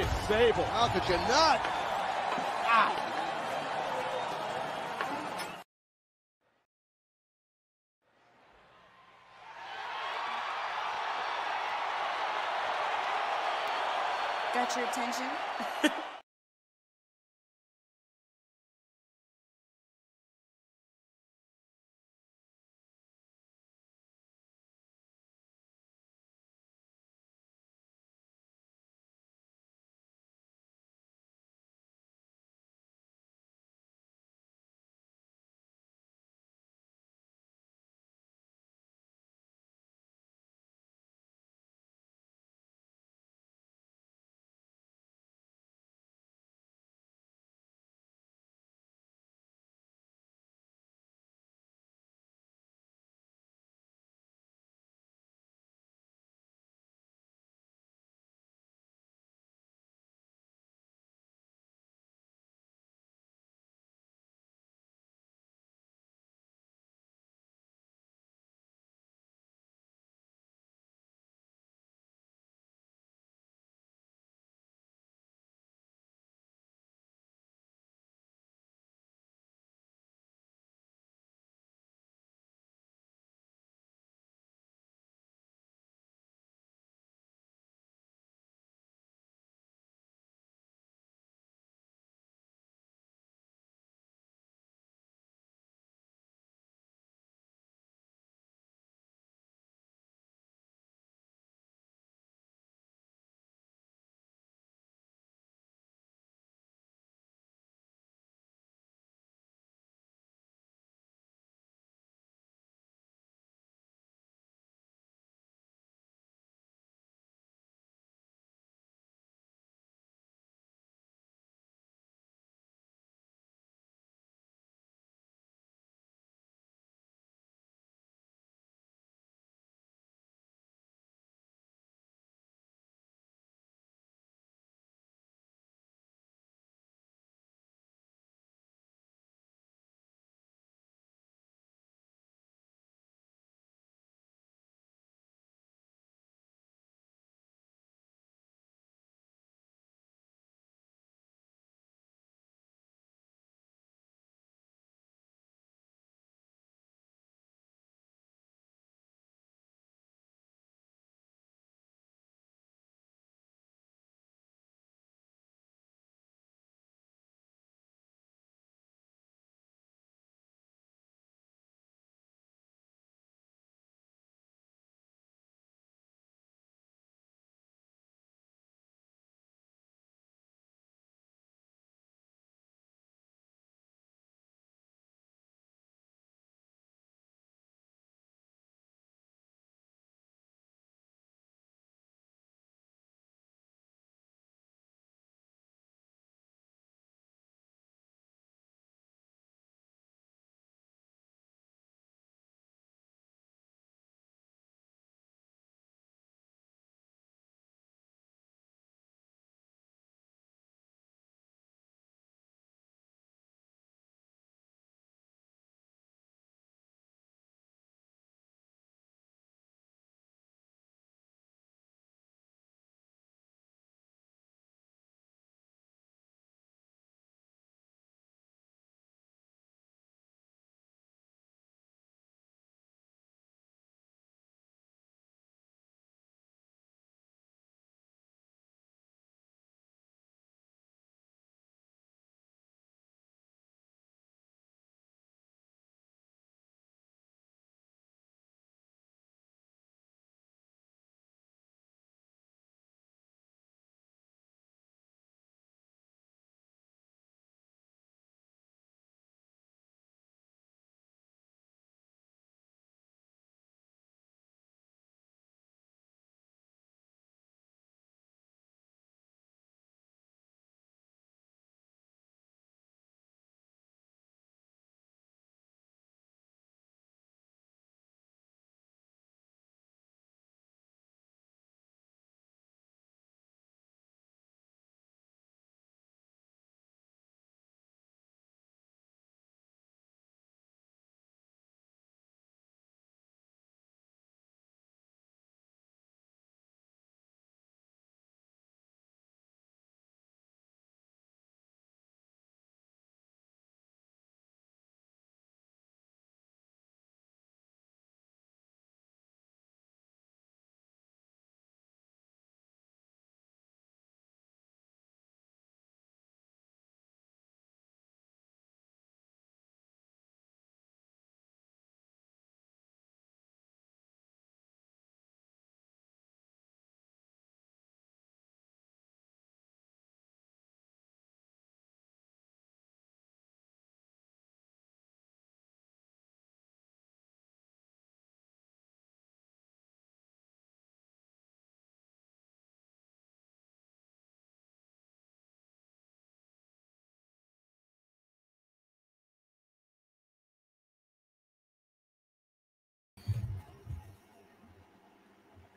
fucking Sable. How could you not? Wow. Got your attention?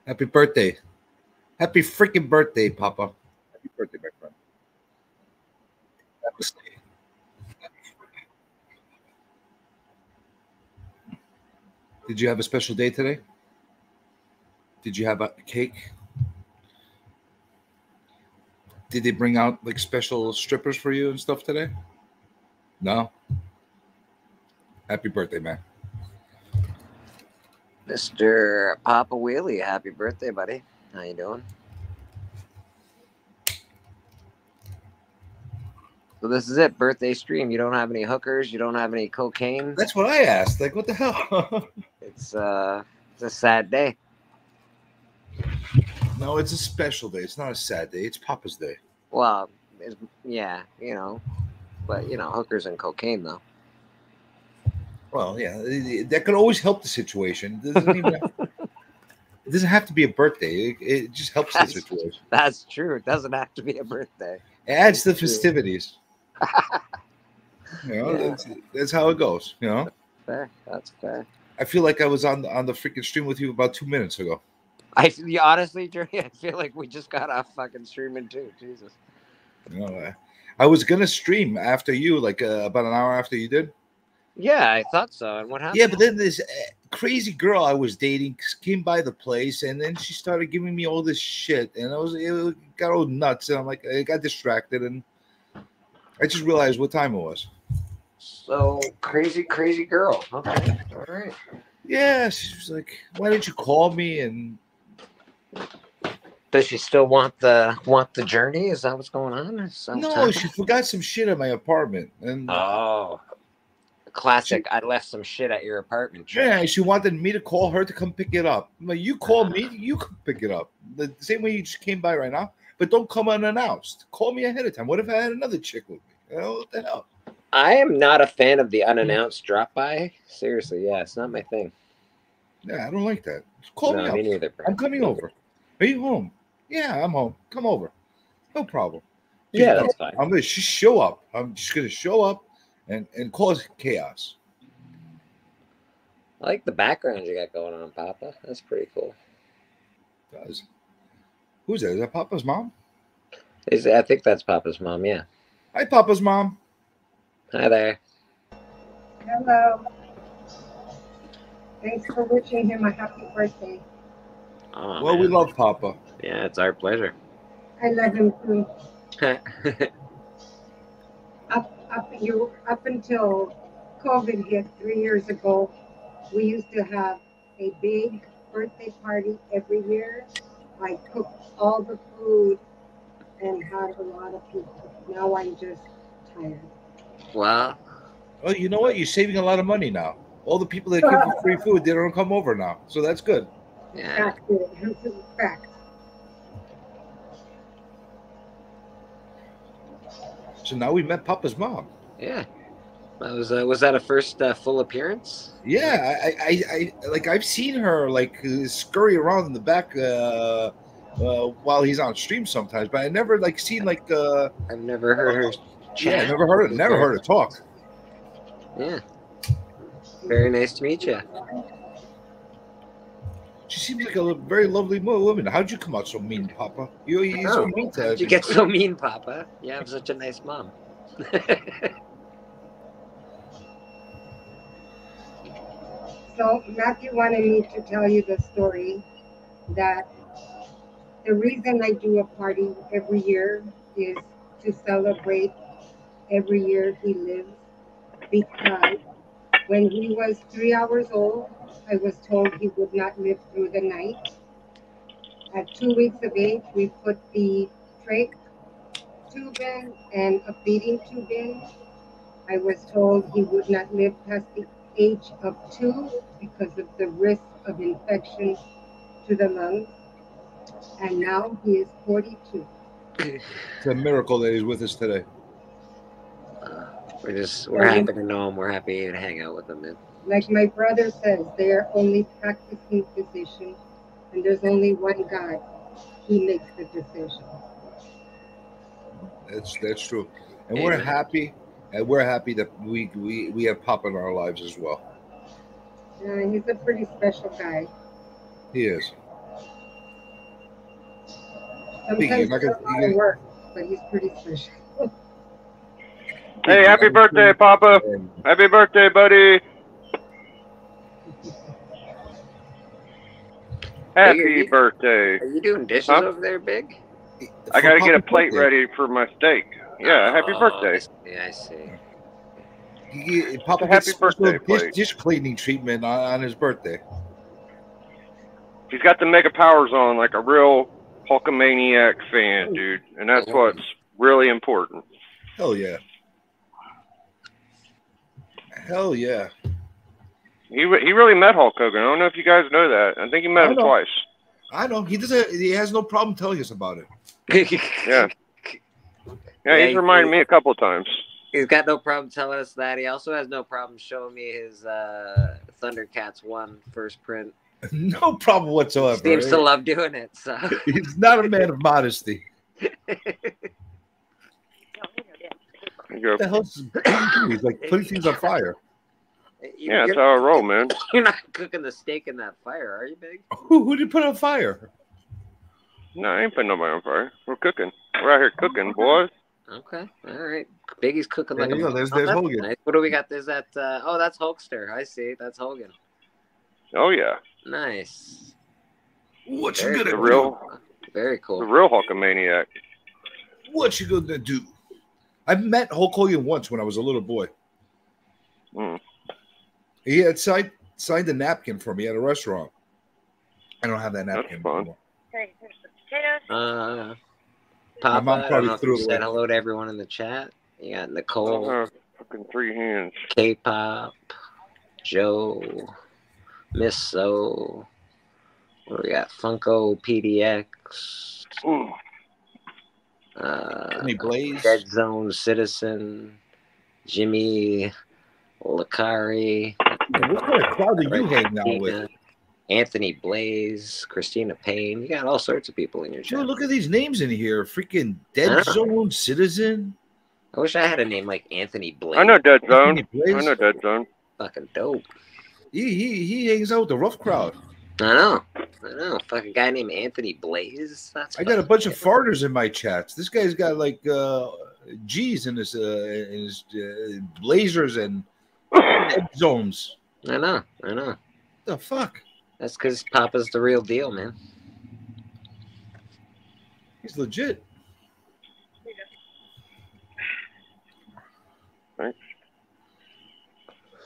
Happy birthday. Happy freaking birthday, Papa. Happy birthday, my friend. Did you have a special day today? Did you have a cake? Did they bring out like special strippers for you and stuff today? No. Happy birthday, man. Mr. Papa Wheelie, happy birthday, buddy. How you doing? So this is it, birthday stream. You don't have any hookers. You don't have any cocaine. That's what I asked. Like, what the hell? It's a sad day. No, it's a special day. It's not a sad day. It's Papa's day. Well, yeah, but hookers and cocaine though. Well, yeah, that could always help the situation. It doesn't have to be a birthday. It just helps the situation. That's true. It doesn't have to be a birthday. It adds to the festivities. That's how it goes. Fair. That's fair. I feel like I was on the freaking stream with you about 2 minutes ago. Honestly, Jerry, I feel like we just got off fucking streaming too. Jesus. I was gonna stream after you, like about an hour after you did. Yeah, I thought so. And what happened? Yeah, but then this crazy girl I was dating came by the place, and then she started giving me all this shit, and it got all nuts, and I'm like, I got distracted, and I just realized what time it was. So crazy girl. Okay, all right. Yeah, she was like, "Why didn't you call me?" And does she still want the journey? Is that what's going on? No, she forgot some shit at my apartment, and classic. I left some shit at your apartment. Yeah, she wanted me to call her to come pick it up. I'm like, you call me, you come pick it up. The same way you just came by right now, but don't come unannounced. Call me ahead of time. What if I had another chick with me? What the hell? I am not a fan of the unannounced drop by. Seriously, yeah, it's not my thing. Yeah, I don't like that. Just call me up. Me neither. I'm coming over. Are you home? Yeah, I'm home. Come over. No problem. Yeah, that's fine. I'm gonna just show up. I'm just gonna show up and cause chaos. I like the background you got going on, Papa. That's pretty cool. It does. Who's that? Is that Papa's mom? I think that's Papa's mom, yeah. Hi, Papa's mom. Hi there. Hello. Thanks for wishing him a happy birthday. Oh, well, man. we love Papa. Yeah, it's our pleasure. I love him too. Up until COVID hit 3 years ago, we used to have a big birthday party every year. I cooked all the food and had a lot of people. Now I'm just tired. Wow. Well, you know what? You're saving a lot of money now. All the people that give you free food, they don't come over now. So that's good. Yeah. That's it. This is fact. So now we met Papa's mom. Yeah. Was that a first full appearance? Yeah, I've seen her scurry around in the back while he's on stream sometimes, but I never seen I've never heard her chat. Yeah, never heard her talk. Yeah. Very nice to meet you. She seems like a very lovely woman. How'd you come out so mean, Papa? You're so mean to her. How'd you get so mean, Papa? You have such a nice mom. So Matthew wanted me to tell you the story that the reason I do a party every year is to celebrate every year he lives, because when he was 3 hours old, I was told he would not live through the night. At 2 weeks of age, we put the trach tube in and a feeding tube in. I was told he would not live past the age of 2 because of the risk of infection to the lungs. And now he is 42. It's a miracle that he's with us today. We're happy to know him. We're happy to hang out with him, man. Like my brother says, they are only practicing physicians, and there's only one God. He makes the decision. That's true, and Amen. we're happy, that we have Papa in our lives as well. He's a pretty special guy. He is. Biggie, you're Sometimes not he does a lot of work, but he's pretty special. Hey, happy birthday, Papa. Happy birthday, buddy. Happy birthday. Are you doing dishes Huh? over there, Big? I got to get a Papa's plate birthday. ready for my steak. Yeah, happy birthday. I see. Papa It's a gets happy special birthday plate. dish cleaning treatment on his birthday. He's got the mega powers on like a real Hulkamaniac fan, dude. And that's what's really important. Hell yeah. Hell yeah. He really met Hulk Hogan. I don't know if you guys know that. I think he met him twice. I know. He has no problem telling us about it. Yeah. Yeah, he's reminded me a couple of times. He's got no problem telling us that. He also has no problem showing me his Thundercats 1 first print. No problem whatsoever. He seems to love doing it. So he's not a man of modesty. What the hell's he's like putting things on fire. Yeah, that's how I roll, man. You're not cooking the steak in that fire, are you, Big? Who did put on fire? No, I ain't putting nobody on fire. We're cooking. We're out here cooking, boys. Okay, all right. Biggie's cooking like a. There's Hogan. Nice. What do we got? There's that. Oh, that's Hulkster. I see. That's Hogan. Oh yeah. Nice. What you gonna do? Very cool. The real Hulkamaniac. What you gonna do? I met Hulk Hogan once when I was a little boy. He had signed a napkin for me at a restaurant. I don't have that napkin anymore. Papa, my mom probably threw it away. Said hello to everyone in the chat. You got Nicole. Fucking 3 hands. K-pop. Joe. Miss So. What do we got? Funko PDX. Blaze. Dead Zone Citizen. Jimmy Lacari. What kind of crowd are you hanging out with? Anthony Blaze, Christina Payne. You got all sorts of people in your chat. Dude, look at these names in here. Freaking Dead Zone Citizen. I wish I had a name like Anthony Blaze. I know Dead Zone. I know Dead Zone. Fucking dope. He hangs out with the rough crowd. I know. Fucking guy named Anthony Blaze. I got a bunch of farters in my chats. This guy's got like G's in his blazers and dead zones. I know. The fuck? That's because Papa's the real deal, man. He's legit. Thanks.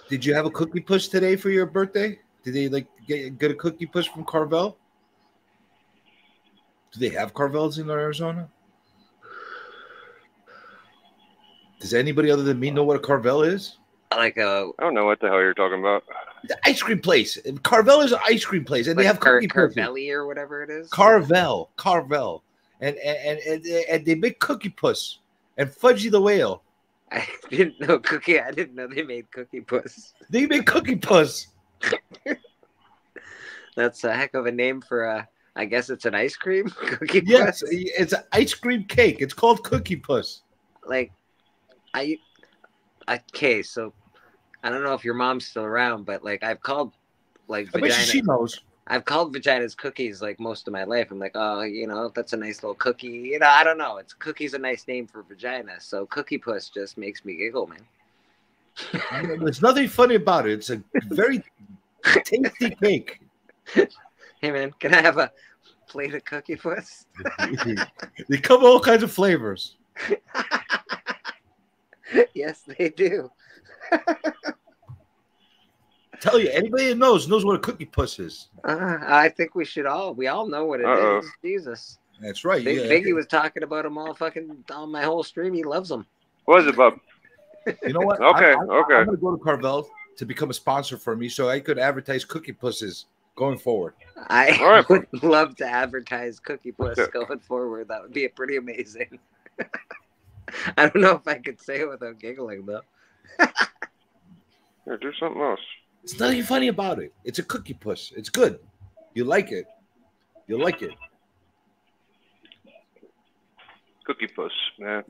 Did you have a cookie push today for your birthday? Did they like get a cookie push from Carvel? Do they have Carvels in Arizona? Does anybody other than me know what a Carvel is? I don't know what the hell you're talking about. The ice cream place. Carvel is an ice cream place, and like they have cookie Carvelli or whatever it is. Carvel, and they make cookie puss and Fudgy the Whale. I didn't know I didn't know they made cookie puss. They make cookie puss. That's a heck of a name for I guess it's an ice cream cookie puss. Yes, it's an ice cream cake. It's called cookie puss. Like, okay, so I don't know if your mom's still around, but like I've called like I bet she knows. I've called vaginas cookies like most of my life. I'm like, oh, that's a nice little cookie. I don't know. Cookie's a nice name for vagina, so cookie puss just makes me giggle, man. There's nothing funny about it. It's a very tasty cake. Hey man, can I have a plate of cookie puss? They come in all kinds of flavors. Yes, they do. Tell you, anybody that knows what a cookie puss is. I think we all know what it is. Jesus. That's right. Biggie was talking about them all on my whole stream. He loves them. What is it, bub? You know what? Okay. I'm going to go to Carvel to become a sponsor for me so I could advertise cookie pusses going forward. I would love to advertise cookie puss going forward. That would be pretty amazing. I don't know if I could say it without giggling, though. Here, do something else. It's nothing funny about it. It's a cookie puss. It's good. You like it. You like it. Cookie puss, man.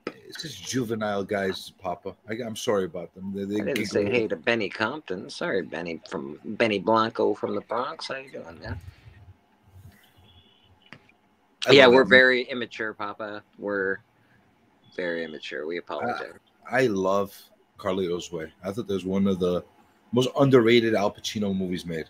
It's just juvenile guys, Papa. I'm sorry about them. They I didn't say hey to Benny Compton. Sorry, Benny Blanco from the Bronx. How you doing, man? Yeah, we're very immature, Papa. We're very immature. We apologize. I love Carlito's Way. I thought that was one of the most underrated Al Pacino movies made.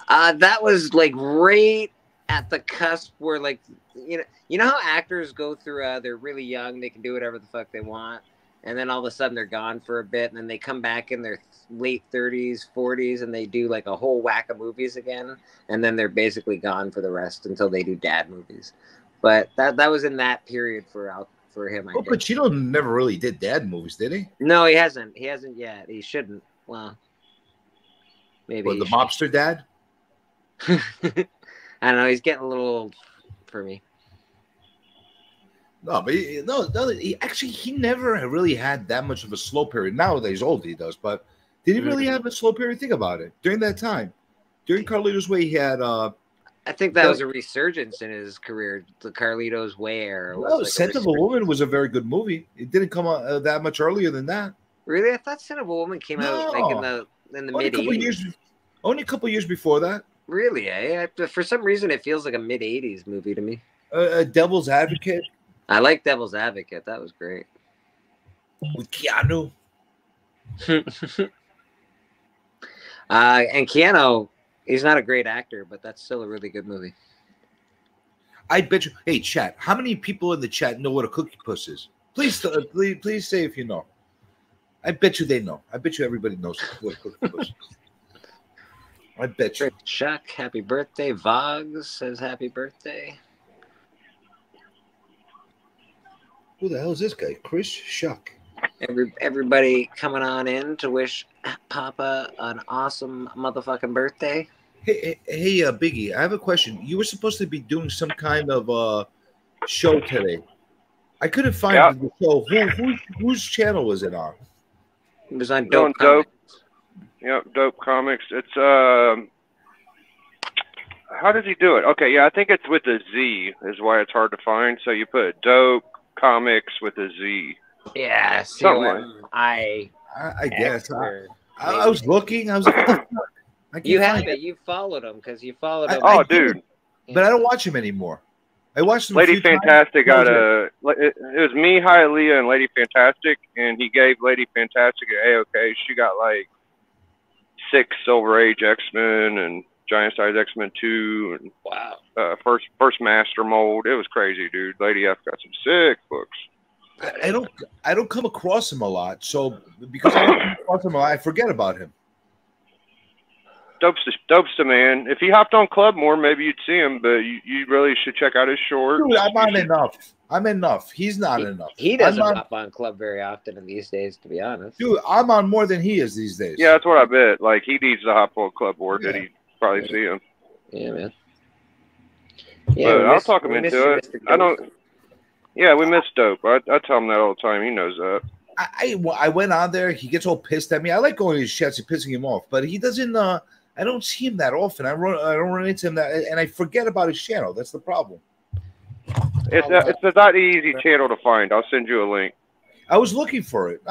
That was like right at the cusp where, like, you know how actors go through, they're really young, they can do whatever the fuck they want, and then all of a sudden they're gone for a bit, and then they come back in their late 30s, 40s, and they do like a whole whack of movies again, and then they're basically gone for the rest until they do dad movies. But that was in that period for him. Well, Pacino never really did dad movies, did he? No, he hasn't. He hasn't yet. He shouldn't. Well, maybe. Well, the mobster dad? I don't know. He's getting a little old for me. No, but he never really had that much of a slow period. Nowadays, old he does, but did he really have a slow period? Think about it. During that time, during Carlito's Way, he had. I think that was a resurgence in his career. The Carlito's Way era. No, Scent of a Woman was a very good movie. It didn't come out that much earlier than that. Really, I thought Scent of a Woman came out like in the mid '80s. Only a couple years before that. Really, eh? For some reason, it feels like a mid '80s movie to me. Devil's Advocate. I like Devil's Advocate. That was great. With Keanu. And Keanu, he's not a great actor, but that's still a really good movie. I bet you. Hey, chat. How many people in the chat know what a cookie puss is? Please say if you know. I bet you they know. I bet you everybody knows what a cookie puss is. I bet you. Chuck, happy birthday. Vogs says happy birthday. Who the hell is this guy? Chris Shuck. Everybody coming on in to wish Papa an awesome motherfucking birthday. Hey, Biggie, I have a question. You were supposed to be doing some kind of show today. I couldn't find the show. Whose channel was it on? It was on Dope Comics. Yep, Dope Comics. It's how does he do it? Okay, yeah, I think it's with a Z is why it's hard to find. So you put Dope Comics with a Z. Yeah, I guess. I was looking. I was like, what the fuck? You have it. You followed him because you followed him. Oh, dude. But I don't watch him anymore. I watched him. Lady Fantastic got it was me, Hialeah, and Lady Fantastic, and he gave Lady Fantastic an A-OK. She got like 6 Silver Age X-Men and Giant Size X-Men 2 and first Master Mold. It was crazy, dude. Lady F got some sick books. I don't come across him a lot, so because I don't come across him a lot, I forget about him. Dope's the man. If he hopped on Club more, maybe you'd see him, but you really should check out his short. Dude, I'm enough. He's not enough. He doesn't hop on Club very often in these days, to be honest. Dude, I'm on more than he is these days. Yeah, that's what I bet. Like, he needs to hop on Club more. Did he probably see him? Yeah, man. Yeah, but I'll talk him into it. I don't. Yeah, we miss Dope. I tell him that all the time. He knows that. I went on there. He gets all pissed at me. I like going to his chats and pissing him off, but he doesn't. I don't see him that often. I don't run into him that, and I forget about his channel. That's the problem. It's a not easy channel to find. I'll send you a link. I was looking for it.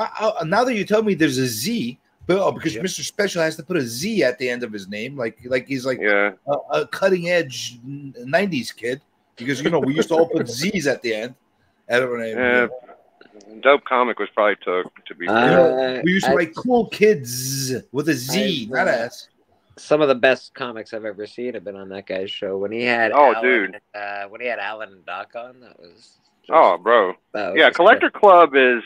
Now that you tell me there's a Z, because Mr. Special has to put a Z at the end of his name, like he's like a cutting edge '90s kid, because we used to all put Z's at the end. Dope Comic was probably took to be fair. We used to write cool kids with a Z, not S. Some of the best comics I've ever seen have been on that guy's show. When he had when he had Alan and Doc on, that was bro. Collector Club is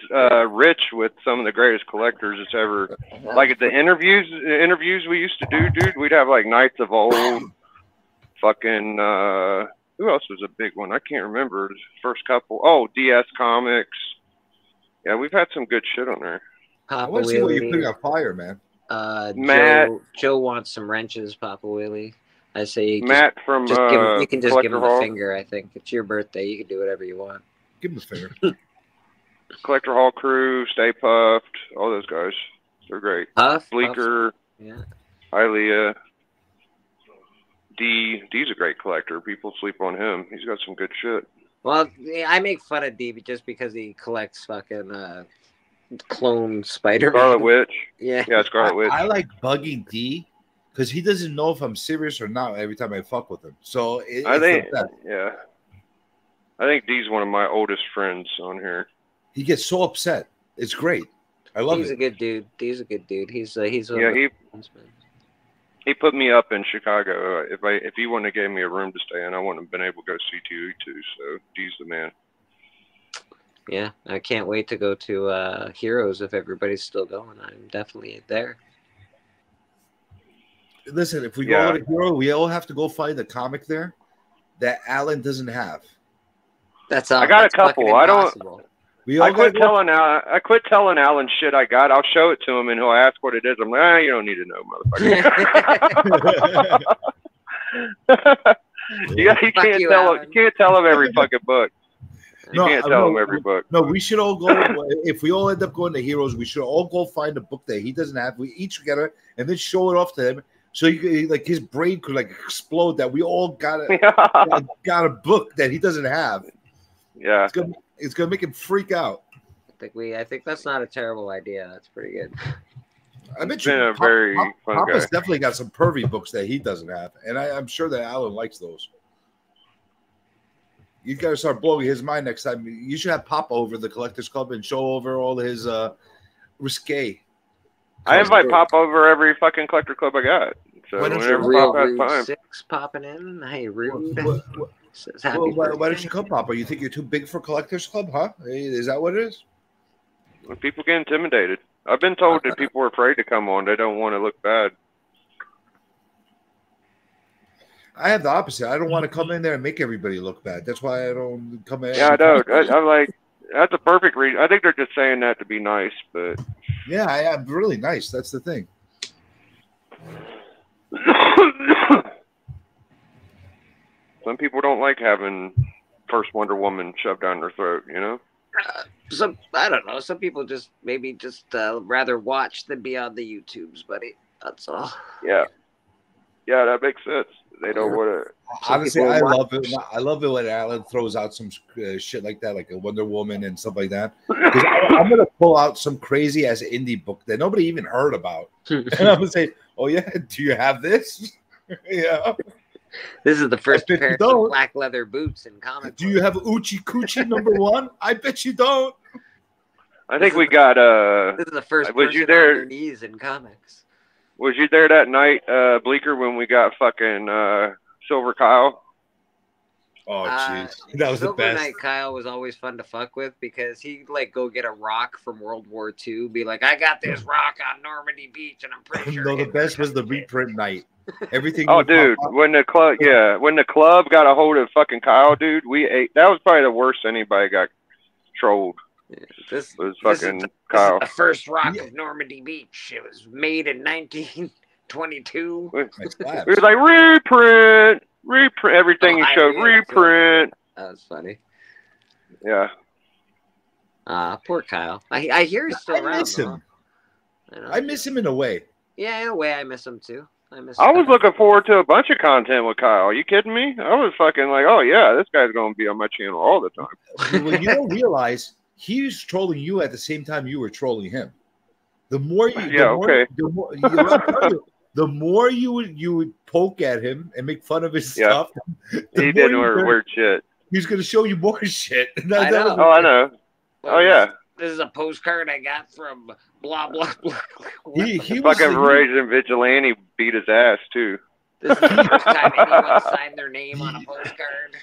rich with some of the greatest collectors it's ever. Like at the interviews we used to do, dude, we'd have like Knights of Old, fucking who else was a big one? I can't remember. The first couple. Oh, DS Comics. Yeah, we've had some good shit on there. I want to see what you put on fire, man. Matt, Joe wants some wrenches, Papa Willie. I say Matt from you can just give him Hall. the finger. I think it's your birthday. You can do whatever you want. Give him the finger. Collector Hall crew, Stay Puffed, all those guys. They're great. Bleeker, Hialeah. D's a great collector. People sleep on him. He's got some good shit. Well, I make fun of D just because he collects fucking clone Spider-Man. Scarlet Witch. Yeah, Scarlet Witch. I like bugging D because he doesn't know if I'm serious or not every time I fuck with him. So I think D's one of my oldest friends on here. He gets so upset. It's great. I love it. He's a good dude. He's a good dude. He put me up in Chicago. If he wouldn't have gave me a room to stay in, I wouldn't have been able to go see TV too. So D's the man. Yeah, I can't wait to go to Heroes if everybody's still going. I'm definitely there. Listen, if we go to Hero, we all have to go find a comic there that Alan doesn't have. I got a couple. I don't. I quit telling Alan shit I got. I'll show it to him and he'll ask what it is. I'm like, you don't need to know, motherfucker. You can't tell him every fucking book. You can't tell him every book. No, we should all go. If we all end up going to Heroes, we should all go find a book that he doesn't have. We each together and then show it off to him. So you like his brain could like explode that we all got a book that he doesn't have. Yeah, it's gonna make him freak out. I think that's not a terrible idea. That's pretty good. I bet you Papa's definitely got some pervy books that he doesn't have, and I'm sure that Alan likes those. You got to start blowing his mind next time. You should have Papa over the Collectors Club and show over all his risque. I invite Pop over every fucking collector club I got. So whenever Pop has time. 6 popping in. Hey, Rude. Why don't you come, Papa? You think you're too big for Collectors Club, huh? Is that what it is? When people get intimidated. I've been told that people are afraid to come on. They don't want to look bad. I have the opposite. I don't want to come in there and make everybody look bad. That's why I don't come in. Yeah, I don't. I'm like, that's a perfect reason. I think they're just saying that to be nice, but yeah, I am really nice. That's the thing. Some people don't like having first Wonder Woman shoved down their throat, you know? I don't know. Some people just maybe rather watch than be on the YouTubes, buddy. That's all. Yeah. Yeah, that makes sense. They don't want to. Honestly, I love it. I love it when Alan throws out some shit like that, like a Wonder Woman and stuff like that. Because I'm gonna pull out some crazy ass indie book that nobody even heard about, and I'm gonna say, "Oh yeah, do you have this?" Yeah. This is the first pair of black leather boots in comic. Do you have Oochie Coochie #1? I bet you don't. I think we got. This is the first person on their knees in comics. Was you there that night, Bleecker, when we got fucking Silver Kyle? Oh, jeez. That was the best. Silver Knight Kyle was always fun to fuck with because he'd, like, go get a rock from World War II, be like, I got this rock on Normandy Beach, and I'm pretty sure... No, the best was the reprint night. Everything... Oh, dude, when the club got a hold of fucking Kyle, dude, we ate... That was probably the worst anybody got trolled. This was fucking Kyle. This is the first rock of Normandy Beach. It was made in 1922. It was like reprint, everything you showed, reprint. That was funny. Yeah. Poor Kyle. I hear he's still around. Miss him. I miss him in a way. Yeah, in a way, I miss him too. I was looking forward to a bunch of content with Kyle. Are you kidding me? I was fucking like, oh yeah, this guy's gonna be on my channel all the time. Well, you don't realize he was trolling you at the same time you were trolling him. The more you would poke at him and make fun of his stuff, he did weird shit. He's gonna show you more shit. I know. Oh yeah. This is a postcard I got from blah blah blah. He fucking Verizon Vigilante beat his ass too. This is the first time anyone signed their name on a postcard.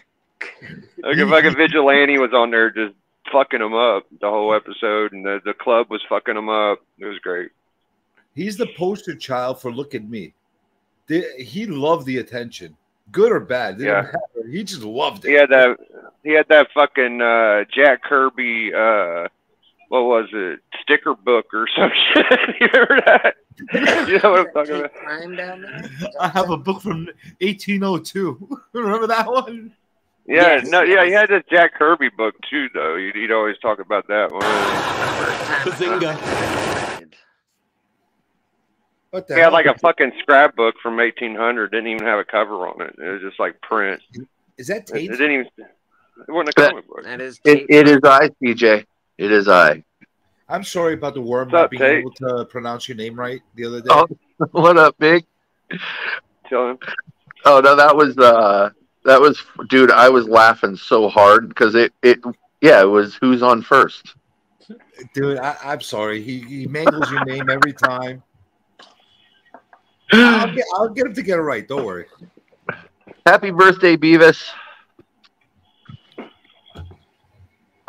Like a fucking Vigilante was on there just fucking him up the whole episode, and the club was fucking him up. It was great. He's the poster child for look at me. He loved the attention, good or bad. Yeah, he just loved it. He had that fucking Jack Kirby. What was it? Sticker book or some shit. You remember that? You know what I'm talking about? I have a book from 1802. Remember that one? Yeah, he had this Jack Kirby book too, though. He'd always talk about that one. Bazinga. What the he had like a fucking scrapbook from 1800. Didn't even have a cover on it. It was just like print. Is that Tate? It didn't even. It wasn't a comic book. That is. It is I, CJ. It is I. I'm sorry about the worm not being able to pronounce your name right the other day. Oh, what up, Big? Tell him. Oh no, that was dude. I was laughing so hard because it was who's on first. Dude, I'm sorry. He mangles your name every time. I'll get him to get it right. Don't worry. Happy birthday, Beavis.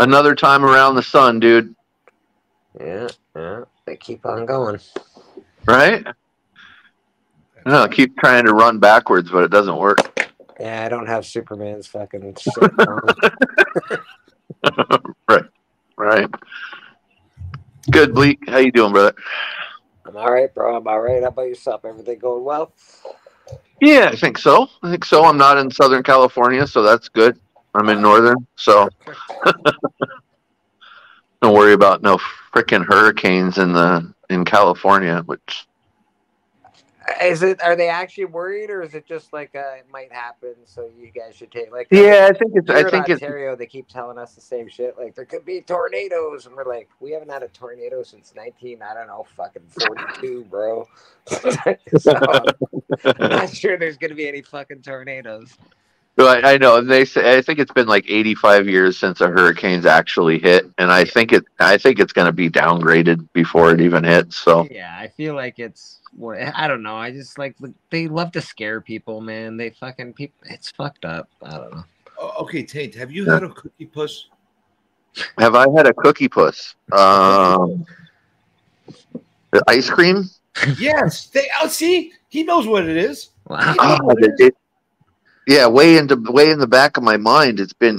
Another time around the sun, dude. Yeah. They keep on going. Right? I know, I keep trying to run backwards, but it doesn't work. Yeah, I don't have Superman's fucking shit on. Right. Good, Bleak. How you doing, brother? I'm all right, bro. I'm all right. How about yourself? Everything going well? Yeah, I think so. I'm not in Southern California, so that's good. I'm in Northern, so don't worry about no freaking hurricanes in California. Which are they actually worried, or is it just like it might happen? So you guys should take like. Yeah, I think it's. Here in Ontario, they keep telling us the same shit. Like there could be tornadoes, and we're like, we haven't had a tornado since 42, bro. So, I'm not sure there's gonna be any fucking tornadoes. I know. They say I think it's been like 85 years since a hurricane's actually hit, and I think it's going to be downgraded before it even hits. So yeah, I feel like it's. I don't know. I just like they love to scare people, man. They fucking people. It's fucked up. I don't know. Okay, Tate, have you had a cookie puss? Have I had a cookie puss? Ice cream? Yes. See, he knows what it is. Wow. Yeah, way in the back of my mind, it's been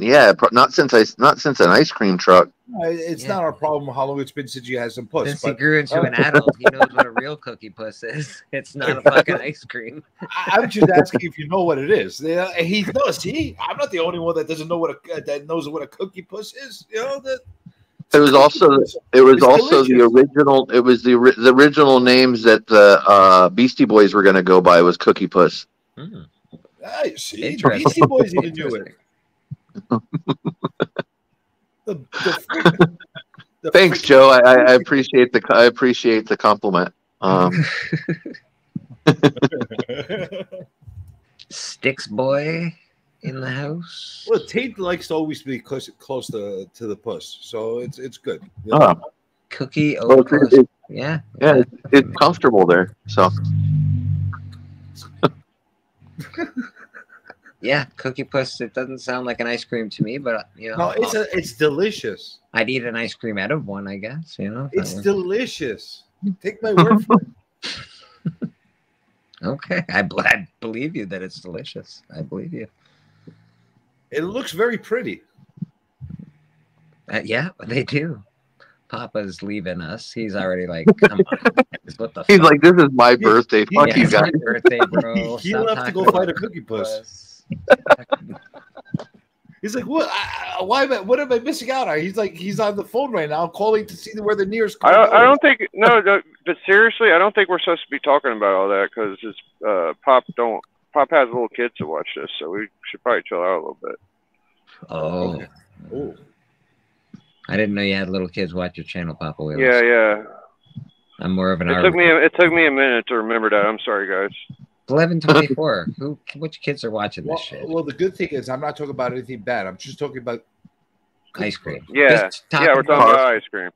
not since an ice cream truck. It's not our problem how long it's been since you had some puss. Since he grew into an adult, he knows what a real cookie puss is. It's not a fucking ice cream. I'm just asking if you know what it is. He knows. See, I'm not the only one that doesn't know that knows what a cookie puss is. You know that. It was also the original. It was the original names that the Beastie Boys were going to go by was Cookie Puss. See, Beastie Boys even knew it. Thanks, Joe. I appreciate the compliment. Sticks boy in the house. Well, Tate likes to always be close to the puss, so it's good. You know? Cookie yeah, it's comfortable there. So yeah, cookie puss. It doesn't sound like an ice cream to me, but you know, no, it's delicious. I'd eat an ice cream out of one, I guess. You know, it's delicious. Take my word for it. Okay, I believe you that it's delicious. I believe you. It looks very pretty. Yeah, they do. Papa's leaving us. He's already like, come on. What the he's fuck? like, this is my birthday. Fuck you it's guys. my birthday, bro. He left to go fight a cookie puss. He's like, what? What am I missing out on? He's like, he's on the phone right now, calling to see where the nearest. I don't think no, but seriously, I don't think we're supposed to be talking about all that because Pop has little kids to watch this, so we should probably chill out a little bit. Oh, okay. Oh. I didn't know you had little kids watch your channel, Papa Wheels. Yeah. I'm more of an. It took me a minute to remember that. I'm sorry, guys. 11:24. Which kids are watching this shit? Well, the good thing is I'm not talking about anything bad. I'm just talking about ice cream. Yeah, we're talking about ice cream.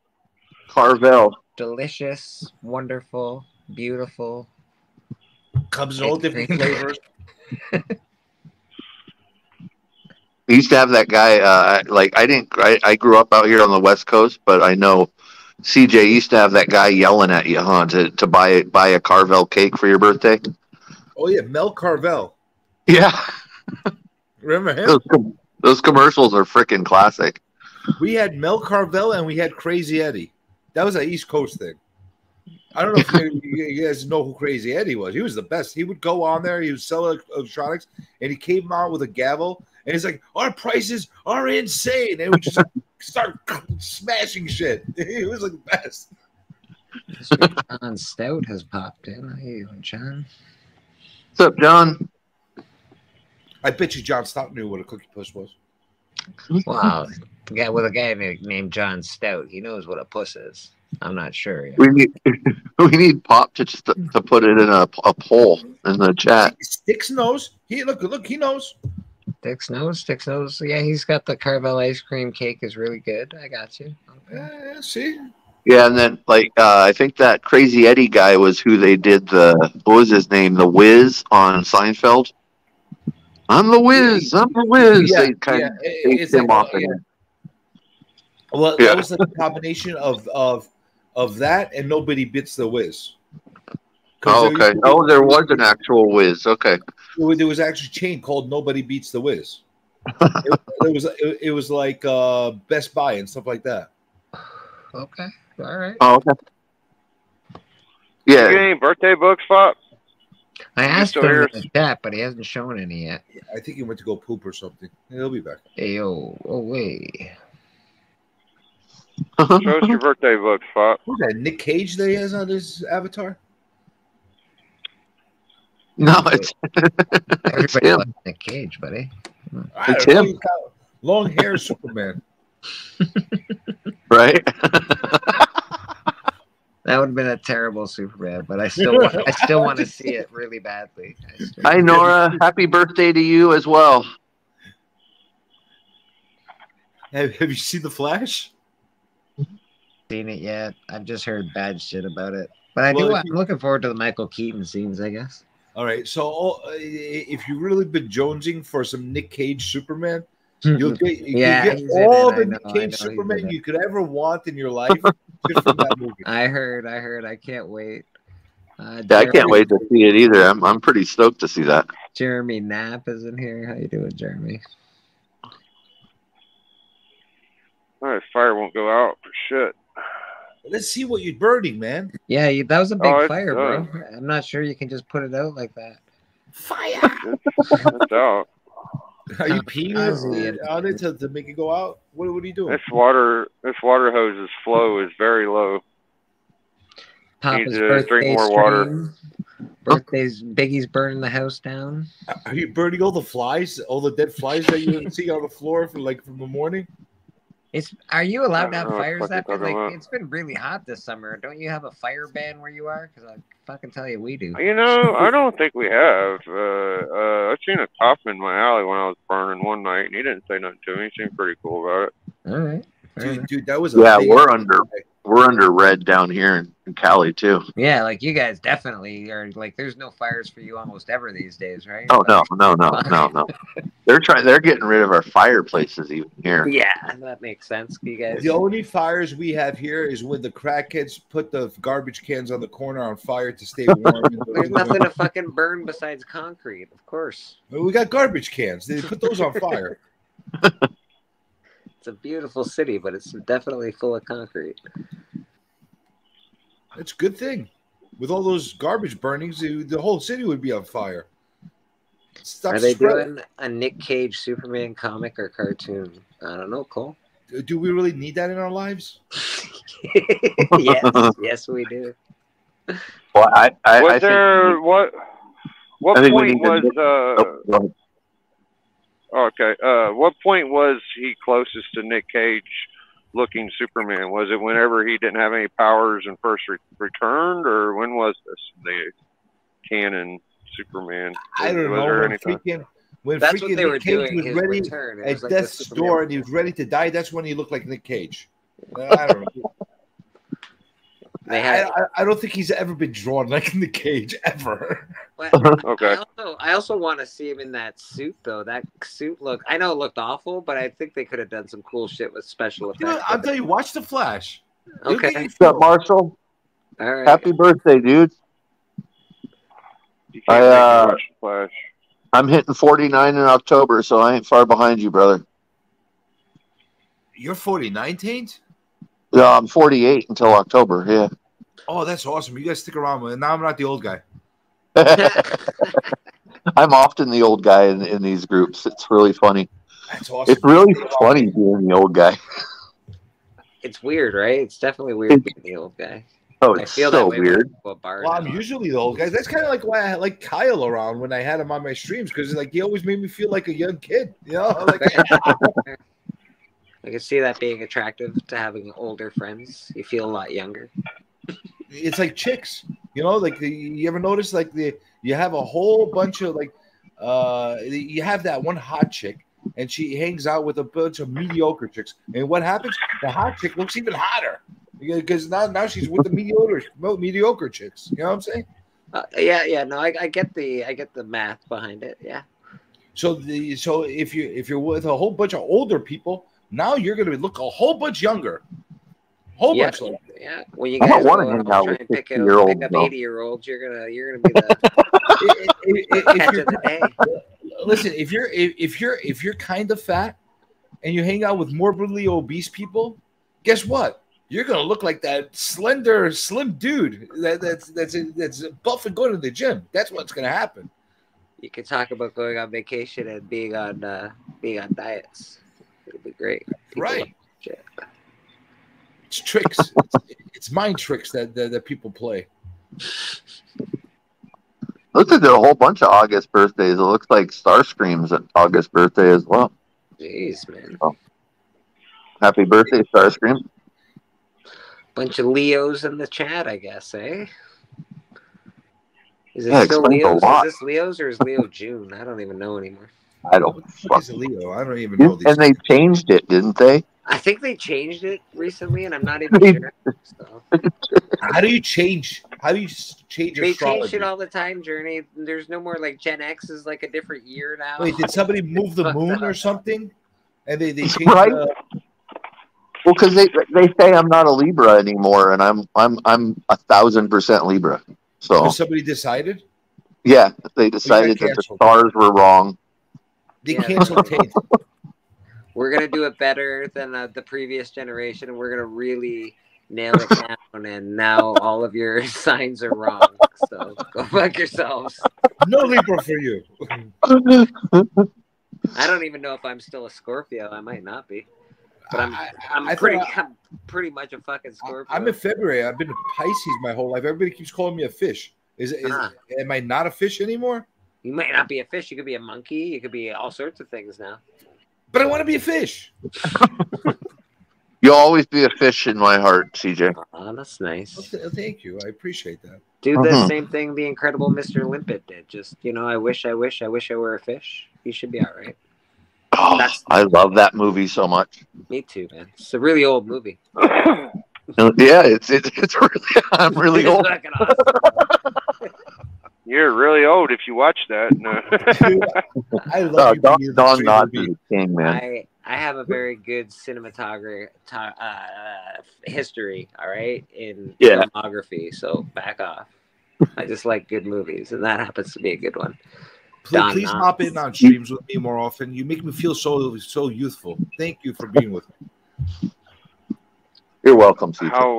Carvel. Delicious, wonderful, beautiful. Comes in all different flavors. We used to have that guy. I grew up out here on the West Coast, but I know CJ used to have that guy yelling at you, to buy a Carvel cake for your birthday. Oh yeah, Mel Carvel. Yeah, remember him? Those commercials are freaking classic. We had Mel Carvel and we had Crazy Eddie. That was an East Coast thing. I don't know if you guys know who Crazy Eddie was. He was the best. He would go on there. He would sell electronics, and he came out with a gavel, and he's like, "Our prices are insane," and it would just start smashing shit. He was like the best. Mr. John Stout has popped in. How you doing, John? What's up, John? I bet you John Stout knew what a cookie puss was. Wow, a guy named John Stout, he knows what a puss is. I'm not sure. Yeah. We need Pop to just to put it in a poll in the chat. Sticks knows. Look, he knows. Dick's nose. Yeah, he's got the Carvel ice cream cake is really good. I got you. Okay. Yeah, see? Yeah, and then I think that Crazy Eddie guy was who they did what was his name? The Wiz on Seinfeld. I'm the Wiz. I'm the Wiz. Yeah, They kind of it's him like, off yeah. again. Well, Yeah. that was like a combination of that and Nobody Beats the Wiz. Oh, okay. Oh, there was an actual Wiz. Okay. There was actually a chain called Nobody Beats the Wiz. It was like Best Buy and stuff like that. Okay. All right. Oh, okay. You Yeah. get any birthday books, Pop? I asked still him here? in the chat, but he hasn't shown any yet. I think he went to go poop or something. He'll be back. Hey, yo. Oh, wait. Show us your birthday books, Pop. Who's that? Nick Cage that he has on his avatar? No, it's Everybody him. loves Nick Cage, buddy. I It's don't know. him. He's got long hair, Superman. Right. That would have been a terrible Superman, but I still want to see it really badly. Hi, Nora. Happy birthday to you as well. Have you seen The Flash? Seen it yet. I've just heard bad shit about it. But I'm looking forward to the Michael Keaton scenes, I guess. All right. So if you've really been jonesing for some Nick Cage Superman, you'll get all the Nick Cage Superman you could ever want in your life just from that movie. I heard. I can't wait. Yeah, I can't wait to see it either. I'm pretty stoked to see that. Jeremy Knapp is in here. How you doing, Jeremy? All right, fire won't go out for shit. Let's see what you're burning, man. Yeah, that was a big it's fire, bro. I'm not sure you can just put it out like that. Fire! It's out. Are you peeing on it to make it go out? What are you doing? This water hose's flow is very low. Papa's Need to birthday drink more water. Biggie's burning the house down. Are you burning all the flies, all the dead flies that you see on the floor from the morning? Are you allowed to have I don't know fires what after you're talking about. it's been really hot this summer? Don't you have a fire ban where you are? Because I fucking tell you, we do. You know, I don't think we have. I seen a cop in my alley when I was burning one night, and he didn't say nothing to me. He seemed pretty cool about it. All right, dude, that was we're under red down here in Cali too. Yeah, like you guys definitely are. Like, there's no fires for you almost ever these days, right? Oh no. They're getting rid of our fireplaces even here. Yeah, that makes sense. You guys. The only fires we have here is when the crackheads put the garbage cans on the corner on fire to stay warm. There's nothing to fucking burn besides concrete, of course. We got garbage cans. They put those on fire. It's a beautiful city, but it's definitely full of concrete. It's a good thing. With all those garbage burnings, the whole city would be on fire. Are they doing a Nick Cage Superman comic or cartoon? I don't know, Cole. Do we really need that in our lives? Yes, we do. Well, what point was okay? What point was he closest to Nick Cage looking Superman? Was it whenever he didn't have any powers and first returned, or when was this the canon Superman? I don't know. When that's what they were Nick Cage doing. Was ready at death's door and he was ready to die, that's when he looked like Nick Cage. I don't know. I don't think he's ever been drawn like Nick Cage ever. Okay. I also want to see him in that suit though. That suit look. I know it looked awful, but I think they could have done some cool shit with special effects. You know, I'll tell you, watch The Flash. Okay. What's up, Marshall? All right. Happy birthday, dude. You can't watch The Flash. I'm hitting 49 in October, so I ain't far behind you, brother. You're 49, Taint? No, I'm 48 until October, yeah. Oh, that's awesome. You guys stick around. Now I'm not the old guy. I'm often the old guy in these groups. It's really funny. That's awesome. It's really funny being the old guy. It's weird, right? It's definitely weird being the old guy. Oh, it's so weird. Well, I'm usually the old guy. That's kind of like why I like Kyle around when I had him on my streams, because like he always made me feel like a young kid. You know, like I can see that being attractive to having older friends. You feel a lot younger. It's like chicks, you know. Like you ever notice like you have a whole bunch of like you have that one hot chick, and she hangs out with a bunch of mediocre chicks. And what happens? The hot chick looks even hotter because now she's with the mediocre chicks. You know what I'm saying? Yeah. No, I get the math behind it. Yeah. So if you're with a whole bunch of older people, now you're going to look a whole bunch younger. Bunch like yeah. When you guys go and try and pick up 80-year-olds, you're gonna be the catch of the day. Listen, if you're kind of fat and you hang out with morbidly obese people, guess what? You're gonna look like that slender, slim dude that's buff and going to the gym. That's what's gonna happen. You can talk about going on vacation and being on diets. It'll be great. People right. It's tricks. It's mind tricks that people play. Looks like there are a whole bunch of August birthdays. It looks like Starscream's an August birthday as well. Jeez, man. So, happy birthday, Starscream. Bunch of Leos in the chat, I guess, eh? Is it still Leos? Is this Leos or is Leo June? I don't even know anymore. I don't. What is Leo? I don't even know. And they changed it, didn't they? I think they changed it recently, and I'm not even sure. So. How do you change? How do you change They astrology? change it all the time, Journey. There's no more like Gen X is like a different year now. Wait, did somebody move the moon or something? And they changed right? Well, because they say I'm not a Libra anymore, and I'm 1,000% Libra. So somebody decided. Yeah, they decided that the stars were wrong. They canceled Tate. We're going to do it better than the previous generation, and we're going to really nail it down, and now all of your signs are wrong. So go fuck yourselves. No Libra for you. I don't even know if I'm still a Scorpio. I might not be. But I'm pretty much a fucking Scorpio. I'm in February. I've been a Pisces my whole life. Everybody keeps calling me a fish. Am I not a fish anymore? You might not be a fish. You could be a monkey. You could be all sorts of things now. But I want to be a fish. You'll always be a fish in my heart, CJ. Oh, that's nice. Thank you. I appreciate that. Do the same thing the incredible Mr. Limpet did. Just, I wish I were a fish. You should be all right. Oh, I love that movie so much. Me too, man. It's a really old movie. Yeah, it's really. I'm really old. You're really old if you watch that. No. I love Don Knotts king, man. I have a very good cinematography history, all right, in filmography. So back off. I just like good movies, and that happens to be a good one. Please hop in on streams with me more often. You make me feel so youthful. Thank you for being with me. You're welcome, CJ. How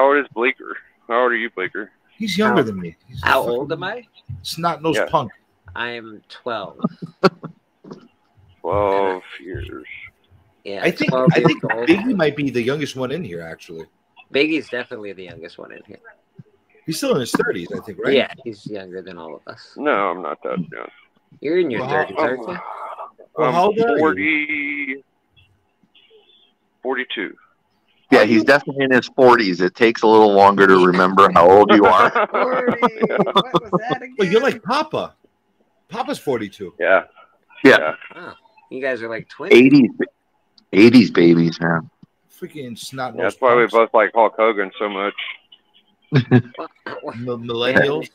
old is Bleeker? How old are you, Bleeker? He's younger than me. How old am I? Snot-nosed punk. I'm 12. 12 years. Yeah, I think Biggie might be the youngest one in here, actually. Biggie's definitely the youngest one in here. He's still in his 30s, I think, right? Yeah, he's younger than all of us. No, I'm not that young. You're in your 30s, aren't you? Well, how old are 40, 42. Yeah, he's definitely in his 40s. It takes a little longer to remember how old you are. 40. What was that again? Well, you're like Papa. Papa's 42. Yeah. Oh, you guys are like twins. 80s babies, man. Freaking snot-nosed. That's why we both like Hulk Hogan so much. Millennials.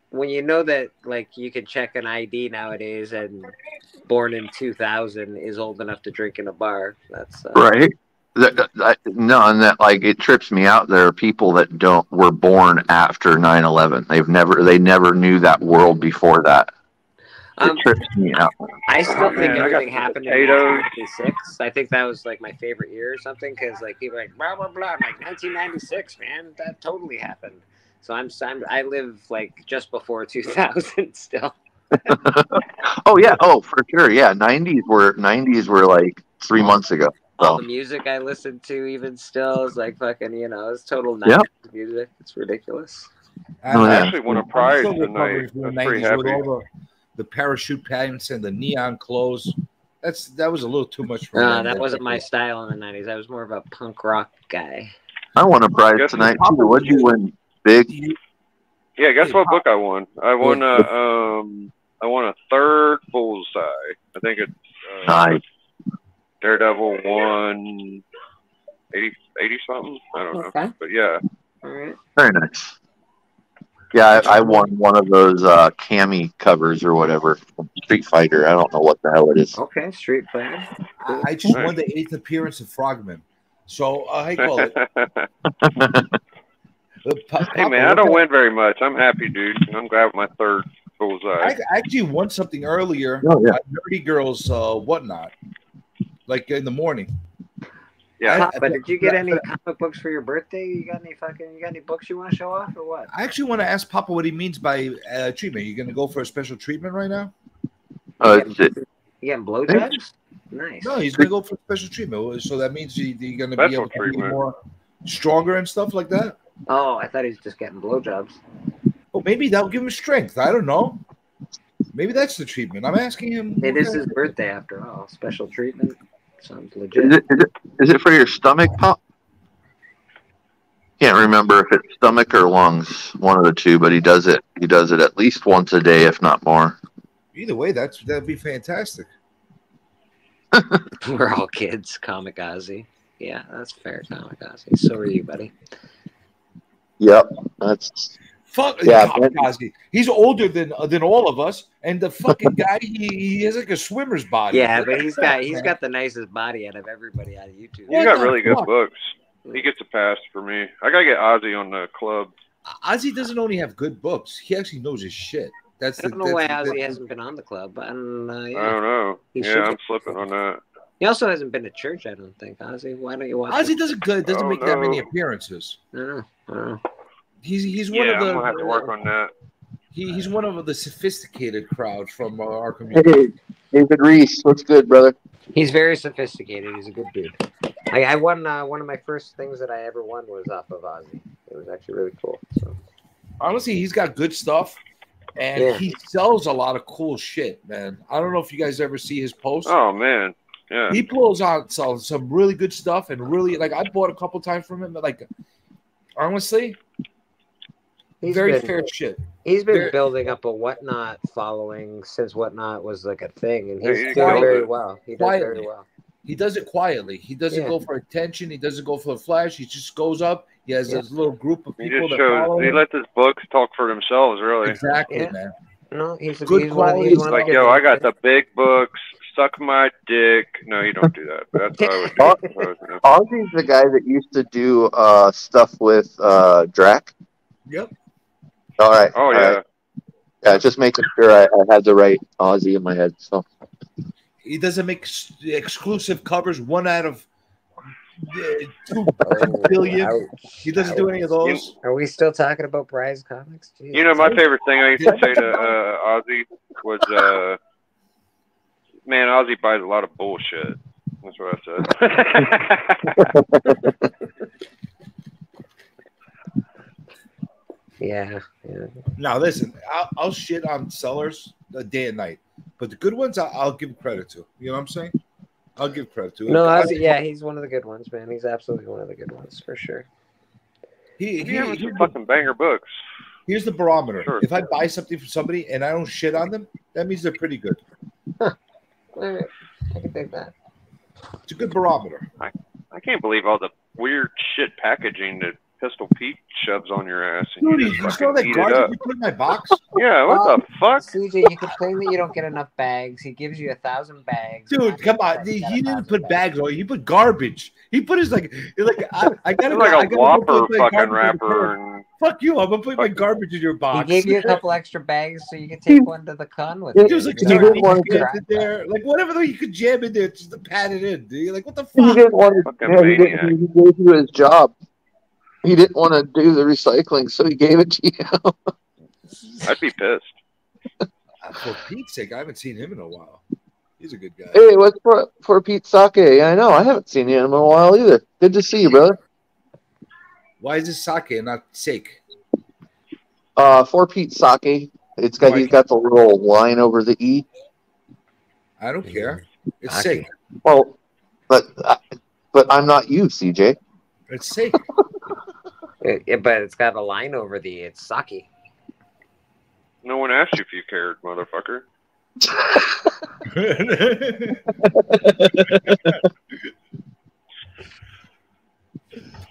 When you know that, like, you can check an ID nowadays, and born in 2000 is old enough to drink in a bar. That's right. No, and that, like, it trips me out. There are people that were born after 9/11. They never knew that world before that. It trips me out. I still think everything happened in 1996. I think that was like my favorite year or something, because like people are like blah blah blah. I'm like 1996, man, that totally happened. So I live like just before 2000 still. Oh yeah, for sure. Yeah, 90s were like 3 months ago. So. All the music I listened to even still is like fucking, it's total 90s music. It's ridiculous. I actually won a prize tonight. I was pretty happy. With all the parachute pants and the neon clothes. That was a little too much for me. No, that wasn't my style in the 90s. I was more of a punk rock guy. I won a prize tonight too. What'd you win, Big? Yeah, guess what book I won? I won a third bullseye. I think it's Nice. Daredevil won 80 something. I don't know, but yeah. All right. Very nice. Yeah, I won one of those Cammy covers or whatever from Street Fighter. I don't know what the hell it is. Okay, Street Fighter. Cool. I just won the 8th appearance of Frogman. So I call it. Hey man, I don't win very much. I'm happy, dude. I'm glad with my third bullseye. I actually won something earlier. Oh, yeah. Nerdy Girls whatnot, like in the morning. Yeah. But did you get any comic books for your birthday? You got any books you want to show off or what? I actually want to ask Papa what he means by treatment. You going to go for a special treatment right now? Oh, You getting blowjobs? Nice. No, he's going to go for a special treatment. So that means you're going to be able to be more stronger and stuff like that. Oh, I thought he was just getting blowjobs. Well, maybe that'll give him strength. I don't know. Maybe that's the treatment. I'm asking him. It is his birthday after all. Special treatment. Sounds legit. Is it for your stomach, Pop? Can't remember if it's stomach or lungs, one of the two, but he does it. He does it at least once a day, if not more. Either way, that'd be fantastic. We're all kids, Comic Ozzy. Yeah, that's fair, Comic Ozzy. So are you, buddy. Yep, that's Fuck, yeah. Ozzy. He's older than all of us, and the fucking guy he has like a swimmer's body. Yeah, but he's got the nicest body out of everybody out of YouTube. He's got really good books. He gets a pass for me. I gotta get Ozzy on the club. Ozzy doesn't only have good books; he actually knows his shit. I don't know why Ozzy hasn't been on the club, but I don't know. I'm slipping on that. He also hasn't been to church, I don't think. Ozzy, why don't you watch? Ozzy doesn't make that many appearances. I don't know. He's one of the. I'm gonna have to work on that. He's one of the sophisticated crowd from our community. Hey, David Reese, what's good, brother? He's very sophisticated. He's a good dude. I won one of my first things that I ever won was off of Ozzy. It was actually really cool. So. Honestly, he's got good stuff, and he sells a lot of cool shit, man. I don't know if you guys ever see his posts. Oh man, yeah. He pulls out some really good stuff, and really like I bought a couple times from him. But like, honestly. Very fair shit. He's been building up a Whatnot following since Whatnot was like a thing, and he's doing very well. He does very well. He does it quietly. He doesn't go for attention. He doesn't go for the flash. He just goes up. He has this little group of people that follow him. He lets his books talk for themselves, really. Exactly, man. No, he's good quality. He's like, yo, I got the big books. Suck my dick. No, you don't do that. But that's what I would do. Ozzy's the guy that used to do stuff with Drac. Yep. All right. Oh, yeah. Right. Yeah, just making sure I had the right Ozzy in my head. So he doesn't make exclusive covers. 1 out of 2 billion. Ouch. He doesn't do any of those. Are we still talking about Prize Comics? Jesus. You know, my favorite thing I used to say to Ozzy was, man, Ozzy buys a lot of bullshit. That's what I said. Yeah. Now listen, I'll shit on sellers day and night, but the good ones I'll give credit to. You know what I'm saying? I'll give credit to. No, he's one of the good ones, man. He's absolutely one of the good ones for sure. He's fucking banger books. Here's the barometer. Sure. If I buy something from somebody and I don't shit on them, that means they're pretty good. Huh. All right. I can take that. It's a good barometer. I can't believe all the weird shit packaging that Pistol Pete shoves on your ass. And dude, you saw that garbage you put in my box? Yeah, what the fuck? CJ, you complain that you don't get enough bags. He gives you 1,000 bags. Dude, come on. He didn't put bags on. He put garbage. He put his I gotta like a Whopper fucking wrapper. Fuck you! I'm gonna put my garbage in your box. He gave you a couple extra bags so you could take one to the con with you. He was like, in there, like whatever you could jam in there just to pat it in. Dude, like what the fuck? He didn't want to. He gave you his job. He didn't want to do the recycling, so he gave it to you. I'd be pissed. For Pete's sake, I haven't seen him in a while. He's a good guy. Hey, what's for Pete Sake? I know. I haven't seen him in a while either. Good to see you, brother. Why is this sake and not sake? For Pete Sake. He's got the little line over the E. I don't care. It's sake. Well, but I'm not you, CJ. It's sake. But it's got a line over the it's sake. No one asked you if you cared, motherfucker.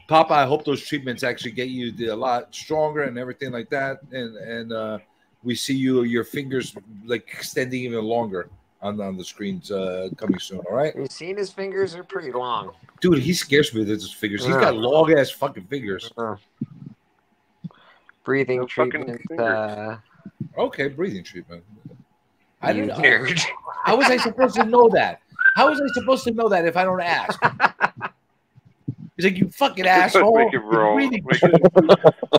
Papa, I hope those treatments actually get you a lot stronger and everything like that. And we see your fingers like extending even longer on the screens coming soon. All right. You seen his fingers are pretty long. Dude, he scares me with his fingers. He's got long ass fucking fingers. Breathing No treatment. Okay, breathing treatment. I You didn't. nerd. How was I supposed to know that? How was I supposed to know that if I don't ask? He's like, you fucking asshole. Make it roll. Breathing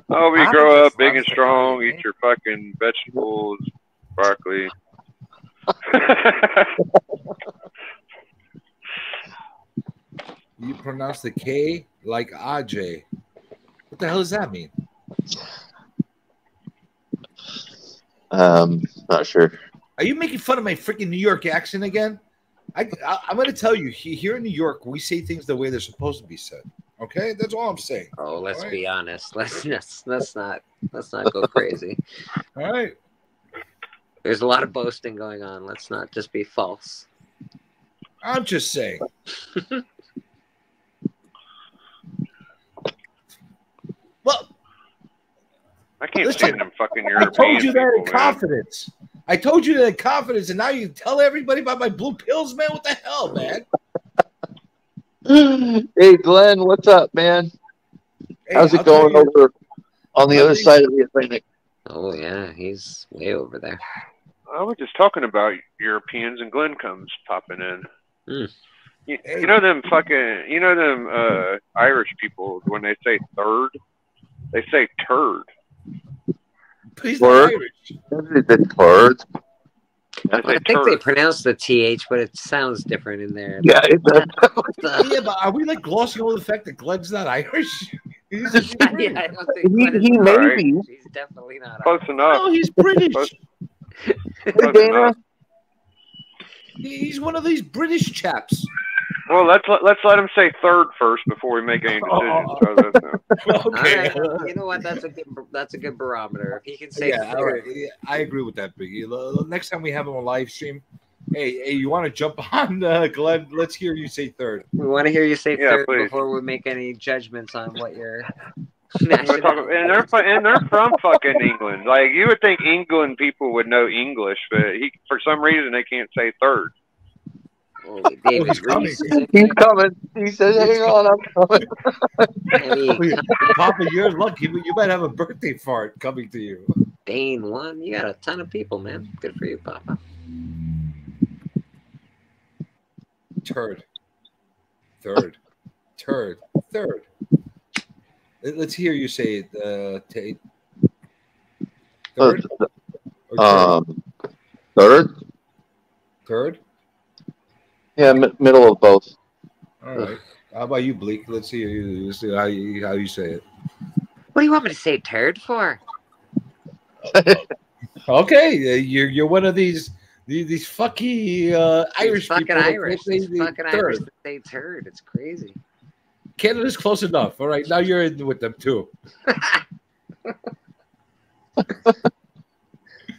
Oh, we grow up big and strong, eat your fucking vegetables, broccoli. You pronounce the K like Aj. What the hell does that mean? Not sure. Are you making fun of my freaking New York accent again? I'm going to tell you, here in New York, we say things the way they're supposed to be said. Okay, that's all I'm saying. Oh, let's right? be honest. Let's not go crazy. All right. There's a lot of boasting going on. Let's not just be false. I'm just saying. Well, I can't stand them fucking European I told you that in people, man. confidence. I told you that in confidence, and now you tell everybody about my blue pills, man. What the hell, man? Hey, Glenn, what's up, man? Hey, How's it I'll tell going you- over on the other side of the Atlantic? Oh yeah, he's way over there. I was just talking about Europeans, and Glenn comes popping in. Mm. You know them fucking, Irish people, when they say third, they say turd. But he's not Word. Irish. The birds. They I say think they turd. pronounce the TH, but it sounds different in there. Yeah, it does. Yeah, but are we like glossing over the fact that Glenn's not Irish? He's Yeah, I don't think He- Glenn is he may Irish. be. He's definitely not Close Irish. enough. No, he's British. Hey, Close Dana. enough. He's one of these British chaps. Well, let's let him say third first before we make any decisions. Okay. All right, you know what? That's a good barometer. If he can say Yeah, all right. third, Yeah, I agree with that, Biggie. Next time we have him on live stream, hey, you want to jump on, Glenn? Let's hear you say third. we want to hear you say Yeah, third please. before we make any judgments on what your And they're from fucking England. Like, you would think England people would know English, but for some reason they can't say third. Holy David He's coming. Reese. He's coming. He said, hang on, I'm coming. Papa, you're lucky, but you might have a birthday fart coming to you. Dane won. You got a ton of people, man. Good for you, Papa. Third. Let's hear you say it, Tate. Third? Or Third? Third? Yeah, middle of both. All right. How about you, Bleak? Let's see how you say it. What do you want me to say turd for? Okay, you're one of these fucky Irish fucking people. that Irish. say These the fucking third. Irish that say turd. It's crazy. Canada's close enough. All right, now you're in with them too.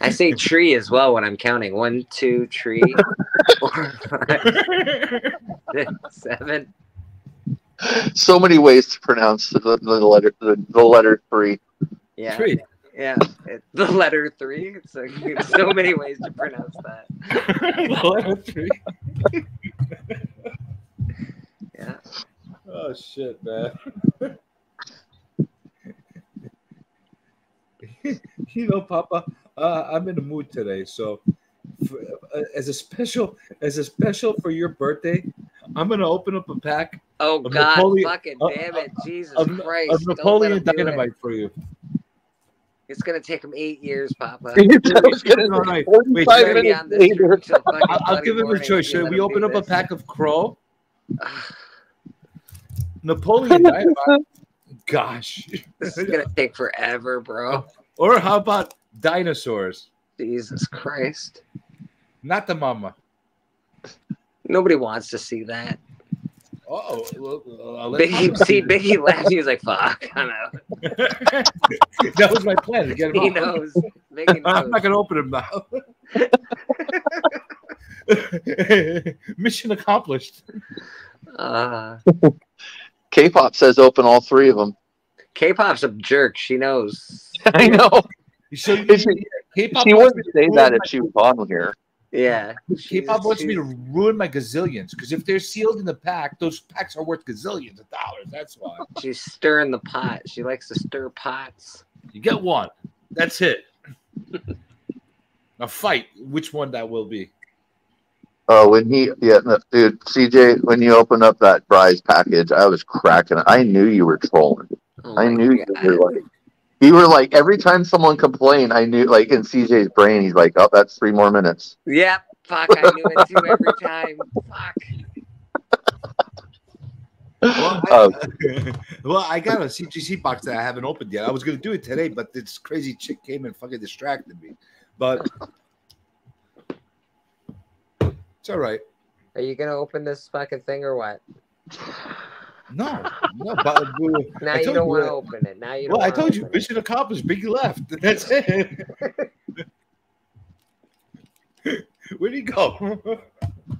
I say tree as well when I'm counting. 1, 2, tree, 4, 5, 6, 7. So many ways to pronounce the letter 3. Yeah. Tree. Yeah. The letter 3. It's so many ways to pronounce that. The letter 3. Yeah. Oh shit, man. You know, Papa, I'm in the mood today. So, as a special for your birthday, I'm gonna open up a pack. Oh of God! Napoleon- Fucking damn it! Jesus of Christ! of Don't Napoleon let him do it. Dynamite for you. It's gonna take him 8 years, Papa. No, no, wait, He's gonna be on this stream till fucking I'll bloody give him a morning choice. if you Should let we him open do up a this. pack of Crow? Napoleon Dynamite? Gosh. This is gonna take forever, bro. Or how about dinosaurs? Jesus Christ! Not the mama. Nobody wants to see that. Oh, Biggie laughed. He was like, "Fuck, I know." That was my plan to get him He off. knows. Biggie knows. I'm not gonna open them now. Mission accomplished. K-pop says open all 3 of them. K-pop's a jerk. She knows. I know. So K-pop she wouldn't say that if she was on here. Yeah. K-pop wants me to ruin my gazillions because if they're sealed in the pack, those packs are worth gazillions of dollars. That's why. She's stirring the pot. She likes to stir pots. You get one. That's it. Now fight. Which one that will be? Oh, dude, CJ, when you opened up that prize package, I was cracking. I knew you were trolling. Oh I knew you were like every time someone complained, I knew like in CJ's brain, he's like, oh, that's 3 more minutes. Yep. Fuck, I knew it too every time. Fuck. Well, I got a CGC box that I haven't opened yet. I was going to do it today, but this crazy chick came and fucking distracted me. But it's all right. Are you going to open this fucking thing or what? No. But, now you don't want to open it. Now you don't. Well, I told you, mission accomplished. Biggie left. That's it. Where'd he go?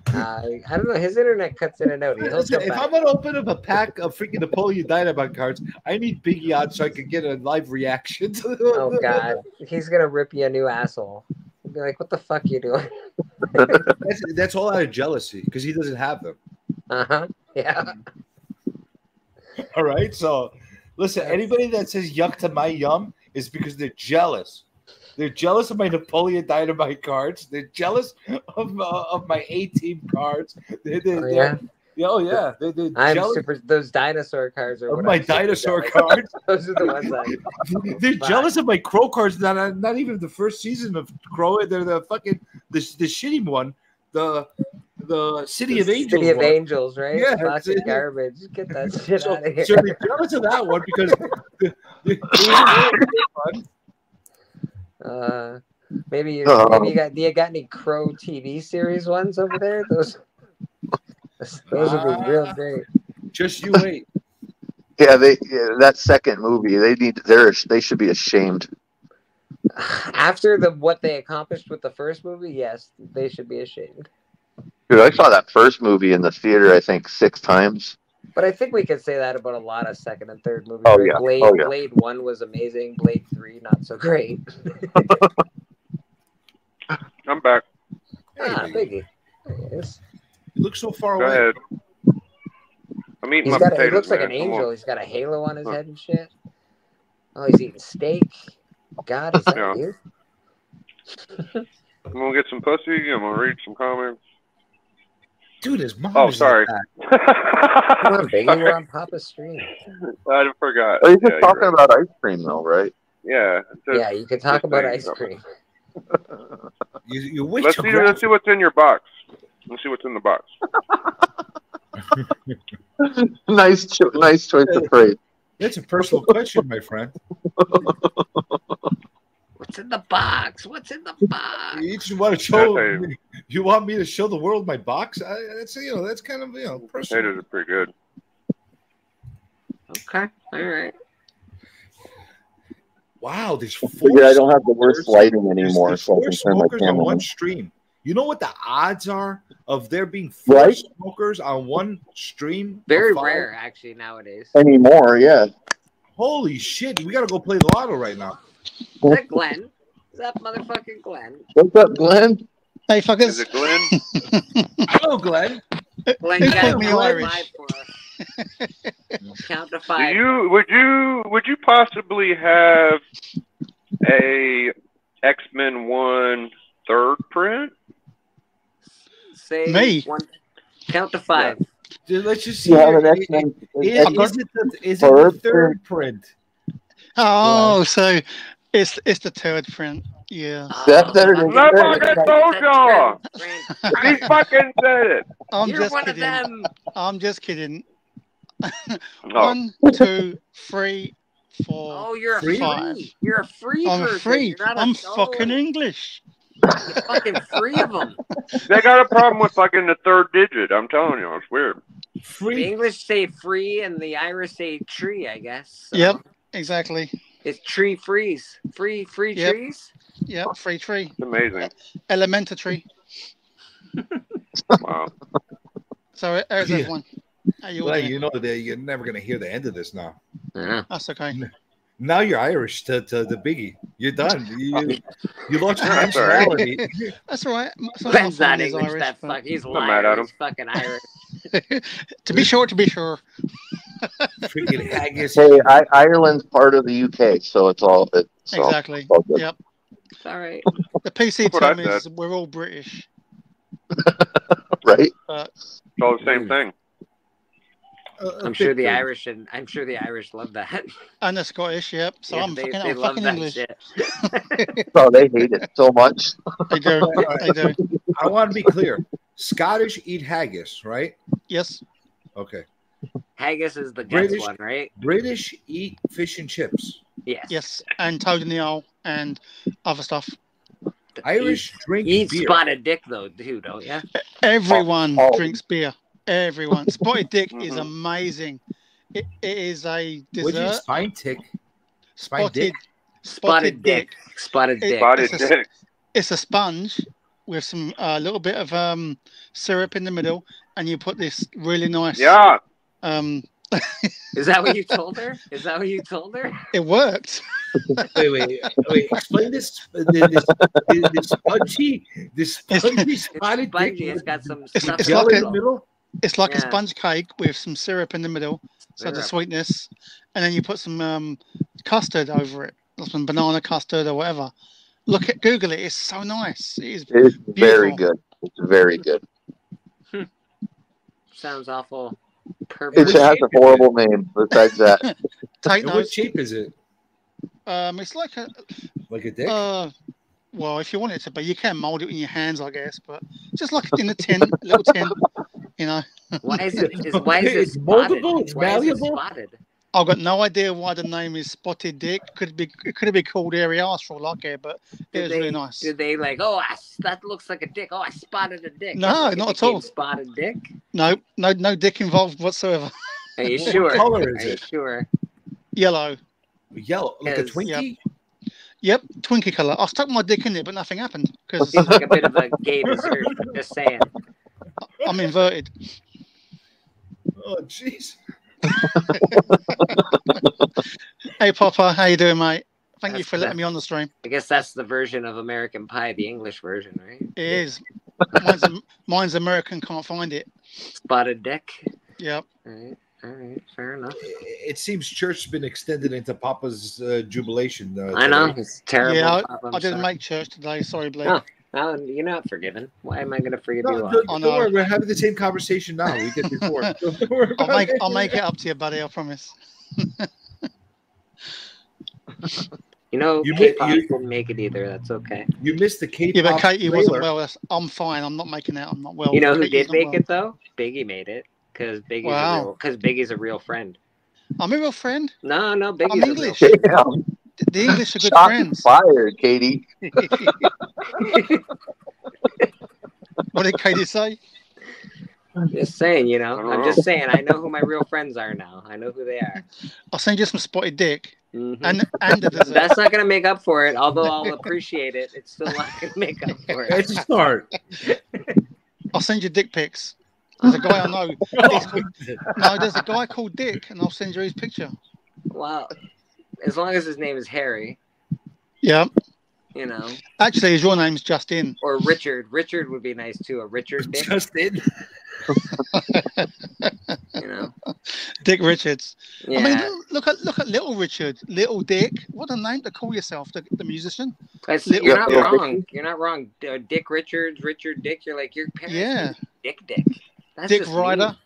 I don't know. His internet cuts in and out. If I'm gonna open up a pack of freaking Napoleon Dynamite cards, I need Biggie on so I can get a live reaction. Oh God, he's gonna rip you a new asshole. He'll be like, "What the fuck you doing?" that's all out of jealousy because he doesn't have them. Yeah. All right. So, listen. Anybody that says "yuck" to my yum is because they're jealous. They're jealous of my Napoleon Dynamite cards. They're jealous of my A-Team cards. They're I'm jealous super. Those dinosaur cards are of my dinosaur cards. Those are the ones They're jealous of my Crow cards. Not even the first season of Crow. They're the fucking the shitty one. The City of Angels. City of Angels, right? Yeah, fucking garbage. Get that shit out of here. So they're jealous of that one because it was fun. Maybe you got any Crow TV series ones over there? Those would be real great. Just you wait. Yeah, that second movie, they should be ashamed. After what they accomplished with the first movie, yes, they should be ashamed. Dude, I saw that first movie in the theater, I think 6 times. But I think we could say that about a lot of second and third movies. Oh, right? yeah. Blade 1 was amazing. Blade 3, not so great. I'm back. Biggie. There he is. You look so far Go away. ahead. I'm eating my He potatoes. looks like man. an angel. He's got a halo on his head and shit. Oh, he's eating steak. God, is that you? I'm going to get some pussy. I'm going to read some comments. Dude, his mom. Oh, sorry. Come on, Biggie. We're on Papa's stream. I forgot. Oh, you're just talking about ice cream, though, right? Yeah. Yeah, you can talk about ice cream. Let's see what's in your box. Let's see what's in the box. nice choice of phrase. That's a personal question, my friend. What's in the box? What's in the box? You just want to show. You want me to show the world my box? That's kind of personal. Potatoes are pretty good. Okay, all right. Wow, there's 4. I don't have the worst lighting anymore, there's so I 4 can turn my smokers on camera one on. stream. You know what the odds are of there being 4 smokers on one stream? Very rare, actually, nowadays. Anymore, yeah. Holy shit! We gotta go play the lotto right now. Is that Glenn? Is that motherfucking Glenn? What's up, Glenn? Hey, fuckers. Is it Glenn? Hello, Glenn. Glenn, you gotta me count to Irish. 5 for us. Count to 5. Would you possibly have a X-Men 1 third print? Say Me? 1. Count to 5. Dude, let's just see. Yeah, Is it the third print? Oh, so it's the third print. Yeah. That's better than I fucking told y'all. He fucking said it. You're one of them. I'm just kidding. No. 1, 2, 3, 4. Oh, you're a 5. free. You're a free I'm person. free. You're not I'm a fucking English. You're fucking 3 of them. They got a problem with fucking the third digit. I'm telling you, it's weird. The English say free and the Irish say tree, I guess. So Yep, exactly. it's tree freeze. Free Yep. trees? Yeah, free tree. It's amazing. Elementary. Wow. So there's Yeah. everyone. How you all Well, doing? you know that you're never gonna hear the end of this now. Yeah. That's okay. Now you're Irish to the Biggie. You're done. You lost your That's all right. nationality. That's all right. Some of my Ben's not family's English. Irish, That but- fuck. He's a I'm not mad at liar. him. He's fucking Irish. to be sure. Freaking haggis. Hey, Ireland's part of the UK, so it's all it. So Exactly. it's all good. Yep. It's all right. The PC That's what I term is said. we're all British. Right? It's all the same thing. I'm sure the Irish love that. And the Scottish, yep. So Yeah, I'm they fucking love that English. shit. Oh, they hate it so much. They do. They do. I want to be clear. Scottish eat haggis, right? Yes. Okay. Haggis is the guts British- one, right? British eat fish and chips. Yes. Yes. And toad in the owl and other stuff. Irish drink You eat beer. spotted dick though, too, don't you? Everyone Oh. drinks beer. Everyone. Spotted dick is Mhm. amazing. It is a What'd you dessert. spine tick? Spine dick? Spotted dick. Spotted dick. Spotted It's a- dick. It's a sponge with some little bit of syrup in the middle, and you put this really nice. Yeah. Is that what you told her? Is that what you told her? It worked. Wait. Explain this. This spongy spotted Spongy. dick. It's got some It's stuff like in Jelly the in the middle. middle. It's like a Yeah. sponge cake with some syrup in the middle, so the Syrup. sweetness, and then you put some custard over it, some banana custard or whatever. Google it. It's so nice. It is. It's very Beautiful. good. It's very good. Sounds awful. It Perfect. has a horrible name. Besides that, Take And what notes. shape is it? It's like a. Like a dick? Well, if you want it to be, you can mold it in your hands, I guess, but just like in a tin, little tin, you know. Why is it It's spotted? moldable, it's Why is it malleable. spotted? I've got no idea why the name is Spotted Dick. It could have been called Airy Arse for all I care, but it was really nice. Did they like? That looks like a dick. Oh, I spotted a dick. No, It not at became all. Spotted dick. No dick involved whatsoever. Are you What sure? color is Are you it? sure? Yellow. Yellow, like a Yes. Twinkie? Yep, Twinkie colour. I stuck my dick in it, but nothing happened because Seems like a bit of a gay dessert. Just saying. I'm inverted. Oh, jeez. Hey, Papa, how you doing, mate? Thank you That's for letting that. me on the stream. I guess that's the version of American Pie, the English version, right? It is. Mine's American, can't find it. Spotted dick. Yep. All right, fair enough. It seems church's been extended into Papa's jubilation. I know today. it's terrible. Yeah, Papa, I'm I didn't sorry. make church today. Sorry, Blake. Oh. Oh, you're not forgiven. Why am I going to forgive No, you? don't worry, we're having the same conversation now we did before. Don't worry about I'll make it up to you, buddy. I promise. You know, You K-pop you- didn't make it either. That's okay. You missed the K-pop Yeah, but Katie wasn't trailer. well. I'm fine. I'm not making out. I'm not well. You know who Katie's did not make well. it though? Biggie made it because Wow. Biggie's a real friend. I'm a real friend. No, Biggie's I'm a real English. friend. damn, The English are good shots friends. fired, Katie. What did Katie say? Just saying, I don't I'm know. just saying. I know who my real friends are now. I know who they are. I'll send you some spotted dick Mhm. and the dessert. That's not going to make up for it. Although I'll appreciate it, it's still not going to make up for it. It's a start. I'll send you dick pics. There's a guy I know. No, there's a guy called Dick, and I'll send you his picture. Well, as long as his name is Harry, Yeah. Actually, his real name's Justin. or Richard. Richard would be nice too. A Richard Dick, Justin. Dick Richards. Yeah. I mean, look at little Richard, little Dick. What a name to call yourself, the musician. You're not Yeah. wrong. You're not wrong. Dick Richards, Richard Dick. You're like your parents. Yeah. Dick Dick. That's Dick just Ryder. mean.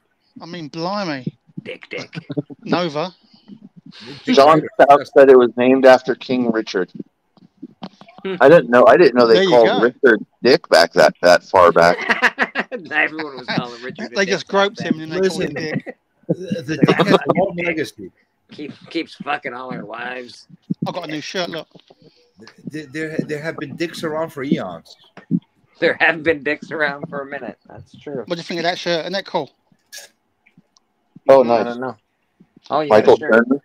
I mean, blimey. Dick Dick. Nova. John Stout said it was named after King Richard. I didn't know. There They you called go. Richard Dick back that far back. Everyone was calling Richard. They just groped him and they called Listen. him Dick. The dick has a long legacy. Keeps fucking all our wives. I got a new shirt. Look. There have been dicks around for eons. There have been dicks around for a minute. That's true. What do you think of that shirt? Isn't that cool? Oh, I nice. don't know. Oh, yeah. Michael Sure. Turner.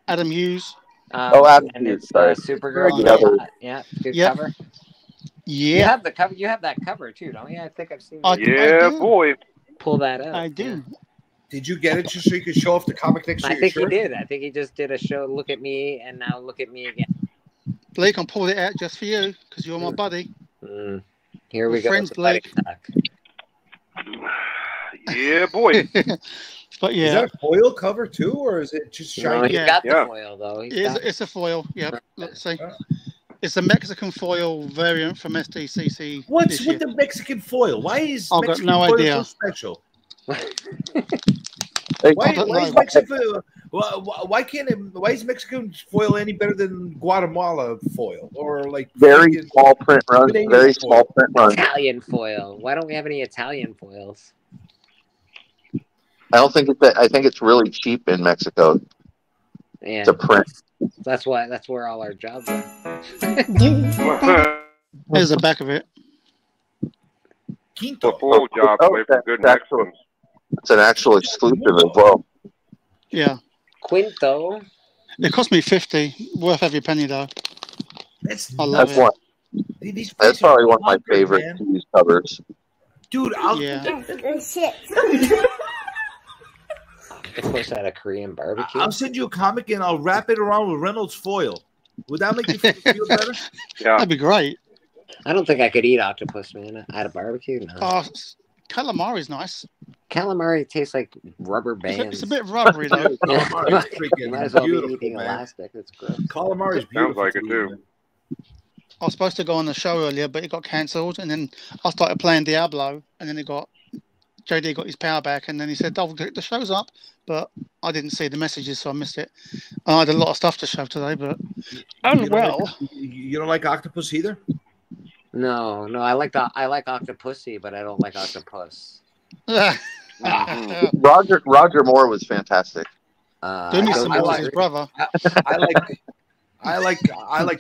Adam Hughes. Absolute. And it's Sorry. Supergirl. Yeah, good cover. Yeah. You have the cover. You have that cover too, don't you? I think I've seen. Yeah, boy. Pull that up. I do. Yeah. Did you get it just so you could show off the comic next to your shirt? I think he did. I think he just did a show. Look at me, and now look at me again. Blake, I pulled it out just for you because you're my buddy. Here we go. Friends, Blake. Yeah, boy. But yeah. Is that a foil cover too, or is it just shiny? No, he's got the foil though. It's a foil. Yeah. Let's see. It's a Mexican foil variant from SDCC. What's with the Mexican foil? Why is I've got Mexican no foil idea. so special? Why is Mexican foil any better than Guatemala foil or like very small print runs? Very small print runs. Italian foil. Why don't we have any Italian foils? I don't think it's that. I think it's really cheap in Mexico to print. That's why. That's where all our jobs are. There's the back of it. The full job away from good Mexicans. It's an actual exclusive as well. Yeah. Quinto. It cost me $50. Worth every penny though. I love it. One. That's probably one of my favorite TV covers. Dude, shit. Of course, at a Korean barbecue. I'll send you a comic and I'll wrap it around with Reynolds foil. Would that make you feel better? Yeah, that'd be great. I don't think I could eat octopus, man, at a barbecue. No. Calamari's nice. Calamari tastes like rubber bands. It's a bit rubbery though. Calamari's freaking might as well be eating man. elastic. It's gross. Calamari's beautiful. Sounds like it too. I was supposed to go on the show earlier, but it got cancelled, and then I started playing Diablo, and then JD got his power back, and then he said, "Oh, the show's up," but I didn't see the messages, so I missed it. I had a lot of stuff to show today, but you don't like octopus either? No, I like Octopussy, but I don't like octopus. Roger Moore was fantastic. Doing some more with his brother. I like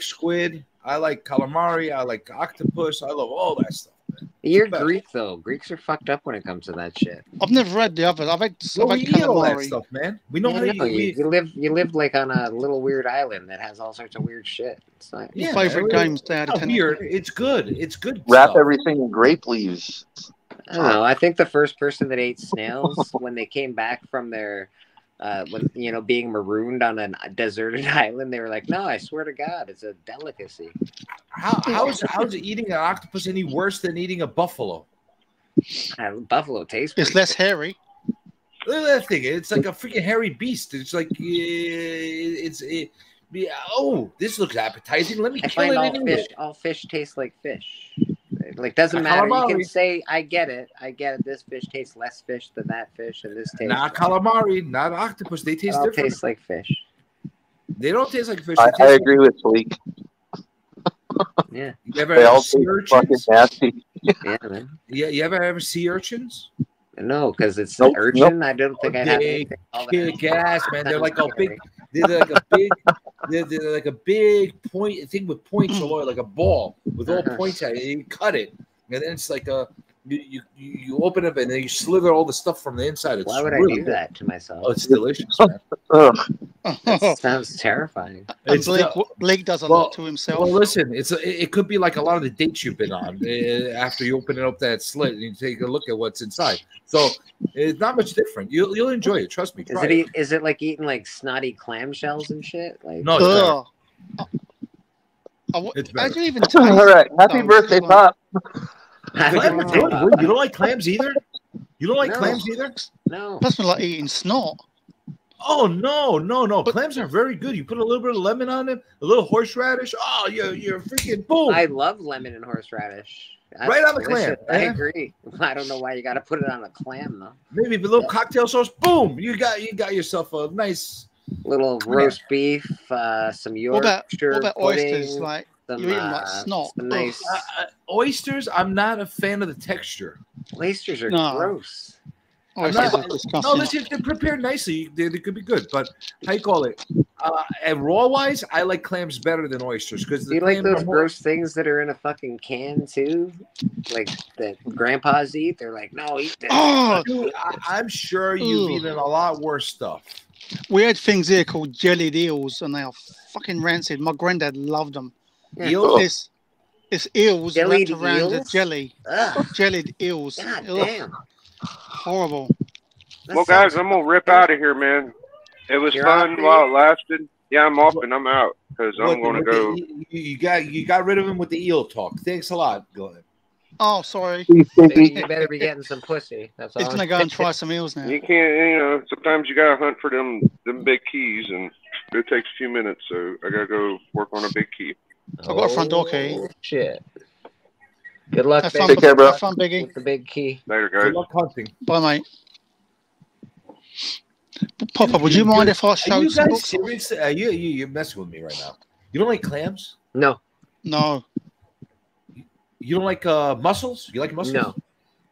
squid. I like calamari. I like octopus. I love all that stuff. Man. You're Greek though. Greeks are fucked up when it comes to that shit. I've never read the others. I've had we eat all that stuff, man. We know how you live like on a little weird island that has all sorts of weird shit. It's like favorite games, Dad. Weird. It's good. It's good. Wrap everything in grape leaves. I don't know. I think the first person that ate snails when they came back from their being marooned on a deserted island, they were like, "No, I swear to God, it's a delicacy." How's eating an octopus any worse than eating a buffalo? Buffalo tastes. It's less hairy. Look at that thing. It's like a freaking hairy beast. It's like oh, this looks appetizing. Let me kill it anyway. All fish taste like fish. Like, doesn't matter. You can say, I get it. This fish tastes less fish than that fish, and this tastes. Not calamari, not octopus. They taste different. Taste like fish. They don't taste like fish. I agree with Sleek. Yeah. You ever have sea urchins? Nasty. Yeah, man. Yeah. You ever have sea urchins? No, because it's an urchin. I don't think I have anything. Kick ass, man. They're like a big. They're like a big point thing with points all over, like a ball with all points at it. And you cut it, and then it's like you open it and then you slither all the stuff from the inside. It's Why would really I do that to myself? Oh, it's delicious, man. That sounds terrifying. Blake does a lot to himself. Well, listen, it could be like a lot of the dates you've been on after you open it up that slit and you take a look at what's inside. So it's not much different. You'll enjoy it. Trust me. Is it like eating like snotty clamshells and shit? Like no. How do you even taste? All right, happy birthday, Pop. You don't like clams either? You don't like clams either? No. That's like eating snot. Oh no! Clams are very good. You put a little bit of lemon on them, a little horseradish. Oh, you're freaking boom! I love lemon and horseradish. That's right on the clam. I agree. I don't know why you got to put it on a clam though. Maybe a little cocktail sauce. Boom! You got yourself a nice little roast beef, some Yorkshire. What about oysters? Like you're eating like snot. Nice oysters. I'm not a fan of the texture. Oysters are gross. No, listen, they're prepared nicely. They could be good, but how you call it? And raw wise, I like clams better than oysters because you like those gross things that are in a fucking can too, like that grandpas eat. They're like, no, eat this. Oh, dude, I'm sure you've eaten a lot worse stuff. We had things here called jellied eels, and they are fucking rancid. My granddad loved them. Eels? It's eels Jellied wrapped around a eels? jelly. Ugh. Jellied eels. God Ugh, damn. horrible. That Well, guys, sounds- I'm gonna rip out of here, man. It was You're fun off, while it lasted. Yeah, I'm off and I'm out because I'm What- gonna what go. you got rid of him with the eel talk. Thanks a lot, Glenn. Oh, sorry. You better be getting some pussy. That's all. He's gonna go and try some eels now. You can't, sometimes you gotta hunt for them big keys, and it takes a few minutes. So I gotta go work on a big key. I've got a front door key. Oh, shit. Good luck, Have baby. fun, Take care, bro. Have fun, Biggie. With the big key. Later, Good guys. luck hunting. Bye, mate. Papa, would you mind if I Are showed you some guys books? serious? You're messing with me right now. You don't like clams? No, No. You don't like mussels? You like mussels? no.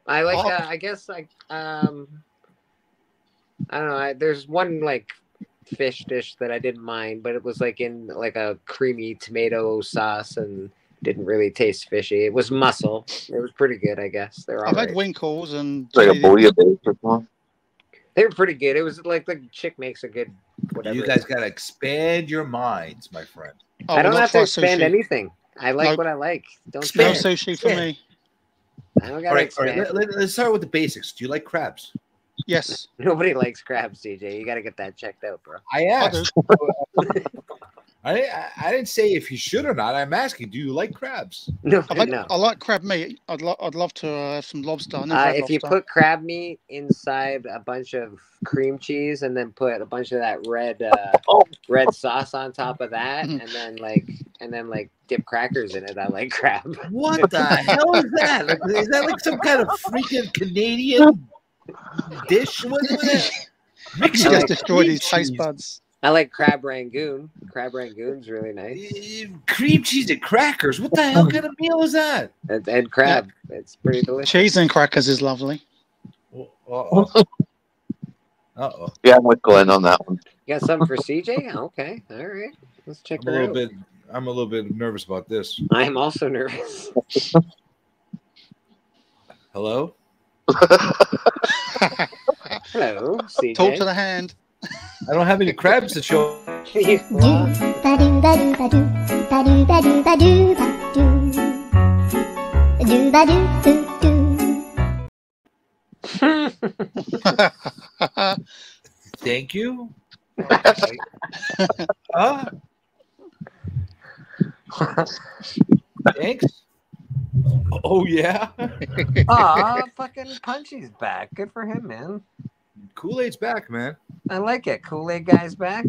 I like. Oh. I guess I don't know. There's one like fish dish that I didn't mind, but it was like in like a creamy tomato sauce and didn't really taste fishy. It was mussel. It was pretty good, I guess. They're all I've right. had winkles and It's like a jellied- bouillabaisse or something. They were pretty good. It was like the chick makes a good whatever. You guys got to expand your minds, my friend. Oh, I don't we'll have to try expand sushi. anything. I like Nope. what I like. Don't No expand. sushi for me. I don't All gotta right, expand. let's start with the basics. Do you like crabs? Yes. Nobody likes crabs, CJ. You gotta get that checked out, bro. I I asked. do. I didn't say if you should or not. I'm asking, do you like crabs? No, I like crab meat. I'd love to have some lobster. I never had if you lobster. put crab meat inside a bunch of cream cheese and then put a bunch of that red sauce on top of that, and then like dip crackers in it, I like crab. What the hell is that? Like, is that like some kind of freaking Canadian dish? What is that? Mix You it just with destroyed cream his taste cheese. buds. I like crab rangoon. Crab rangoon's really nice. Cream cheese and crackers. What the hell kind of meal is that? And crab. It's pretty delicious. Cheese and crackers is lovely. Uh-oh. Uh-oh. Yeah, I'm with Glenn on that one. You got something for CJ? Okay. All right. Let's check I'm her out. I'm a little bit nervous about this. I am also nervous. Hello? Hello, CJ. Talk to the hand. I don't have any crabs to show. Thank you. Thanks. Oh yeah. Aw, fucking Punchy's back. Good for him, man. Kool-Aid's back, man. I like it. Kool-Aid guy's back.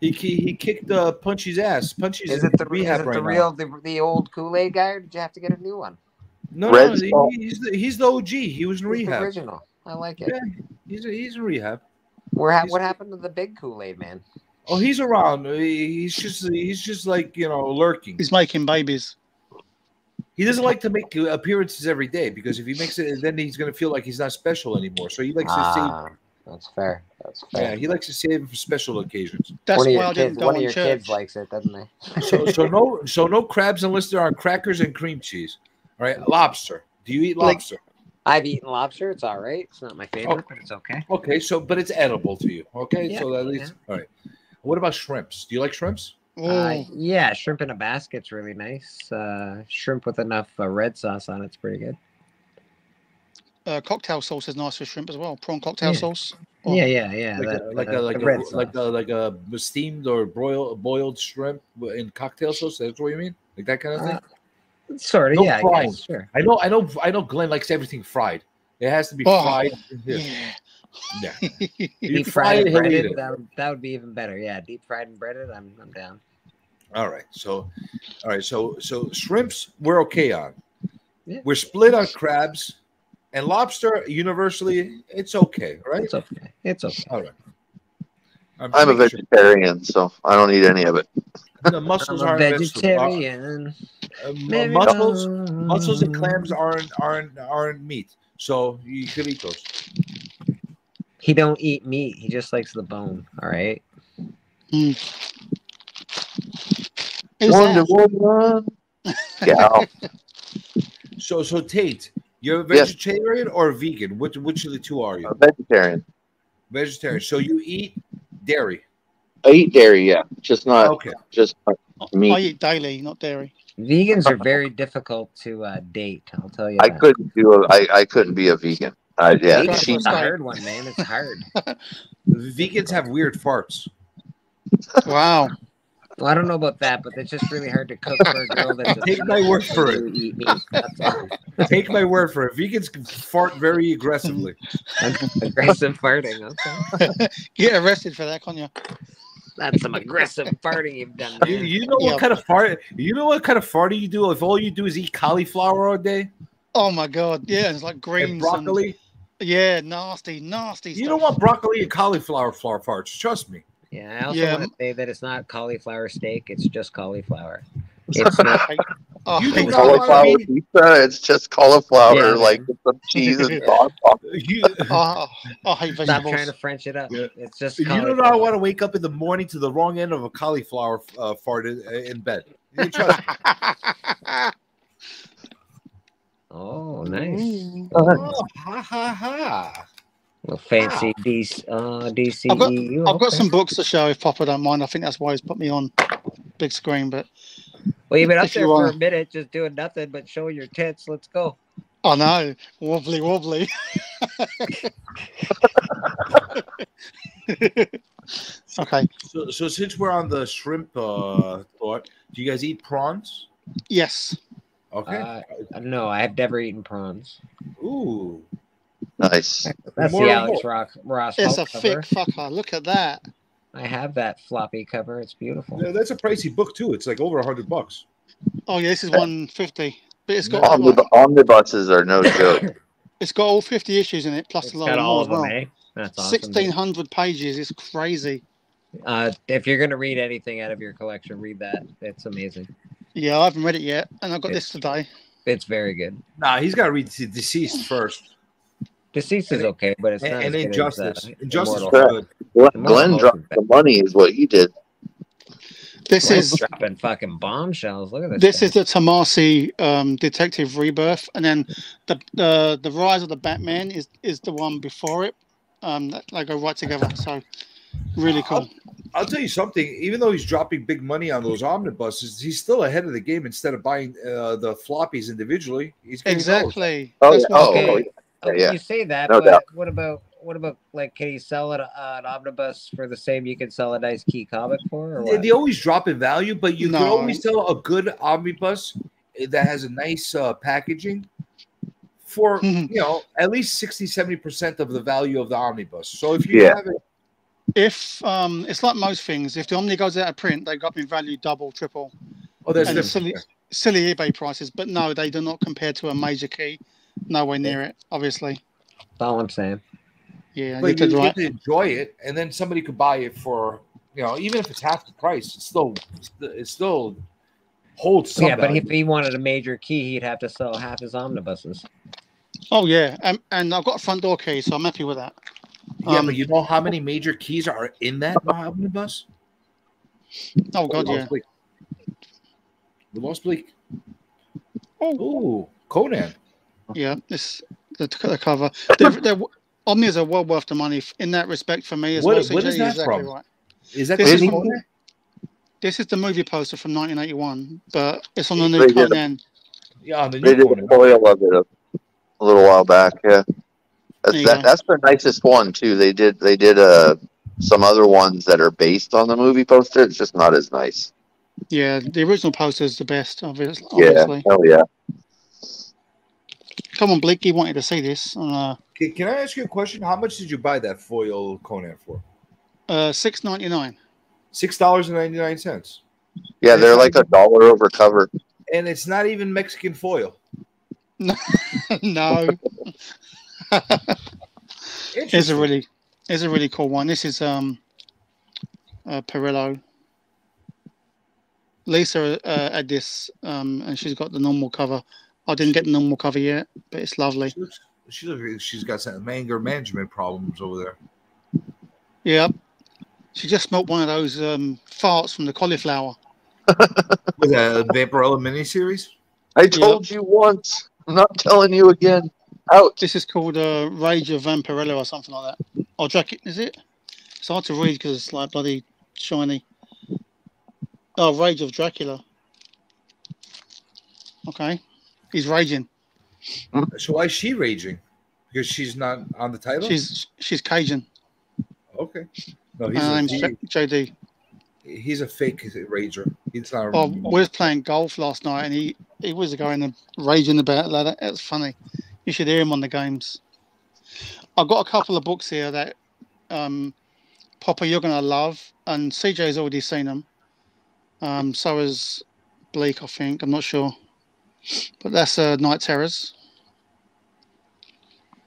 He kicked Punchy's ass. Punchy's Is in it the rehab right now. the old Kool-Aid guy, or did you have to get a new one? No, Red no, Skull. he's the OG. He was in He's the rehab. original. I like it. Yeah, he's in rehab. What happened to the big Kool-Aid man? Oh, he's around. He's just like lurking. He's making babies. He doesn't like to make appearances every day because if he makes it, then he's gonna feel like he's not special anymore. So he likes to save. That's fair. That's Yeah, fair. he likes to save it for special occasions. That's one of why I your didn't kids, go one of on your church. kids likes it, doesn't they? So no crabs unless they're on crackers and cream cheese. All right, lobster. Do you eat lobster? I've eaten lobster. It's all right. It's not my favorite, but it's okay. Okay, but it's edible to you. Okay, Yeah, so at least all right. What about shrimps? Do you like shrimps? Oh, Yeah, shrimp in a basket's really nice. Shrimp with enough red sauce on it's pretty good. cocktail sauce is nice for shrimp as well. Prawn cocktail Yeah. sauce. Yeah, yeah. Like a steamed or boiled shrimp in cocktail sauce. That's what you mean? Like that kind of thing? Sort of, No yeah. I frying. guess, sure. I know. Glenn likes everything fried. It has to be Oh, fried. Yeah. Yeah. You Deep fry fried it, and he'll eat breaded. it. That would be even better. Yeah, deep fried and breaded. I'm down. All right. So shrimps we're okay on. Yeah. We're split on crabs and lobster. Universally, it's okay, right? It's okay. It's okay. All right. I'm a vegetarian, so I don't eat any of it. The mussels I'm a aren't vegetarian. Maybe mussels and clams aren't meat, so you could eat those. He don't eat meat. He just likes the bone. All right. Who's Wonder that? Woman. Yeah. So Tate, you're a Yes. vegetarian or a vegan? Which of the two are you? I'm a vegetarian. Vegetarian. So you eat dairy? I eat dairy, yeah, just not Okay. just meat. I eat daily, not dairy. Vegans are very difficult to date. I'll tell you. I that. couldn't be a vegan. Yeah, Vegan she- was a hard one, man. It's hard. Vegans have weird farts. Wow. Well, I don't know about that, but it's just really hard to cook for a girl that's a Take my word for it. Eat meat. That's all. Take my word for it. Vegans can fart very aggressively. Aggressive farting. Okay. Get arrested for that, can't you? That's some aggressive farting you've done, man. You know what kind of fart? You know what kind of farting you do if all you do is eat cauliflower all day? Oh my god, yeah, it's like greens And broccoli. Yeah, nasty stuff. You don't want broccoli and cauliflower farts. Trust me. Yeah, I also want to say that it's not cauliflower steak. It's just cauliflower. It's not. You think Cauliflower pizza? It's just cauliflower, like with some cheese and sauce. I hate vegetables. Stop trying to French it up. Yeah. It's just. You do not want to wake up in the morning to the wrong end of a cauliflower fart in bed. You trust me. Oh, nice. Oh, ha ha ha. Well, fancy DCEU. I've got some books to show if Papa don't mind. I think that's why he's put me on big screen. But well, you've been up if there you for wanna- a minute, just doing nothing but showing your tits. Let's go. I know, wobbly. Okay. So since we're on the shrimp thought, do you guys eat prawns? Yes. Okay. No, I have never eaten prawns. Ooh. Nice. That's More the and Alex more. Ross It's a Hulk cover. thick fucker. Look at that. I have that floppy cover. It's beautiful. Yeah, that's a pricey book too. It's like over $100. Oh yeah, this is 150, but it's got Omnibuses are no joke. it's got all 50 issues in it, plus It's a lot got all more of as well. them, eh? That's awesome. 1,600 pages. It's crazy. If you're gonna read anything out of your collection, read that. It's amazing. Yeah, I haven't read it yet, and I got this today. It's very good. Nah, he's got to read Deceased first. Deceased is okay, but it's not And as good Injustice. as, Injustice Immortal was Hulk. good. Glenn dropped the money, is what he did. This Glenn's is dropping fucking bombshells. Look at this. this guy. is the Tomasi Detective Rebirth, and then the Rise of the Batman is the one before it. They go right together, so really cool. I'll tell you something. Even though he's dropping big money on those omnibuses, he's still ahead of the game. Instead of buying the floppies individually, he's getting Exactly. Oh, That's yeah. what- Okay. Yeah. You say that, No but doubt. what about like, can you sell it an omnibus for the same you can sell a nice key comic for? Or what? They always drop in value, but you No. can always sell a good omnibus that has a nice packaging for at least 60-70% of the value of the omnibus. So if you have it, If it's like most things, if the Omni goes out of print, they got me value double, triple. oh, that's And different. silly eBay prices, but no, they do not compare to a major key. Nowhere near it, obviously. That's all I'm saying. Yeah, But you you did get right. to enjoy it, and then somebody could buy it for even if it's half the price, it still holds some Yeah, but value. if he wanted a major key, he'd have to sell half his omnibuses. Oh yeah, and I've got a front door key, so I'm happy with that. Yeah, but you know how many major keys are in that omnibus? Oh god, yeah. We lost Bleak. Oh, Ooh, Conan. yeah. This the cover. They're, Omnis are well worth the money in that respect for me as What- well. what CJ, is that exactly from? right. Is that This is the from- Conan? This is the movie poster from 1981, but it's on the They new did- Conan. Yeah, on the They new did a Conan. foil of it a little while back. Yeah, There you go. that's the nicest one too. They did some other ones that are based on the movie poster. It's just not as nice. Yeah, the original poster is the best, obviously. Yeah. Oh yeah. Come on, Blake, you wanted to see this. Can I ask you a question? How much did you buy that foil Conan for? $6.99. $6.99. Yeah, they're like $1 over cover. And it's not even Mexican foil. No. It's a really cool one. This is Perillo. Lisa had this, and she's got the normal cover. I didn't get the normal cover yet, but it's lovely. She's got some anger management problems over there. Yep. She just smelled one of those farts from the cauliflower. With a Vaporella miniseries? I told you once. I'm not telling you again. Out. This is called Rage of Vampirella or something like that. Or Drac, is it? It's hard to read because it's like bloody shiny. Oh, Rage of Dracula. Okay. He's raging. So why is she raging? Because she's not on the title? She's Cajun. Okay. No, name's JD. He's a fake rager. He's not. Well, we was playing golf last night, and he was going and raging about like that. It's funny. You should hear him on the games. I've got a couple of books here that Popper you're gonna love, and CJ's already seen them. So is Bleak, I think. I'm not sure, but that's Night Terrors.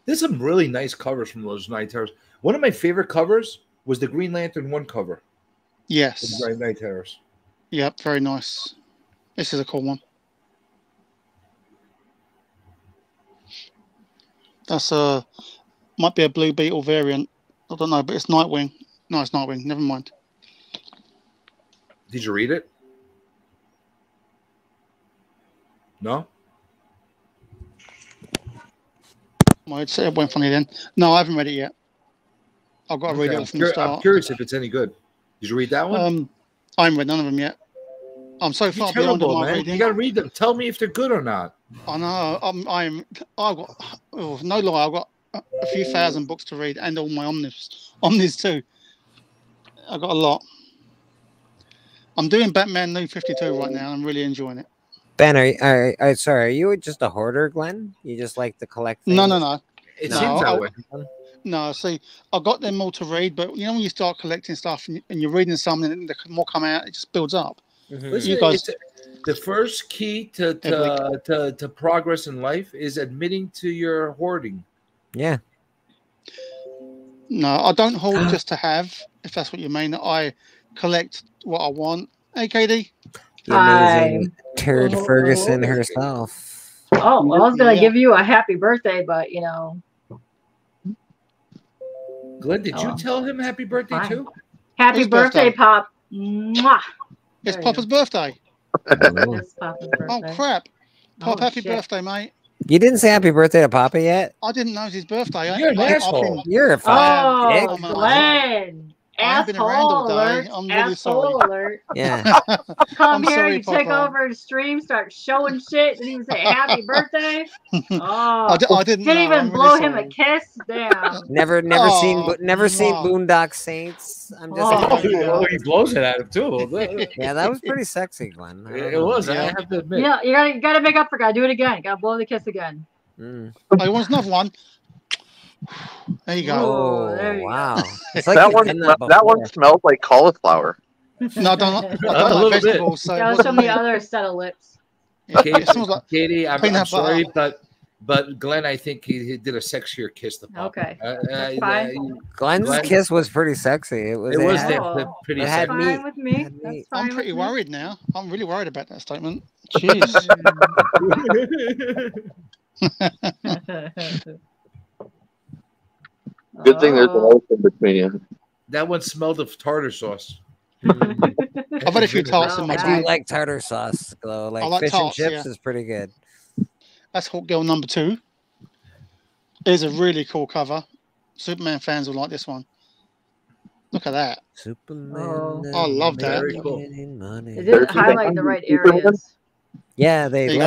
There's some really nice covers from those Night Terrors. One of my favorite covers was the Green Lantern 1 cover. Yes. Night Terrors. Yep, very nice. This is a cool one. That's might be a Blue Beetle variant. I don't know, but it's Nightwing. No, it's Nightwing. Never mind. Did you read it? No? Well, it went funny then. No, I haven't read it yet. I've got to read it from the start. I'm curious if it's any good. Did you read that one? I haven't read none of them yet. I'm so far behind on my reading. You got to read them. Tell me if they're good or not. I know. I've got no lie. I've got a few thousand books to read, and all my omnis too. I've got a lot. I'm doing Batman New 52 right now. I'm really enjoying it. Ben, are you just a hoarder, Glenn? You just like to collect things? No. It seems that way. No, see, I got them all to read, but you know when you start collecting stuff and you're reading something, and the more come out, it just builds up. Mm-hmm. Listen, you guys, the first key to progress in life is admitting to your hoarding. Yeah. No, I don't hoard just to have, if that's what you mean. I collect what I want. Hey, Katie. The amazing Turd Ferguson herself. Oh, well, I was going to give you a happy birthday, but, you know. Glenn, did you tell him happy birthday, too? Happy birthday, Pop. Mwah. It's Papa's birthday. It's Papa's birthday. Oh, crap. Pop, happy birthday, mate. You didn't say happy birthday to Papa yet? I didn't know it was his birthday. You're an asshole. You're a fucking dick. Glenn. Asshole alert. I'm really asshole sorry. alert. Yeah. Come here, you take over the stream, start showing shit, and even say happy birthday. Oh, I didn't even blow him a kiss. Damn. Never seen Boondock Saints. I'm just he blows it at him too. Yeah, that was pretty sexy, Glenn. It was. I have to admit. Yeah, you gotta make up for it. Do it again. Gotta blow the kiss again. I want another one. There you go. Oh, there you wow. Go. Like that one smells like cauliflower. No, I don't like vegetables. So gotta show me the other set of lips. Katie, I'm sorry, but Glenn, I think he did a sexier kiss to Papa. Okay, that's fine. Glenn's kiss was pretty sexy. It was pretty sexy. Fine with me. That's fine. I'm pretty with me. worried now. I'm really worried about that statement. Jeez. Good thing there's an ocean between you. That one smelled of tartar sauce. I've had a few tarts in my I do like tartar sauce, though. Like fish and chips is pretty good. That's Hawk Girl number 2. It's a really cool cover. Superman fans will like this one. Look at that. Superman. I love that. Very cool. They didn't highlight the right areas. Yeah, they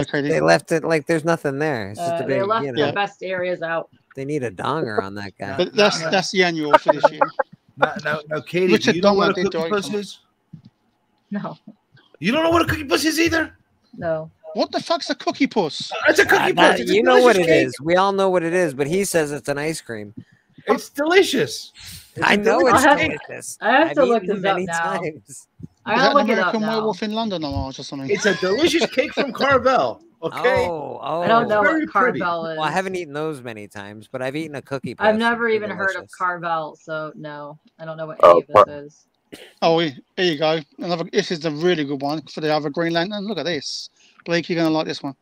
left it like there's nothing there. It's just a big, they left the best areas out. They need a donger on that guy. But that's the annual for this year. Now, Katie, do you know what a cookie puss is? No. You don't know what a cookie puss is either? No. What the fuck's a cookie puss? It's a cookie puss. You know what it is. We all know what it is, but he says it's an ice cream. It's delicious. I know it's delicious. I have to look this up now. I gotta look it up now. Werewolf in London or something? It's a delicious cake from Carvel. Okay. Oh, I don't know what Carvel is. Well, I haven't eaten those many times, but I've eaten a cookie puss. I've never even heard of Carvel, so no, I don't know what any of this is. Oh, here you go. This is a really good one for the other Green Lantern. Look at this. Blake, you're going to like this one.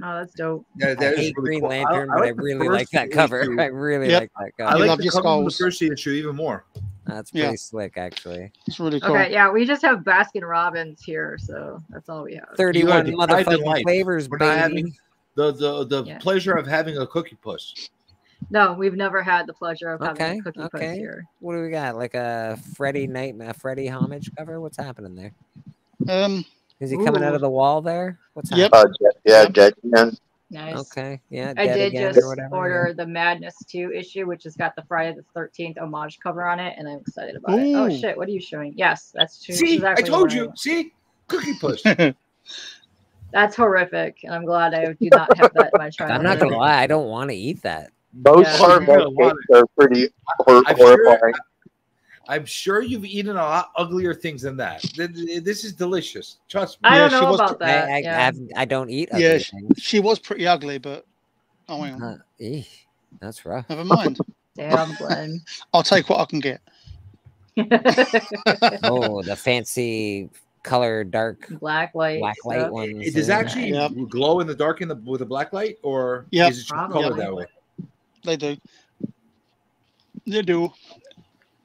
Oh, that's dope. Yeah, I hate Green Lantern, but I really like that cover. I really like that cover. I like the cover of the first issue even more. That's pretty slick, actually. It's really cool. Okay, yeah, we just have Baskin Robbins here, so that's all we have. 31 motherfucking flavors, We're baby. not having the pleasure of having a cookie puss. No, we've never had the pleasure of having Okay, a cookie okay. puss here. What do we got? Like a Freddie homage cover? What's happening there? Is he coming out of the wall there? What's happening? Dead man. Nice. Okay, yeah. I Dead did again just or whatever. order the Madness 2 issue, which has got the Friday the 13th homage cover on it, and I'm excited about it. Oh shit, what are you showing? Yes, that's true. See, I exactly told what you. See, cookie puss. That's horrific, and I'm glad I do not have that in my childhood. I'm not gonna lie, I don't want to eat that. Most caramel cakes are pretty horrifying. I'm sure you've eaten a lot uglier things than that. This is delicious. Trust me. I don't know about that. I don't eat Yeah, ugly things. she was pretty ugly, but oh, hang on. That's rough. Never mind. Damn, Glenn. I'll take what I can get. Oh, the fancy color dark black light ones. It does actually glow in the dark with a black light, or is it colored that way? They do. They do.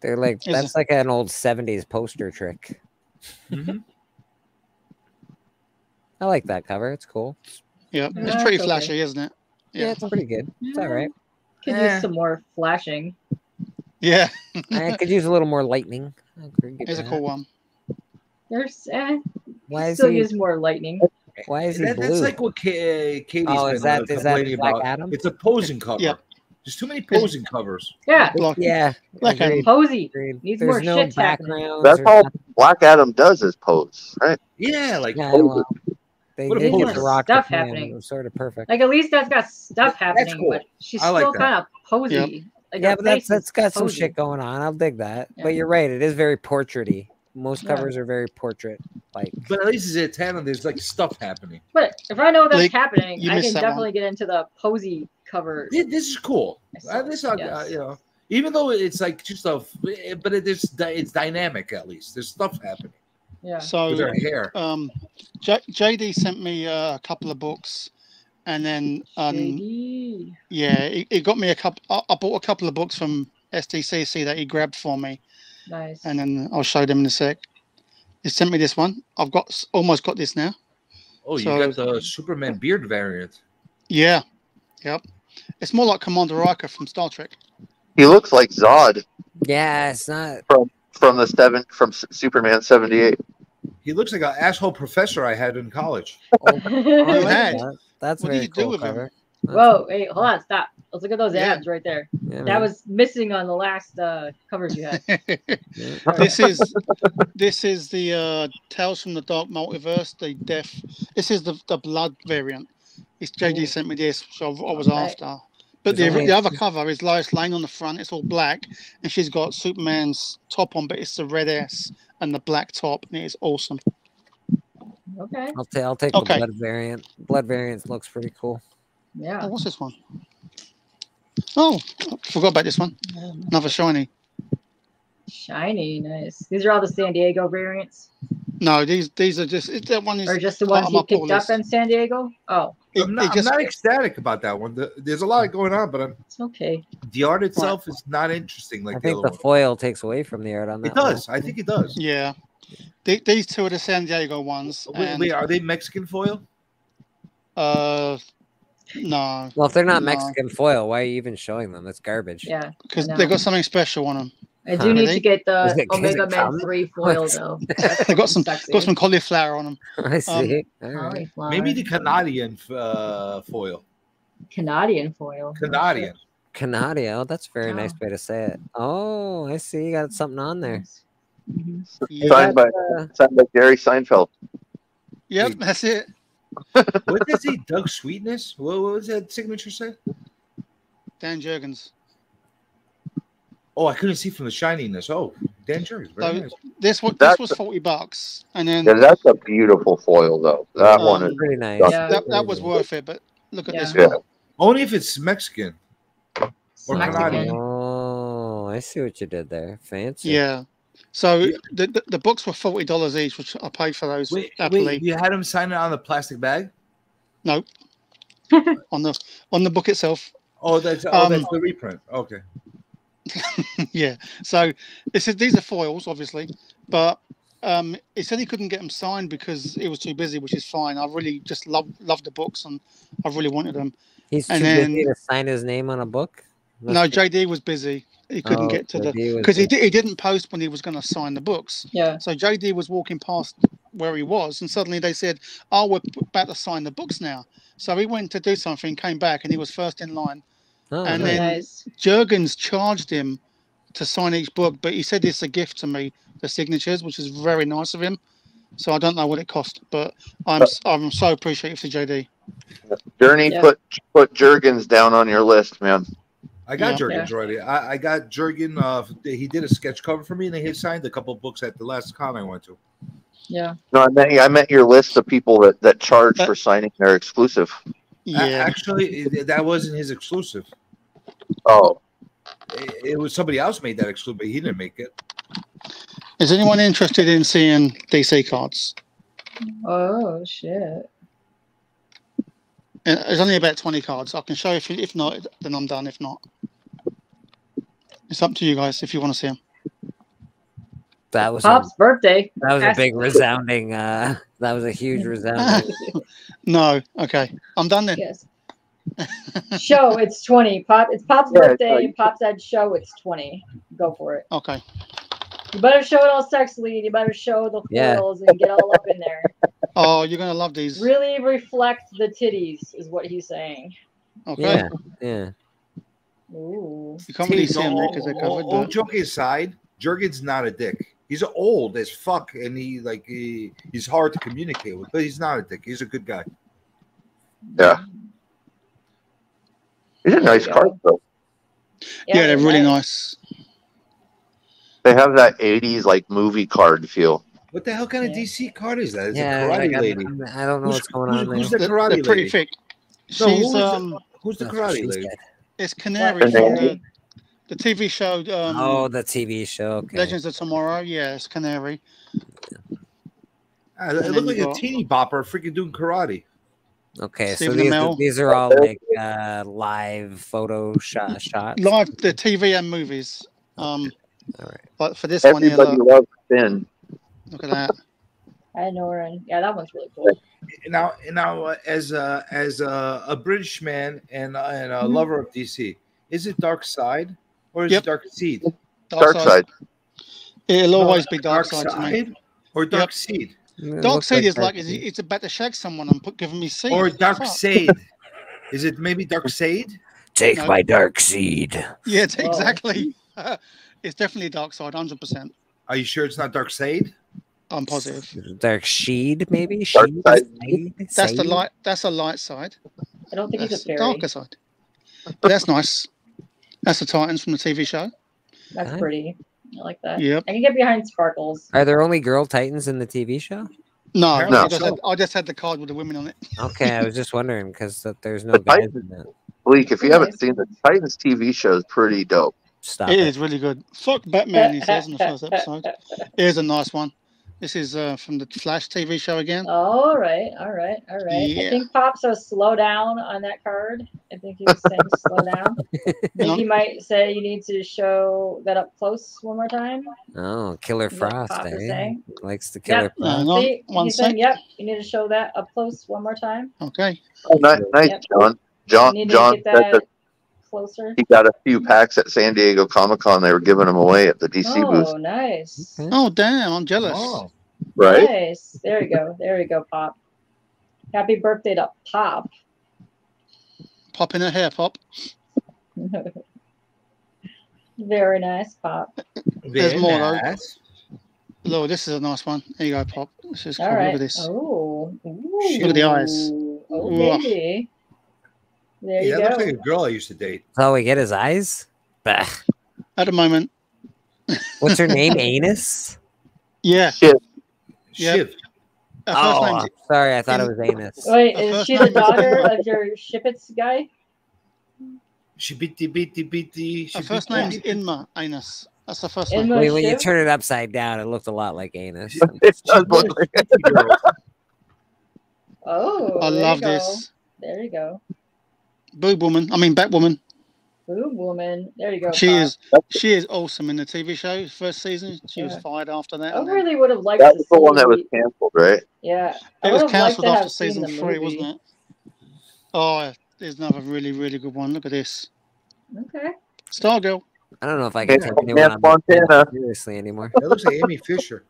They're like that's like an old 70s poster trick. Mm-hmm. I like that cover. It's cool. Yeah, it's pretty flashy, isn't it? Yeah, it's pretty good. It's all right. Could use some more flashing. Yeah. I could use a little more lightning. Here's a cool one. There's Why is still he- use more lightning. Why is he blue? That's like what Katie's is that complaining Black about. Adam? It's a posing cover. Yep. There's too many posing covers. Yeah. Yeah. Agreed. Posy. Needs There's more no shit background. That's all Black Adam does is pose, right? Yeah, like well, they What a did pose. get the rock Stuff to pan. happening. It was sort of perfect. Like at least that's got stuff happening, cool. but she's I like still that. kind of posy. Yep. Like Yeah, her but face that's is got some posy. shit going on. I'll dig that. Yeah. But you're right. It is very portraity. Most Yeah. covers are very portrait like. But at least it's a 10 and there's like stuff happening. But if I know that's Blake, happening, you I missed can that definitely one. get into the posy cover. This is cool. Myself, This, yes. you know, even though it's like just but it's dynamic at least. There's stuff happening Yeah. So with her hair. JD sent me a couple of books, and then JD. yeah, he got me a couple. I bought a couple of books from SDCC that he grabbed for me, Nice. and then I'll show them in a sec. He sent me this one. I've almost got this now. Oh, you so- got the Superman beard variant. Yeah, yep. It's more like Commander Riker from Star Trek. He looks like Zod Yeah, it's not. from Superman 78. He looks like an asshole professor I had in college. Oh, You had. That's What very did you do cool with him? cover. Whoa, wait, hold on, stop. Let's look at those Yeah. abs right there. Yeah, That man. was missing on the last covers you had. This is the Tales from the Dark Multiverse. This is the blood variant. It's JD sent me this, so I was Okay. after. But There's only- the other cover is Lois Lane on the front. It's all black, and she's got Superman's top on, but it's the red S and the black top, and it is awesome. Okay. I'll take Okay. the blood variant. Blood variant looks pretty cool. Yeah. Oh, what's this one? Oh, I forgot about this one. Another shiny. Shiny, nice. These are all the San Diego variants, No, these are just that one is or just the part ones of he my pull picked up list. in San Diego. Oh, I'm not ecstatic about that one. There's a lot going on, but it's okay. the art itself is not interesting like I the think other the one. foil takes away from the art on that. It does. I think it does. Yeah, these two are the San Diego ones. Wait, are they Mexican foil? No, Well, if they're not No. Mexican foil, why are you even showing them? That's garbage. Yeah. because I know. they got something special on them. I do need to get the Is it Omega Man cum? 3 foil What? though. They got some Sexy. cauliflower on them. I see. All right. Cauliflower. Maybe the Canadian foil. Canadian foil. Canadian. Canadio. Oh, that's a very nice Oh. way to say it. Oh, I see. You got something on there. Mhm. Signed by Gary Seinfeld. Yep, that's it. What does he? Doug Sweetness? What was that signature say? Dan Jurgens. Oh, I couldn't see from the shininess. Oh, Dan Jurgens. Very So nice. this was $40, and then Yeah, that's a beautiful foil, though. That one is Pretty nice. Yeah. that was worth it. But look at this Yeah. one. Only if it's Mexican. Or Mexican. Canadian. Oh, I see what you did there. Fancy. Yeah. So the books were $40 each, which I paid for those happily. You had him sign it on the plastic bag? No, on the book itself. Oh, that's the reprint. Okay. Yeah. So these are foils, obviously, but he said he couldn't get them signed because he was too busy, which is fine. I really just love the books, and I really wanted them. He's too And then- busy to sign his name on a book. No, JD was busy. He couldn't get to the because he didn't post when he was going to sign the books. Yeah. So JD was walking past where he was, and suddenly they said, "Oh, we're about to sign the books now." So he went to do something, came back, and he was first in line. And then Jurgens charged him to sign each book, but he said it's a gift to me, the signatures, which is very nice of him. So I don't know what it cost, but I'm so appreciative to JD. Journey, put Jurgens down on your list, man. I got Jurgens already. I got Jurgen. He did a sketch cover for me, and he signed a couple books at the last con I went to. Yeah. No, I meant your list of people that charge for signing their exclusive. Yeah. Actually, that wasn't his exclusive. Oh. It was somebody else made that exclusive, but he didn't make it. Is anyone interested in seeing DC cards? Oh shit! There's only about 20 cards. I can show you. If not, then I'm done. If not, it's up to you guys if you want to see them. That was Pop's birthday. That was a big resounding. That was a huge resounding. No, okay, I'm done then. Yes. Show it's 20. It's Pop's birthday. Pop said show it's 20. Go for it. Okay. You better show it all sexily. You better show the foils and get all up in there. Oh, you're gonna love these. Really reflect the titties, is what he's saying. Okay. Yeah. Ooh. You can't really see them there because they're covered. All joking aside, Jurgen's not a dick. He's old as fuck, and he's hard to communicate with, but he's not a dick. He's a good guy. Yeah. These are nice cards, though. Yeah, they're really nice. They have that 80s like movie card feel. What the hell kind of DC card is that? It's a karate lady. I don't know what's going on there. Who's the karate lady? They're pretty thick. No, who's the karate lady? It's Canary from the TV show. The TV show. Okay. Legends of Tomorrow. Yeah, it's Canary. It looked like a teeny bopper freaking doing karate. Okay, so these are all like live photo shots. Live, the TV and movies. All right. But for this one here, loves Finn. Look at that. I know her. Yeah, that one's really cool. Now, as a British man and a lover of DC, is it Dark Side or is it Dark Seed? Dark Side. It'll always be Dark Side to me. Or Dark Seed. Dark Seed is like it's about to shag someone and giving me seed. Or Dark Sade. Is it maybe Dark Sade? Take my Dark Seed. Yeah, exactly. It's definitely Dark Side, 100%. Are you sure it's not Dark Sade? I'm positive. Dark Sheed, maybe. Dark side. That's the light. That's a light side. I don't think he's a fairy. Darker side. But that's nice. That's the Titans from the TV show. That's pretty. I like that. Yep. I can get behind Sparkles. Are there only girl Titans in the TV show? No. I just had the card with the women on it. Okay, I was just wondering because there's no guys in that. Bleak, if you haven't seen the Titans TV show, is pretty dope. Stop it is really good. Fuck Batman, he says in the first episode. Here's a nice one. This is from the Flash TV show again. All right. Yeah. I think Pop says slow down on that card. I think he was saying slow down. I think he might say you need to show that up close one more time. Oh, Killer Frost, Pop is eh? saying. Likes the Killer Frost. See, he's saying, yep, you need to show that up close one more time. Okay. Oh, nice, John. John said that closer. He got a few packs at San Diego Comic-Con. They were giving them away at the DC booth. Oh, nice. Oh, damn. I'm jealous. Oh. Right? Nice. There you go. There you go, Pop. Happy birthday to Pop. Pop in her hair, Pop. Very nice, Pop. There's more, though. Lord, this is a nice one. Here you go, Pop. This is cool. All right. Look at this. Oh. Look at the eyes. Oh, baby. There you that go. looks like a girl I used to date. Oh, we get his eyes? Bah. At the moment. What's her name? Anus? Yeah. Shiv. Shiv. Oh, sorry. I thought it was Anus. Wait, is she the daughter of your Shippets guy? Shibiti. Her first name's Inma Anus. That's the first name. Wait, when you turn it upside down, it looked a lot like Anus. It does look like Oh, I love this. There you go. Batwoman. Boob woman. There you go. She is awesome in the TV show. First season, she was fired after that. I really would have liked that to was the one that was canceled, right? Yeah. It was cancelled after season 3, wasn't it? Oh, there's another really, really good one. Look at this. Okay. Stargirl. I don't know if I can take anyone Hannah on Montana. seriously anymore. That looks like Amy Fisher.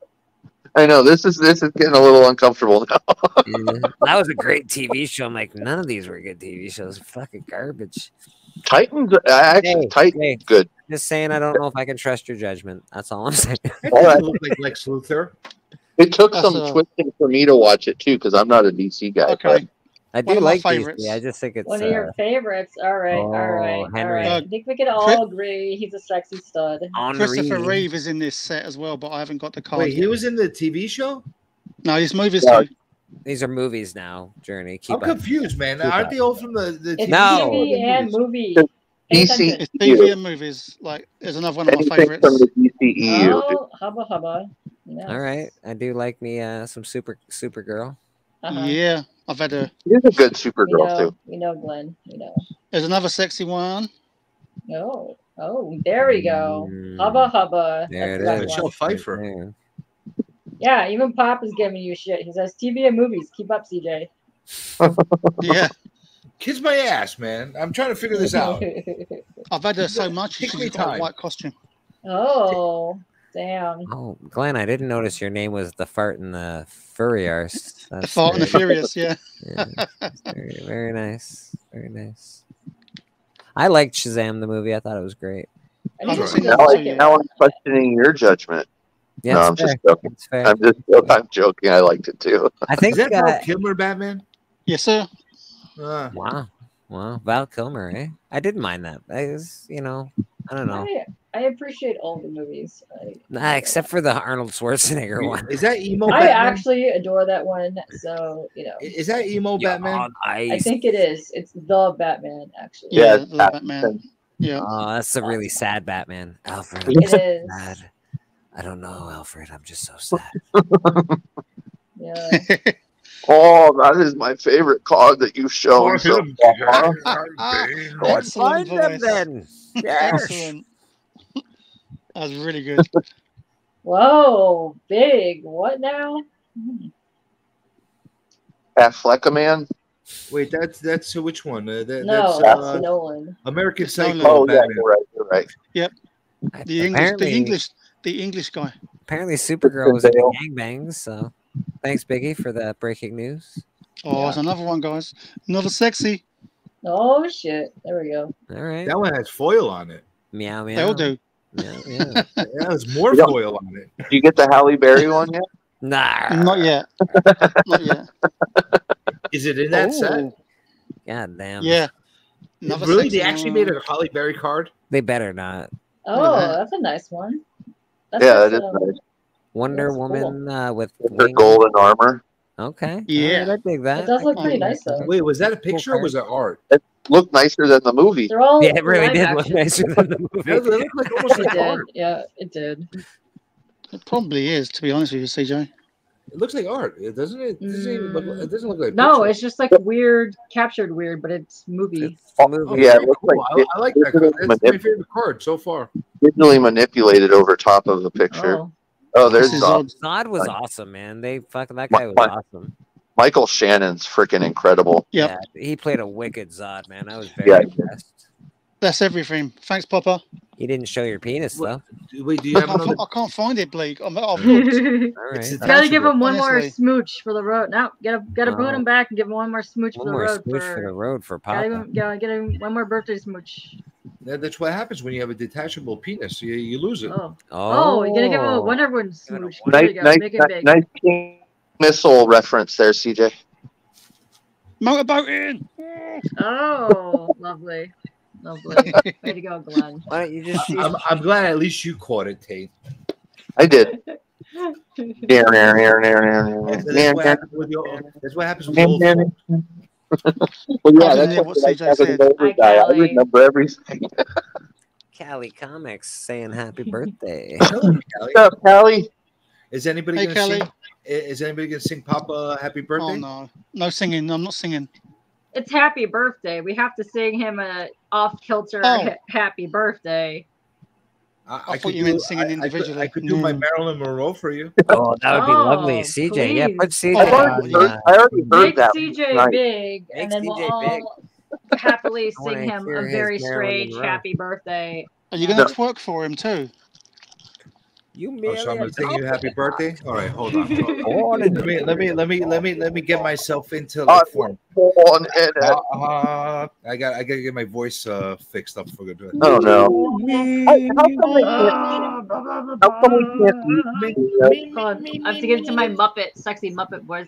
I know this is getting a little uncomfortable now. Yeah. That was a great TV show. I'm like, none of these were good TV shows. Fucking garbage. Titans, actually, Titans good. Just saying, I don't know if I can trust your judgment. That's all I'm saying. That doesn't look like Lex Luthor. It took some twisting for me to watch it too, because I'm not a DC guy. Okay. I do like DC. I just think it's one of your favorites. All right, all right, Henry. all right. I think we can all agree he's a sexy stud. Christopher Reeve is in this set as well, but I haven't got the card. Wait, he was in the TV show? No, his movies too. These are movies now, Journey. I'm confused, man. Aren't they all from the it's TV No. TV and movie? DC. It's TV and movies. Like, there's another one of my Anything favorites. from the DCEU. Oh, hubba hubba. Yes. All right, I do like me some Supergirl. Yeah, I've had a. He's a good Supergirl too. We know, Glenn. We know. There's another sexy one. Oh, there we go. Hubba hubba. There That's it is. Michelle Pfeiffer. Yeah, even Pop is giving you shit. He says TV and movies. Keep up, CJ. Yeah. Kiss my ass, man. I'm trying to figure this out. I've had her so much. Take me She's got a time. white costume. Oh, damn. Oh, Glenn, I didn't notice your name was the Fart and the Furry Arse. The Fart and the Furious, yeah. Very, very nice. Very nice. I liked Shazam the movie. I thought it was great. Now I'm questioning your judgment. Yeah, no, I'm just joking. It's fair. I'm joking. I liked it too. I think Is that Val Kilmer Batman? Yes, sir. Wow. Val Kilmer, eh? I didn't mind that. I was, I don't know. I appreciate all the movies. Except for the Arnold Schwarzenegger one. Is that emo I Batman? actually adore that one. So, Is that emo Batman? I think it is. It's the Batman, actually. Yeah, the Batman. Yeah. Oh, that's a really sad Batman. Alfred. It is. Sad. I don't know, Alfred. I'm just so sad. Yeah. Oh, that is my favorite card that you've shown so far. Excellent voice. Then. Yes. Excellent. That was really good. Whoa, big. What now? Affleck-a-Man? Wait, that's which one? No, that's Nolan. American Psycho. Oh, yeah, Batman. you're right. Yep. The English guy. Apparently, Supergirl was in the gangbangs. So, thanks, Biggie, for that breaking news. Oh, there's another one, guys. Another sexy. Oh shit! There we go. All right. That one has foil on it. Meow meow. They all do. Yeah. Yeah, there's more foil on it. Did you get the Halle Berry one yet? Nah. Not yet. Not yet. Is it in that set? God damn. Yeah. Really? They actually made a Halle Berry card? They better not. Oh, that's a nice one. That's Yeah, that is nice. Wonder Woman with The golden armor. Okay. Yeah. All right, I dig that. It does look pretty nice though. Wait, was that a picture or was it art? It looked nicer than the movie. They're all Yeah, it really live did action. look nicer than the movie. It looked like almost It like did. art. Yeah, it did. It probably is, to be honest with you, CJ. It looks like art, doesn't it? It doesn't even look. It doesn't look like. No, picture. it's just like weird, captured weird, but it's movie. Oh, Yeah, very it looks cool. like I like that card. That's my favorite card so far. digitally manipulated over top of the picture. Oh. Oh, there's This is Zod. Zod was awesome, man. That guy was awesome. Michael Shannon's freaking incredible. Yep. Yeah, he played a wicked Zod, man. I was very impressed. That's everything. Thanks, Papa. You didn't show your penis though. Wait, do you have another? I can't find it, Blake. I've looked. All right. It's Gotta give him one more Honestly. smooch for the road. No, gotta boot him back and give him one more smooch One for the more road. smooch for the road for Papa. Gotta get him one more birthday smooch. That's what happens when you have a detachable penis. You lose it. Oh, you're gonna give him a Wonder Woman smooch. There Nice, you go. nice, Make it big. nice King Missile reference there, CJ. Motorboating. Oh, lovely. Lovely. Way to go, Glenn. Why don't you just? I'm glad at least you caught it, Tate. I did. That's what happens with the old folks. Well, yeah, I that's didn't what hear what I CJ said. I remember everything. Cali Comics saying happy birthday. Hello, What's up, Callie? Is anybody Hey, gonna Kelly. sing? Is anybody gonna sing Papa Happy Birthday? Oh no, no singing. I'm not singing. It's happy birthday. We have to sing him a off kilter happy birthday. I thought you meant singing individually. I could do my Marilyn Monroe for you. Oh, that would be lovely. Oh, CJ, yeah, please. put CJ. I already heard Make that. CJ Nice. big, Make and then we'll CJ all big. happily I wanna sing him hear a his very Marilyn strange Monroe. happy birthday. Are you going to twerk for him too? You Oh, merely so I'm gonna sing you happy birthday. All right, hold on. Born in Let me get myself into I like was form. born in a- I gotta get my voice fixed up for good. Oh no! How come they can't? How come we can't meet the, Hold on, I have to get into my Muppet, sexy Muppet voice.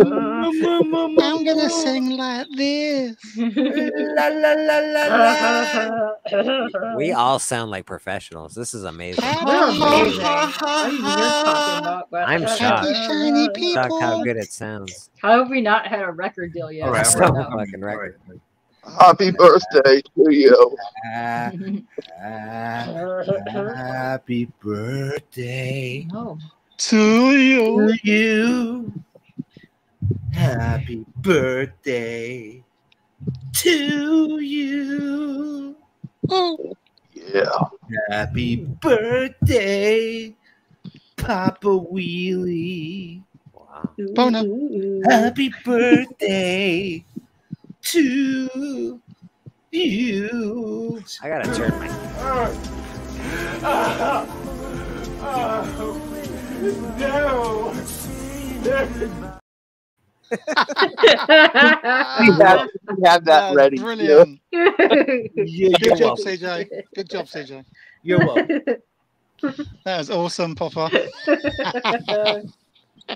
I'm gonna sing like this. La la la la la. We all sound like professionals. This is amazing. We're amazing. What are you talking about? I'm shocked. Happy shiny Shocked how people. good it sounds. How have we not had a record deal yet? All right, So I'm ready. fucking record. happy birthday to you. Happy birthday No. To you. to you. Happy birthday to you. Oh. Yeah. Happy birthday, Papa Wheelie. Wow. Boner. Happy birthday to you. I gotta turn my. We had that ready. Brilliant. Yeah, Good you're job, welcome. CJ. Good job, CJ. You're welcome. That was awesome, Papa.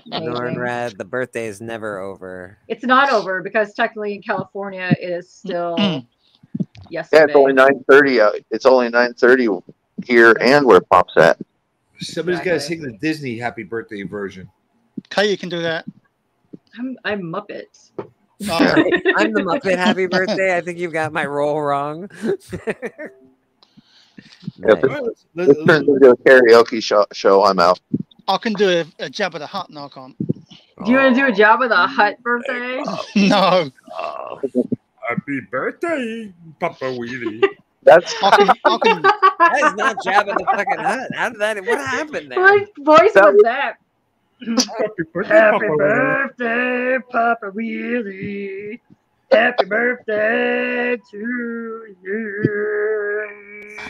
Nornrad, the birthday is never over. It's not over because technically in California it is still Yeah, yesterday. it's only 9:30 out. It's only 9:30 here and where Pop's at. Somebody's got to sing the Disney happy birthday version. Okay, you can do that. I'm Muppet. Oh, I'm the Muppet. Happy birthday. I think you've got my role wrong. If All right, this turns into a karaoke show, I'm out. I can do a Jabba the Hutt. No, I can't. Do you want to do a job with a Hut birthday? No. Happy birthday, Papa Wheelie. That's I can, That is not Jabba the fucking Hutt. How did that? What happened there? What voice That was that? Happy birthday, Happy Papa Wheelie. birthday, Papa Wheelie. Happy birthday to you.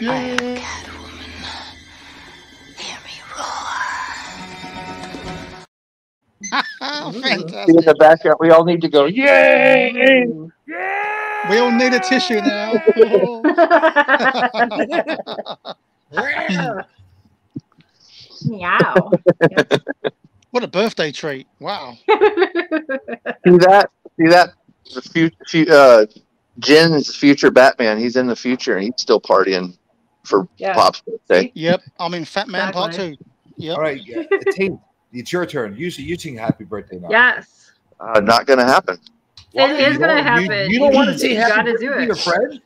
yeah. in Fantastic. the background. We all need to go, yay! We all need a tissue now. Meow. What a birthday treat. Wow. See that? The future, Jin's future Batman. He's in the future and he's still partying for Yeah. Pop's birthday. Yep. I'm in Fat Man Part Exactly. 2. Yep. All right, Tate, it's your turn. You sing happy birthday now. Yes. Not gonna happen. Why? It is You gonna don't- happen. You don't want to You say happy gotta birthday do to it. your friend? You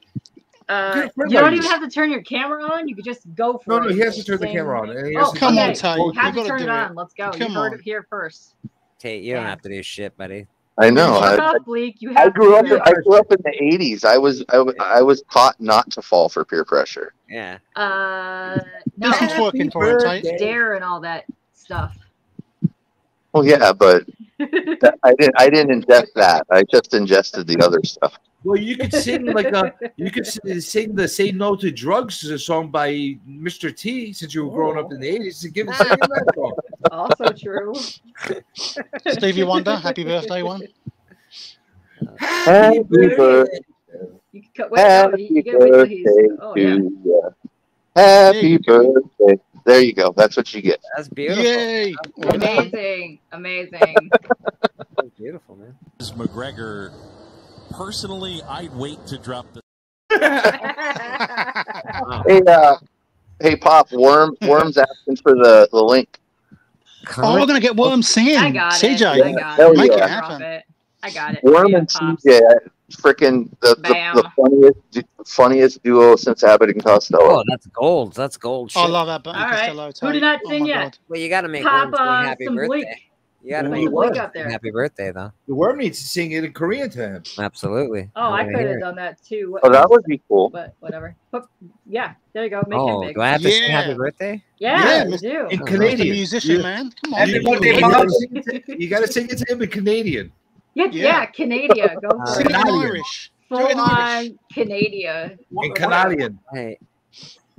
friend don't like even you. have to turn your camera on. You could just go for No, it. he has to Just turn the sing. camera on. And he has Oh, to Come okay. on, Tate. You You have to gotta turn do it on. Let's go. Come You heard on. it here first. Tate, you don't Yeah. have to do shit, buddy. I know. Fuck I off, Bleak. You have I grew to up. do it. I grew up in the '80s. I was taught not to fall for peer pressure. Yeah. No. Do some twerking for him, Tate. Dare and all that stuff. Well, yeah, but I didn't ingest that. I just ingested the other stuff. Well, you could sing sing the "Say No to Drugs" song by Mr. T. Since you were growing up in the '80s, and give sing him that song. Also true. Stevie Wonder, happy birthday one. Happy birthday. You can cut. Wait, no, you get wait till he's. Oh yeah. to you. Happy birthday. There you go. That's what you get. That's beautiful. Yay. Well done. Amazing. Amazing. That's beautiful, man. As McGregor, personally, I'd wait to drop the. Hey, Pop. Worm's asking for the link. Oh, we're going to get Worm singing. I got CJ. it. I got Hell it. Make yeah. it happen. I got it. Worm Yeah, and Pops. CJ, freaking the funniest duo since Abbott and Costello. Oh, that's gold. That's gold shit. I love that button. All right. Costello, Who Tate. did not Oh sing my yet? God. Well, you got to make Pop Worm sing happy some birthday. Bleak. You got to Put make the Worm Bleak up there. sing happy birthday, though. The worm needs to sing it in Korean to him. Absolutely. Oh, I wanna could hear have it. done that too. Oh, that would be cool. But whatever. But, yeah, there you go. Make him Oh, big. do I have to sing Yeah. happy birthday? Yeah, Yeah, you do. in Oh, He's a Canadian. musician, man. Come on. You gotta sing it to him in Canadian. Yeah, Canada. Go for Sing it. it in Irish. Do Full it in Irish. on Canada. In Canadian. Hey.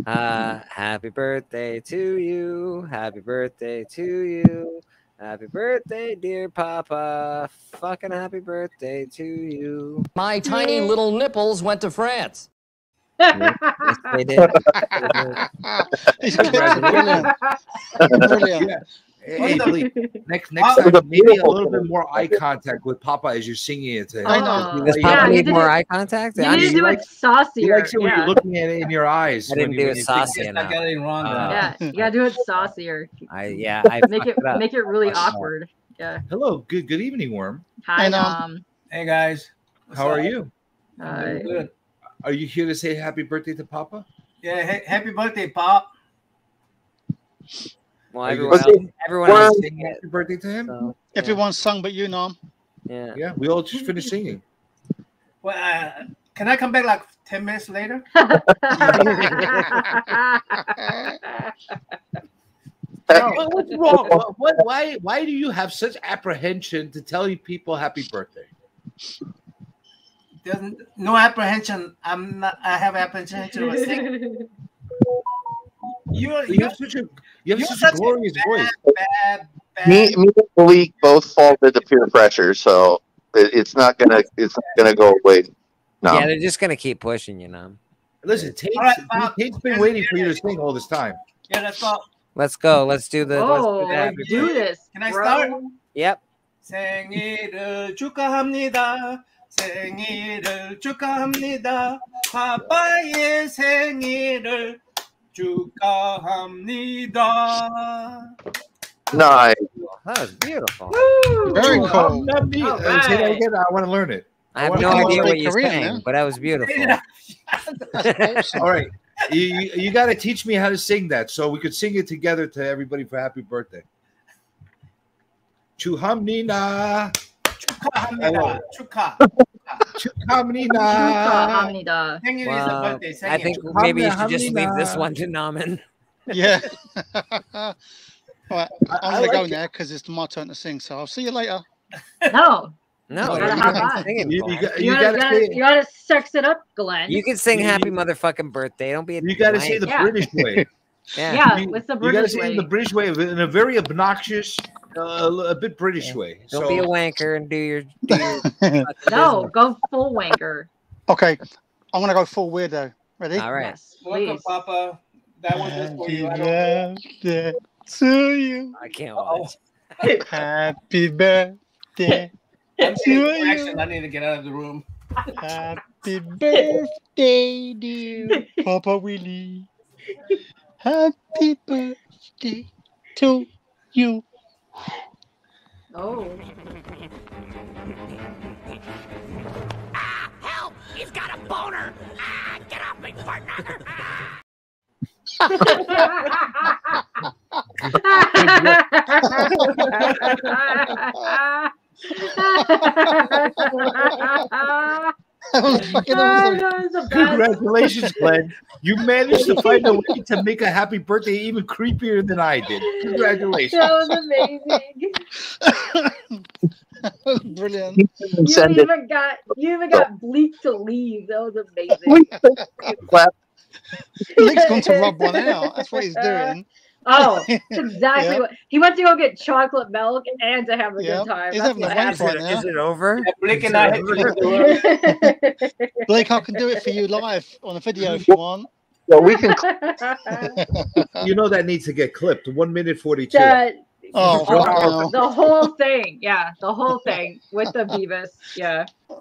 Happy birthday to you. Happy birthday to you. Happy birthday, dear Papa. Fucking happy birthday to you. My tiny little nipples went to France. Yes, they did. These kids are brilliant. Brilliant. Yeah. Hey, please, next time, maybe a little bit more eye contact with Papa as you're singing it to him. I know. Does Papa need more eye contact? You need to do it saucier. He likes it when you're looking at it in your eyes. I didn't do it saucy enough. I got it wrong. Yeah, you gotta do it saucier. I make it really awkward. Yeah. Hello, good evening, Worm. Hi, Hey guys. How are you? Hi. Good. Are you here to say happy birthday to Papa? Yeah, happy birthday, Pop. Well, everyone else sing happy birthday to him. So, Everyone's sung but you, Nom. Yeah, we all just finished singing. Well, can I come back like 10 minutes later? What's wrong? Why do you have such apprehension to telling people happy birthday? There's no apprehension. I have apprehension of singing. You have such a glorious voice. Me and Malik both fall into peer pressure, so it's not gonna go away. No. Yeah, they're just gonna keep pushing, you know. Listen, Tate's been waiting for you to sing all this time. Yeah, that's all. Let's go. Let's do the. Let's do this. Can I start? Yep. 생일을 축하합니다. 생일을 축하합니다. 파파의 생일을 축하합니다. Nice. That was beautiful. Very cool. Say that again. I want to learn it. I have no idea what you're saying, but that was beautiful. All right. You got to teach me how to sing that so we could sing it together to everybody for happy birthday. Chuhamnina. 축하합니다. 축하합니다. I think maybe you should just leave this one to Naman. Yeah. All right, I'm going to go now because it's my turn to sing, so I'll see you later. No. No, you gotta sex it up, Glenn. You can sing "Happy Motherfucking Birthday." Don't be. You gotta say the British way. Yeah, with the British you gotta say way. in the British way, in a very obnoxious, a bit British way. Don't be a wanker and do your. No, go full wanker. Okay, I'm gonna go full weirdo. Ready? All right. Yes, Welcome, Papa. That was just for you. Birthday to you. I can't wait. Happy birthday. I'm seeing action. I need to get out of the room. Happy birthday, dear Papa Willie. Happy birthday to you. Oh. Help! He's got a boner! Get off me, partner! Congratulations, Glenn. You managed to find a way to make a happy birthday even creepier than I did. Congratulations. That was amazing. Brilliant. You even got Bleak to leave. That was amazing. Bleak's gone to rub one out. That's what he's doing. Oh, that's exactly what he went to go get chocolate milk and to have a good time. He's That's having a what wank happened. right now. Is it over? Blake and I Blake, I can do it for you live on a video if you want. Well, we can. You know that needs to get clipped. 1 minute 42. The whole thing, the whole thing with the Beavis,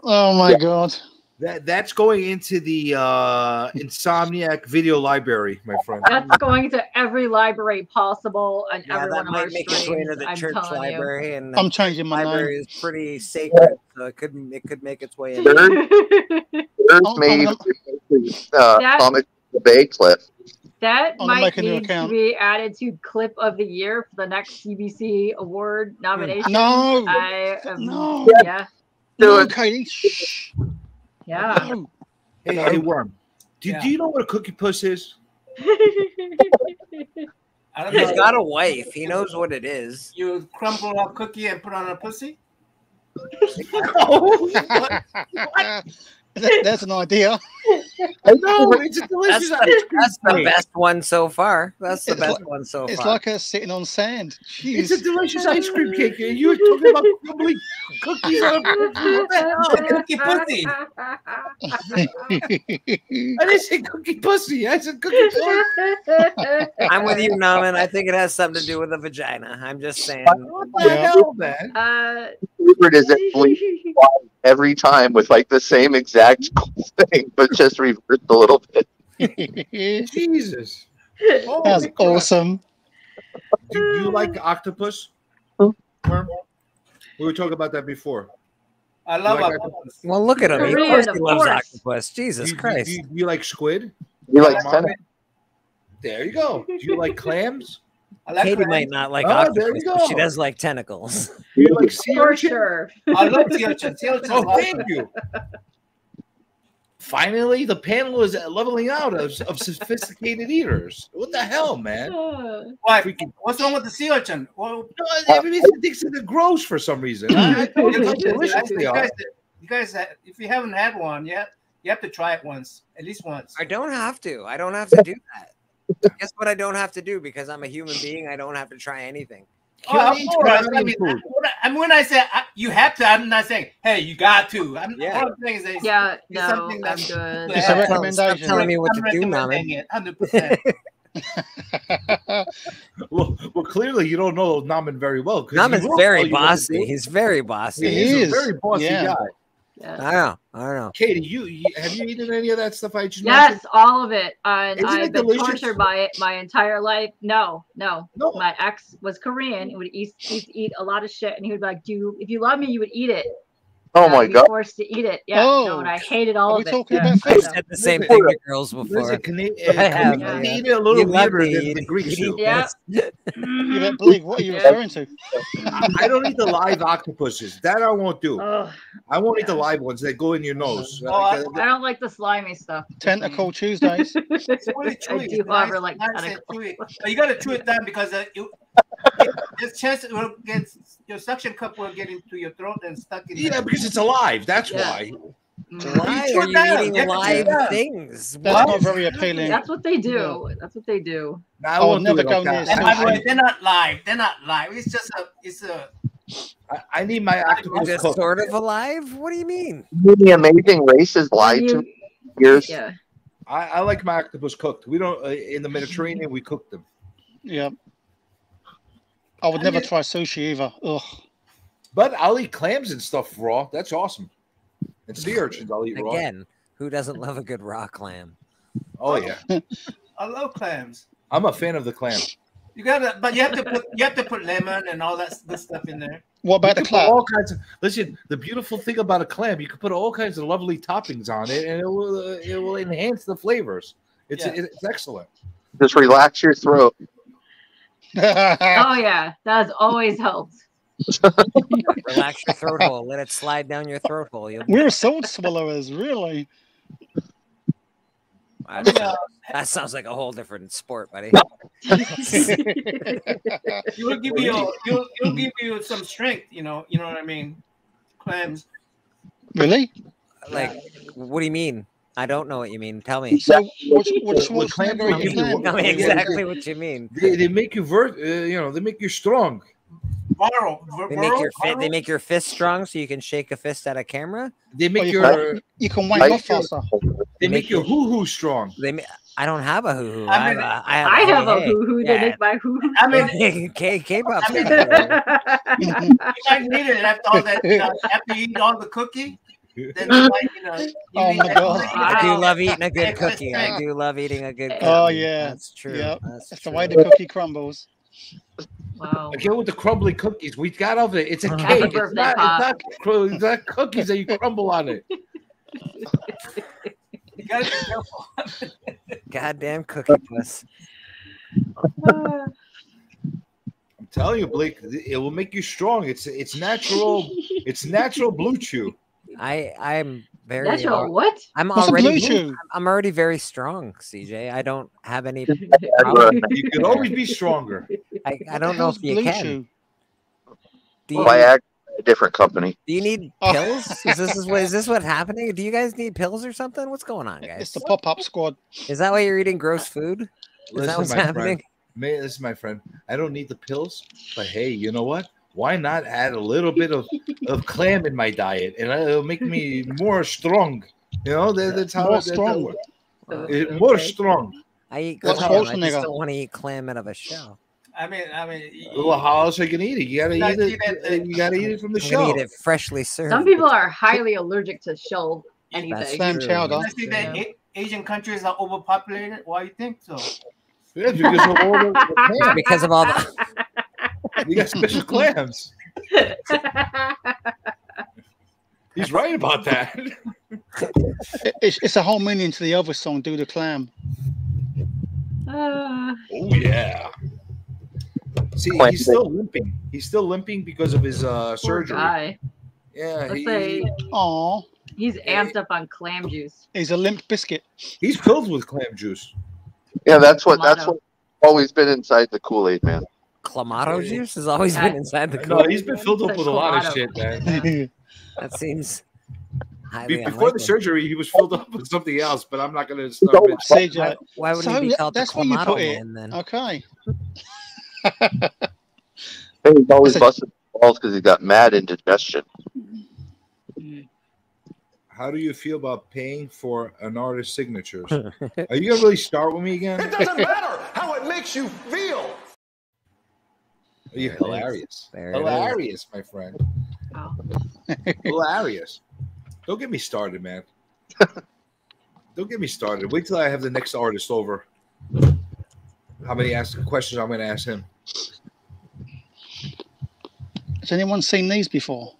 Oh my God. That's going into the Insomniac video library, my friend. That's going to every library possible and everyone that might make its way into the church library, and I'm changing my library name. is pretty sacred, so it could make its way in. Maybe Thomas the Bay clip. That I'm might making an need to account. be added to clip of the year for the next CBC award nomination. No. No. Yeah. Do it. Okay. Shh. Yeah. Hey, Worm. Do you know what a cookie puss is? I don't He's know. got a wife. He knows what it is. You crumble a cookie and put on a pussy? That's an idea. I know it's a delicious ice cream. That's the best one so far. That's the best one so It's far. like us sitting on sand. Jeez. It's a delicious ice cream cake. And you were talking about crumbly cookies on a what the hell? Cookie pussy. I didn't say cookie pussy. I said cookie pussy. I'm with you, Naman. I think it has something to do with the vagina. I'm just saying. What the hell, man? Favorite is it bleeds every time with like the same exact thing, but just reversed a little bit. Jesus. That's awesome. Do you like octopus? Worm? We were talking about that before. I love like octopus. Well, look at him. Of Korean, course of he loves course. octopus. Jesus Do Christ. you like squid? You like Marmot? There you go. Do you like clams? I like Katie crab. might not like Oh, octopus, there you but she go. does like tentacles. Do you like sea For urchin? sure. I love sea urchin. Sea urchin. Oh, thank you. Finally, the panel is leveling out of sophisticated eaters. What the hell, man? Why? What's wrong with the sea urchin? Well, No, everybody thinks they're gross for some reason. I told you how delicious they are. you guys, if you haven't had one yet, you have to try it once, at least once. I don't have to. I don't have to do that. Guess what I don't have to do because I'm a human being. I don't have to try anything. Oh, of course. When I say you have to, I'm not saying, hey, you got to. I'm all I'm saying is that Yeah, it's no, something I'm that good. It's a recommendation. Stop telling me what I'm to do, recommending Naman. it, 100%. Well, clearly you don't know Naman very well. 'cause he Naman's will very tell you what to bossy. do. He's very bossy. He is a very bossy Yeah. guy. I know. I know. Katie, you have you eaten any of that stuff I just Yes, mentioned? all of it. And Isn't I've it been delicious? tortured by it my entire life. No. No. My ex was Korean. He would eat a lot of shit, and he would be like, if you love me, you would eat it. Oh And my I'd be god! forced to eat it. Yeah. Oh. No, and I hated all Are of we it. talking Yeah, about I food? know. Said the same Listen, thing to girls before. Listen, I Canadian have, eat it a little You love weirder to than eat the it. Greeks You do. eat Yeah. You bet, Bleak, what are you Yeah. referring to? I don't eat the live octopuses. That I won't do. Ugh, I won't eat the yeah. live ones that go in your nose. I don't like the slimy stuff. Tentacle Tuesdays. It's really I chewy. do, It's however, nice, like nice and tentacles. chewy. But you got to chew it down because there's chance it will get your suction cup will get into your throat and stuck in. Yeah, because it's alive. That's Yeah. why. Why chew are it you down. eating You have to chew live it down. things? That's not very appealing. That's what they do. That's what they do. Nah, I I would won't do never it go like near that. And by the way, sushi. they're not live. They're not live. It's just a. I need my octopus Just cooked. sort of alive? What do you mean? The Amazing Race has lied to me for years. Yeah. I like my octopus cooked. We don't in the Mediterranean. We cook them. Yeah. I would never try sushi either. Ugh. But I'll eat clams and stuff raw. That's awesome. And sea urchins, I'll eat raw. Again, who doesn't love a good raw clam? Oh yeah, I love clams. I'm a fan of the clam. You gotta, but you have to put lemon and all that good stuff in there. What about the You can put clap? all kinds of listen. The beautiful thing about a clam, you can put all kinds of lovely toppings on it, and it will enhance the flavors. It's Yeah. it's excellent. Just relax your throat. Oh yeah, that has always helped. Relax your throat hole. Let it slide down your throat hole. We're salt swallowers, really. That sounds like a whole different sport, buddy. You'll give you some strength. You know what I mean. Clams. Really? Like, what do you mean? I don't know what you mean. Tell me. So, which clams Schwarzenegger are you are playing? Tell me exactly what you mean. They make you they make you strong. They make your fist strong so you can shake a fist at a camera. They make you can wank off faster. They make your hoo-hoo strong. I don't have a hoo-hoo. I mean, I have a hoo-hoo. They make my hoo-hoo. I mean, K-pop. you might need it after all that. After you eat all the cookie, then you might, Oh my god! I do love eating a good cookie. I do love eating a good cookie. Oh yeah, That's true. Yep. That's That's true. the way the cookie crumbles. Wow. Again with the crumbly cookies, we got over it. It's a Happy cake. It's birthday, not, Pop. it's not cookies that you crumble on it. You gotta be careful. Goddamn cookie puss. I'm telling you, Blake, it will make you strong. It's natural. It's natural blue chew. I'm very. Natural what? I'm What's a already. blue chew? I'm already very strong, CJ. I don't have any. You can always be stronger. I don't know if you Blue can. chew? Do you, Viagra different company. Do you need pills? Is this what's happening? Do you guys need pills or something? What's going on, guys? It's the pop-up squad. Is that why you're eating gross food? Is that what's happening? This is my friend. I don't need the pills, but hey, you know what? Why not add a little bit of clam in my diet, and it'll make me more strong. You know, that's how strong. More strong. I eat clam. I just don't want to eat clam out of a shell. I mean. Well, how else are you gonna eat it? You gotta eat it. You gotta eat it from the shell. Eat it freshly served. Some people are highly allergic to shell anything. Clam chowder. I think that Asian countries are overpopulated. Why do you think so? Yeah, because of all the. You got special clams. He's right about that. It's a whole meaning to the other song, "Do the Clam." Oh yeah. See, he's still limping. He's still limping because of his surgery. Guy. Yeah. He's amped up on clam juice. He's a limp biscuit. He's filled with clam juice. Yeah, that's what always been inside the Kool-Aid man. Clamato juice has always been inside the Kool-Aid. No, he's been filled up with a lot of shit, man. That seems. Before the surgery, he was filled up with something else, but I'm not going to start with. Why would he be called the Clamato man then? Okay. He's always busting balls because he's got mad indigestion. How do you feel about paying for an artist's signatures? Are you going to really start with me again? It doesn't matter how it makes you feel. You're hilarious. Hilarious, my friend. Oh. Hilarious. Don't get me started, man. Don't get me started. Wait till I have the next artist over. How many questions I'm going to ask him? Has anyone seen these before?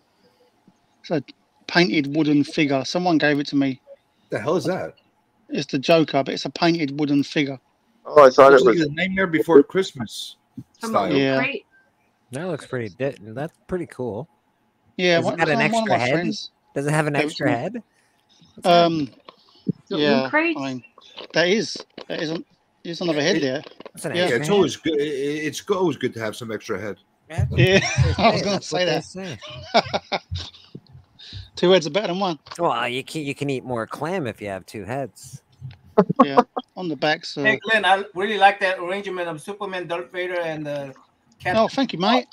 It's a painted wooden figure. Someone gave it to me. What the hell is that? It's the Joker, but it's a painted wooden figure. Oh, I thought it was the Nightmare Before Christmas style. Yeah. Great. That looks pretty. That's pretty cool. Yeah. Does it got an extra head? Does it have an extra head? Yeah. I mean, there's another head there. Yeah, it's always good. It's always good to have some extra head. Yeah, I was going to say that. 2 heads are better than 1. Well, you can eat more clam if you have 2 heads. Yeah, on the back. So. Hey, Glenn, I really like that arrangement of Superman, Darth Vader, and the Captain. Oh, thank you, mate.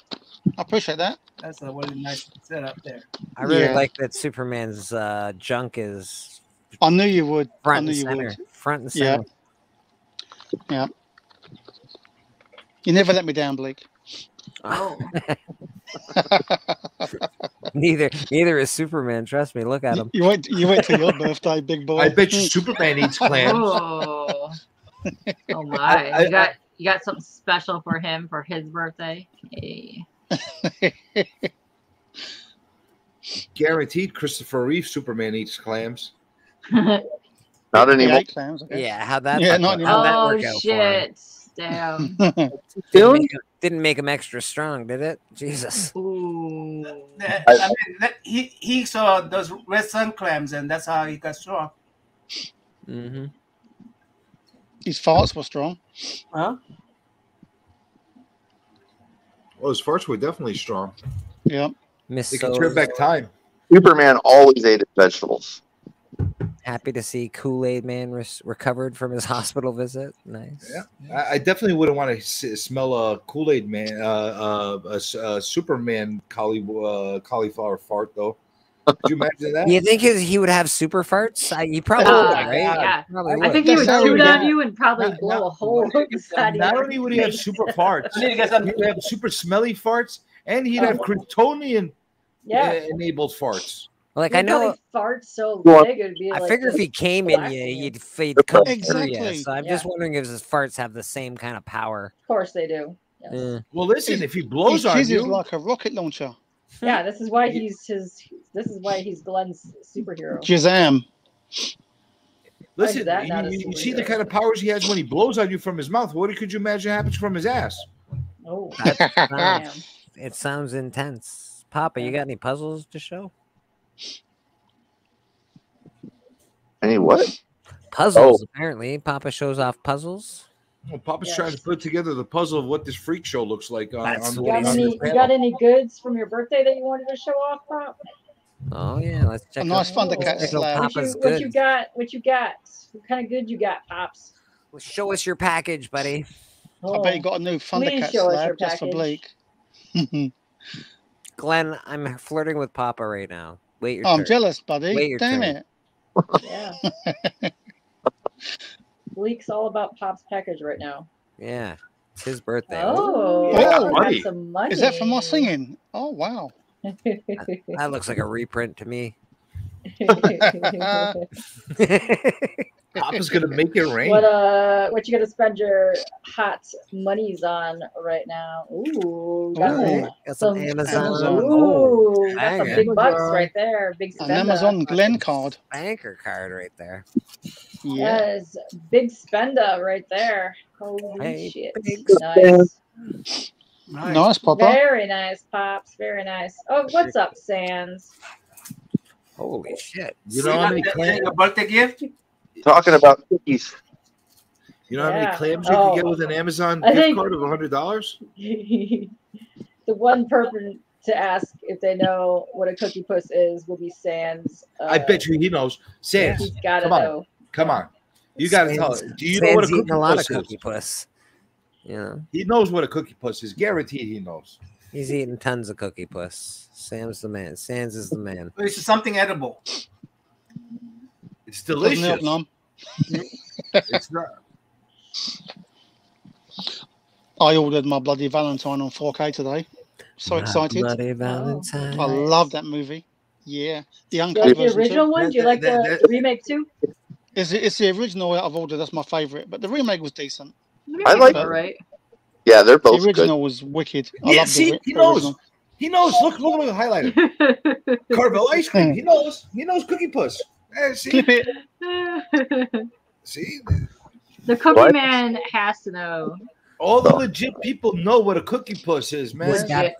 I appreciate that. That's a really nice setup there. I really like that Superman's junk is. I knew you would. Front and center. Front and center. Yeah. You never let me down, Blake. Oh. Neither is Superman. Trust me. Look at him. You wait till your birthday, big boy. I bet you Superman eats clams. Oh my! You got something special for him for his birthday. Hey. Guaranteed, Christopher Reeve Superman eats clams. Not anymore. Clams, yeah, how'd that? Yeah, not anymore. How'd that work out shit! Damn. Didn't make him extra strong, did it? Jesus. Ooh. I mean, he saw those red sun clams, and that's how he got strong. Mm-hmm. His farts were strong. Huh? Well, his farts were definitely strong. Yeah. They can turn back time. Superman always ate his vegetables. Happy to see Kool-Aid Man recovered from his hospital visit. Nice. Yeah, I definitely wouldn't want to smell a Kool-Aid Man, a Superman cauliflower fart though. Could you imagine that? You think he would have super farts? He probably would, right? Yeah. Probably would. I think he would shoot on you and probably blow a hole inside Not you. only would he have super farts, he would have super smelly farts, and he'd have Kryptonian enabled farts. Like I know, farts so big it'd be. I like figure if he came in you, he'd come through you. So I'm just wondering if his farts have the same kind of power. Of course they do. Yes. Yeah. Well, listen, if he blows on you, like a rocket launcher. Yeah, this is why he's Glenn's superhero. Shazam. Listen, you see the kind of powers he has when he blows on you from his mouth. What could you imagine happens from his ass? Oh, it sounds intense. Papa, you got any puzzles to show? Any what? Puzzles, apparently. Papa shows off puzzles. Well, Papa's trying to put together the puzzle of what this freak show looks like. On You got any goods from your birthday that you wanted to show off, Pop? Oh yeah, let's check. A nice Thundercat slab. What you got? What kind of good you got, Pops? Well, show us your package, buddy. I bet you got a new Thundercat show us your slab just for package. Blake. Glenn, I'm flirting with Papa right now. Wait your I'm turn. jealous, buddy. Wait your Damn turn. it. Yeah. Bleak's all about Pop's package right now. Yeah, it's his birthday. Oh, Oh, got some money. Is that from my singing? Oh, wow. That looks like a reprint to me. Papa's gonna make it rain. What you gonna spend your hot monies on right now? Ooh, got some Amazon. Ooh, got some big Amazon. bucks right there. Big An spender. Amazon Glen card. Banker card right there. Yes, big spender right there. Holy shit. Nice. Nice, Papa. Very nice, Pops. Very nice. Oh, what's up, Sans? Holy shit. You know how many A birthday gift? Talking about cookies. You know how many Yeah. clams you can get with an Amazon I gift think- card of $100? The one person to ask if they know what a cookie puss is will be Sans. I bet you he knows. Sans, He's gotta come on. know. Come on. You got to tell Sans- it. Do you know what a Sans eating cookie a lot puss of is? cookie puss. You know, He knows what a cookie puss is. Guaranteed he knows. he's eating tons of cookie puss. Sam's the man. Sans is the man. It's something edible. It's Doesn't help delicious. none. It's not. I ordered my Bloody Valentine on 4K today. So My excited. Bloody Valentine. I love that movie. Yeah. The Do you uncut like the version original too. one? Do you like the remake too? It's the original that I've ordered. That's my favorite. But the remake was decent. I like all right. Yeah, they're both The original good. was wicked. I Yeah, love see, the he knows. original. He knows. Look at the highlighter. Carvel ice cream. He knows. He knows cookie puss. See? Clip it. See? The Cookie What? Man has to know. All the legit people know what a cookie puss is, man.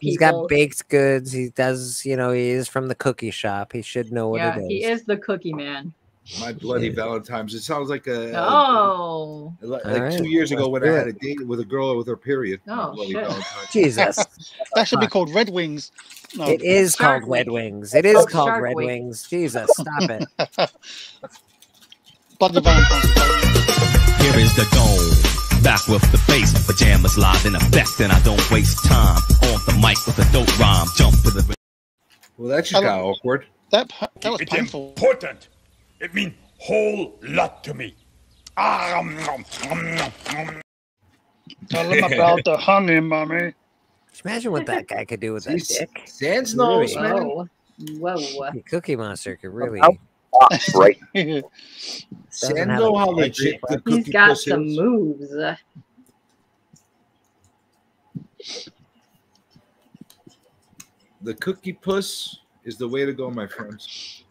He's got baked goods. He does, he is from the cookie shop. He should know what Yeah, it is. he is the Cookie Man. My Bloody Valentine's. It sounds like Oh. like All right. 2 years ago when I Let's do had a date with a girl with her period. My Oh, Bloody shit. Valentine's. Jesus. That should be called Red Wings. No. It is Shark called Red Week. Wings. It is Oh, called Shark Red Week. Wings. Jesus, stop it. Bloody Valentine's. Here is the dome, back with the bass, pajamas live in effect, and I don't waste time on the mic with a dope rhyme. Jump to the. Well, that just got awkward. That was It's painful. important. It means whole lot to me. Nom, nom, nom. Tell them about the honey, mommy. Imagine what that guy could do with that See, dick. Sans knows, Really. man. Whoa. The Cookie Monster could really. Right. Sans have know a how dick, legit the but- He's cookie got puss some is. moves. The cookie puss is the way to go, my friends.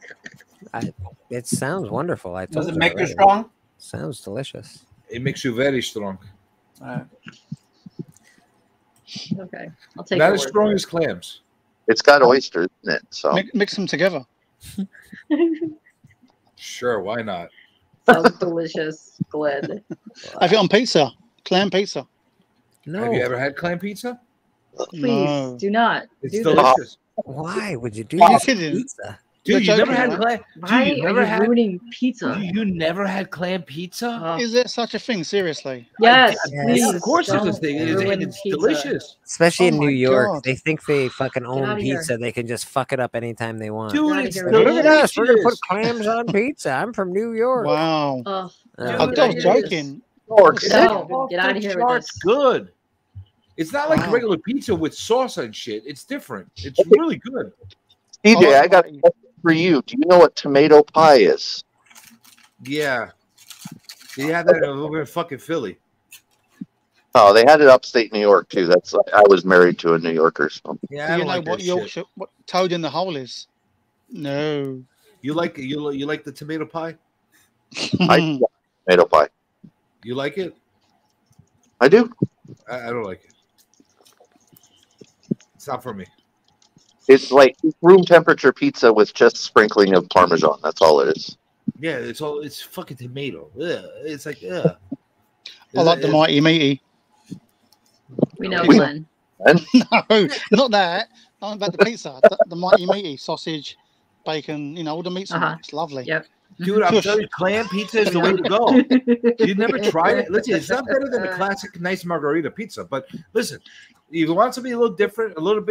It sounds wonderful. I told Does it you make you already. strong? Sounds delicious. It makes you very strong. Okay. I'll take Not your as word strong for it. as clams. It's got oysters in it, so Mix them together. Sure, why not? Sounds delicious, Glenn. Have it on pizza. Clam pizza. No. Have you ever had clam pizza? Please No. do not It's do delicious. Why would you do Are you this? kidding? Pizza? Dude, you You're never had joking, clam. this. Why Dude, you are never you had. ruining pizza? You never had clam pizza? Oh, Is there such a thing? Seriously? yes, Yes. please. Of course, it's a don't thing. ruin It's pizza. delicious, Especially Oh in New my York, God. they think they fucking own outta here. pizza. They can just fuck it up anytime they want. dude. outta It's here. Look at us. We're gonna put delicious. clams on pizza. I'm from New York. Wow. Oh, I get was out of here. joking. York City. No, get out of here with Charts this. good. It's not like Wow. regular pizza with sauce and shit. It's different. It's really good. TJ, I got a question for you. Do you know what tomato pie is? Yeah. You had that over in fucking Philly. Oh, they had it upstate New York too. That's I was married to a New Yorker, so Yeah, I Do you don't know like what that shit. Yorkshire, what toad in the hole is? No. You like the tomato pie? I yeah, tomato pie. You like it? I do. I don't like it. It's not for me. It's like room temperature pizza with just sprinkling of Parmesan. That's all it is. Yeah, it's fucking tomato. Ugh. It's like, ugh. I like the Mighty Meaty. We know, Glenn. No, not that. I'm about the pizza. The Mighty Meaty, sausage, bacon, you know, all the meats in it. It's lovely. Yep. Dude, I'm telling you, clam pizza is the way to go. You never tried it? Listen, it's not better than the classic nice margarita pizza. But listen, if you want something a little different, a little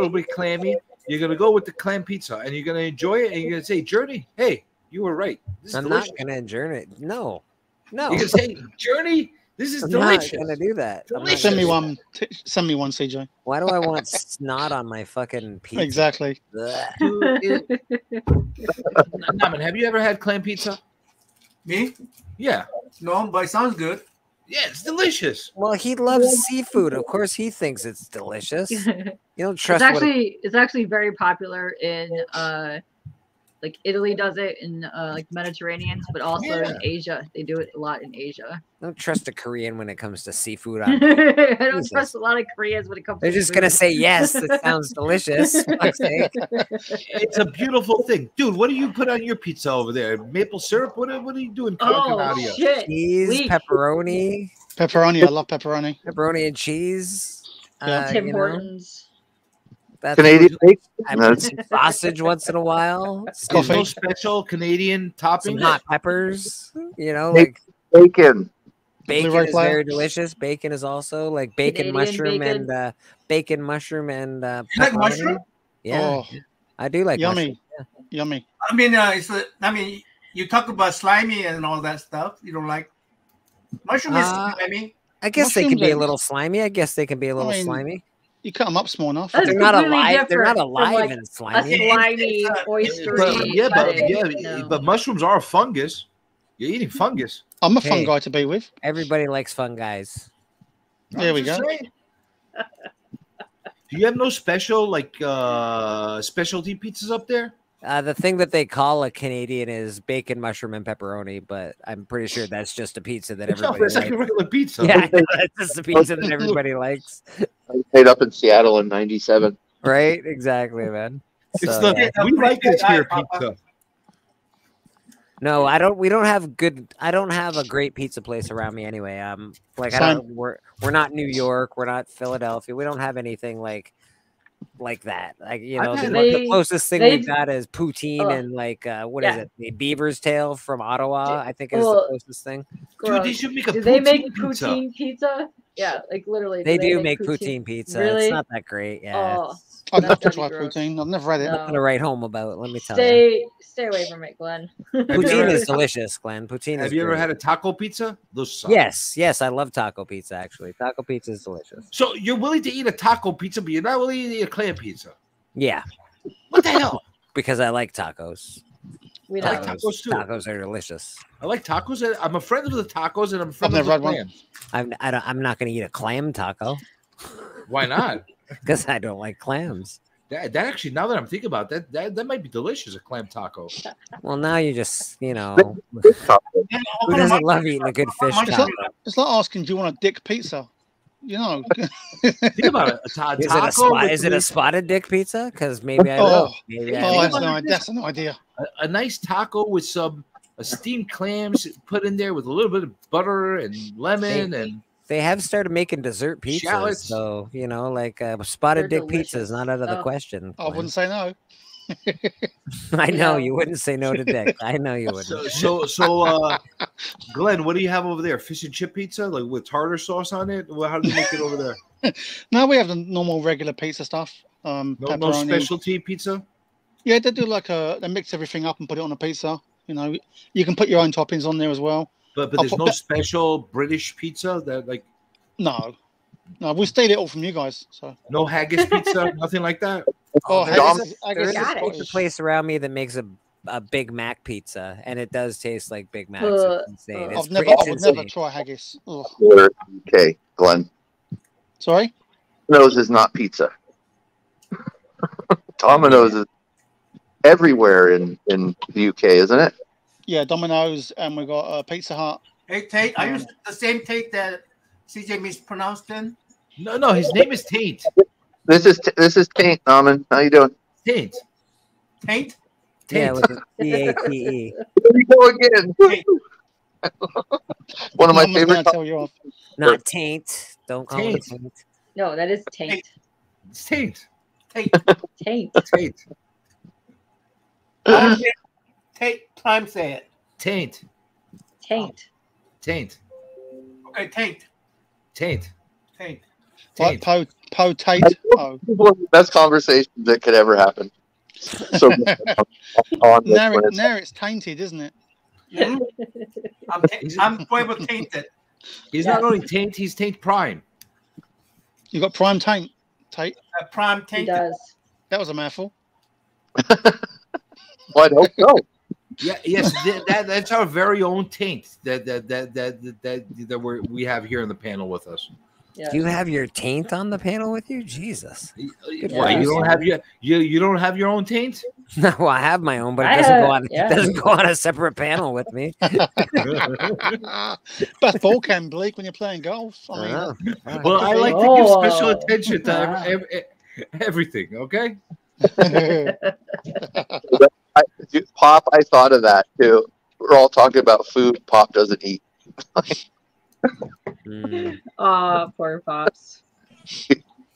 bit clammy, you're gonna go with the clam pizza, and you're gonna enjoy it, and you're gonna say, "Journey, hey, you were right. This is I'm delicious." not gonna enjoy it. No. You can say, "Journey, this is I'm delicious." not gonna do that. Send me one. Send me one, CJ. Why do I want snot on my fucking pizza? Exactly. Naman, have you ever had clam pizza? Me? Yeah. No, but it sounds good. Yeah, it's delicious. Well, he loves seafood. Of course, he thinks it's delicious. You don't trust. It's actually very popular in like Italy does it in like Mediterraneans, but also in Asia. They do it a lot in Asia. Don't trust a Korean when it comes to seafood. I don't trust a lot of Koreans when it comes. They're to just food. gonna say yes. It sounds delicious. Fuck's sake. It's a beautiful thing, dude. What do you put on your pizza over there? Maple syrup? What are you doing? Shit. Cheese, pepperoni. Pepperoni. I love pepperoni. Pepperoni and cheese. Tim Hortons. That's Canadian bacon. I put some sausage once in a while. There's no special Canadian toppings. Some hot peppers. You know, Bacon. like Bacon. bacon Blu-ray is player. very delicious. Bacon is also like bacon Canadian mushroom bacon. and bacon mushroom and You like pepperoni. mushroom? Yeah, Oh, I do like yummy. mushroom. Yummy. I mean, you talk about slimy and all that stuff. You don't like mushroom is slimy. I guess they can Mushrooms be a are- little slimy. I guess they can be a little slimy. You cut them up small enough. That's They're not completely alive. They're not different from, alive like, and a slimy. slimy, oystery. But mushrooms are a fungus. You're eating fungus. I'm a fun Hey. guy to be with. Everybody likes fun guys. There we go. Do you have no special specialty pizzas up there? The thing that they call a Canadian is bacon, mushroom, and pepperoni, but I'm pretty sure that's just a pizza that No, everybody it's like a likes. regular pizza. Yeah, I know, that's just a pizza that everybody likes. I stayed up in Seattle in '97. Right? Exactly, man. It's So, the yeah. we like this here pizza. No, I don't. We don't have good. I don't have a great pizza place around me anyway. Like I don't. We're not New York. We're not Philadelphia. We don't have anything like that. Like the closest thing we've got is poutine and like what is it? The Beaver's Tail from Ottawa. I think is the closest thing. Dude, they should make a Do they make pizza. poutine pizza? Yeah, like literally. They do make poutine pizza. Really? It's not that great. Yeah. Oh, I'd love to that'd be try gross. poutine. I've never had it. Nothing to write home about. Let me tell you. Stay away from it, Glenn. Poutine is delicious, Glenn. Poutine is Have you ever great. had a taco pizza? Those suck. Yes, I love taco pizza. Actually, taco pizza is delicious. So you're willing to eat a taco pizza, but you're not willing to eat a clam pizza. Yeah, What the hell? because I like tacos. We I like know. tacos too. Tacos are delicious. I like tacos. I'm a friend of the tacos, and I'm a friend I've of never the had one. clams. I'm not going to eat a clam taco Why not? because I don't like clams. That actually, now that I'm thinking about that, that might be delicious, a clam taco. Well, now you just who doesn't love eating a good fish It's taco? like, it's like asking, do you want a dick pizza? You know. Think about it. Is it a spotted dick pizza? Because maybe I will. Oh, Maybe I oh will. that's an idea. A nice taco with some steamed clams put in there with a little bit of butter and lemon and. They have started making dessert pizzas, Shallots. so like spotted They're dick pizza is delicious. not out of the Oh. question. I wouldn't say no. I know No. you wouldn't say no to dick. I know you wouldn't. So, Glenn, what do you have over there? Fish and chip pizza, like with tartar sauce on it? Well, how do they make it over there? No, we have the normal regular pizza stuff. No Pepperoni. specialty pizza. Yeah, they do they mix everything up and put it on a pizza. You know, you can put your own toppings on there as well. But I'll there's put no that- special British pizza that like No, we stayed it all from you guys. So no haggis pizza, nothing like that. oh, There's haggis is a Scottish. place around me that makes a Big Mac pizza, and it does taste like Big Macs. Uh, It's insane. I It's would it's never insane. try haggis. Ugh. Okay, Glenn. Sorry. Domino's is not pizza. Domino's is everywhere in the UK, isn't it? Yeah, Domino's, and we got Pizza Hut. Hey, Tate, are you the same Tate that CJ mispronounced then? No, his name is Taint. This is Taint, Norman. How you doing? Taint. Tate? Yeah, with the CATE. Here we go again. One of my Mama's favorite. gonna tell you off. Not taint. Don't call Taint. it taint. No, that is taint. It's taint. Taint. Taint. Taint. Time say it. Taint. Taint. Taint. Okay, taint. Taint. Taint. Like potate. Oh. One of the best conversations that could ever happen. So Now it's tainted, isn't it? I'm forever tainted. He's not only taint, he's taint prime. You got prime taint. Tate. Prime He tainted. does. That was a mouthful. Well, I hope so. Yeah, yes, that's our very own taint that we have here in the panel with us. Yeah. Do you have your taint on the panel with you? Jesus. Good What, you don't have you don't have your own taint? No, I have my own, but it doesn't go on a separate panel with me. Best ball can, Blake, when you're playing golf. I mean, Well, I like to give special attention to everything. Okay. Pop, I thought of that too. We're all talking about food. Pop doesn't eat. Oh, poor Pops.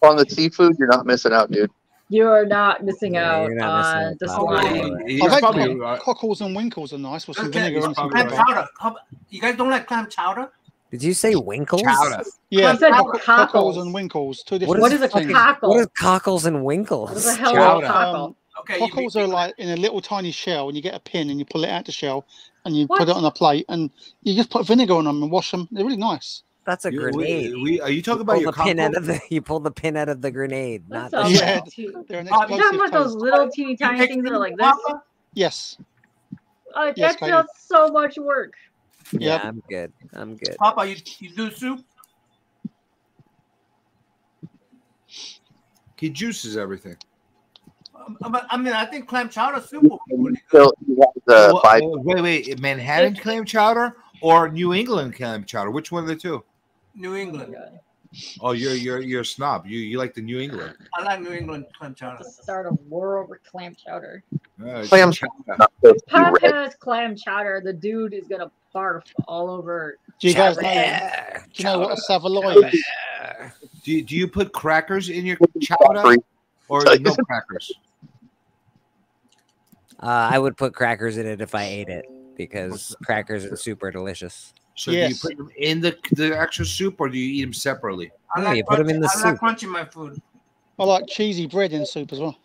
On the seafood, you're not missing out, dude. You are not missing out you're not missing on out, the Pop. slime. I've had probably cockles and winkles are nice with some Okay, vinegar and some clam pepper. chowder. You guys don't like clam chowder? Did you say winkles? Chowder. Yeah, I said cockles cockles. and winkles. Two different What is a things. cockle? What is cockles and winkles? What the hell Chowder. is a cockle? Okay, Cockles are like in a little tiny shell, and you get a pin and you pull it out the shell, and you What? put it on a plate, and you just put vinegar on them and wash them. They're really nice. That's a grenade. Are you talking You about pull your the pin out cockle? of the you pull the pin out of the grenade, not That's the all Yeah, right. You they're an talking explosive about those taste. little teeny tiny things that are like this? Yes. Oh, Yes, that Katie. sounds so much work. Yeah, Yep. I'm good. I'm good. Papa, you do soup? He juices everything. I mean, I think clam chowder soup will be really good. So you have the five. Wait, Manhattan clam chowder or New England clam chowder? Which one of the two? New England. Oh, you're a snob. You like the New England. I like New England clam chowder. To start a war over clam chowder. Clam chowder. If Pop has clam chowder, the dude is gonna barf all over. Do you guys know? Chowder. Do you know what a Savoy is? Do you put crackers in your chowder or no crackers? I would put crackers in it if I ate it because crackers and soup are delicious. So do you put them in the actual soup or do you eat them separately? I No, like you put 'em in the I like soup. crunch in my food. I like cheesy bread in soup as well.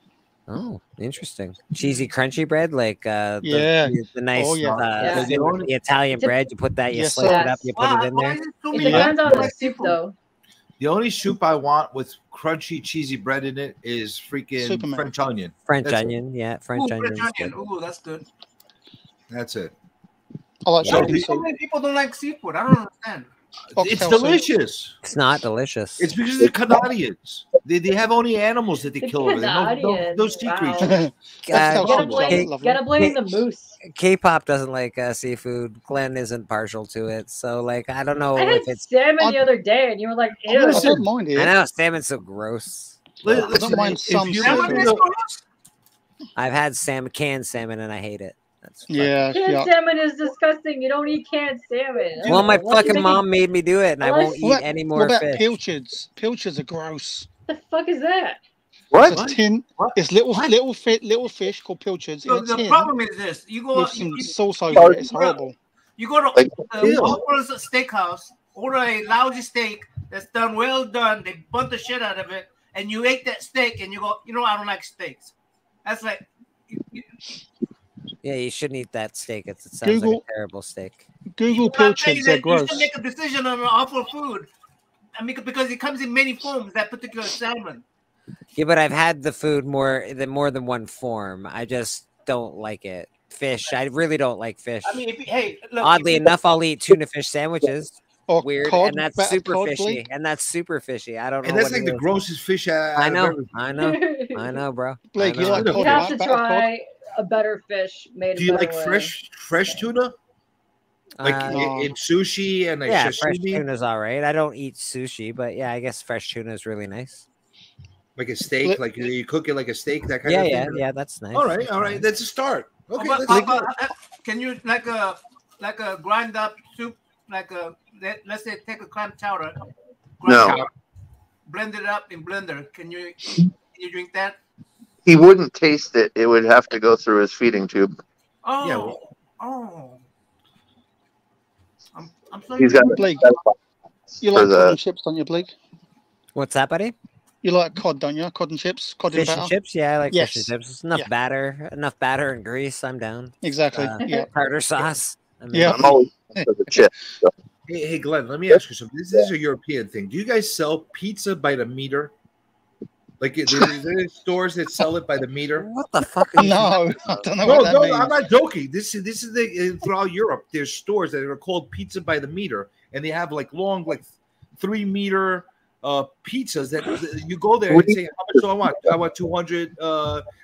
Oh, interesting. Cheesy, crunchy bread, like Yeah. the nice Oh, yeah. Yeah. the Italian bread. You put that, you Yes, slice sir. it up, you put it in there. It depends on the soup, though. The only soup I want with crunchy, cheesy bread in it is freaking Superman. French onion. French That's it. onion, yeah, French Ooh, onion. French onion. Ooh, that's good. That's it. I like Yeah, chili So soup. many people don't like seafood. I don't understand. It's Oxtail soup. delicious. It's not delicious. It's because of the Canadians. They have only animals that they The kill over there. Canadians, No sea wow. creatures. Oxtail Gotta soup. blame, Lovely. gotta blame the moose. K-pop doesn't like seafood. Glenn isn't partial to it, so like I don't know I had if it's. salmon the other day, and you were like, I "Ew." don't mind it. I know salmon's so gross. I don't mind some you- seafood. I've had canned salmon, and I hate it. That's Yeah, Canned yeah. salmon is disgusting. You don't eat canned salmon. Well, my Unless you fucking make mom made me do it, and I Unless- won't eat What, any what more about fish. pilchards? Pilchards are gross. What the fuck is that? What? It's tin. It's little fish called pilchards in So a the tin problem is this: you go, with some sauce over it. It's horrible. you go to Like, Walker's Steakhouse, order a lousy steak that's done well done. They bunt the shit out of it, and you ate that steak, and you go, you know, I don't like steaks. That's like, Yeah, you shouldn't eat that steak. It sounds like Google- a terrible steak. Google I'm saying pilchards. that They're you gross. should make a decision on an awful food. I mean, because it comes in many forms. That particular salmon. Yeah, but I've had the food more than one form. I just don't like it. Fish. I really don't like fish. I mean, hey, look. Oddly enough, I'll eat tuna fish sandwiches. Or Weird, cod, and that's battered super cod, fishy. Blake. And that's super fishy. I don't know. And that's what like it the is. grossest fish I I've know, ever. I know, I know, bro. Blake, I you know. like cod, You have right? to Battered cod? try a better fish made Do a you better like way. fresh tuna? Like No. in sushi and like Yeah, fresh sashimi? tuna's all right. I don't eat sushi, but yeah, I guess fresh tuna is really nice. Like a steak? Like you cook it like a steak, that kind Yeah, of thing? yeah, yeah. That's nice. All right, that's a start. Okay, But that's Papa, can you like like a grind up soup, like a let's say take a clam chowder, No. blend it up in blender. Can you drink that? He wouldn't taste it. It would have to go through his feeding tube. Oh, Yeah, well, oh. I'm so He's got Blake, for you like cod the and chips, don't you, Blake? What's that, buddy? You like cod, don't you? Cod and chips, cod and Fish and batter. chips? Yeah, I like Yes. fish and chips. Enough Yeah. batter and grease. I'm down. Exactly. Yeah. Tartar sauce. I mean, Yeah. I'm always for the chip. So. hey, Glenn, let me ask you something. This is a European thing. Do you guys sell pizza by the meter? Like, is there stores that sell it by the meter? What the fuck? Are you No, I don't know what that means. I'm not joking. This is throughout Europe. There's stores that are called pizza by the meter, and they have like long, like 3 meter pizzas that you go there and say, how much do I want? I want 200.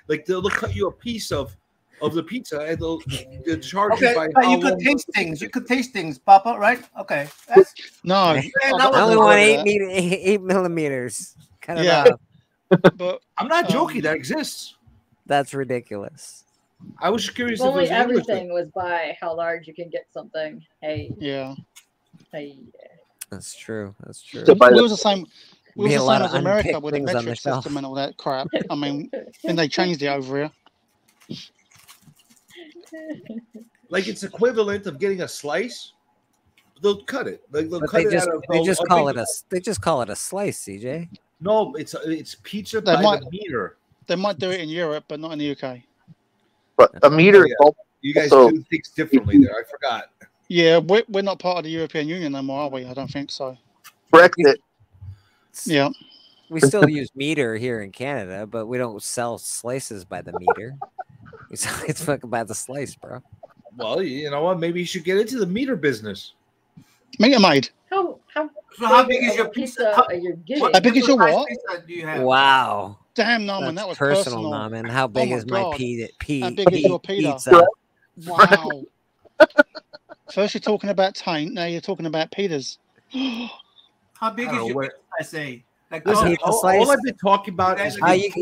Like they'll cut you a piece of the pizza and they'll charge you by how you could long. taste things. You could taste things, Papa. Right? Okay. No, I only want 8 millimeters. Cut it off. But I'm not joking. That exists. That's ridiculous. I was just curious. If If only it was English. everything was by how large you can get something. Hey. Yeah. Hey. That's true. That's true. We was the same. We Be was a the lot same of as America unpicked with the things on the metric shelf. system and all that crap. I mean, and they changed it over here. Like it's equivalent of getting a slice. They'll cut it. Like they'll But cut they it just out of they just a call big- it a they just call it a slice, CJ. No, it's pizza They by might- the meter. They might do it in Europe, but not in the UK. But a meter is also You guys do things differently there. I forgot. Yeah, we're not part of the European Union no more, are we? I don't think so. Brexit. Yeah. We still use meter here in Canada, but we don't sell slices by the meter. It's fucking by the slice, bro. Well, you know what? Maybe you should get into the meter business. Meter maid. How how big is of your a pizza are you getting? How big is your what? Pizza do you have? Wow. Damn, Norman, that was personal, personal. Norman. How big Oh my is my God. How big is your pita? pizza? Wow. First you're talking about taint, now you're talking about pitas. How big I is don't know your what- pizza? I say. Like, Listen, pizza all slice? I've been talking about is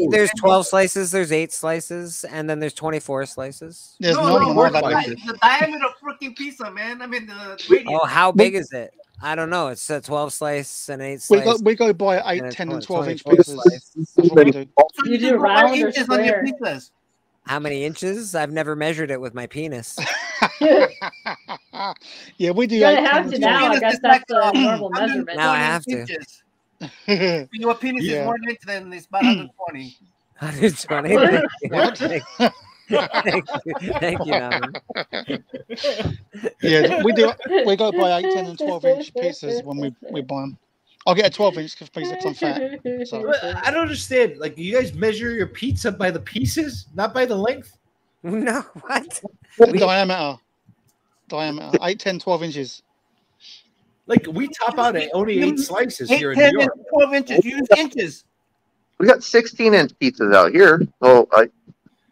There's 12 slices, there's 8 slices, and then there's 24 slices. There's no, more than the diameter of freaking pizza, man. I mean the radius. Oh, how big is it? I don't know. It's a 12 slice and 8 slice. We go by 8, and a 10, and 20 12 inch 24 pizzas. slice. That's what we do. So You do go by round or inches on your square? pizzas. How many inches? I've never measured it with my penis. Yeah, we do. You gotta 8, 10, have and to 12. now. I Penis guess is that's like, a normal 120 measurement. Now I have to. inches. If your penis Yeah. is 1 inch, then it's about 120. 120. What? Thank you, Norman. Yeah, we do. We go by 8, 10, and 12 inch pieces when we buy them. I'll get a 12 inch piece because I'm fat. So I don't understand. Like, you guys measure your pizza by the pieces, not by the length? No, what? diameter, 8, 10, 12 inches. Like, we top out at only 8 slices 8, here in 10, New York. and 12 inches. Use inches. We got 16-inch pizzas out here. Oh,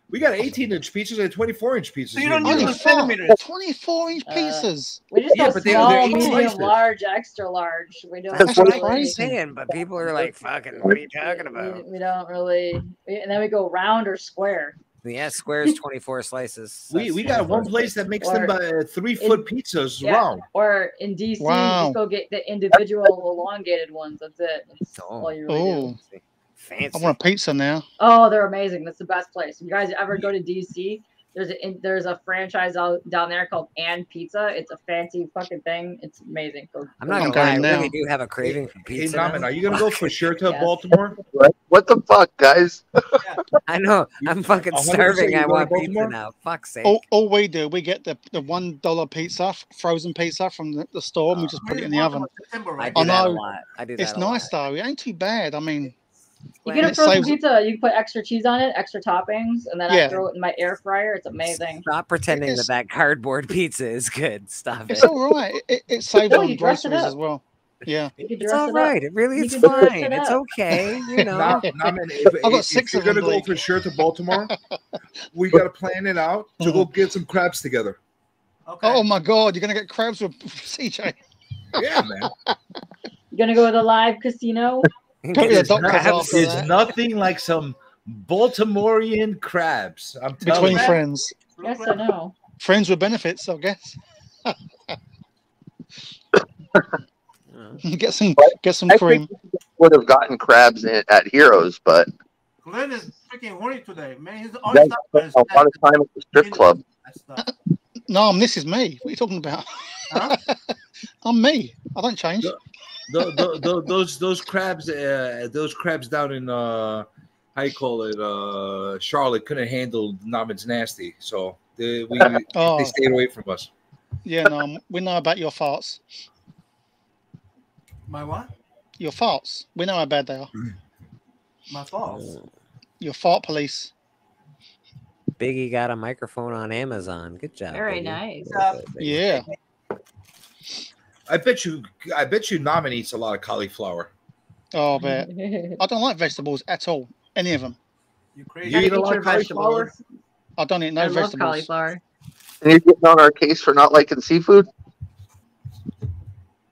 We got 18-inch pizzas and 24-inch pizzas. So you here don't in New use York. the centimeters. 24-inch pieces. We just Yeah, go but they're small, 8 medium, slices. large, extra large. We don't. That's what I'm really- saying, but people are like, fucking, what are you talking about? We don't really, and then we go round or square. Yeah, square is 24 slices. We got 24 one place that makes them Or- by 3-foot pizzas Yeah. round. Or in DC, Wow. just go get the individual elongated ones. That's it. That's all you really do. Oh, Fancy. I want a pizza now. Oh, they're amazing. That's the best place. If you guys ever go to DC, there's a franchise down there called And Pizza. It's a fancy fucking thing. It's amazing. I'm not I'm gonna lie, I going now. really do have a craving for Hey, pizza. Norman, now. are you going to go for sure to Yes. Baltimore? what the fuck, guys? I know. I'm fucking 100% starving. you I go to want pizza Baltimore? now. Fuck's sake. All we do, we get the $1 pizza, frozen pizza from the store, and we just put it in the oven. I do I that a know. lot. I do that It's a lot. nice though. It ain't too bad. I mean, You get a it frozen saves- pizza. You can put extra cheese on it, extra toppings, and then I Yeah. throw it in my air fryer. It's amazing. Stop pretending It's- that cardboard pizza is good. Stop it's it. all right. It saves No, on you dress it groceries up. as well. Yeah. You can It's dress all it right. up. It really You is can dress fine. it It's up. okay. You know. Norman, I got 6 if you're of them, going to go Blake. for sure to Baltimore, we got to plan it out to go get some crabs together. Okay. Oh my God, you're gonna get crabs with CJ. Yeah, man. You gonna go to the live casino? Go to the There's, doctors not- after there's that. nothing like some Baltimorean crabs. I'm telling Between you. friends. Yes, I know. Friends with benefits, I guess. Get some I cream. think would have gotten crabs at Heroes, but Glenn is freaking horny today, man. He's you always guys talking about spent a lot of time at the strip club. that stuff. No, this is me. What are you talking about? Huh? I'm me. I don't change. Those crabs down in how you call it, Charlotte couldn't handle Nomin's nasty, so they stayed away from us. Yeah, no, we know about your farts. My what? Your farts. We know how bad they are. My faults. Your fart police. Biggie got a microphone on Amazon. Good job. Very Biggie. nice. Yeah. I bet you Namin eats a lot of cauliflower. Oh, but I don't like vegetables at all. Any of them. You crazy? You eat a lot of cauliflower? I don't eat no I love vegetables. cauliflower. And you're getting on our case for not liking seafood?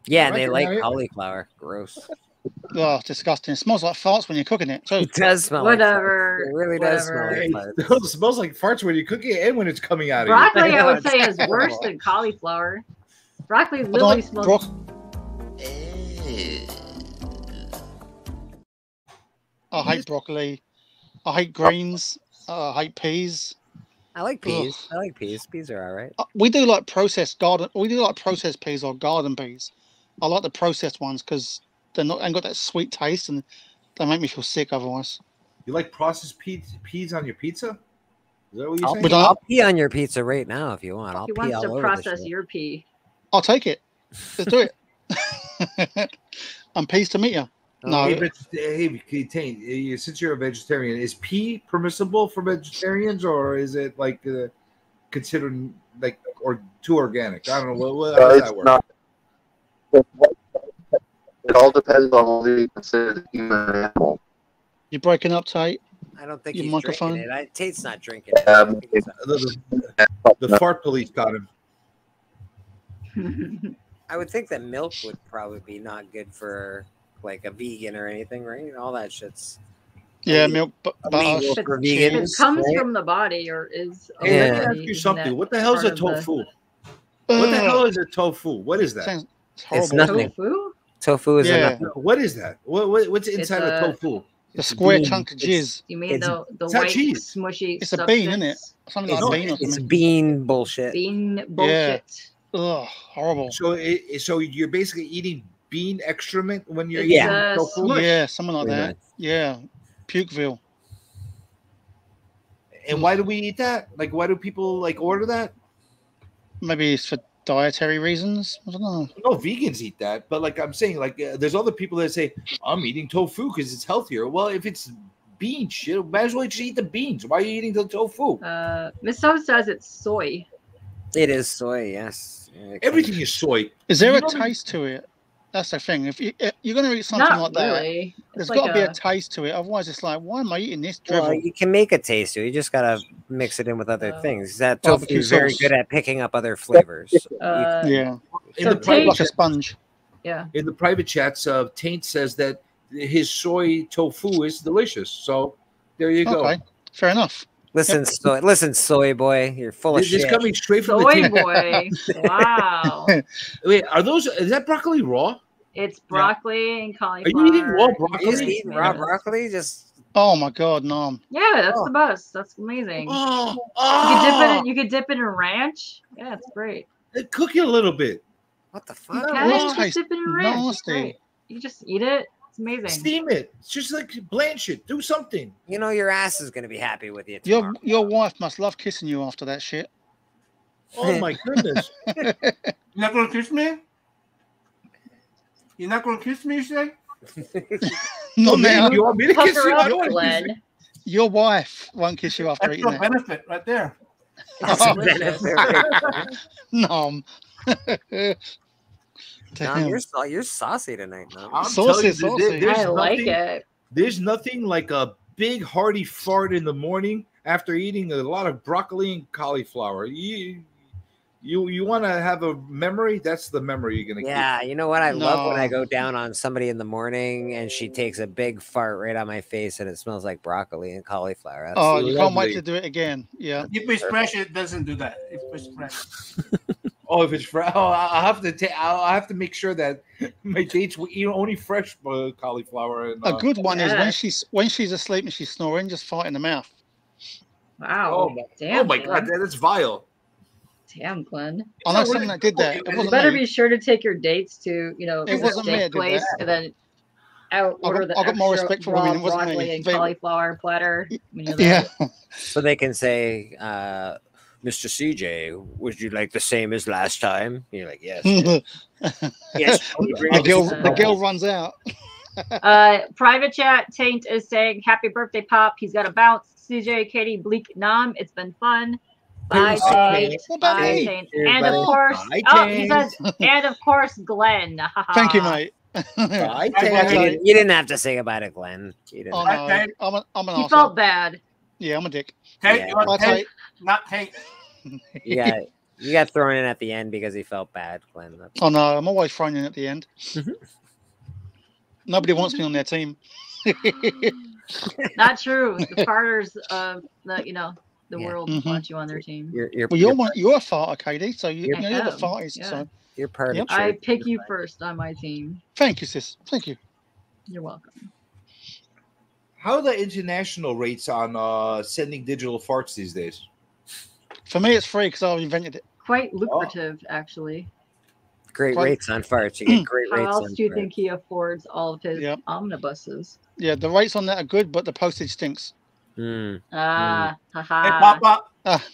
Yeah, and they like cauliflower. Gross. Oh, disgusting. It smells like farts when you're cooking it, too. It does smell Whatever. like farts. It really does smell like farts. It smells like farts when you cook it and when it's coming out of Broccoli, you. I would say, is worse than cauliflower. Broccoli literally smells. I hate broccoli. I hate greens. I hate peas. I like peas. I like peas. Peas are all right. We do like processed garden. We do like processed peas or garden peas. I like the processed ones because they're not ain't got that sweet taste and they make me feel sick otherwise. You like processed peas on your pizza? Is that what you're saying? I'll pee on your pizza right now if you want. I'll He pee wants all to over process the shit. your pee. I'll take it. Let's do it. I'm pleased to meet you. No, Hey, Tane, since you're a vegetarian, is pea permissible for vegetarians, or is it like considered like or too organic? I don't know. How does that work? Not, it all depends on whether you consider the human or animal. You're breaking up, Tate. I don't think Your he's microphone? drinking it. Tate's not drinking it. The fart police got him. I would think that milk would probably be not good for like a vegan or anything, right? All that shit's Yeah, milk, butter, illegal for If it vegans. comes right? from the body or is. Hey, let me already ask you something. that What the hell is a part of the- tofu? What the hell is a tofu? What is that? Sounds It's horrible. nothing. Tofu? Tofu is Yeah. nothing. What is that? What's inside a- of tofu? The square bean. chunk of jizz. You mean It's- the it's not white cheese. smushy It's a substance? bean, isn't it? Something like It's, a bean or it's something. bean bullshit. Bean bullshit. Ugh, horrible. So you're basically eating bean excrement when you're Yeah. eating tofu? Smush. Yeah, something like Pretty that. much. Yeah, Pukeville. And why do we eat that? Like, why do people like order that? Maybe it's for dietary reasons. I don't know. No, vegans eat that, but like I'm saying, like there's other people that say I'm eating tofu because it's healthier. Well, if it's bean shit, might as well just eat the beans. Why are you eating the tofu? Miss O says it's soy. It is soy, yes. Yeah, Everything is soy. Is there You a know- taste to it? That's the thing. If you're going to eat something Not like that, really. there's It's got to like be a taste to it. Otherwise, it's like, why am I eating this drivel? Well, you can make a taste to it. You just gotta mix it in with other things. That tofu Barbecue is very sauce. good at picking up other flavors. Yeah, In So the private like a taste. sponge. Yeah. in the private chats, Taint says that his soy tofu is delicious. So there you go. Okay, fair enough. Listen, soy boy, you're full of This is shit. coming straight from the Soy Taint. boy. Wow. Wait, is that broccoli raw? It's broccoli and cauliflower. Are you eating raw You broccoli? just eating raw broccoli? Just Oh my god, no. Yeah, that's the best. That's amazing. Oh, You could dip it in ranch. Yeah, it's great. Cook it a little bit. what the You fuck? can raw just tastes dip it in ranch. It's nasty. great. You just eat it. It's amazing. Steam it. It's just like blanch it. Do something. You know your ass is gonna be happy with you Your tomorrow. your wife must love kissing you after that shit. Oh my goodness. You're not gonna kiss me? You're not gonna kiss me, you say? Not man, now. you want me to kiss Pucker you? I up, don't want to kiss you. Glenn. Your wife won't kiss you after That's eating your that. benefit right there. That's a benefit right there. Nom. Nom, Damn. you're saucy tonight, Nom. I'm Saucy, telling you, saucy. there's I like nothing- it. There's nothing like a big hearty fart in the morning after eating a lot of broccoli and cauliflower. You want to have a memory? That's the memory you're gonna Yeah, you know what? I love when I No. go down on somebody in the morning and she takes a big fart right on my face and it smells like broccoli and cauliflower. That's Oh, you can't lovely. wait to do it again. Yeah. Deep fish fresh, it doesn't do that. Deep fish fresh. Oh, if it's fresh, I'll have to take. I'll have to make sure that my dates will eat only fresh cauliflower. And, a good one is when she's asleep and she's snoring, just fart in the mouth. Wow. Oh my God, that's vile. Damn, Glenn. I know someone that did that. It You wasn't better me. be sure to take your dates to, It wasn't me that steak did place that. and then order the I got more extra respect for raw women. It wasn't me. broccoli and They- cauliflower platter. When you're there. Yeah. So they can say, Mr. CJ, would you like the same as last time? You're like, yes. Yes. The girl runs out. Private chat, Taint is saying, happy birthday, Pop. He's got a bounce. CJ, Katie, Bleak, Nam. It's been fun. Bye, Taint. Bye, Taint. And of course, he says, and of course, Glenn. Thank you, mate. You didn't have to say goodbye to Glenn. You didn't. Oh, no. I'm an He arsehole. felt bad. Yeah, I'm a dick. Tate, you want Bye, Tate? Tate. Not Tate. You got thrown in at the end because he felt bad, Glenn. Oh no, I'm always thrown in at the end. Nobody wants me on their team. Not true. The farters of the world want you on their team. You're a farter, Katie. So you're the farters. Yeah. So you're part of. I pick you first on my team. Thank you, sis. Thank you. You're welcome. How are the international rates on sending digital farts these days? For me, it's free because I invented it. Quite lucrative, actually. Great rates on farts. You get great rates. How else on do you farts. think he affords all of his omnibuses? Yeah, the rates on that are good, but the postage stinks. Haha. Hey, Papa.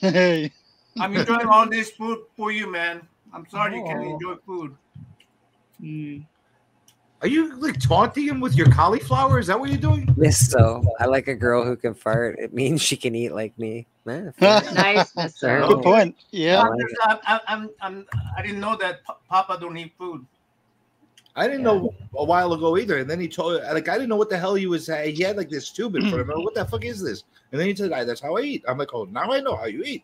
Hey. I'm enjoying all this food for you, man. I'm sorry you can't enjoy food. Are you like taunting him with your cauliflower? Is that what you're doing? Miss So, I like a girl who can fart. It means she can eat like me. Nice, Miss So. Good point. Yeah. I didn't know that Papa don't eat food. I didn't know a while ago either. And then he told, like, I didn't know what the hell he was. He had like this tube in front of him. What the fuck is this? And then he said, "That's how I eat." I'm like, "Oh, now I know how you eat."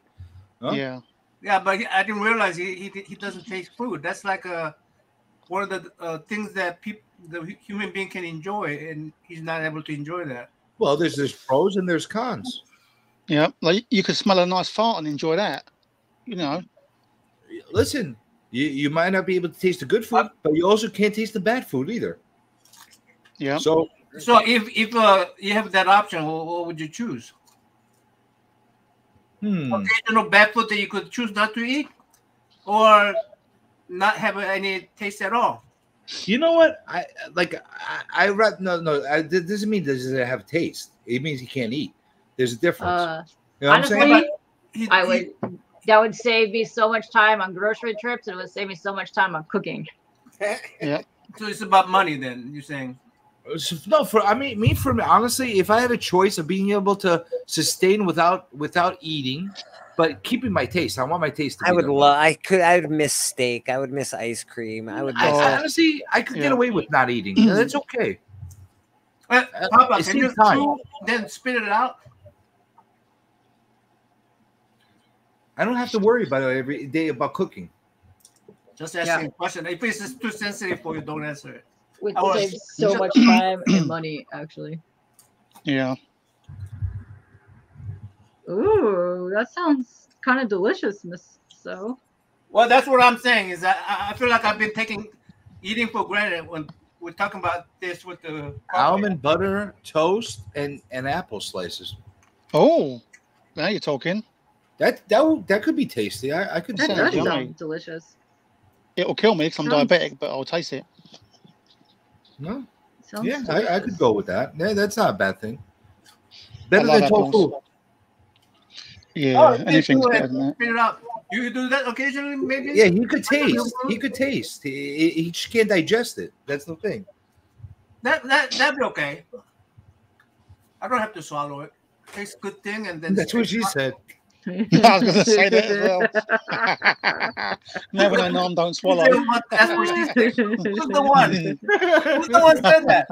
Huh? Yeah. Yeah, but I didn't realize he doesn't taste food. That's like one of the things that the human being can enjoy, and he's not able to enjoy that. Well, there's pros and there's cons. Yeah, like you could smell a nice fart and enjoy that. Listen, you might not be able to taste the good food, but you also can't taste the bad food either. Yeah. So if you have that option, what would you choose? Occasional bad food that you could choose not to eat, or not have any taste at all. You know what? I read no. That doesn't mean does it have taste. It means he can't eat. There's a difference. You know Honestly, that would save me so much time on grocery trips, and it would save me so much time on cooking. Yeah. So it's about money, then you're saying? No, for me, honestly, if I had a choice of being able to sustain without eating, but keeping my taste, I want my taste to be I would there. love. I would miss steak. I would miss ice cream. I would. Honestly, I could get away with not eating. That's okay. Papa, It's can you time. chew, then spit it out? I don't have to worry about it every day about cooking. Just asking a question. If it's too sensitive for you, don't answer it. Would save so much time and money, actually. Yeah. Ooh, that sounds kind of delicious, Miss So. Well, that's what I'm saying. Is that I feel like I've been eating for granted when we're talking about this with the Almond butter, toast, and apple slices. Oh, now you're talking. That could be tasty. I could That say does yummy. sound delicious. It'll kill me because I'm diabetic, but I'll taste it. No. Sounds Yeah, I delicious. could go with that. Yeah, that's not a bad thing. Better love than tofu. apples. Yeah, anything's better than that. Spit it out. You do that occasionally, maybe? Yeah, he could taste. He could taste. He just can't digest it. That's the thing. That'd be okay. I don't have to swallow it. Tastes good thing, and then That's what she said. I was going to say that as well. Never know, Nom, don't swallow. That's what she said. Who's the one? Who's the one said that?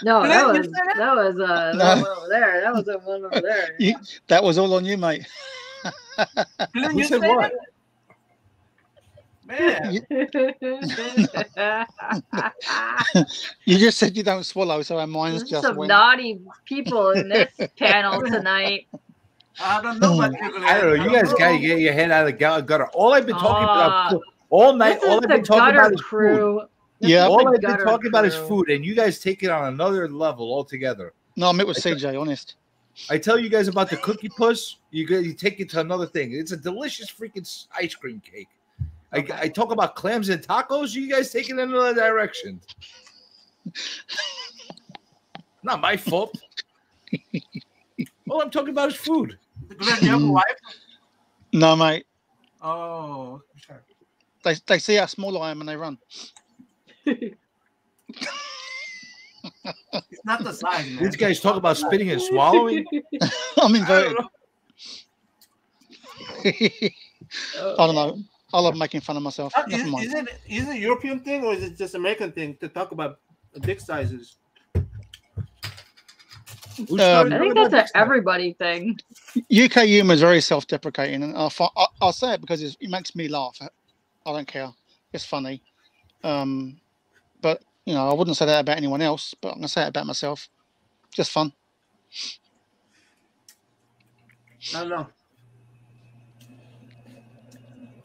No, that was the one over there. That was the one over there. That was all on you, mate. Who said what? Man. You just said you don't swallow, so our minds There's just some went. naughty people in this panel tonight. I don't know about Juggalo. I don't know. You guys got to get your head out of the gutter. All I've been talking about all night, all I've been talking about is food. Yeah, all I've been talking about is food, and you guys take it on another level altogether. No, I met with CJ, honest. I tell you guys about the cookie puss, you take it to another thing. It's a delicious freaking ice cream cake. I talk about clams and tacos. You guys take it in another direction. Not my fault. All I'm talking about is food. Glenn, you have a wife? No, mate. Oh, sure. They see how small I am and they run. It's not the size, man. These guys talk about spitting and swallowing. I'm inverted. I don't know. I love making fun of myself. Is it a European thing or is it just American thing to talk about dick sizes? I think that's an everybody thing. UK humor is very self-deprecating, and I'll say it because it makes me laugh. I don't care. It's funny. But, you know, I wouldn't say that about anyone else, but I'm going to say it about myself. Just fun. I don't know.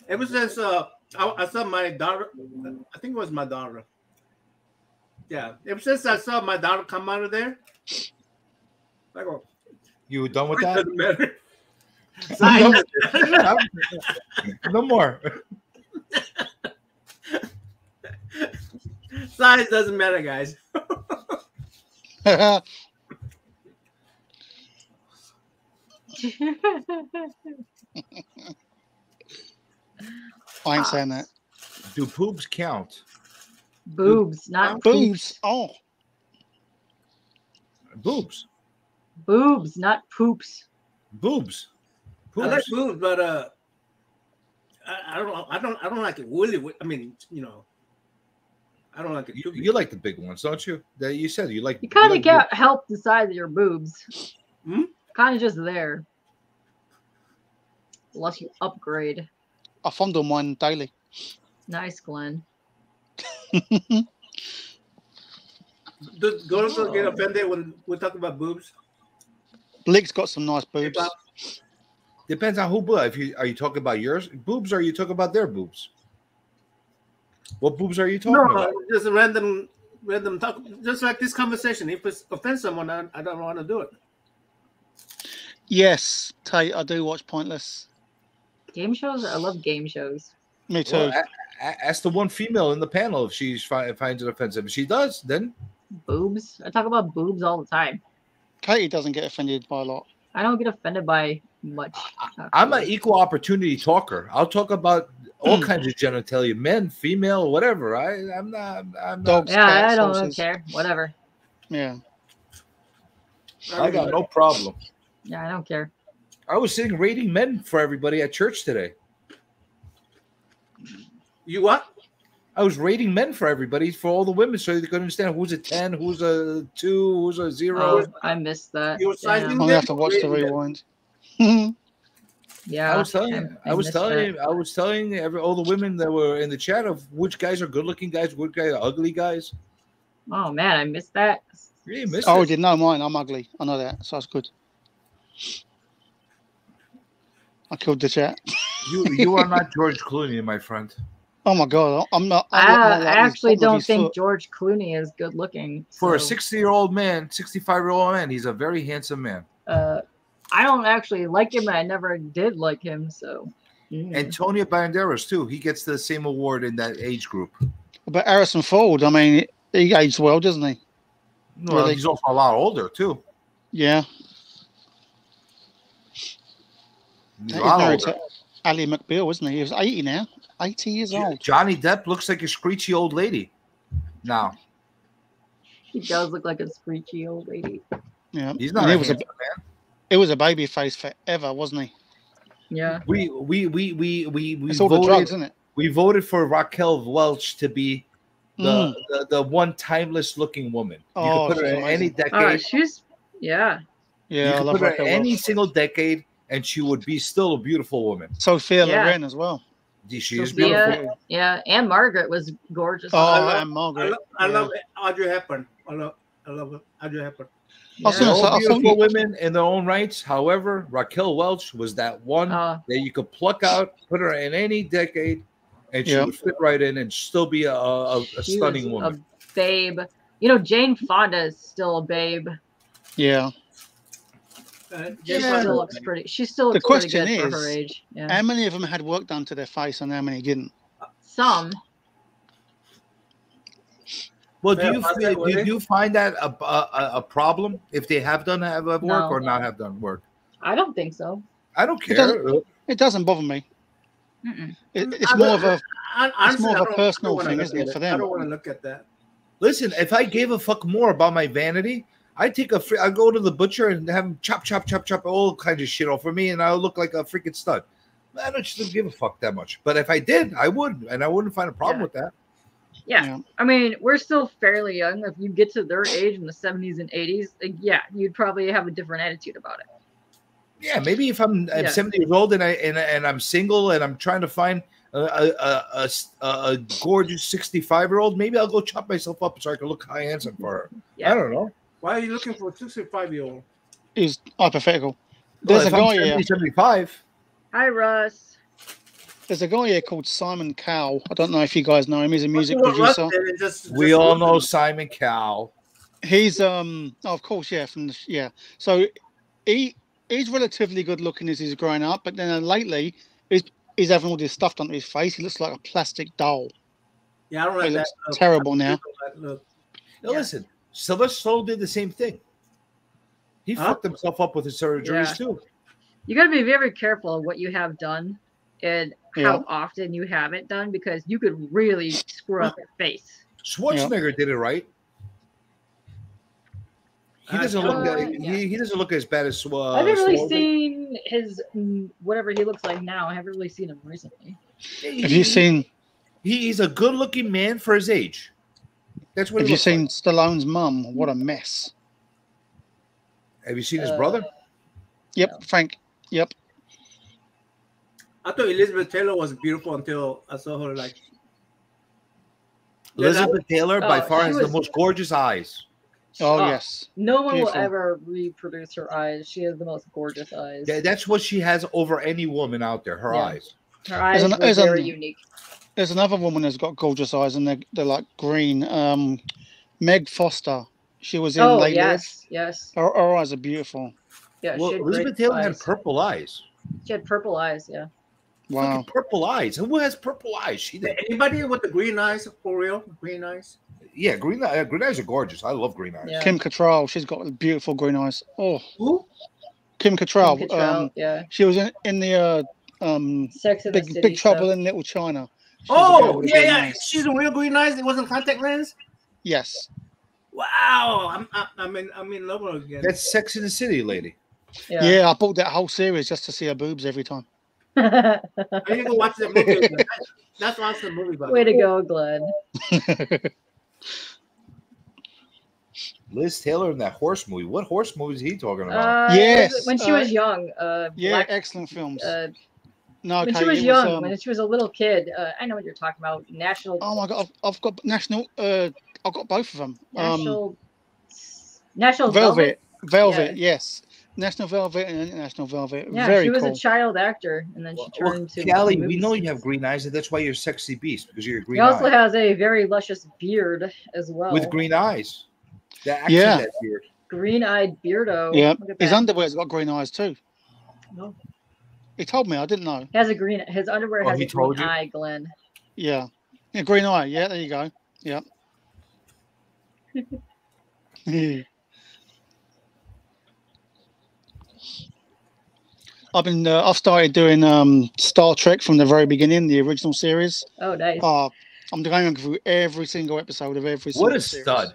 Ever since I saw my daughter, I think it was my daughter. Yeah. Ever since I saw my daughter come out of there, I go, you done with that? Doesn't matter. No more. Size doesn't matter, guys. I ain't saying that. Do boobs count? Boobs, not boobs. Oh, boobs. Boobs, not poops. Boobs. I like boobs, but I don't like it woolly. I mean, you know, I don't like it. You like the big ones, don't you? That you said you like. You kind of can't help the size of your boobs. Kind of just there, unless you upgrade. I fondle mine daily. Nice, Glenn. Do girls get offended when we talk about boobs? Blick's got some nice boobs. Depends on who. If you are you talking about yours boobs, or are you talking about their boobs? What boobs are you talking about? Just a random talk. Just like this conversation. If it offends someone, I don't want to do it. Yes, Tate, I do watch Pointless. Game shows? I love game shows. Me too. Well, ask the one female in the panel if she finds it offensive. If she does, then boobs. I talk about boobs all the time. Katie doesn't get offended by a lot. I don't get offended by much. I'm an equal opportunity talker. I'll talk about all kinds of genitalia, men, female, whatever. I'm not. Dogs, yeah, cats, I don't horses. care. Whatever. Yeah. I got no problem. Yeah, I don't care. I was sitting rating men for everybody at church today. You what? I was rating men for everybody, for all the women, so they could understand who's a 10, who's a 2, who's a 0. Oh, I missed that. You were sizing I'm gonna have to watch the rewind. Yeah, I was telling all the women that were in the chat of which guys are good-looking guys, which guys are ugly guys. Oh man, I missed that. Yeah, you missed Oh, it. didn't know mine. I'm ugly. I know that, so that's good. I killed the chat. You are not George Clooney, my friend. Oh my god, I'm not. I actually don't think George Clooney is good looking. For a 60-year-old man, 65-year-old man, he's a very handsome man. I don't actually like him. I never did like him. So. Antonio Banderas too. He gets the same award in that age group. But Harrison Ford, I mean, he aged well, doesn't he? No, Really? he's also a lot older too. Yeah. He's He's a lot married older. to Ally McBeal, wasn't he? He was 80 now. 80 years old. Johnny Depp looks like a screechy old lady now. He does look like a screechy old lady. Yeah. He's not And a he was handsome man. It was a baby face forever, wasn't he? Yeah. We It's all the voted, drugs, isn't it? we voted for Raquel Welch to be the one timeless looking woman. You Oh, could put her she's in any amazing. decade. Oh, she's Yeah, you I could love put her Raquel in any Welch. single decade, and she would be still a beautiful woman. Sophia Yeah. Loren as well. She is beautiful. Sophia, yeah, and Margaret was gorgeous. Oh, I love- and Margaret. I love Audrey Hepburn. I love Audrey Hepburn. They're all beautiful women in their own rights. However, Raquel Welch was that one that you could pluck out, put her in any decade, and she would fit right in and still be a stunning woman. A babe. You know, Jane Fonda is still a babe. Yeah. She still looks pretty. She still looks pretty good for her age. Yeah. How many of them had work done to their face and how many didn't? Some. Well, do you find that a problem if they have done work or not have done work? I don't think so. I don't care. It doesn't bother me. It's more of a personal thing, isn't it, for them? I don't want to look at that. Listen, if I gave a fuck more about my vanity, I go to the butcher and have him chop all kinds of shit off for me, and I'll look like a freaking stud. I don't just give a fuck that much. But if I did, I would, and I wouldn't find a problem with that. Yeah. I mean, we're still fairly young. If you get to their age in the 70s and 80s, like, you'd probably have a different attitude about it. Yeah, maybe if I'm 70 years old and I'm single and I'm trying to find a gorgeous 65-year-old, maybe I'll go chop myself up so I can look high handsome for her. I don't know. Why are you looking for a 65-year-old? Is hypothetical. There's a guy here. 75. Hi, Russ. There's a guy here called Simon Cowell. I don't know if you guys know him. He's a music producer. We all know Simon Cowell. He's of course, So he's relatively good looking as he's growing up, but then lately he's having all this stuff done to his face. He looks like a plastic doll. Yeah, I don't like that. Looks terrible now. Now listen, Sylvester Stallone did the same thing. He fucked himself up with his surgeries too. You got to be very careful of what you have done and how often you have it done, because you could really screw up your face. Schwarzenegger did it right. He doesn't look. He doesn't look as bad as. I haven't really seen his whatever he looks like now. I haven't really seen him recently. Have you seen? He's a good-looking man for his age. That's what. Have you seen Stallone's mum? What a mess. Have you seen his brother? Yep, Frank. Yep. I thought Elizabeth Taylor was beautiful until I saw her. Like Elizabeth Taylor, by far, has the most gorgeous eyes. Oh, yes. No one will ever reproduce her eyes. She has the most gorgeous eyes. That's what she has over any woman out there. Her eyes. Her eyes are very unique. There's another woman that's got gorgeous eyes, and they're like green. Meg Foster. She was in Lady yes. Her eyes are beautiful. Yeah, well, Elizabeth Taylor had purple eyes. She had purple eyes, yeah. Wow. Purple eyes. Who has purple eyes? She did. Anybody with the green eyes for real? Green eyes? Yeah, green eyes are gorgeous. I love green eyes. Yeah. Kim Cattrall, she's got beautiful green eyes. Oh, who? Kim Cattrall. Yeah. She was in the Sex and the City Big Trouble in Little China. Nice. She's in real green eyes. It wasn't contact lens. Yes. Wow, I'm in love with her again. That's Sex in the City, lady. Yeah, I bought that whole series just to see her boobs every time. I need to go watch that movie. That's an awesome movie. Way to go, Glenn. Liz Taylor in that horse movie. What horse movie is he talking about? Yes, when she was young. Excellent films. When she was young, when she was a little kid. I know what you're talking about. National. Oh my God, I've got National. I've got both of them. National Velvet. Yes. National Velvet and International Velvet. Yeah, very she was cool. a child actor, and then she turned to. Callie, we know you have green eyes, and that's why you're a sexy beast, because you're a green. He also has a very luscious beard as well. With green eyes. That beard. Green-eyed beardo. Yeah, his underwear's got green eyes too. No. He told me. I didn't know. His underwear has a green eye, Glenn. Yeah, green eye. Yeah, there you go. Yeah. I've started doing Star Trek from the very beginning, the original series. Oh, nice. I'm going through every single episode of every. What a stud!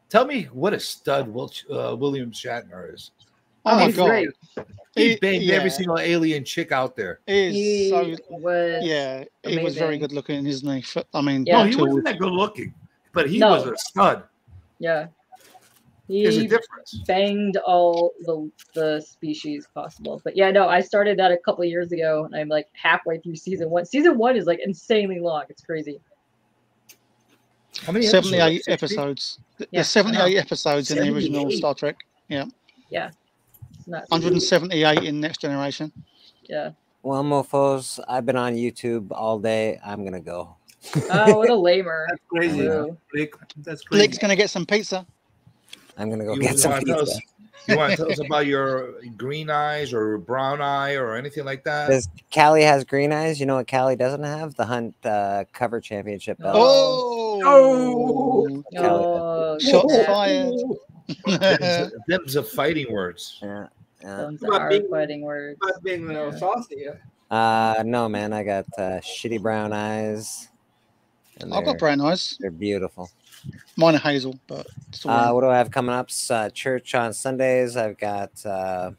Tell me what a stud William Shatner is. Oh my God! Great. He banged every single alien chick out there. He was amazing. very good looking, isn't he? I mean, no, he wasn't that good looking, but he was a stud. Yeah. There's a difference. Banged all the species possible. But yeah, no, I started that a couple of years ago, and I'm like halfway through season 1. Season 1 is like insanely long. It's crazy. How many 78 episodes. There's 78 episodes in the original Star Trek. Yeah. Yeah. It's not 178 in Next Generation. Yeah. Well, mofos, I've been on YouTube all day. I'm gonna go. Oh, what a lamer. That's crazy. Boo. Blake, that's crazy. Blake's gonna get some pizza. I'm gonna go You get some want to tell pizza. us? You want to tell us about your green eyes or brown eye or anything like that? Does Callie has green eyes? You know what Callie doesn't have? The Hunt cover championship belt. Oh, Callie does. shots fired. Them's a fighting words. Yeah. Those About are being- fighting words. About being a little saucy. No, man, I got shitty brown eyes. And I've got brown eyes. They're beautiful. Mine are hazel, but what do I have coming up? Church on Sundays. I've got the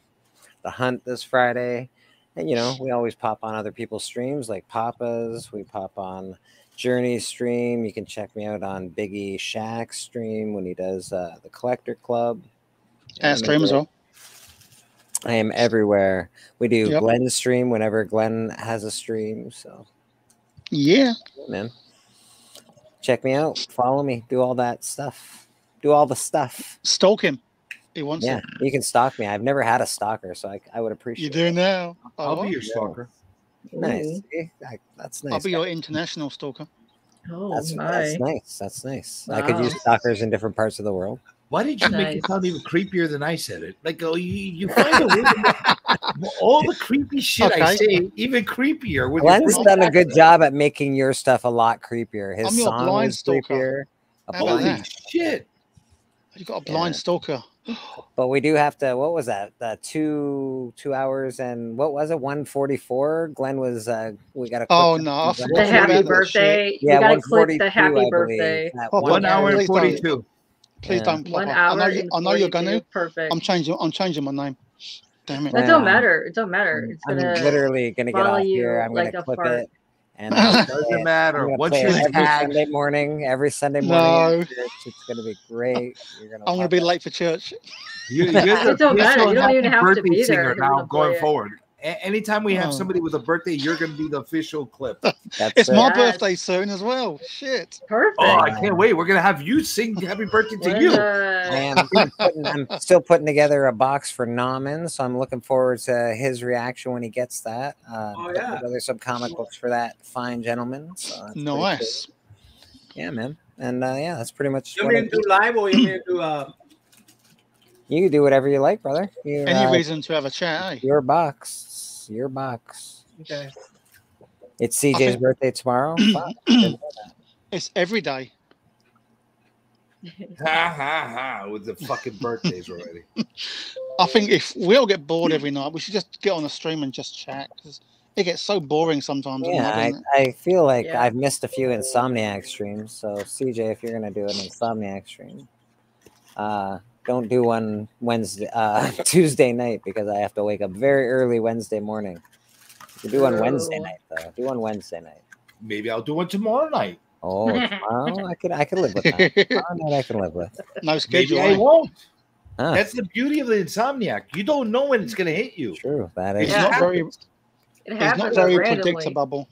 Hunt this Friday. And, you know, we always pop on other people's streams like Papa's. We pop on Journey's stream. You can check me out on Biggie Shaq's stream when he does the Collector Club. and stream as well. I am everywhere. We do Yep. Glenn's stream whenever Glenn has a stream. So, Yeah. man, check me out. Follow me. Do all that stuff. Do all the stuff. Stalk him. He wants Yeah, it. you can stalk me. I've never had a stalker, so I would appreciate You do now. I'll be your stalker. Nice. See? That's nice. I'll be your international stalker. Oh, That's my. nice. That's nice. I could Wow. use stalkers in different parts of the world. Why did you make it Nice. sound even creepier than I said it? Like, oh, you find a way to make all the creepy shit I Okay. say even creepier. With Glenn's your done a good job at making your stuff a lot creepier. His I'm your song blind was stalker. creepier. How about Holy that? shit! You got a blind stalker. But we do have to. What was that? 2 hours and what was it? 1:44. Glenn was. We got a. Oh no! I The forgot happy about that birthday. shit. Yeah, we gotta click 1:42, the happy I believe. birthday. At 1 hour and Please don't. 42. Please Yeah. don't. 1 Papa. hour. I know you're and gonna. 42. Perfect. I'm changing my name. Damn it. That don't matter. It don't matter. It's I'm gonna literally gonna get follow off you here. I'm like gonna a clip fart. it. And Doesn't matter. I'm Once play you're it every tagged, Sunday morning. Every Sunday morning. No. It's gonna be great. You're gonna. I'm gonna love be it. late for church. you're the It don't matter. official You don't happy even have to birthday be there. singer You're now gonna play going it. forward. Anytime we have Oh. somebody with a birthday, you're going to be the official clip. That's It's it. my Yes. birthday soon as well. Shit. Perfect. Oh, I can't wait. We're going to have you sing happy birthday to When, you. I'm still putting together a box for Nauman, so I'm looking forward to his reaction when he gets that. Putting yeah. together some comic books for that fine gentleman. So that's pretty Nice. cool. Yeah, man. And yeah, that's pretty much You what want I me to do live or you want me to do You can do whatever you like, brother. You, Any reason to have a chat, eh? Your box. Your box. okay. It's CJ's think- birthday tomorrow. Fuck, I didn't know that. It's every day. Ha ha ha! With the fucking birthdays already. I think if we all get bored every night, we should just get on a stream and just chat because it gets so boring sometimes. at Yeah, night, doesn't I feel like Yeah. I've missed a few Insomniac streams. So CJ, if you're gonna do an Insomniac stream, don't do one Wednesday, Tuesday night because I have to wake up very early Wednesday morning. You do one Wednesday True. night though. Do one Wednesday night. Maybe I'll do one tomorrow night. Oh, tomorrow I could live with that. Tomorrow night I can live with. it? No Maybe schedule. I eh? won't. Huh, That's the beauty of the insomniac. You don't know when it's going to hit you. true. That It is It's Yeah. not very. happens. It It's not happens very randomly. predictable.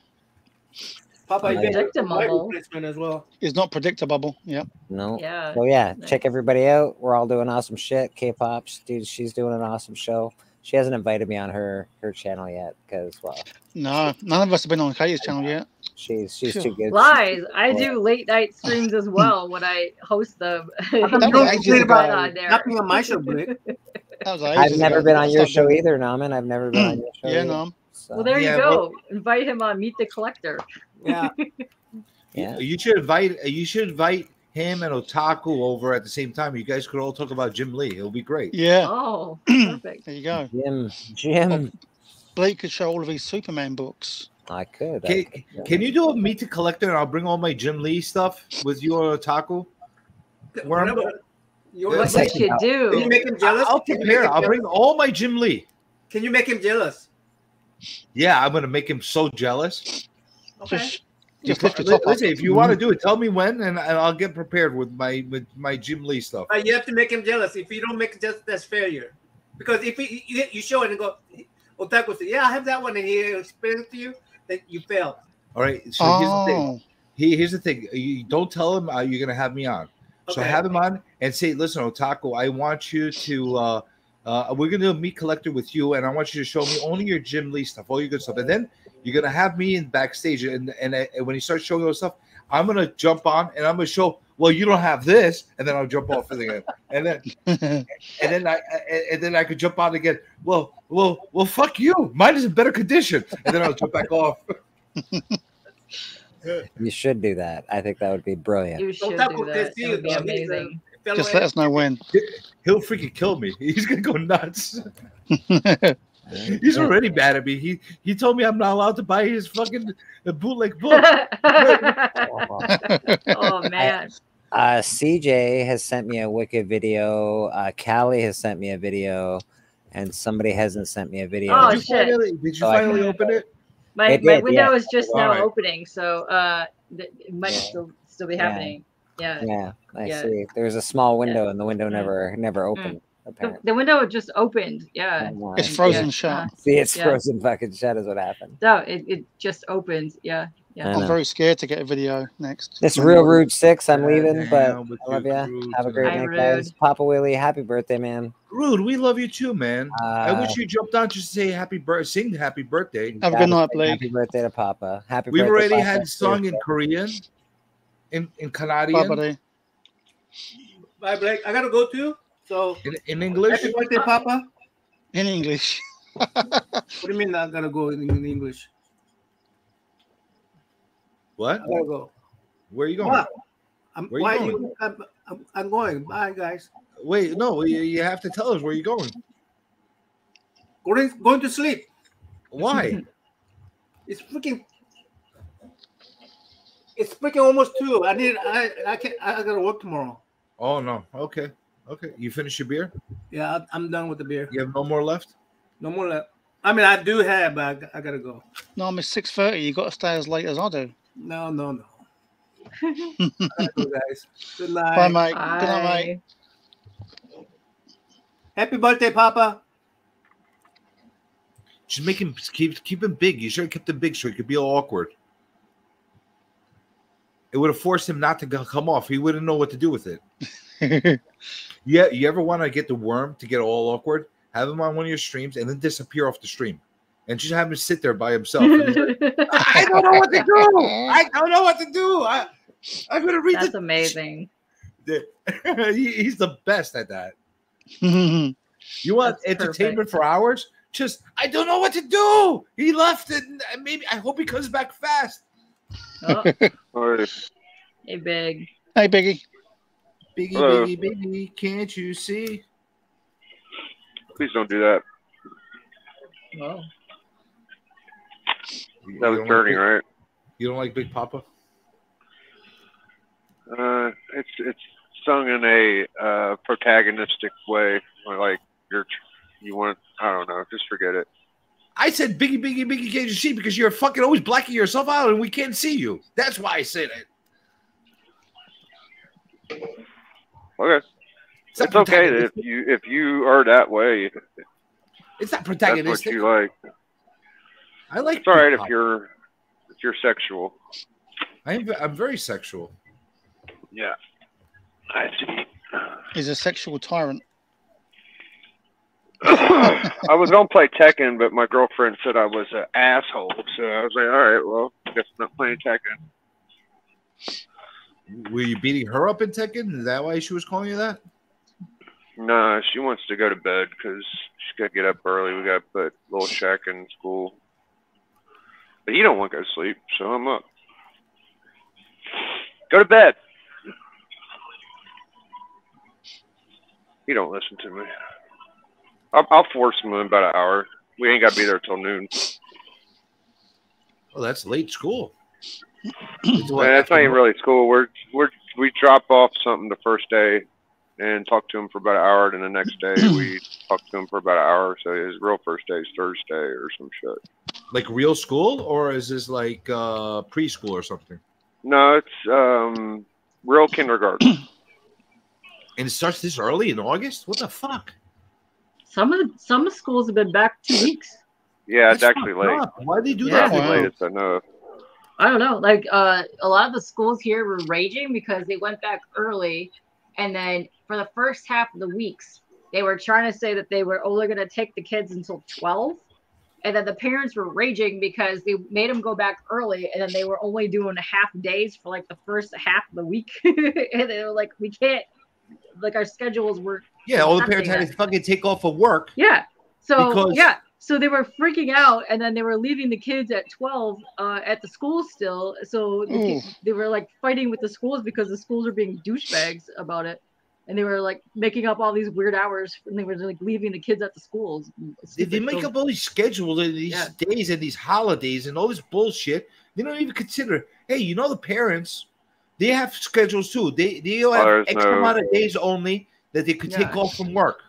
Papa, you get a Predictable. live replacement as well. It's not predictable. Yeah. no. Yeah. So yeah, Nice. check everybody out. We're all doing awesome shit. K-pop, dude, she's doing an awesome show. She hasn't invited me on her channel yet because well, No, none of us have been on Katie's channel yet. she's Sure. too good. Lies. I do late night streams as well when I host them. That was Don't ages forget ago. about on there. Nothing on my show, Blake. That was I've ages never ago. been on your Stop show doing either, Naman. I've never been on your show. it. Yeah, either. no. So, Well, there Yeah, you go. Invite him on Meet the Collector. Yeah. yeah. You should invite him and Otaku over at the same time. You guys could all talk about Jim Lee. It'll be great. Yeah. Oh, perfect. There you go. Jim. Blake could show all of his Superman books. I could. Can you do a meet the collector and I'll bring all my Jim Lee stuff with your Otaku? Where I'm Whatever. You Yeah, want What you should Can you do. make him jealous? I'll Can take you make care. him I'll jealous? bring all my Jim Lee. Can you make him jealous? Yeah, I'm gonna make him so jealous. Okay. Just lift your top up. Listen, if you want to do it, tell me when, and I'll get prepared with my Jim Lee stuff. You have to make him jealous. If you don't make it jealous, that's failure. Because if you show it and go, Otaku say, yeah, I have that one, and he explains it to you, then you fail. All right. So here's the thing. Here's the thing. You don't tell him you're gonna have me on. So have him on and say, listen, Otaku, I want you to we're gonna do a meat collector with you, and I want you to show me only your Jim Lee stuff, all your good stuff, and then you're gonna have me in backstage, and when he starts showing those stuff, I'm gonna jump on and I'm gonna show. Well, you don't have this, and then I'll jump off again, and then I could jump on again. Well, fuck you. Mine is in better condition, and then I'll jump back off. You should do that. I think that would be brilliant. You should do that. That would be amazing. Just let us know when. He'll freaking kill me. He's gonna go nuts. He's already mad at me. He told me I'm not allowed to buy his fucking bootleg book. Oh man. CJ has sent me a wicked video. Callie has sent me a video, and somebody hasn't sent me a video. Oh Did you finally open it? My window is just now opening, so it might still be happening. Yeah. I see. There's a small window, and the window never opened. The window just opened. Yeah. It's frozen shut. See, it's frozen fucking shut is what happened. No, it just opened. Yeah. I'm very scared to get a video next. It's Real Rude 6. I'm leaving, but I love you. Have a great night, guys. Papa Willie, happy birthday, man. Rude, we love you too, man. I wish you jumped on just to say happy birthday, sing happy birthday. Have a good night, Blake. Happy birthday to Papa. Happy We've birthday. already Papa. had song in Korean, in Canadian. Bye, Blake. I gotta go too. So in English. Happy birthday, Papa. In English. What do you mean I gotta go in English? What? I gotta go. Where are you going? What? Where are you going? I'm going. Bye, guys. Wait, no, you have to tell us where you're going. Going to sleep. Why? It's freaking almost 2. I gotta work tomorrow. Oh no. Okay. You finish your beer? Yeah, I'm done with the beer. You have no more left? No more left. I mean, I do have, but I gotta go. No, I'm at 6:30. You got to stay as late as I do. No. I gotta go, guys. Good night. Bye, mate. Good night, mate. Happy birthday, Papa. Just make him keep him big. You should have kept him big so he could be all awkward. It would have forced him not to come off. He wouldn't know what to do with it. Yeah, you ever want to get the worm to get all awkward? Have him on one of your streams and then disappear off the stream, and just have him sit there by himself. I don't know what to do. I don't know what to do. I'm gonna read. That's amazing. He's the best at that. You want entertainment for hours? Just I don't know what to do. He left it. Maybe I hope he comes back fast. Oh. Hey, Big. Hey, Biggie. Biggie, can't you see? Please don't do that. Whoa. That was turning, right? You don't like Big Papa? It's sung in a protagonistic way. Like you want. I don't know. Just forget it. I said Biggie, can't you see? Because you're fucking always blacking yourself out and we can't see you. That's why I said it. Okay. It's okay if you are that way. It's not protagonistic. That's what you like. I like. It's all right if you're sexual. I'm very sexual. Yeah. I see. He's a sexual tyrant. I was gonna play Tekken, but my girlfriend said I was an asshole, so I was like, all right, well, I guess I'm not playing Tekken. Were you beating her up in Tekken? Is that why she was calling you that? Nah, she wants to go to bed because she's got to get up early. We got to put little Shaq in school. But he don't want to go to sleep, so I'm up. Go to bed. He don't listen to me. I'll force him in about an hour. We ain't got to be there till noon. Oh, that's late school. That's not even really school. We drop off something the first day and talk to him for about an hour. Then the next day we talk to him for about an hour. So his real first day is Thursday or some shit. Like real school, or is this like preschool or something? No, it's real kindergarten. And it starts this early in August? What the fuck? Some schools have been back 2 weeks. Yeah, it's actually late. Why do they do that? that? Latest I know. I don't know. Like a lot of the schools here were raging because they went back early, And then for the first half of the weeks, they were trying to say that they were only going to take the kids until 12. And then the parents were raging because they made them go back early, and then they were only doing half days for like the first half of the week. And they were like, we can't, like our schedules were. Yeah, all the parents had to fucking take off of work. Yeah. So because... yeah. So they were freaking out, and then they were leaving the kids at 12 at the school still. So they were like fighting with the schools because the schools are being douchebags about it. And they were like making up all these weird hours, and they were like leaving the kids at the schools. They make up all these schedules and these days and these holidays and all this bullshit. They don't even consider, hey, you know, the parents, they have schedules too. They all have X amount of days only that they could take off from work.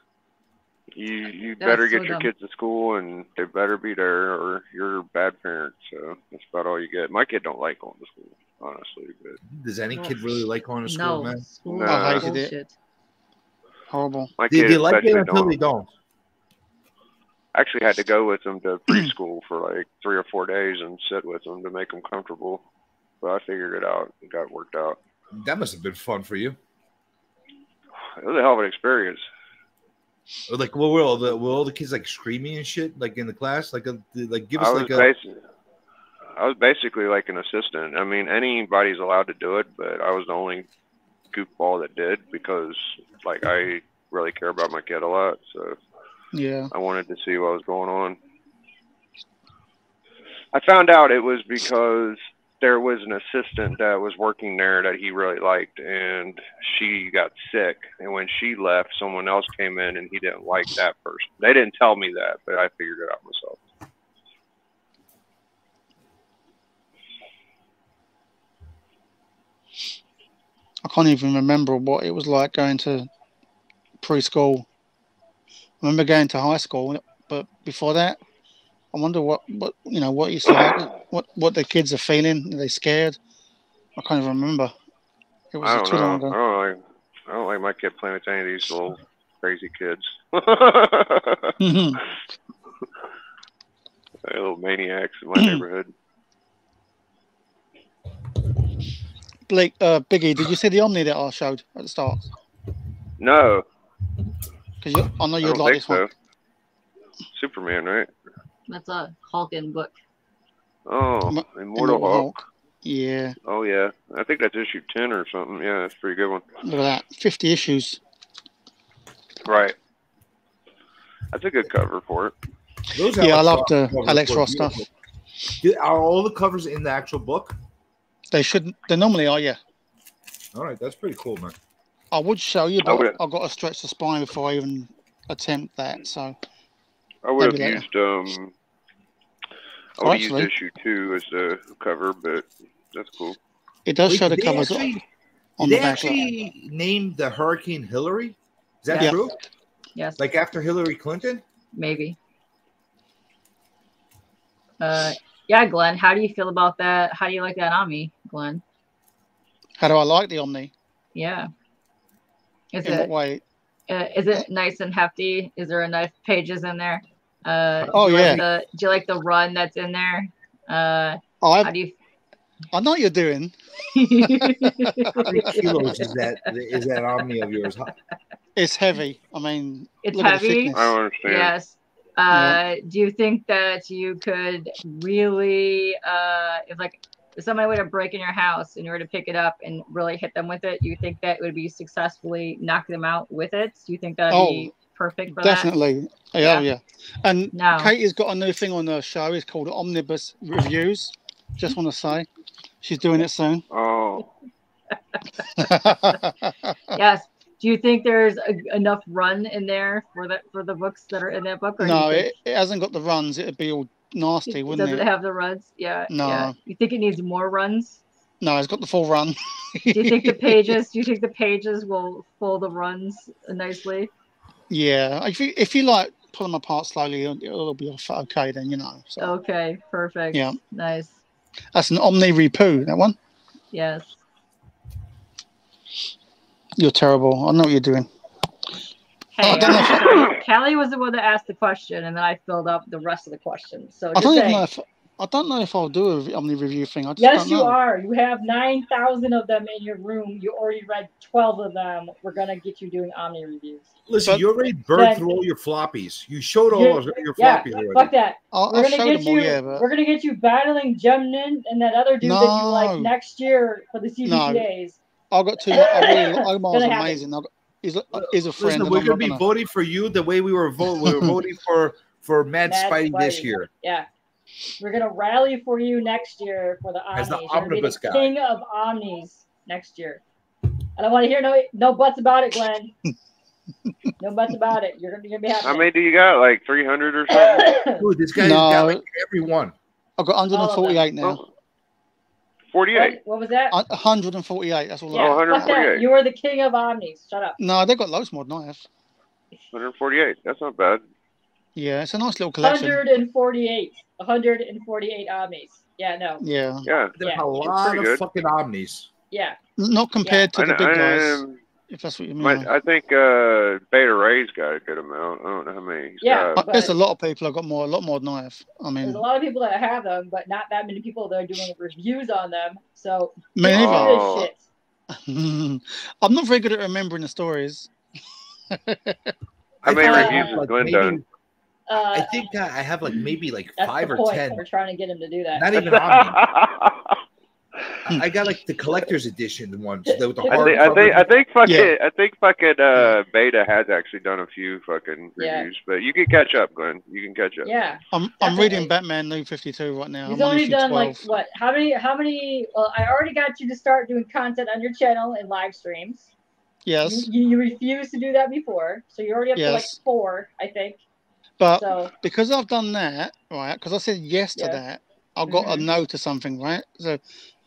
You better get your kids to school, and they better be there, or you're a bad parent. So that's about all you get. My kid don't like going to school, honestly. But does any kid really like going to school, man? No, I hated it. Horrible. They like it until they don't. I actually had to go with them to preschool for like 3 or 4 days and sit with them to make them comfortable. But I figured it out. It got worked out. That must have been fun for you. It was a hell of an experience. Like, what were all the kids like screaming and shit, like in the class? Like give us I was basically like an assistant. I mean, anybody's allowed to do it, but I was the only goofball that did because, like, I really care about my kid a lot. So yeah, I wanted to see what was going on. I found out it was because there was an assistant that was working there that he really liked, and she got sick. And when she left, someone else came in, and he didn't like that person. They didn't tell me that, but I figured it out myself. I can't even remember what it was like going to preschool. I remember going to high school, but before that, I wonder what it's like, what the kids are feeling. Are they scared? I can't even remember. It was too long ago. I don't like my kid playing with any of these little crazy kids. Little maniacs in my neighborhood. Blake, Biggie, did you see the Omni that I showed at the start? No. Because I know you'd like this one. Superman, right? That's a Hulkin book. Oh, Immortal Hulk. Yeah. Oh, yeah. I think that's issue 10 or something. Yeah, that's a pretty good one. Look at that. 50 issues. Right. That's a good cover for it. Yeah, I love the Alex Ross stuff. Are all the covers in the actual book? They shouldn't. They normally are, yeah. All right, that's pretty cool, man. I would show you, but I've got to stretch the spine before I even attempt that. So I would have used issue 2 as the cover, but that's cool. It does show the covers on the back. They actually named the Hurricane Hillary. Is that true? Yes. Like after Hillary Clinton? Maybe. Yeah, Glenn, how do you feel about that? How do you like that Omni, Glenn? How do I like the Omni? Yeah. In what way? Is it nice and hefty? Is there enough pages in there? Oh, yeah. Do you like the run that's in there? How do you... I know what you're doing. How many kilos is that Omni of yours? It's heavy. I mean, it's heavy. I don't understand. Yes. Do you think that you could really, if somebody were to break in your house and you were to pick it up and really hit them with it, you think that would be successfully knock them out with it? Do you think that would be perfect for definitely. that? Yeah. And Katie's got a new thing on her show. It's called Omnibus Reviews. Just want to say, she's doing it soon. Oh. Yes. Do you think there's enough run in there for the books that are in that book? Or no, it hasn't got the runs. It'd be all nasty, wouldn't it? Doesn't have the runs? Yeah. No. Yeah. You think it needs more runs? No, it's got the full run. Do you think the pages will pull the runs nicely? Yeah. If you like pull them apart slowly, it'll be okay then, So. Okay, perfect. Yeah. Nice. That's an Omni Repoo, that one? Yes. You're terrible. I know what you're doing. Hey, Callie was the one that asked the question, and then I filled up the rest of the questions. So I don't even know if I don't know if I'll do a Omni review thing. I just Yes, don't you know. are. You have 9,000 of them in your room. You already read 12 of them. We're gonna get you doing Omni reviews. Listen, you already burned through all your floppies. You showed all your floppies already. Fuck that. I'll We're gonna show get them all, you. yeah, but- We're gonna get you battling Gemnin and that other dude that you like No. next year for the CBTAs. I've got too much. I really, Omar's Gonna happen. amazing. He's a friend. Listen, and we're I'm gonna not be gonna. voting for you the way we were voting. We were voting for Mad Spidey this year. Yeah. We're gonna rally for you next year for the Omnis. As the You're gonna be omnibus the guy. king of Omnis next year. I don't want to hear no buts about it, Glenn. No buts about it. You're gonna be happy. How many do you got? Like 300 or something? Dude, this guy's got like every one. I've got 148 now. Oh, 48. What was that? 148. That's all. Yeah, I've got. fuck that. You are the king of Omnis. Shut up. No, they've got loads more than I have. 148. That's not bad. Yeah, it's a nice little collection. 148. 148 Omnis. Yeah, no. Yeah. Yeah. There's a lot of fucking Omnis. Yeah. Not compared to the big guys. If that's what you mean. I think Beta Ray's got a good amount. I don't know how many. There's a lot of people have got a lot more than I have. I mean, There's a lot of people that have them, but not that many people that are doing reviews on them. So me neither. Shit. I'm not very good at remembering the stories. How many reviews has Glenn done? I think I have like maybe like That's 5 the or point. 10. We're trying to get him to do that. Not even Omni. I got like the collector's edition ones. I think fucking Beta has actually done a few fucking reviews, but you can catch up, Glenn. You can catch up. Yeah. I'm reading Batman New 52 right now. He's I'm on only issue done 12. like what? How many? Well, I already got you to start doing content on your channel and live streams. Yes. You refused to do that before, so you're already up to like 4, I think. But because I've done that, right? Because I said yes to that, I got a no to something, right? So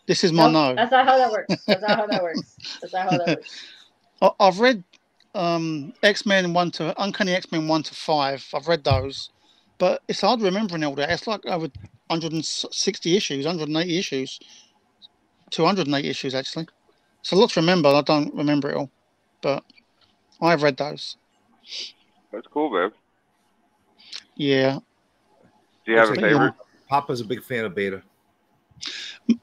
this is my no. That's not how that works. That's not how that works. That's not how that works. I've read X-Men Uncanny X-Men 1 to 5. I've read those, but it's hard remembering all that. It's like over 160 issues, 180 issues, 280 issues actually. So a lot to remember. I don't remember it all, but I've read those. That's cool, man. Yeah. Do you have a favorite? Papa's a big fan of Beta.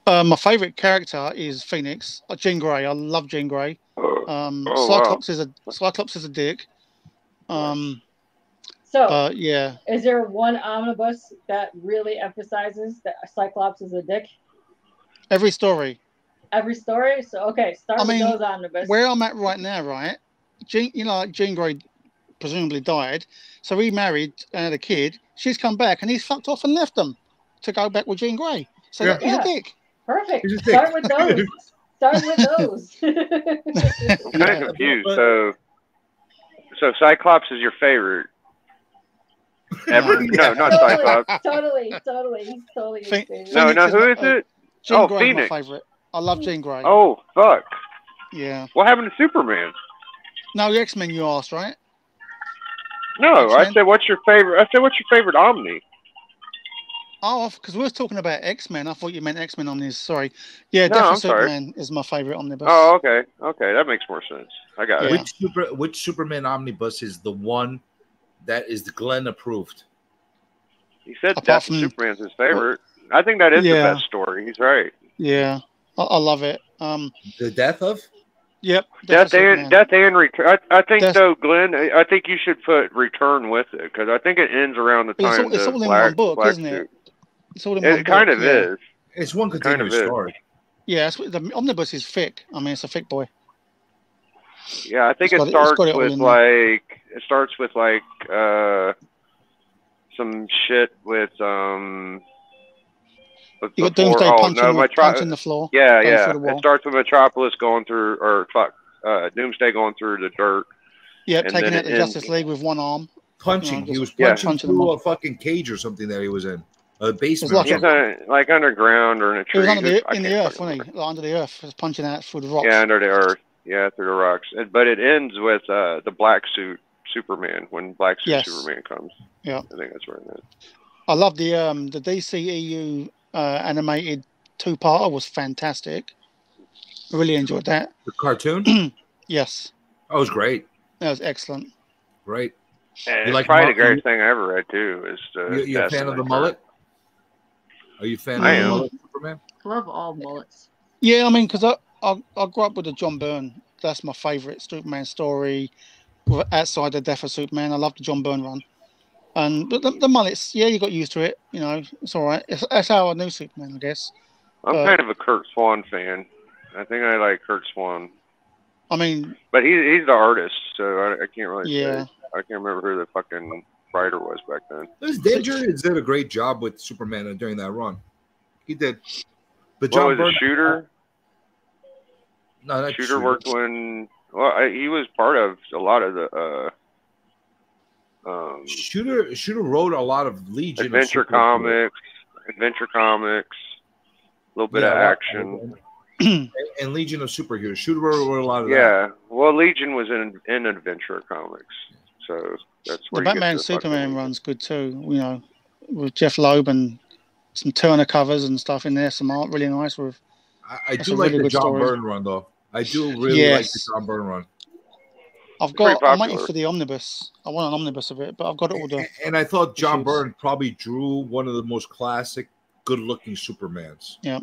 My favorite character is Phoenix. Jean Grey. I love Jean Grey. Cyclops is a dick. Yeah. Is there one omnibus that really emphasizes that Cyclops is a dick? Every story. Every story. So okay, start with those omnibus. Where I'm at right now, right? Jean Grey presumably died, so he married and had a kid. She's come back and he's fucked off and left them to go back with Jean Grey. So he's a dick. Perfect. Start with those. Start with those. I'm kind of confused. So Cyclops is your favorite ever? No, not Cyclops. Totally. He's totally his favorite. No, who is it? Jean Grey's Phoenix. my favorite. I love Jean Grey. Oh, fuck. Yeah. What happened to Superman? No, the X-Men you asked, right? No, I said what's your favorite Omni? Oh, because we were talking about X-Men. I thought you meant X-Men Omnis. Sorry. Yeah, No, definitely I'm sorry. Superman is my favorite omnibus. Oh, okay. Okay, that makes more sense. I got it. Which Superman omnibus is the one that is the Glenn approved? He said Death of Superman's his favorite. I think that is the best story. He's right. Yeah, I love it. The Death of? Yep. Death and Return. I think though, Glenn. I think you should put Return with it because I think it ends around the time. It's all in one book, isn't it? It's all in one book. It kind of is. It's one continuous story. Yeah, the omnibus is thick. I mean, it's a thick boy. Yeah, I think it starts with some shit with You got Doomsday punching the floor. Yeah. It starts with Metropolis going through, Doomsday going through the dirt. Yeah, taking out the Justice League with one arm. Punching. He was punching through a fucking cage or something that he was in. A basement. He's like underground or in a tree. He was in the earth, wasn't he? Like under the earth. He was punching out through the rocks. Yeah, under the earth. Yeah, through the rocks. But it ends with the black suit Superman, when Black Suit Superman comes. Yeah. I think that's where it is. I love the DCEU animated 2-parter was fantastic. I really enjoyed that. The cartoon? Yes. That was great. That was excellent. Great. And it's probably the greatest thing I ever read too. Is you a fan of the mullet? Are you a fan I of am. mullet Superman? I love all mullets. Yeah, I mean, because I grew up with the John Byrne. That's my favourite Superman story. Outside the death of Superman, I love the John Byrne run. But the mullets, yeah, you got used to it. You know, it's all right. That's how I knew Superman, I guess. I'm kind of a Kurt Swan fan. I think I like Kurt Swan. I mean, but he's the artist, so I can't really yeah. say. I can't remember who the fucking writer was back then. Danger did a great job with Superman during that run. He did. But What John was Byrne, it, Shooter? No, not Shooter worked when. Well, he was part of a lot of the. Shooter wrote a lot of Legion Adventure of Comics, a little bit of action. And Legion of Superheroes. Shooter wrote a lot of that. Yeah, well, Legion was in Adventure Comics, so that's The where Batman Superman run's good too. You know, with Jeff Loeb and some Turner covers and stuff in there. Some art really nice with. I do like the John Byrne run though. I do really like the John Byrne run. I'm waiting for the omnibus. I want an omnibus of it, but I've got all the. And I thought John Byrne probably drew one of the most classic, good-looking Supermans. Yeah.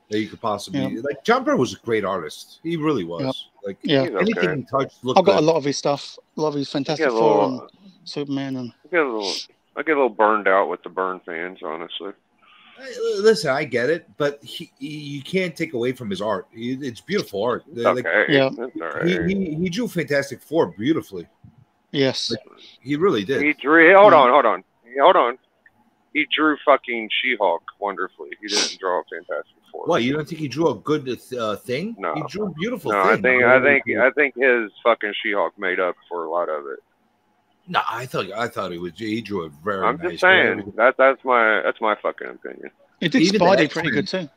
That you could possibly like. John Byrne was a great artist. He really was. Yep. Like anything he touched looked I've got good. a lot of his stuff. A lot of his Fantastic Four and Superman and. I get a little burned out with the Byrne fans, honestly. Listen, I get it, but you can't take away from his art. It's beautiful art. Okay. Yeah. That's all right. He drew Fantastic Four beautifully. Yes. He really did. He drew. Hold on. He drew fucking She-Hulk wonderfully. He didn't draw Fantastic Four. What? You don't think he drew a good thing? No. He drew a beautiful No, thing. I think his fucking She-Hulk made up for a lot of it. No, I thought he drew a very. I'm nice just saying that's my fucking opinion. It did Spidey pretty good too.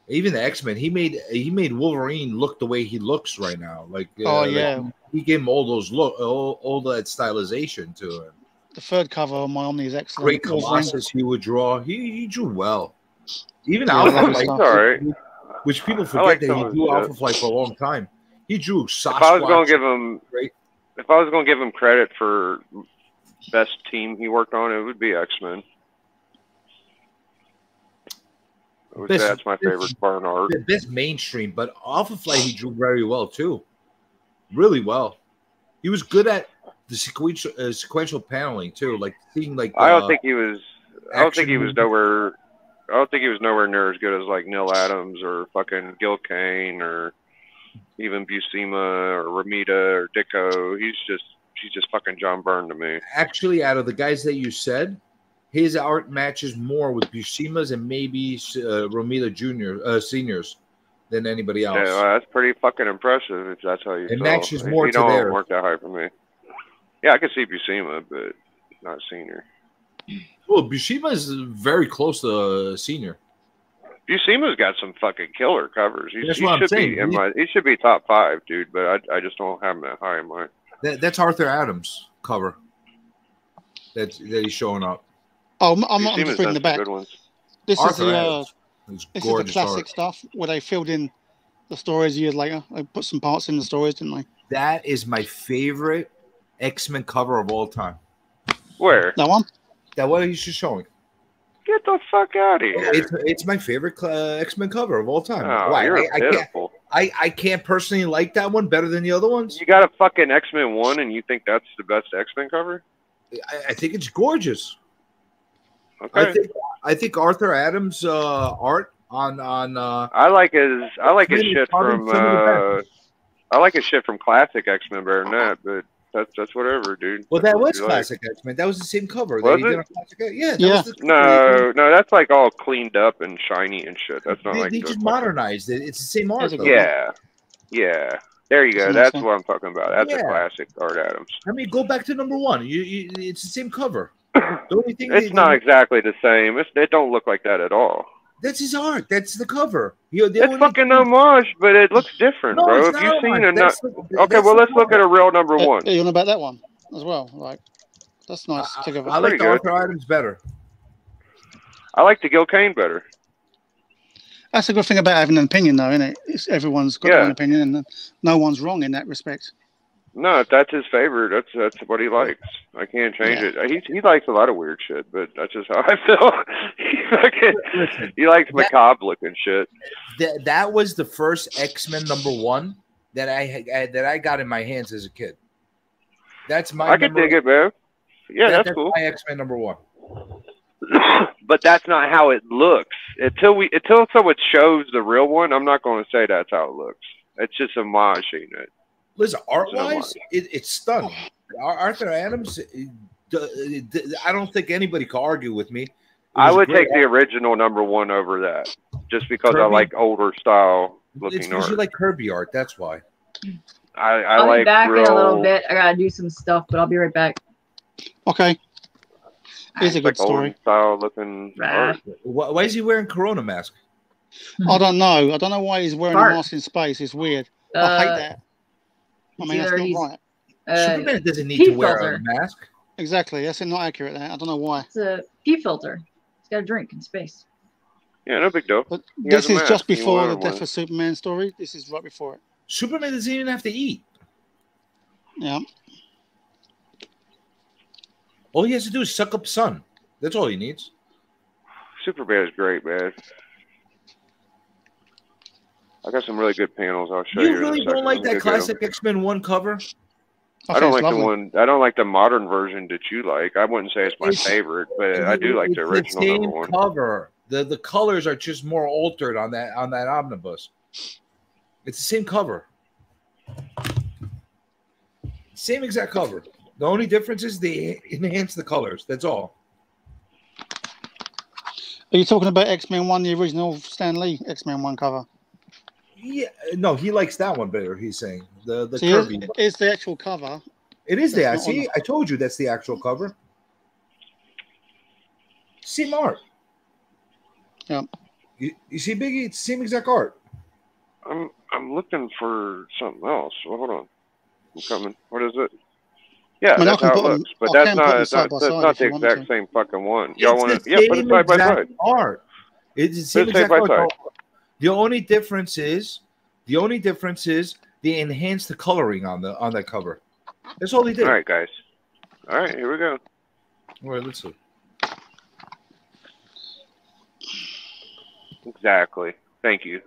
Even the X-Men, he made Wolverine look the way he looks right now. Like he gave him all those all that stylization to him. The third cover on my Omni is excellent. Great Colossus he would draw. He drew well. Even Yeah, Alpha that's Flight, all right. which people forget like that some he of drew his Alpha Flight for a long time. He drew Sasquatch. If I was going to give him credit for best team he worked on, it would be X-Men. I would say that's my favorite Byrne art. The best mainstream, but Alpha Flight he drew very well too, really well. He was good at the sequential paneling too, like seeing like. I don't think he was nowhere. I don't think he was nowhere near as good as like Neil Adams or fucking Gil Kane or even Buscema or Ramita or Ditko. He's just fucking John Byrne to me. Actually, out of the guys that you said, his art matches more with Buscema's and maybe Romita seniors than anybody else. Yeah, well, that's pretty fucking impressive if that's how you feel. It matches If more you to don't theirs. work that high for me. Yeah, I could see Buscema, but not senior. Well, Buscema is very close to senior. Buscema's got some fucking killer covers. That's what I'm saying. He should be top 5, dude, but I just don't have him that high in mind. That's Arthur Adams' cover. That he's showing up. Oh, I'm Buscema's just reading done the back. some good ones. This Arthur is Adams. this is the classic stuff where they filled in the stories years later. They put some parts in the stories, didn't they? That is my favorite X-Men cover of all time. Where? That one? That one he's just showing. Get the fuck out of here. It's my favorite X-Men cover of all time. Oh, Why? you're I pitiful. I can't personally like that one better than the other ones. You got a fucking X-Men 1 and you think that's the best X-Men cover? I think it's gorgeous. Okay. I think Arthur Adams' art on I like his shit from I like his shit from classic X-Men better than that, but that's whatever, dude. Well, That's that what was you classic X-Men. That was the same cover. Was that he did it? on classic. Yeah. Yeah. Was the No, that's like all cleaned up and shiny and shit. That's not like they just modernized it. It's the same art. Though. Yeah. There you go. That's what I'm talking about. That's a classic Art Adams. I mean, go back to number 1. It's the same cover. The only thing It's not exactly the same. It don't look like that at all. That's his art. That's the cover. It's fucking homage, but it looks different, No, bro. it's Have you not seen homage. it? Okay, well, let's look at a real number 1. You know about that one as well? Like, that's nice. I like the Arthur Adams better. I like the Gil Kane better. That's a good thing about having an opinion, though, isn't it? Everyone's got their own opinion, and no one's wrong in that respect. No, if that's his favorite, that's what he likes. I can't change it. He likes a lot of weird shit, but that's just how I feel. He likes macabre looking shit. That was the first X-Men #1 that I got in my hands as a kid. That's my. I could dig it, man. Yeah, that's cool. My X-Men #1. But that's not how it looks. Until someone shows the real one, I'm not going to say that's how it looks. It's just homaging it. Listen, art-wise, it's stunning. Arthur Adams, I don't think anybody can argue with me. I would take the original #1 over that, just because Kirby? I like older style looking It's because art. you like Kirby art, that's why. I'll be back in a little bit. I gotta do some stuff, but I'll be right back. Okay. It's a good story. Old style looking art. Why is he wearing Corona mask? I don't know. I don't know why he's wearing a mask in space. It's weird. I hate that. I mean, that's not right. Superman doesn't need to wear a mask. Exactly. That's not accurate. I don't know why. It's a pee filter. He's got a drink in space. Yeah, no big deal. But this is just before the Death of Superman story. This is right before it. Superman doesn't even have to eat. Yeah. All he has to do is suck up sun. That's all he needs. Superman is great, man. I got some really good panels. I'll show you. You really don't like that classic X-Men 1 cover? I don't like the one. I don't like the modern version that you like. I wouldn't say it's my favorite, but I do like the original same #1. cover. The colors are just more altered on that omnibus. It's the same cover. Same exact cover. The only difference is they enhance the colors. That's all. Are you talking about X-Men 1, the original Stan Lee X-Men 1 cover? Yeah, no, he likes that one better. He's saying the See, Kirby. It's the actual cover. It is there. See, I told you that's the actual cover. Same art. Yeah. You see, Biggie, it's the same exact art. I'm looking for something else. Well, hold on. I'm coming. What is it? Yeah, that's how it looks. But that's not the exact same fucking one. Y'all want to? Yeah, put it side by side. Art. It's the same exact art. The only difference is they enhance the coloring on that cover. That's all they did. All right, guys. All right, here we go. All right, let's see. Exactly. Thank you.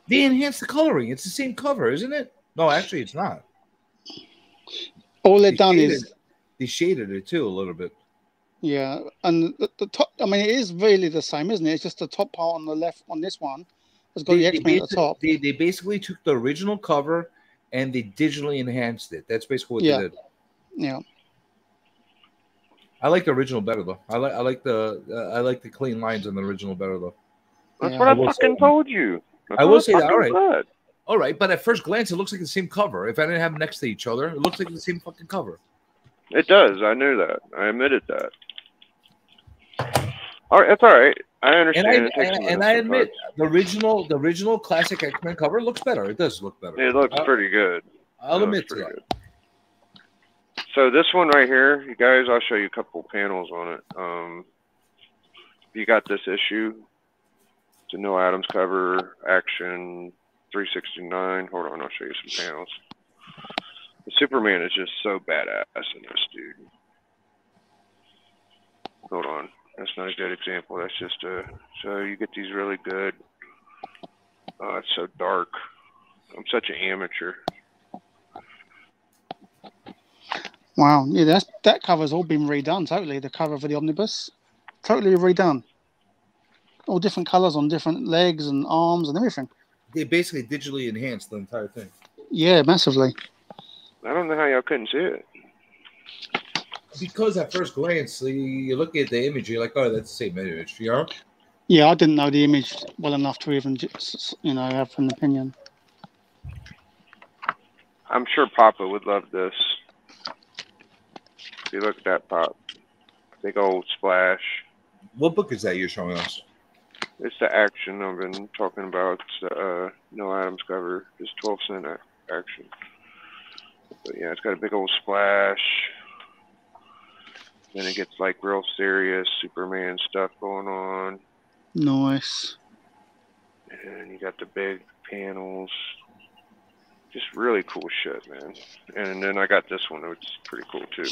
They enhance the coloring. It's the same cover, isn't it? No, actually, it's not. All they've done is they shaded it too a little bit. Yeah, and the top. I mean, it is really the same, isn't it? It's just the top part on the left on this one has got the X-Men at the top. They basically took the original cover and they digitally enhanced it. That's basically what they did. Yeah. I like the original better though. I like the clean lines on the original better though. That's what I fucking told you. I will say that. All right. All right, but at first glance, it looks like the same cover. If I didn't have them next to each other, it looks like the same fucking cover. It does. I knew that. I admitted that. All right, that's all right. I understand. And I admit the original classic X-Men cover looks better. It does look better. It looks pretty good. I'll admit to that. Good. So this one right here, you guys, I'll show you a couple panels on it. You got this issue. It's a No Adams cover, Action 369. Hold on, I'll show you some panels. The Superman is just so badass in this, dude. Hold on. That's not a good example. That's just so you get these really good. Oh, it's so dark. I'm such an amateur. Wow, yeah, that cover's all been redone totally. The cover for the omnibus, totally redone. All different colors on different legs and arms and everything. They basically digitally enhanced the entire thing. Yeah, massively. I don't know how y'all couldn't see it. Because at first glance, you look at the image, you're like, oh, that's the same image, you know? Yeah, I didn't know the image well enough to even, have an opinion. I'm sure Papa would love this. If you look at that, Pop. Big old splash. What book is that you're showing us? It's the Action I've been talking about. It's the No Adams cover. It's 12-cent Action. But yeah, it's got a big old splash. Then it gets like real serious Superman stuff going on. Nice. And you got the big panels. just really cool shit, man. And then I got this one, which is pretty cool too.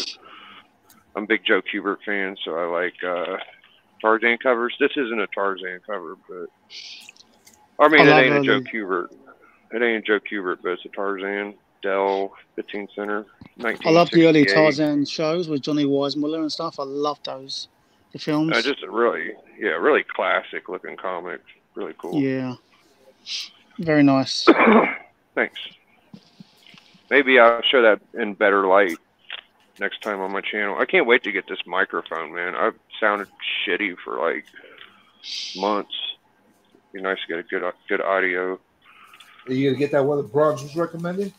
I'm a big Joe Kubert fan, so I like Tarzan covers. This isn't a Tarzan cover, but I mean, it ain't a Joe Kubert. It ain't a Joe Kubert, but it's a Tarzan Dell 15 center. I love the early Tarzan shows with Johnny Weissmuller and stuff. I love those. The films. Just a really classic looking comic. Really cool. Yeah. Very nice. Thanks. Maybe I'll show that in better light next time on my channel. I can't wait to get this microphone, man. I've sounded shitty for like months. It'd be nice to get a good audio. Are you gonna get that one that Bronze was recommending?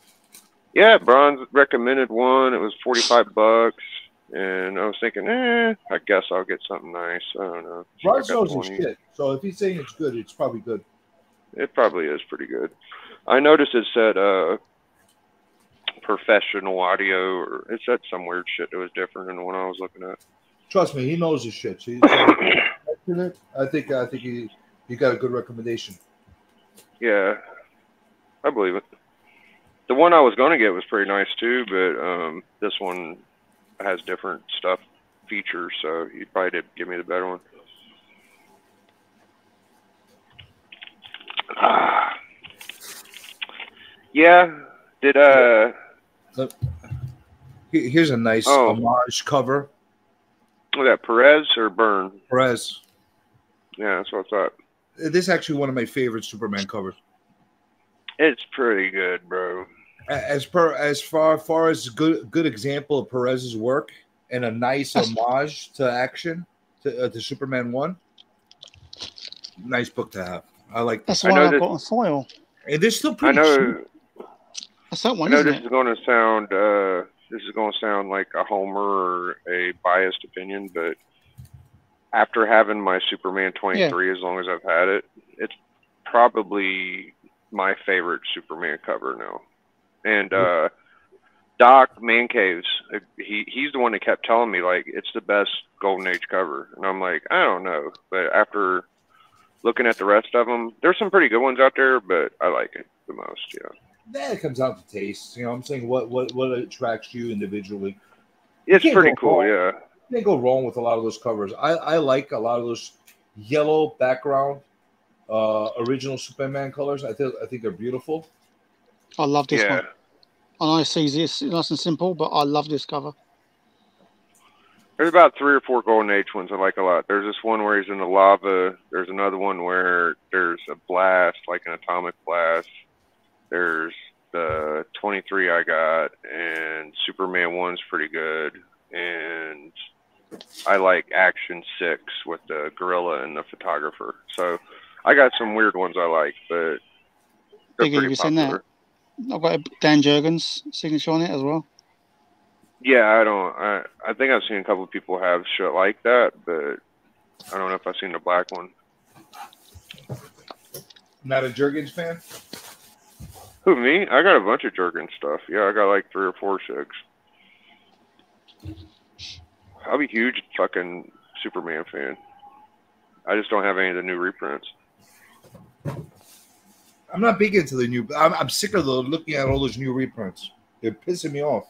Yeah, Bronze recommended one. It was $45, and I was thinking, I guess I'll get something nice. I don't know. Bronze knows his shit, so if he's saying it's good, it's probably good. It probably is pretty good. I noticed it said professional audio, or it said some weird shit that was different than the one I was looking at. Trust me, he knows his shit. So I think you got a good recommendation. Yeah, I believe it. The one I was going to get was pretty nice too, but this one has different features, so you probably did give me the better one. Yeah, did here's a nice homage cover. Was that Perez or Byrne? Perez. Yeah, that's what I thought. This is actually one of my favorite Superman covers. It's pretty good, bro. As far as good example of Perez's work and a nice homage to action to Superman 1. Nice book to have. I like this. That's why I've got a foil. And they're still pretty cheap. That's that one, I know isn't this is going to sound like a homer or a biased opinion, but after having my Superman 23, as long as I've had it, it's probably my favorite Superman cover now. And Doc Mancaves, he's the one that kept telling me, like, it's the best Golden Age cover. And I'm like, I don't know. But after looking at the rest of them, there's some pretty good ones out there, but I like it the most, yeah. Then it comes down to taste. You know what I'm saying? What attracts you individually. It's pretty cool, yeah. You can't go wrong with a lot of those covers. I like a lot of those yellow background original Superman colors. I think they're beautiful. I love this one. I know it's easy, it's nice and simple, but I love this cover. There's about 3 or 4 Golden Age ones I like a lot. There's this one where he's in the lava. There's another one where there's a blast, like an atomic blast. There's the 23 I got, and Superman 1's pretty good. And I like Action 6 with the gorilla and the photographer. So I got some weird ones I like, but they're pretty popular. I've got Dan Jurgens' signature on it as well. Yeah, I think I've seen a couple of people have shit like that, but I don't know if I've seen the black one. Not a Jurgens fan? Who, me? I got a bunch of Jurgens stuff. Yeah, I got like 3 or 4 6. I'll be a huge fucking Superman fan. I just don't have any of the new reprints. I'm not big into the new. I'm sick of looking at all those new reprints. They're pissing me off.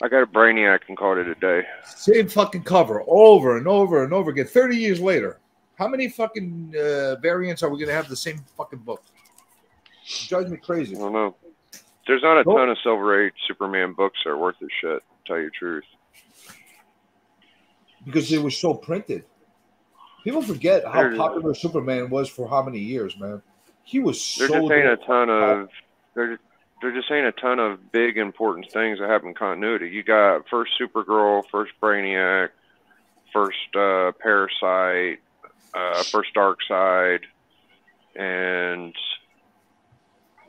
I got a Brainiac and called it a day. Same fucking cover over and over and over again. 30 years later. How many fucking variants are we going to have the same fucking book? It drives me crazy. I don't know. There's not a ton of Silver Age Superman books that are worth the shit, to tell you the truth. Because they were so printed. People forget how popular Superman was for how many years, man. He was so... They're just saying a ton of big, important things that happen in continuity. You got first Supergirl, first Brainiac, first Parasite, first Darkseid, and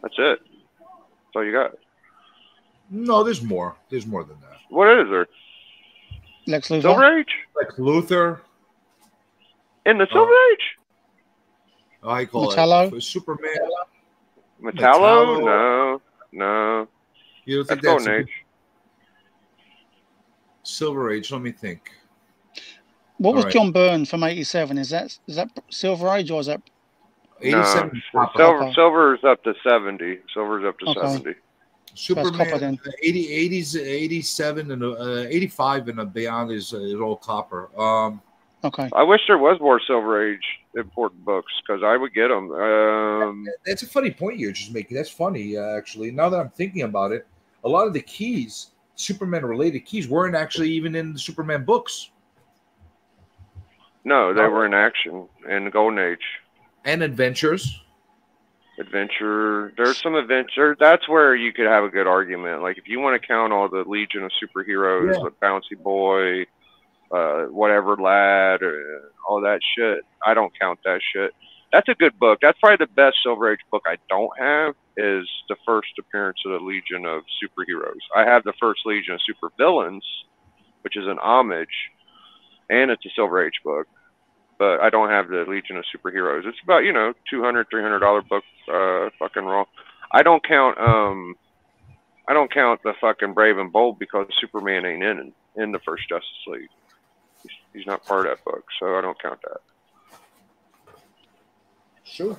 that's it. That's all you got. No, there's more. There's more than that. What is there? Lex Luthor. Silver Age? Lex Luthor. In the Silver Age? I call Metallo? it Superman. Metallo? No. You don't think that's Golden Age? Silver Age, let me think. What was John Byrne from '87? Is that Silver Age or is that 87? No, Silver's up to 70. Silver's up to 70. Superman 80s, 87, and 85 and beyond is all copper. Okay. I wish there was more Silver Age important books because I would get them. That's a funny point you're just making. That's funny, actually. Now that I'm thinking about it, a lot of the keys, Superman-related keys, weren't actually even in the Superman books. No, they were in action in the Golden Age. And adventures. Adventure. There's some adventure. That's where you could have a good argument. Like if you want to count all the Legion of Superheroes, with Bouncy Boy, whatever lad, all that shit. I don't count that shit. That's a good book. That's probably the best Silver Age book I don't have is the first appearance of the Legion of Superheroes. I have the first Legion of Supervillains, which is an homage, and it's a Silver Age book. But I don't have the Legion of Superheroes. It's about, $200, $300 book, fucking raw. I don't count the fucking Brave and Bold because Superman ain't in the first Justice League. He's not part of that book, so I don't count that. Sure.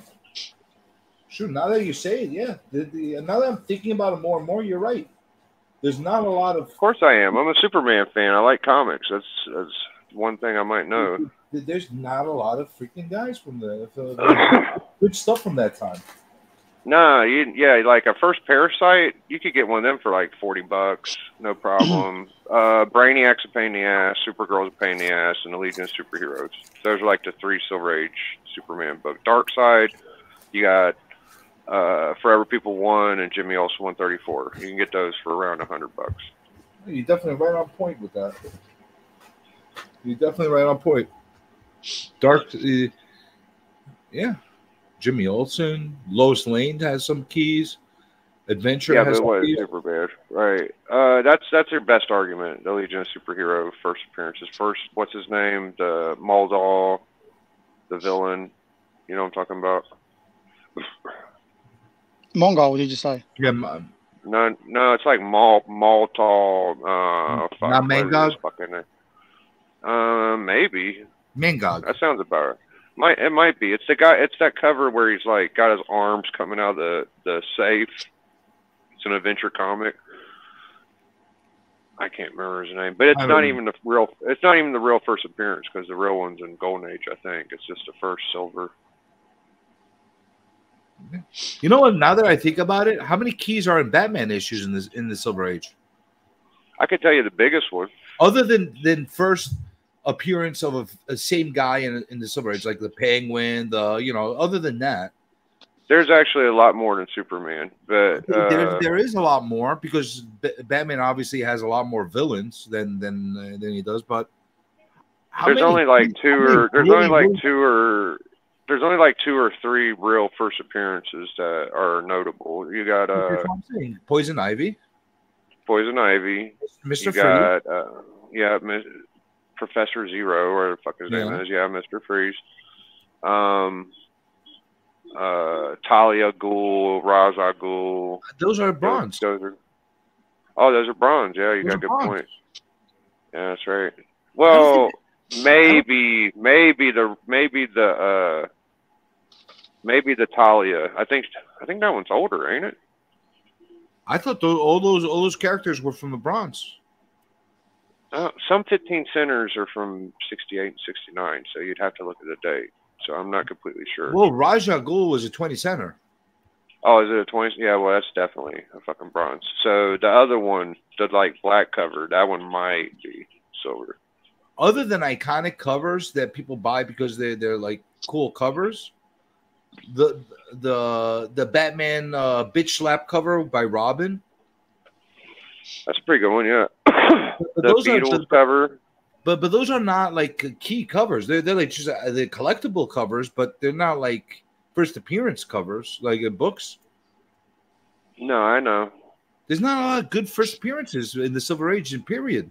Now that you say it, yeah. Now that I'm thinking about it more and more, you're right. There's not a lot of. Of course I am. I'm a Superman fan. I like comics. That's one thing I might know. There's not a lot of freaking guys from good stuff from that time. Nah, like a first Parasite, you could get one of them for like $40, no problem. Brainiac's a pain in the ass, Supergirl's a pain in the ass, and the Legion of Superheroes. Those are like the 3 Silver Age Superman books. Darkseid, you got Forever People 1 and Jimmy Olsen 134. You can get those for around $100. You're definitely right on point with that. You're definitely right on point. Yeah. Jimmy Olsen, Lois Lane has some keys. Adventure has some keys. Super bad, right? That's your best argument. The Legion of Superhero first appearances. First, what's his name? The Maldal, the villain. You know what I'm talking about? Mongol, did you say? Yeah. No, it's like Maltal. Not Mangog. Maybe. Mangog. That sounds about it. It might be. It's the guy. It's that cover where he's like got his arms coming out of the safe. It's an adventure comic. I can't remember his name, but it's not even the real. It's not even the real first appearance because the real one's in Golden Age. I think it's just the first Silver. You know what? Now that I think about it, how many keys are in Batman issues in the Silver Age? I could tell you the biggest one. Other than first appearance of a same guy in the Silver Age, like the Penguin, other than that, there's actually a lot more than Superman. But there is a lot more because Batman obviously has a lot more villains than he does. But there's only like two or three real first appearances that are notable. You got Poison Ivy. Mr. Freeze. Professor Zero, or the fuck his name is. Yeah, Mr. Freeze. Talia Ghul, Ra's al Ghul. Those are bronze. Those are bronze. Yeah, you got a good point. Yeah, that's right. Well, maybe the Talia. I think that one's older, ain't it? I thought all those characters were from the bronze. Some 15 centers are from 68 and 69, so you'd have to look at the date. So I'm not completely sure. Well, Raja Ghul was a 20 center. Oh, is it a 20? Yeah, well, that's definitely a fucking bronze. So the other one, the like black cover, that one might be silver. Other than iconic covers that people buy because they're like cool covers, the Batman bitch slap cover by Robin. That's a pretty good one, yeah. The Beatles cover. But those are not like key covers. They're like just the collectible covers, but they're not like first appearance covers like in books. No, I know. There's not a lot of good first appearances in the Silver Age period.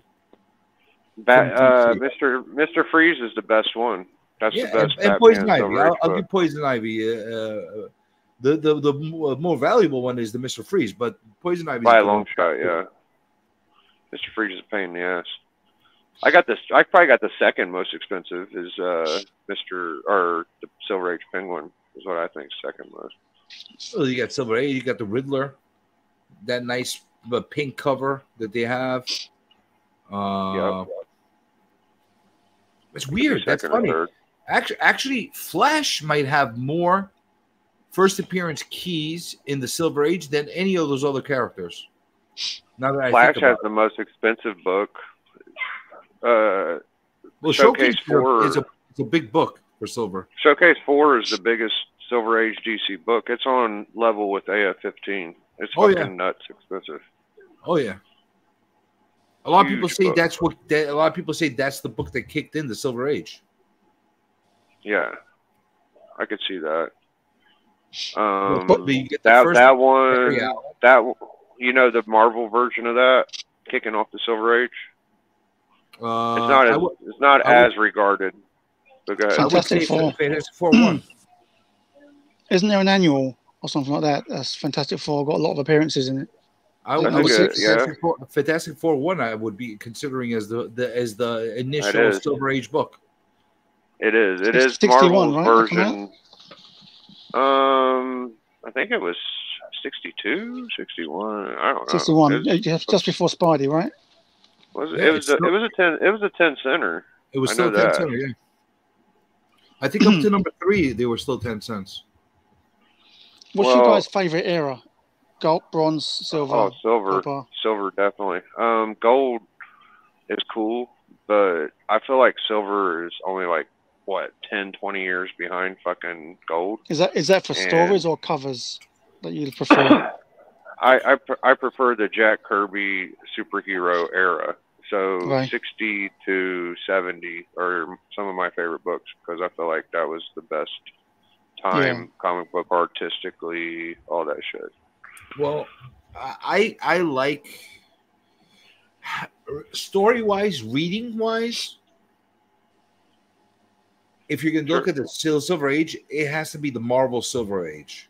Mr. Freeze is the best one. That's the best. And Poison Ivy. I'll give Poison Ivy. The more valuable one is the Mr. Freeze, but Poison Ivy by a long shot. Yeah, Mr. Freeze is a pain in the ass. I probably got the second most expensive is the Silver Age Penguin is what I think second most. So you got Silver Age, you got the Riddler. that nice pink cover that they have. It's weird. That's funny. Actually, Flash might have more first appearance keys in the Silver Age than any of those other characters. Now that Flash I think about has the most expensive book. well, Showcase 4 is a big book for Silver. Showcase 4 is the biggest Silver Age DC book. It's on level with AF-15. It's fucking nuts expensive. Oh yeah. A lot of people say that's what. A lot of people say that's the book that kicked in the Silver Age. Yeah, I could see that. But you get that one, you know, the Marvel version of that kicking off the Silver Age. It's not as regarded. But go ahead. Fantastic Four. Fantastic Four 1. Isn't there an annual or something like that? That's Fantastic Four. Got a lot of appearances in it. I would say Fantastic Four 1. I would be considering as the initial Silver Age book. It is. It is 61, Marvel's right? version. I think it was 62, 61. I don't know. 61. Just before Spidey, right? It was a 10 center. It was still 10 center. Yeah. I think up to number 3, they were still 10 cents. What's your guys' favorite era? Gold, bronze, silver. Oh, silver. Copper. Silver, definitely. Gold is cool, but I feel like silver is only like, what, 10, 20 years behind fucking gold. Is that for stories or covers that you prefer? I prefer the Jack Kirby superhero era. So 60 to 70 are some of my favorite books because I feel like that was the best time, comic book artistically, all that shit. Well, I like story-wise, reading-wise. If you're going to look at the Silver Age, it has to be the Marvel Silver Age.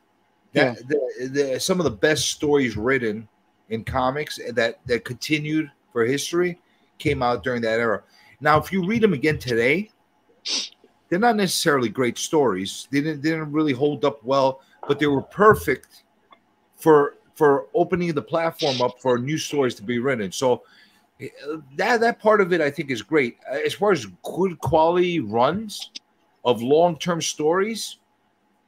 Some of the best stories written in comics that continued for history came out during that era. Now, if you read them again today, they're not necessarily great stories. They didn't really hold up well, but they were perfect for opening the platform up for new stories to be written. So that part of it, I think, is great. As far as good quality runs of long-term stories,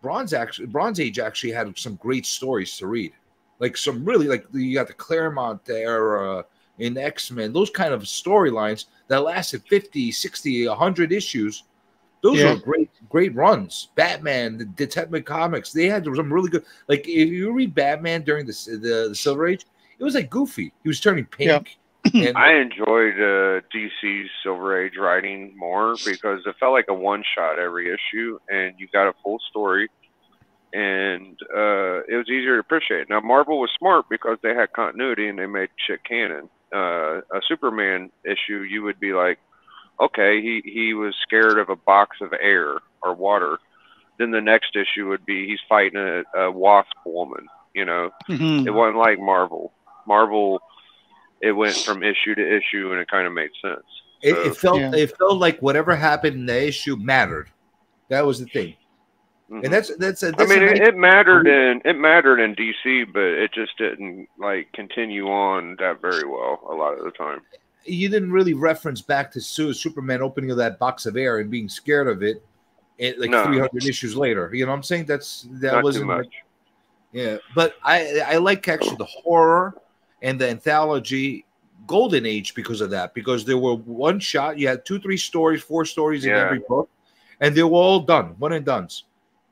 Bronze Age actually had some great stories to read. Like some really, like you got the Claremont era in X-Men, those kind of storylines that lasted 50, 60, 100 issues. Those are great runs. Batman, the Detective Comics, they had some really good. Like if you read Batman during the Silver Age, it was like Goofy. He was turning pink. And I enjoyed DC's Silver Age writing more because it felt like a one-shot every issue, and you got a full story, and it was easier to appreciate. Now Marvel was smart because they had continuity and they made shit canon. A Superman issue, you would be like, okay, he was scared of a box of air or water. Then the next issue would be he's fighting a wasp woman. You know, It wasn't like Marvel. Marvel, it went from issue to issue, and it kind of made sense. It felt like whatever happened in the issue mattered. That was the thing. And that's I mean, it mattered in DC, but it just didn't like continue on that very well a lot of the time. You didn't really reference back to Superman opening of that box of air and being scared of it, like 300 issues later. You know what I'm saying? That Not wasn't too much. Yeah, but I like actually the horror and the anthology Golden Age because of that. Because there were one shot, you had 2, 3 stories, 4 stories in every book, and they were all done, one and dones.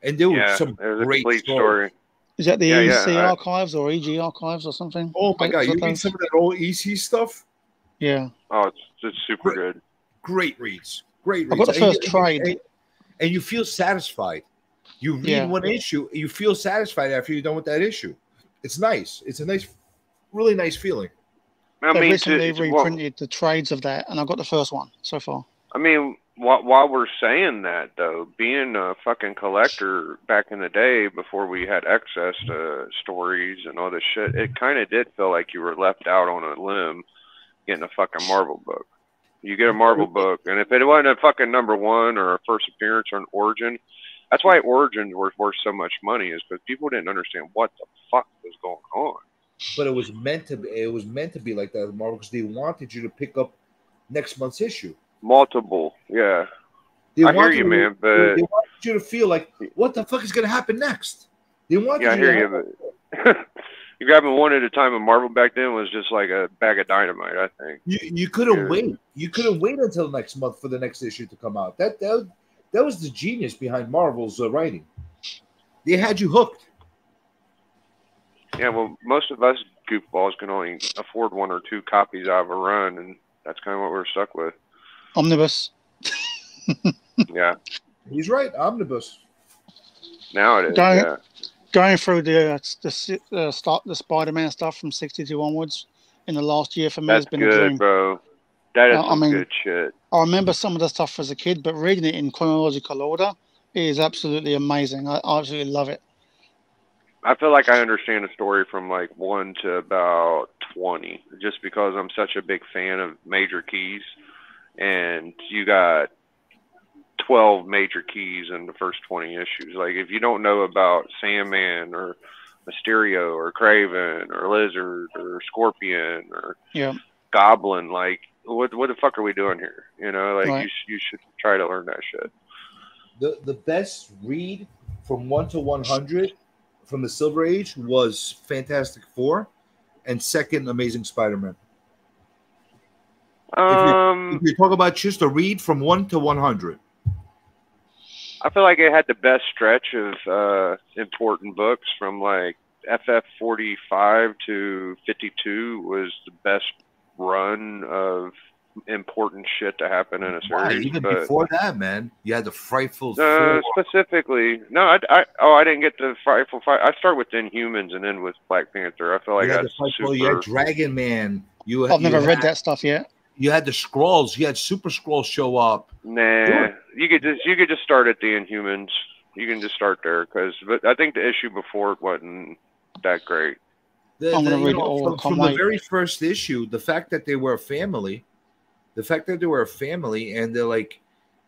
And there were some great stories. Is that the EC archives or EG archives or something? Oh my god, you read some of that old EC stuff? Yeah. Oh, it's super good. Great reads. Great reads. I got the first trade. And you feel satisfied. You read one issue, you feel satisfied after you're done with that issue. It's nice. It's a nice, really nice feeling. They recently reprinted the trades of that, and I got the first one so far. I mean, while we're saying that, though, being a fucking collector back in the day before we had access to stories and all this shit, it kind of did feel like you were left out on a limb getting a fucking Marvel book. You get a Marvel book, and if it wasn't a fucking #1 or a first appearance or an origin, that's why origins were worth so much money, is because people didn't understand what the fuck was going on. but it was meant to be. It was meant to be like that, Marvel, because they wanted you to pick up next month's issue. Multiple, yeah. I hear you, man, but they wanted you to feel like, what the fuck is going to happen next? They wanted yeah, I you hear to you, but you grabbing one at a time. And Marvel back then was just like a bag of dynamite. I think you couldn't wait. You couldn't wait until next month for the next issue to come out. That was the genius behind Marvel's writing. They had you hooked. Yeah, well, most of us goofballs can only afford one or two copies out of a run, and that's kind of what we're stuck with. Omnibus. Yeah, he's right. Omnibus. Now it is. Going through the Spider-Man stuff from '62 onwards in the last year for me has been a dream, bro. That is some good shit. I remember some of the stuff as a kid, but reading it in chronological order is absolutely amazing. I absolutely love it. I feel like I understand a story from like 1 to about 20, just because I'm such a big fan of Major Keys, and you got 12 major keys in the first 20 issues. Like, if you don't know about Sandman or Mysterio or Kraven or Lizard or Scorpion or Goblin, like, what the fuck are we doing here? You know, like, you should try to learn that shit. The best read from 1 to 100 from the Silver Age was Fantastic Four, and second, Amazing Spider-Man. If you talk about just a read from 1 to 100. I feel like it had the best stretch of important books from like FF 45 to 52 was the best run of important shit to happen in a series. Even before that, man, you had the Frightful specifically. No, I didn't get the Frightful Five. I start with Inhumans and then with Black Panther. I feel like that's super. You had Dragon Man. I've never read that stuff yet. You had the Skrulls. You had Super Skrulls show up. Nah, you could just start at the Inhumans. You can just start there but I think the issue before it wasn't that great. I'm gonna read it all from the very first issue. The fact that they were a family, and they're like,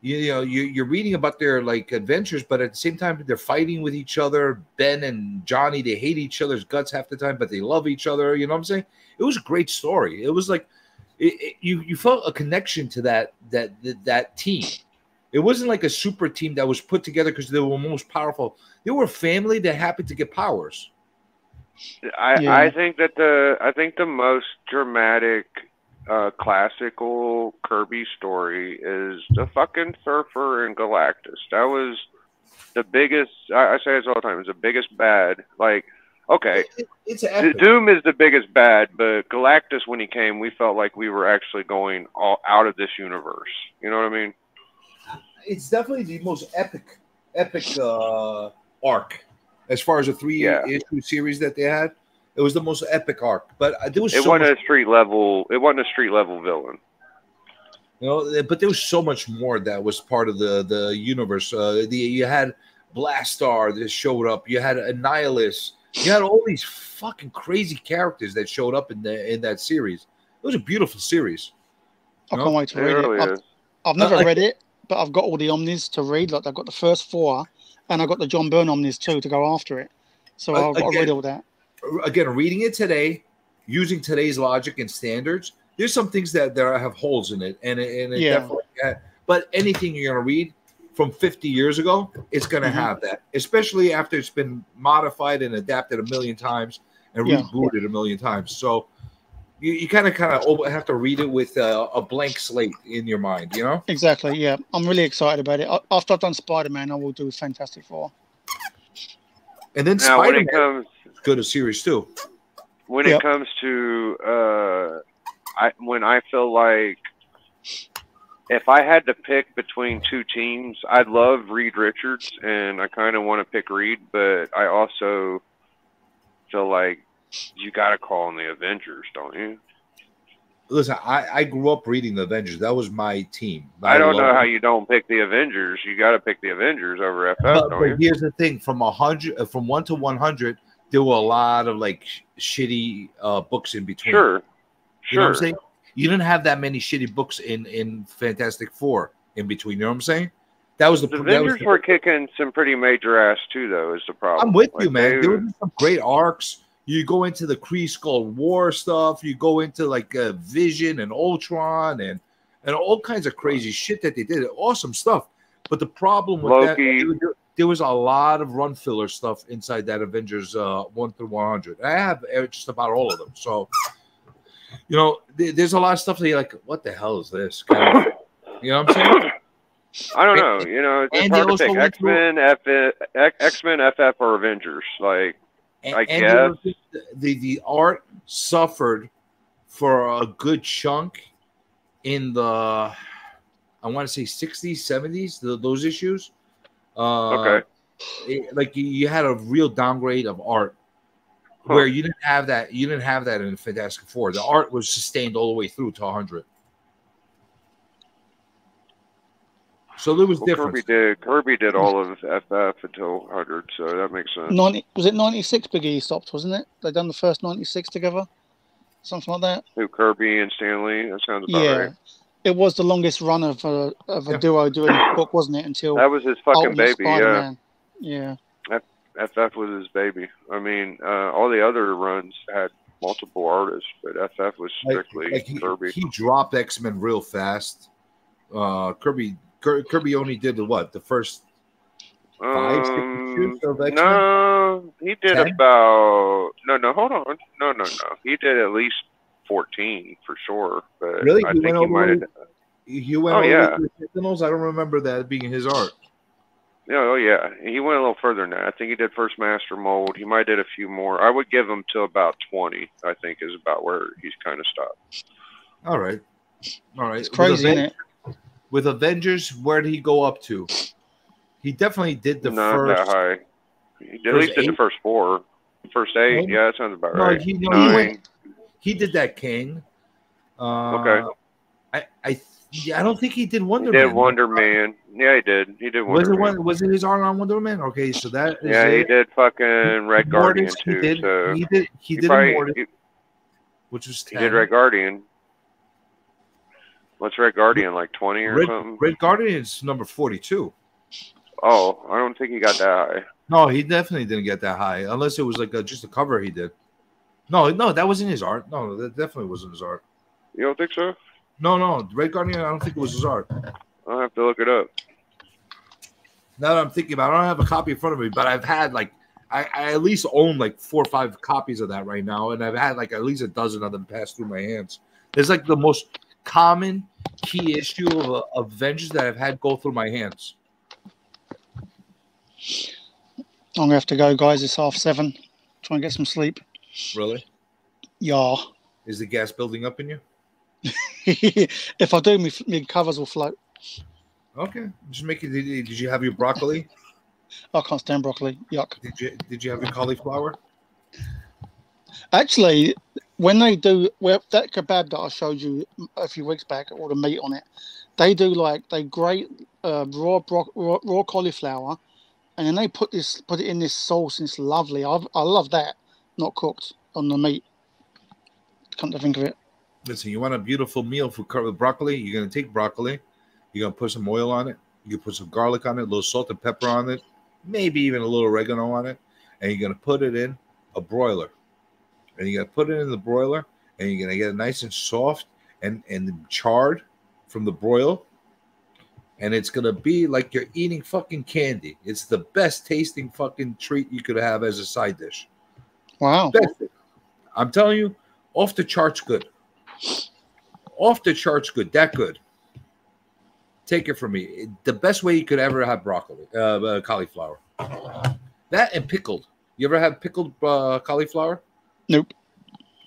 you're reading about their like adventures, but at the same time they're fighting with each other. Ben and Johnny, they hate each other's guts half the time, but they love each other. You know what I'm saying? It was a great story. It was like you felt a connection to that team. It wasn't like a super team that was put together because they were most powerful. They were a family that happened to get powers. I think the most dramatic classical Kirby story is the fucking Surfer and Galactus. That was the biggest. I say this all the time. It's the biggest bad. Like, okay, it's epic. Doom is the biggest bad, but Galactus, when he came, we felt like we were actually going all out of this universe. You know what I mean? It's definitely the most epic arc as far as a 3-issue series that they had. It was the most epic arc, but there was. It wasn't a street level. It wasn't a street level villain. But there was so much more that was part of the universe. You had Blastar that showed up. You had Annihilus. You had all these fucking crazy characters that showed up in that series. It was a beautiful series. I can't wait to read it. I've never read it, but I've got all the Omnis to read. Like, I've got the first 4, and I've got the John Byrne Omnis too to go after it. So I've got to read all that. Again, reading it today, using today's logic and standards, there's some things that have holes in it, and it definitely. But anything you're gonna read from 50 years ago, it's gonna have that, especially after it's been modified and adapted a million times and rebooted a million times. So you kind of have to read it with a blank slate in your mind, you know? Exactly. Yeah, I'm really excited about it. After I've done Spider-Man, I will do Fantastic Four. And then now, Spider-Man go to series 2. When it comes to when I feel like if I had to pick between two teams, I love Reed Richards and I kind of want to pick Reed, but I also feel like you got to call on the Avengers, don't you? Listen, I grew up reading the Avengers. That was my team. I don't know how you don't pick the Avengers. You got to pick the Avengers over FF, don't you? Here's the thing: from 1 to 100, there were a lot of like shitty books in between. Sure. You know what I'm saying? You didn't have that many shitty books in Fantastic Four in between. You know what I'm saying? That was the Avengers were kicking some pretty major ass too, though. Is the problem? I'm with you, man. There were some great arcs. You go into the Kree Skull War stuff. You go into like Vision and Ultron and all kinds of crazy shit that they did. Awesome stuff. But the problem with Loki. that, there was a lot of run filler stuff inside that Avengers 1 through 100. I have just about all of them. So, you know, there's a lot of stuff that you're like, what the hell is this? Kind of, you know what I'm saying? I don't know. You know, it's And hard they to pick also X-Men, FF, or Avengers. Like, I And guess. the art suffered for a good chunk in the, I want to say 60s, 70s, those issues. Okay. Like you had a real downgrade of art where you didn't have that. You didn't have that in Fantastic Four. The art was sustained all the way through to 100. So there was difference. Kirby did all of FF until 100, so that makes sense. Was it 96 Big E stopped, wasn't it? They done the first 96 together? Something like that? Who, Kirby and Stanley? That sounds about right. It was the longest run of a duo doing a book, wasn't it? Until that was his fucking Ultimate baby, Spider-Man. Yeah. FF was his baby. I mean, all the other runs had multiple artists, but FF was strictly Kirby. He dropped X-Men real fast. Kirby only did the first 5, 6 issues of X-Men? No, he did 10? about hold on. No. He did at least 14 for sure. But Really? I think he might have. He went over to the Sentinels? I don't remember that being his art. Oh yeah, he went a little further than that. I think he did first master mold. He might have did a few more. I would give him till about 20. I think is about where he's kind of stopped. All right. It's crazy, isn't it? With Avengers, where did he go up to? He definitely did the Not first. that high. He at least did the first 4, first 8. Yeah, that sounds about right. He did that King. Okay. I don't think he did Wonder Man. Man. He did Wonder Man. Yeah, he did. He did Wonder Man. Was it his art on Wonder Man? Okay, so that is he did fucking Red Guardian too. He did Immortus, which was 10. He did Red Guardian. What's Red Guardian, like 20 or something? Red Guardian is number 42. Oh, I don't think he got that high. No, he definitely didn't get that high, unless it was like just a cover he did. No, that wasn't his art. No, that definitely wasn't his art. You don't think so? No, Red Guardian, I don't think it was his art. I'll have to look it up. Now that I'm thinking about it, I don't have a copy in front of me, but I've had like, I at least own like 4 or 5 copies of that right now, and I've had like at least a dozen of them pass through my hands. It's like the most common key issue of Avengers that I've had go through my hands. I'm going to have to go, guys. It's 7:30. Try and get some sleep. Really? Yeah. Is the gas building up in you? If I do, my covers will float. Okay. Just make it. Did you have your broccoli? I can't stand broccoli. Yuck. Did you have your cauliflower? Actually, when they do that kebab that I showed you a few weeks back, all the meat on it, they do they grate raw cauliflower, and then they put it in this sauce, and it's lovely. I love that, not cooked on the meat. Come to think of it. Listen, you want a beautiful meal for broccoli? You're gonna take broccoli, you're gonna put some oil on it, you can put some garlic on it, a little salt and pepper on it, maybe even a little oregano on it, and you're gonna put it in a broiler. And you're gonna put it in the broiler, and you're gonna get it nice and soft and charred from the broil. And it's gonna be like you're eating fucking candy. It's the best tasting fucking treat you could have as a side dish. Wow. I'm telling you, off the charts good. Off the charts good. That good. Take it from me. The best way you could ever have broccoli, cauliflower. That and pickled. You ever have pickled cauliflower? Nope.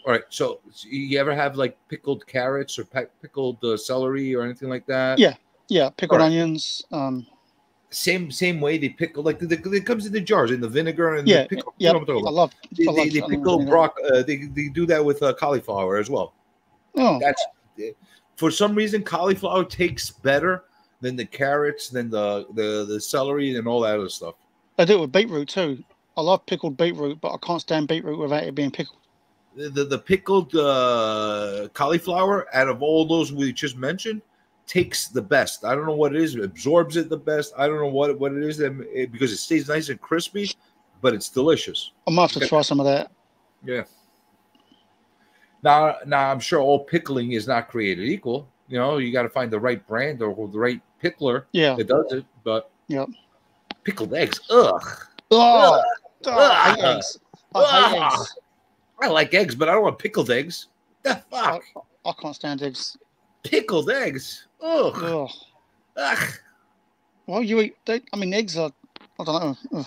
All right. So you ever have like pickled carrots or pickled celery or anything like that? Yeah. Pickled onions. Same way they pickle, like it comes in the jars in the vinegar and the pickle. Yeah, I love. They pickle broccoli. They do that with cauliflower as well. Oh, that's for some reason cauliflower tastes better than the carrots, than the celery and all that other stuff. I do it with beetroot too. I love pickled beetroot, but I can't stand beetroot without it being pickled. The pickled cauliflower out of all those we just mentioned takes the best. I don't know what it is. It absorbs it the best. I don't know what it is because it stays nice and crispy, but it's delicious. I might have to try some of that. Yeah. Now, I'm sure all pickling is not created equal. You know, you got to find the right brand or the right pickler that does it. But pickled eggs, ugh. Oh, Ugh. I hate eggs. I hate Ugh. eggs. I like eggs, but I don't want pickled eggs. The fuck? I can't stand eggs. Pickled eggs? Ugh. Ugh. Ugh. Well, you eat. Eggs are. I don't know. Ugh.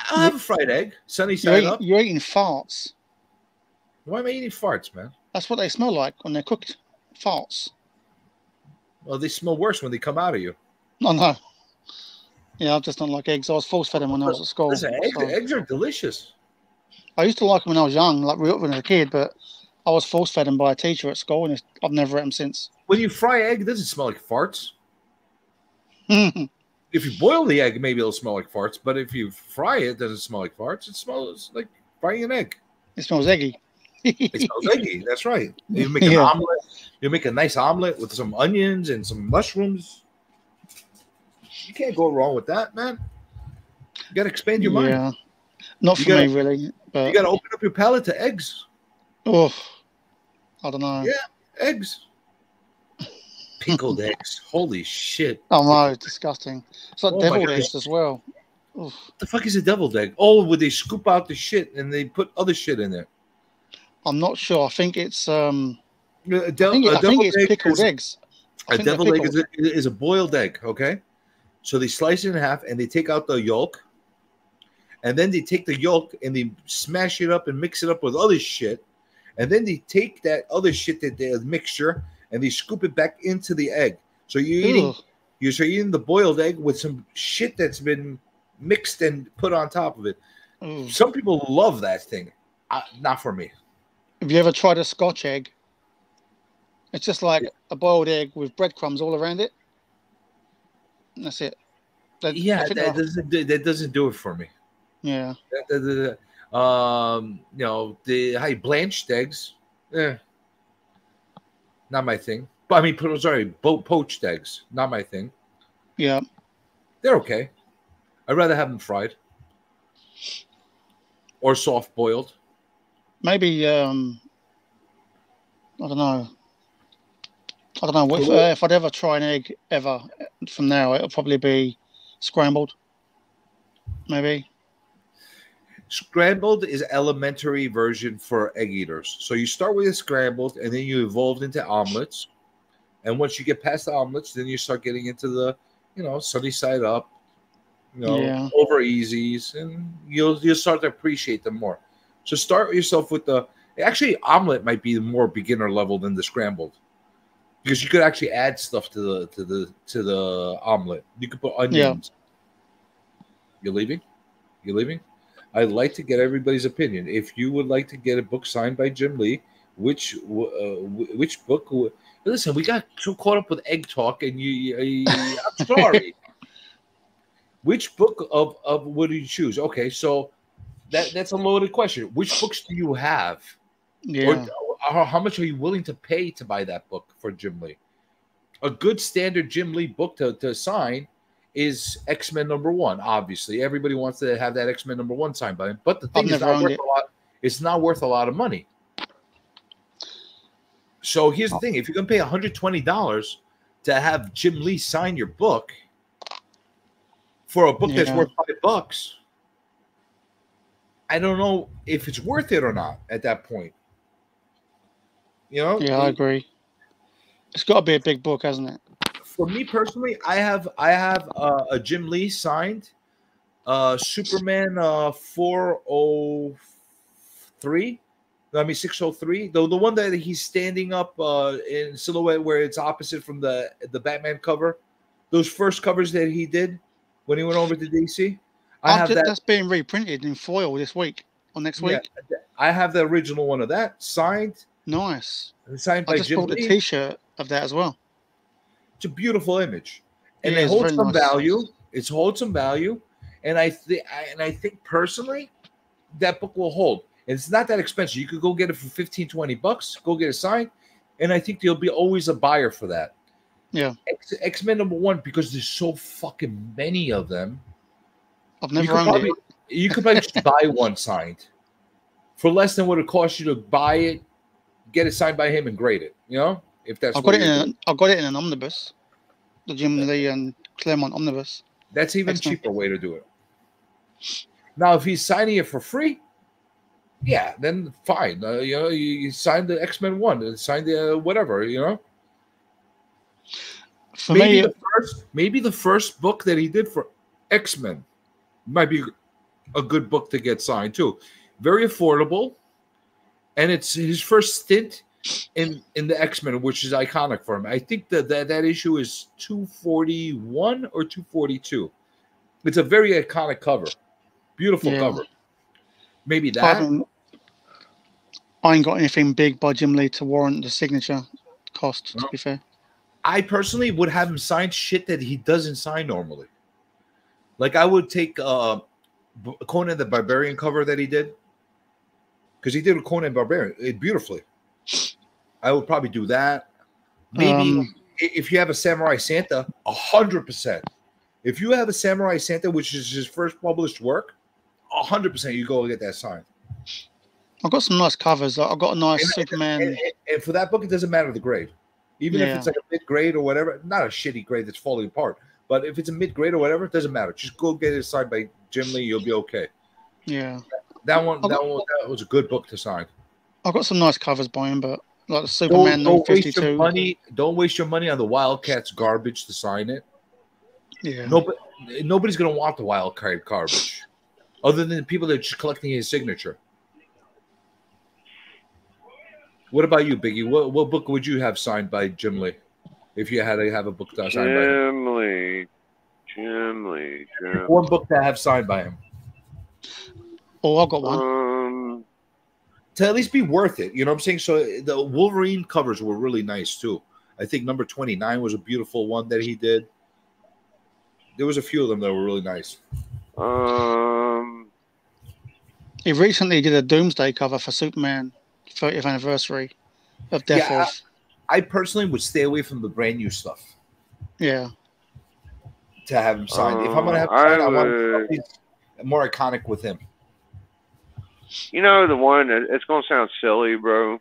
I'll have a fried egg, sunny side up. You're eating farts. Why am I eating farts, man? That's what they smell like when they're cooked. Farts. Well, they smell worse when they come out of you. No. Yeah, I just don't like eggs. I was force fed them when I was at school. Listen, eggs are delicious. I used to like them when I was young, like when I was a kid, but I was force fed them by a teacher at school, and I've never eaten them since. When you fry egg, it doesn't smell like farts. If you boil the egg, maybe it'll smell like farts. But if you fry it, it doesn't smell like farts. It smells like frying an egg. It smells eggy. It smells eggy. That's right. You make an omelet. You make a nice omelet with some onions and some mushrooms. You can't go wrong with that, man. You got to expand your mind. Yeah, not for me, really. But you got to open up your palate to eggs. Oh, I don't know. Yeah, eggs. Pickled eggs. Holy shit. Oh, no, it's disgusting. It's like deviled eggs as well. Oof. The fuck is a deviled egg? Oh, would they scoop out the shit and they put other shit in there? I'm not sure. I think it's I think deviled it's pickled eggs. A deviled egg is a boiled egg, okay? So they slice it in half and they take out the yolk. And then they take the yolk and they smash it up and mix it up with other shit. And then they take that other shit, that the mixture, and they scoop it back into the egg. So you're eating the boiled egg with some shit that's been mixed and put on top of it. Some people love that thing. Not for me. Have you ever tried a Scotch egg? It's just like a boiled egg with breadcrumbs all around it. And that's it. That doesn't do it for me. Yeah. You know, the blanched eggs, not my thing. But I mean, poached eggs, not my thing. Yeah. They're okay. I'd rather have them fried or soft boiled. Maybe I don't know. If I'd ever try an egg ever from now, it'll probably be scrambled. Maybe. Scrambled is elementary version for egg eaters. So you start with a scrambled, and then you evolve into omelets. And once you get past the omelets, then you start getting into the, sunny side up, over easies, and you'll start to appreciate them more. So start yourself with actually omelet might be more beginner level than the scrambled, because you could actually add stuff to the omelet. You could put onions. Yeah. You're leaving. I'd like to get everybody's opinion. If you would like to get a book signed by Jim Lee, which book? Listen, we got so caught up with egg talk, and I'm sorry. Which book of what do you choose? Okay, so that's a loaded question. Which books do you have? Yeah. Or how much are you willing to pay to buy that book for Jim Lee? A good standard Jim Lee book to sign is X-Men #1. Obviously, everybody wants to have that X-Men #1 signed by him. But the thing is not worth a lot. It's not worth a lot of money. So here's the thing: if you're gonna pay $120 to have Jim Lee sign your book for a book that's worth $5, I don't know if it's worth it or not at that point. Yeah, I agree. It's got to be a big book, hasn't it? For me personally, I have a Jim Lee signed Superman 403. I mean 603. The one that he's standing up in silhouette, where it's opposite from the Batman cover. Those first covers that he did when he went over to DC. That's being reprinted in foil this week or next week. I have the original one of that signed. Nice. Signed by Jim Lee. I just bought a T-shirt of that as well. It's a beautiful image, and it holds some value. It holds some value, and I think personally that book will hold. And it's not that expensive. You could go get it for $15-20. Go get it signed, and I think there'll be always a buyer for that. Yeah. X-Men #1, because there's so fucking many of them. I've never owned it. You could probably just buy one signed for less than what it costs you to buy it, get it signed by him and grade it. You know, if that's I got it in an omnibus, the Jim Lee and Claremont omnibus. That's even cheaper way to do it. Now, if he's signing it for free, yeah, then fine. You know, you sign the X-Men 1, sign the whatever. You know. For maybe the first book that he did for X-Men might be a good book to get signed too. Very affordable, and it's his first stint in the X-Men, which is iconic for him. I think that issue is 241 or 242. It's a very iconic cover, beautiful cover. Maybe that. I ain't got anything big by Jim Lee to warrant the signature cost. To be fair, I personally would have him sign shit that he doesn't sign normally. Like I would take Conan the Barbarian cover that he did, because he did a Conan Barbarian beautifully. I would probably do that. Maybe if you have a Samurai Santa, 100%. If you have a Samurai Santa, which is his first published work, 100% you go get that signed. I've got some nice covers. I've got a nice Superman. And for that book, it doesn't matter the grade. Even if it's like a mid-grade or whatever, not a shitty grade that's falling apart. But if it's a mid-grade or whatever, it doesn't matter. Just go get it signed by Jim Lee. You'll be okay. Yeah. That was a good book to sign. I've got some nice covers by him, but like the Superman don't 52. Waste your money. Don't waste your money on the Wildcats garbage to sign it. Yeah. Nobody's going to want the Wildcat garbage other than the people that are just collecting his signature. What about you, Biggie? What book would you have signed by Jim Lee if you had to have a book signed by him? Jim Lee. One book to have signed by him. Oh, I've got one. To at least be worth it. You know what I'm saying? So the Wolverine covers were really nice too. I think number 29 was a beautiful one that he did. There was a few of them that were really nice. He recently did a Doomsday cover for Superman 30th anniversary of Death of. I personally would stay away from the brand new stuff. Yeah. To have him signed. If I'm going to have him signed, I want something more iconic with him. You know, the one, it's going to sound silly, bro.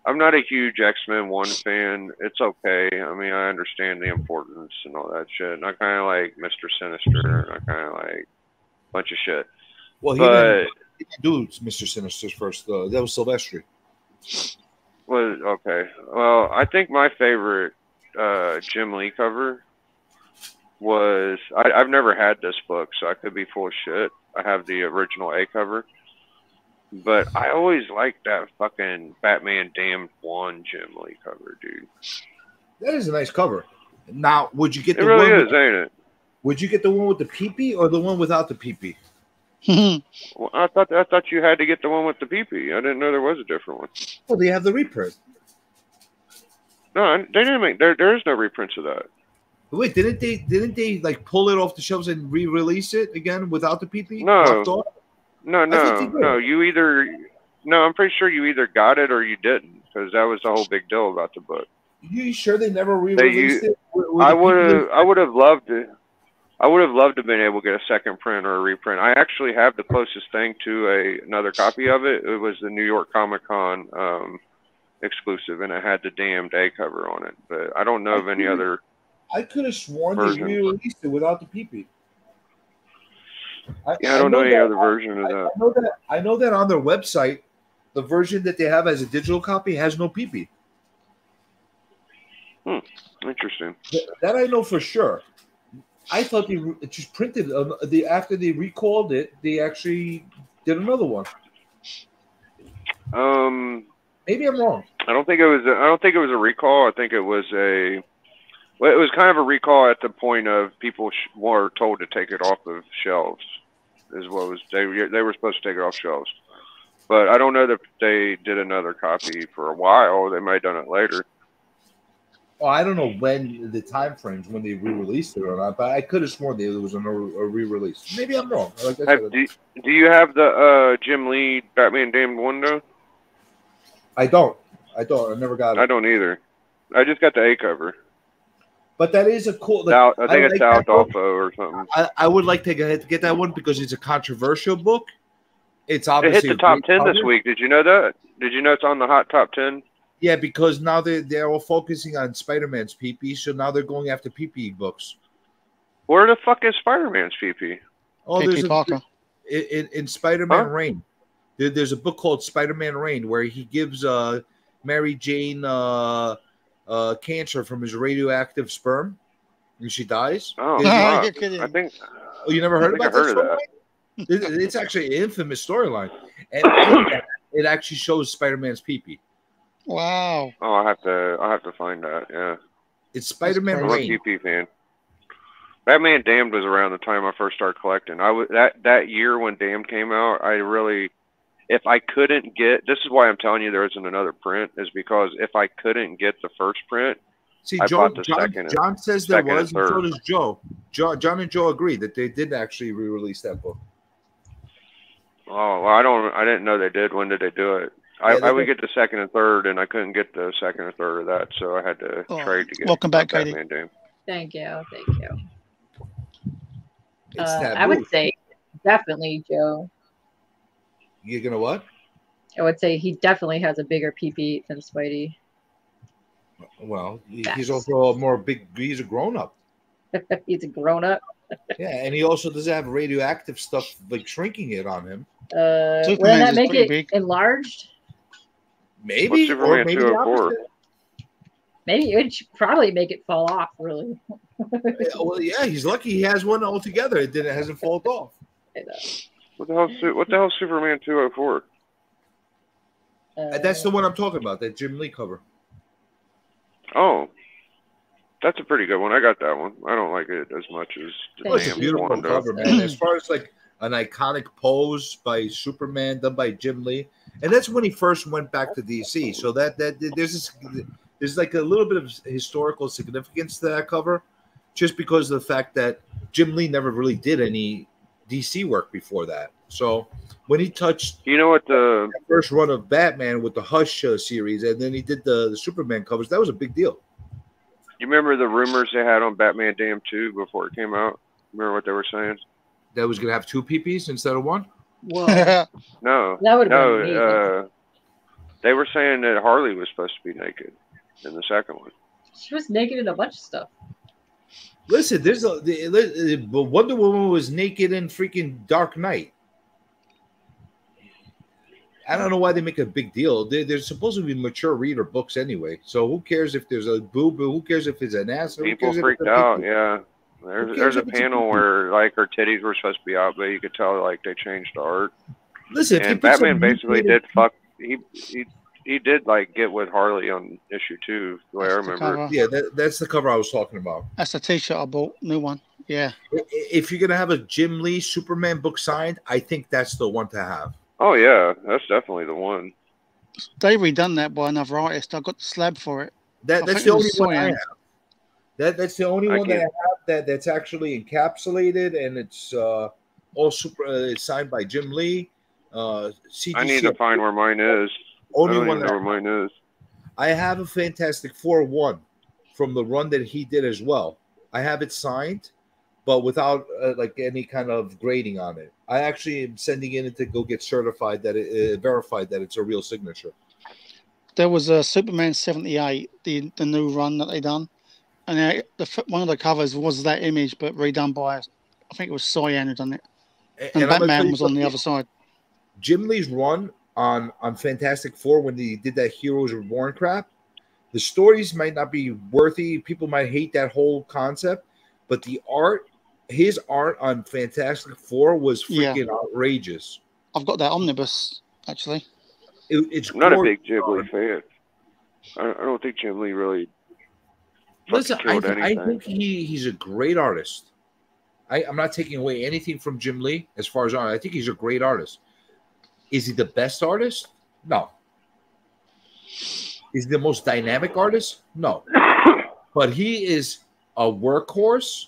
I'm not a huge X-Men 1 fan. It's okay. I mean, I understand the importance and all that shit. And I kind of like Mr. Sinister, and I kind of like a bunch of shit. Well, he didn't do Mr. Sinister's first, though. That was Silvestri. Well, okay. Well, I think my favorite Jim Lee cover was... I've never had this book, so I could be full of shit. I have the original A cover. But I always liked that fucking Batman Damned 1 Jim Lee cover, dude. That is a nice cover. Now, would you get the one? It really is, ain't it? Would you get the one with the peepee or the one without the peepee? Well, I thought you had to get the one with the peepee. I didn't know there was a different one. Well, they have the reprint. No, they didn't make. There is no reprints of that. Wait, didn't they like pull it off the shelves and re-release it again without the peepee? No. No. You either. No, I'm pretty sure you either got it or you didn't, because that was the whole big deal about the book. You sure they never re-released it? I would have loved to. I would have loved to have been able to get a second print or a reprint. I actually have the closest thing to another copy of it. It was the New York Comic Con exclusive, and it had the damned A cover on it. But I don't know of any other. I could have sworn they re-released it without the peepee. I don't know any other version of that. I know that on their website, the version that they have as a digital copy has no peepee. Interesting. That I know for sure. I thought they just printed after they recalled it. They actually did another one. Maybe I'm wrong. I don't think it was a recall. I think it was a. Well, it was kind of a recall at the point of people were told to take it off of shelves. Is what was they were supposed to take it off shelves, but I don't know that they did another copy for a while. They might have done it later. Well, I don't know when the time frames when they re-released it or not, but I could have sworn there was a re-release. Maybe I'm wrong. Like do you have the Jim Lee Batman Damned 1 though? I don't. I never got it. I don't either. I just got the A cover. But that is a cool. I think it's Sal Dolfo or something. I would like to get that one because it's a controversial book, It's It obviously hit the a top great 10 this cover. week. Did you know that? Did you know it's on the hot top 10? Yeah, because now they're all focusing on Spider-Man's PP, so now they're going after PP books. Where the fuck is Spider-Man's PP? Oh, there's Parker. In Spider-Man Reign. There's a book called Spider-Man Reign where he gives Mary Jane cancer from his radioactive sperm, and she dies. Oh, There's- fuck. I think. Oh, you never heard I think about I heard this of that. storyline? It's actually an infamous storyline, and in that, it actually shows Spider-Man's PP. Wow. Oh, I'll have to find that. Yeah. It's Spider-Man I'm a Reign. PP fan. Batman Damned was around the time I first started collecting. I was that year when Damned came out. I really, if I couldn't get, this is why I'm telling you there isn't another print, is because if I couldn't get the first print, See, I John, bought the John, second. John says there second and was, and so third. does Joe. John and Joe agree that they did actually re-release that book. Oh, well, I didn't know they did. When did they do it? I would get the second and third, and I couldn't get the second or third of that, so I had to trade to get welcome back, Katie. Batman Damned. Thank you. It's I would say definitely Joe. You're gonna what? I would say he definitely has a bigger PP than Spidey. Well, he's also a more big. He's a grown-up. He's a grown-up. Yeah, and he also doesn't have radioactive stuff like shrinking it on him. Wouldn't that make it enlarged? Maybe, or maybe the opposite. Maybe it should probably make it fall off. Really. Well, yeah, he's lucky he has one altogether. It hasn't fallen off. What the hell? Superman 204? That's the one I'm talking about. That Jim Lee cover. Oh, that's a pretty good one. I got that one. I don't like it as much as the Oh, it's a Damned beautiful one cover, does. man. As far as like an iconic pose by Superman done by Jim Lee, and that's when he first went back to DC. So that there's like a little bit of historical significance to that cover, just because of the fact that Jim Lee never really did any DC work before that. So when he touched, you know what, the first run of Batman with the Hush series, and then he did the Superman covers, that was a big deal. You remember the rumors they had on Batman Damned 2 before it came out? Remember what they were saying? That was gonna have 2 PPs instead of 1. Whoa. No, That would've been amazing. they were saying that Harley was supposed to be naked in the second one. She was naked in a bunch of stuff. Listen, Wonder Woman was naked in freaking Dark Knight. I don't know why they make a big deal. They're supposed to be mature reader books anyway. So who cares if there's a boob? Who cares if it's an ass? People freaked out. Yeah, there's a panel where like her titties were supposed to be out, but you could tell like they changed the art. Listen, and Batman basically did fuck. He did like get with Harley on issue 2, the way I remember. Yeah, that's the cover I was talking about. That's the T-shirt I bought, new one. Yeah. If you're gonna have a Jim Lee Superman book signed, I think that's the one to have. Oh yeah, that's definitely the one. They redone that by another artist. I got the slab for it. That's the only one I have. That's the only one that I have that's actually encapsulated, and it's all it's signed by Jim Lee. CGC. I need to find where mine is. Only I don't one even know where mine is. I have a Fantastic Four 1 from the run that he did as well. I have it signed, but without like any kind of grading on it. I actually am sending it to go get certified that it verified that it's a real signature. There was a Superman 78, the new run that they done, and one of the covers was that image, but redone by, I think it was Cyan who done it, and Batman was on the other side. Jim Lee's run on Fantastic Four when he did that Heroes Reborn crap, the stories might not be worthy. People might hate that whole concept, but the art, his art on Fantastic Four was freaking outrageous. I've got that omnibus actually. It's I'm not a big Jim Lee fan. I don't think Jim Lee really. Listen, I think he's a great artist. I'm not taking away anything from Jim Lee as far as art. I think he's a great artist. Is he the best artist? No. Is he the most dynamic artist? No. But he is a workhorse.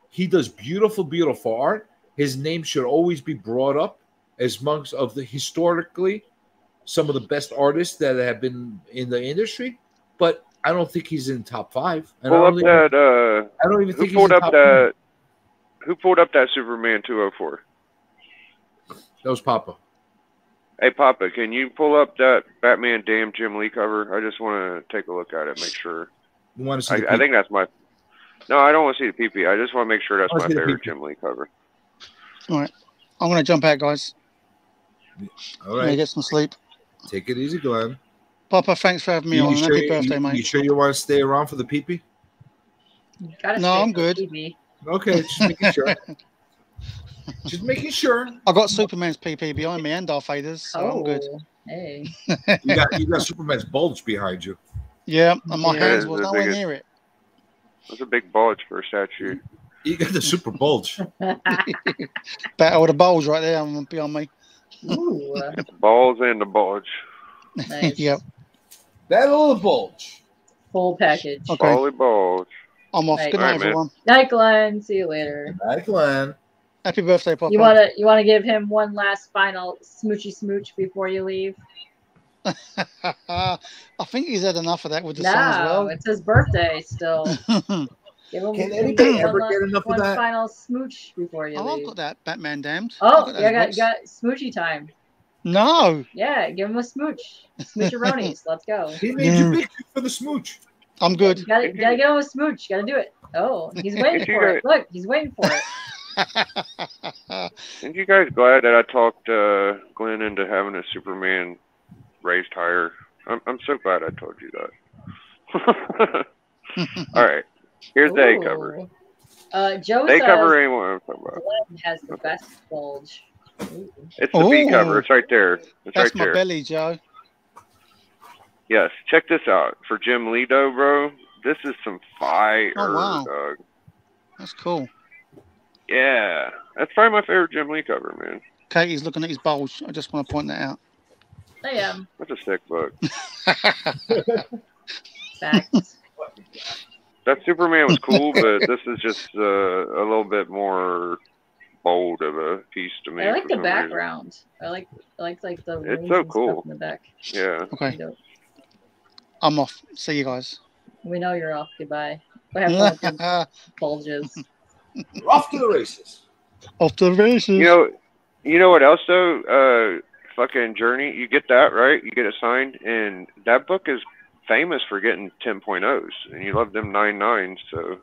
He does beautiful, beautiful art. His name should always be brought up as amongst of the historically some of the best artists that have been in the industry. But I don't think he's in top 5. And I don't even think he's in top 10. Who pulled up that Superman 204? That was Papa. Hey, Papa, can you pull up that Batman Damn Jim Lee cover? I just want to take a look at it, make sure. You want to see? I think that's my. No, I don't want to see the PP. I just want to make sure that's my favorite Jim Lee cover. All right, I'm gonna jump out, guys. All right, get some sleep. Take it easy, Glenn. Papa, thanks for having me on. Happy birthday, mate. You sure you want to stay around for the PP? No, I'm good. Okay, just making sure. Just making sure. I got Superman's PP behind me and Darth Vader's, so I'm good. Hey. You got Superman's bulge behind you. Yeah, and my hands was nowhere near it. That's a big bulge for a statue. You got the super bulge. Battle with a bulge right there behind me. Ooh. Balls and the bulge. Nice. Yep. Battle of the bulge. Full package. Okay. Holy bulge. I'm off. Night. Good night, everyone. Night, Glenn. See you later. Night, Glenn. Happy birthday, Papa. You wanna give him one last final smoochy smooch before you leave? I think he's had enough of that with the song as well. It's his birthday still. Give him, Can anybody ever get enough of one that? final smooch before you leave. I've got that Batman Damned. Oh, you got smoochy time. No. Yeah, give him a smooch. Smoocheroonies. Let's go. He made you big for the smooch. I'm good. You gotta give him a smooch. You gotta do it. Oh, he's waiting for it. Look, he's waiting for it. Aren't you guys glad that I talked Glenn into having a Superman raised higher? I'm so glad I told you that. All right, here's the A cover. Joe A says cover ain't what I'm talking about. Glenn has the best bulge. Ooh. It's the B cover. It's right there. It's That's right my there. belly, Joe. Yes, check this out. For Jim Lee, though, bro, this is some fire, wow. dog. That's cool. Yeah, that's probably my favorite Jim Lee cover, man. Katie's looking at his bulge. I just want to point that out. I am. That's a sick book. Facts. That Superman was cool, but this is just a little bit more bold of a piece to me. I like for the some reason. background. I like the It's rings so and cool. stuff in the back. Yeah. Okay. I'm off. See you guys. We know you're off. Goodbye. We have fun with your bulges. We're off to the races. Off to the races. You know what else though? Fucking Journey. You get that right. You get it signed, and that book is famous for getting 10.0s, and you love them 9.9s. So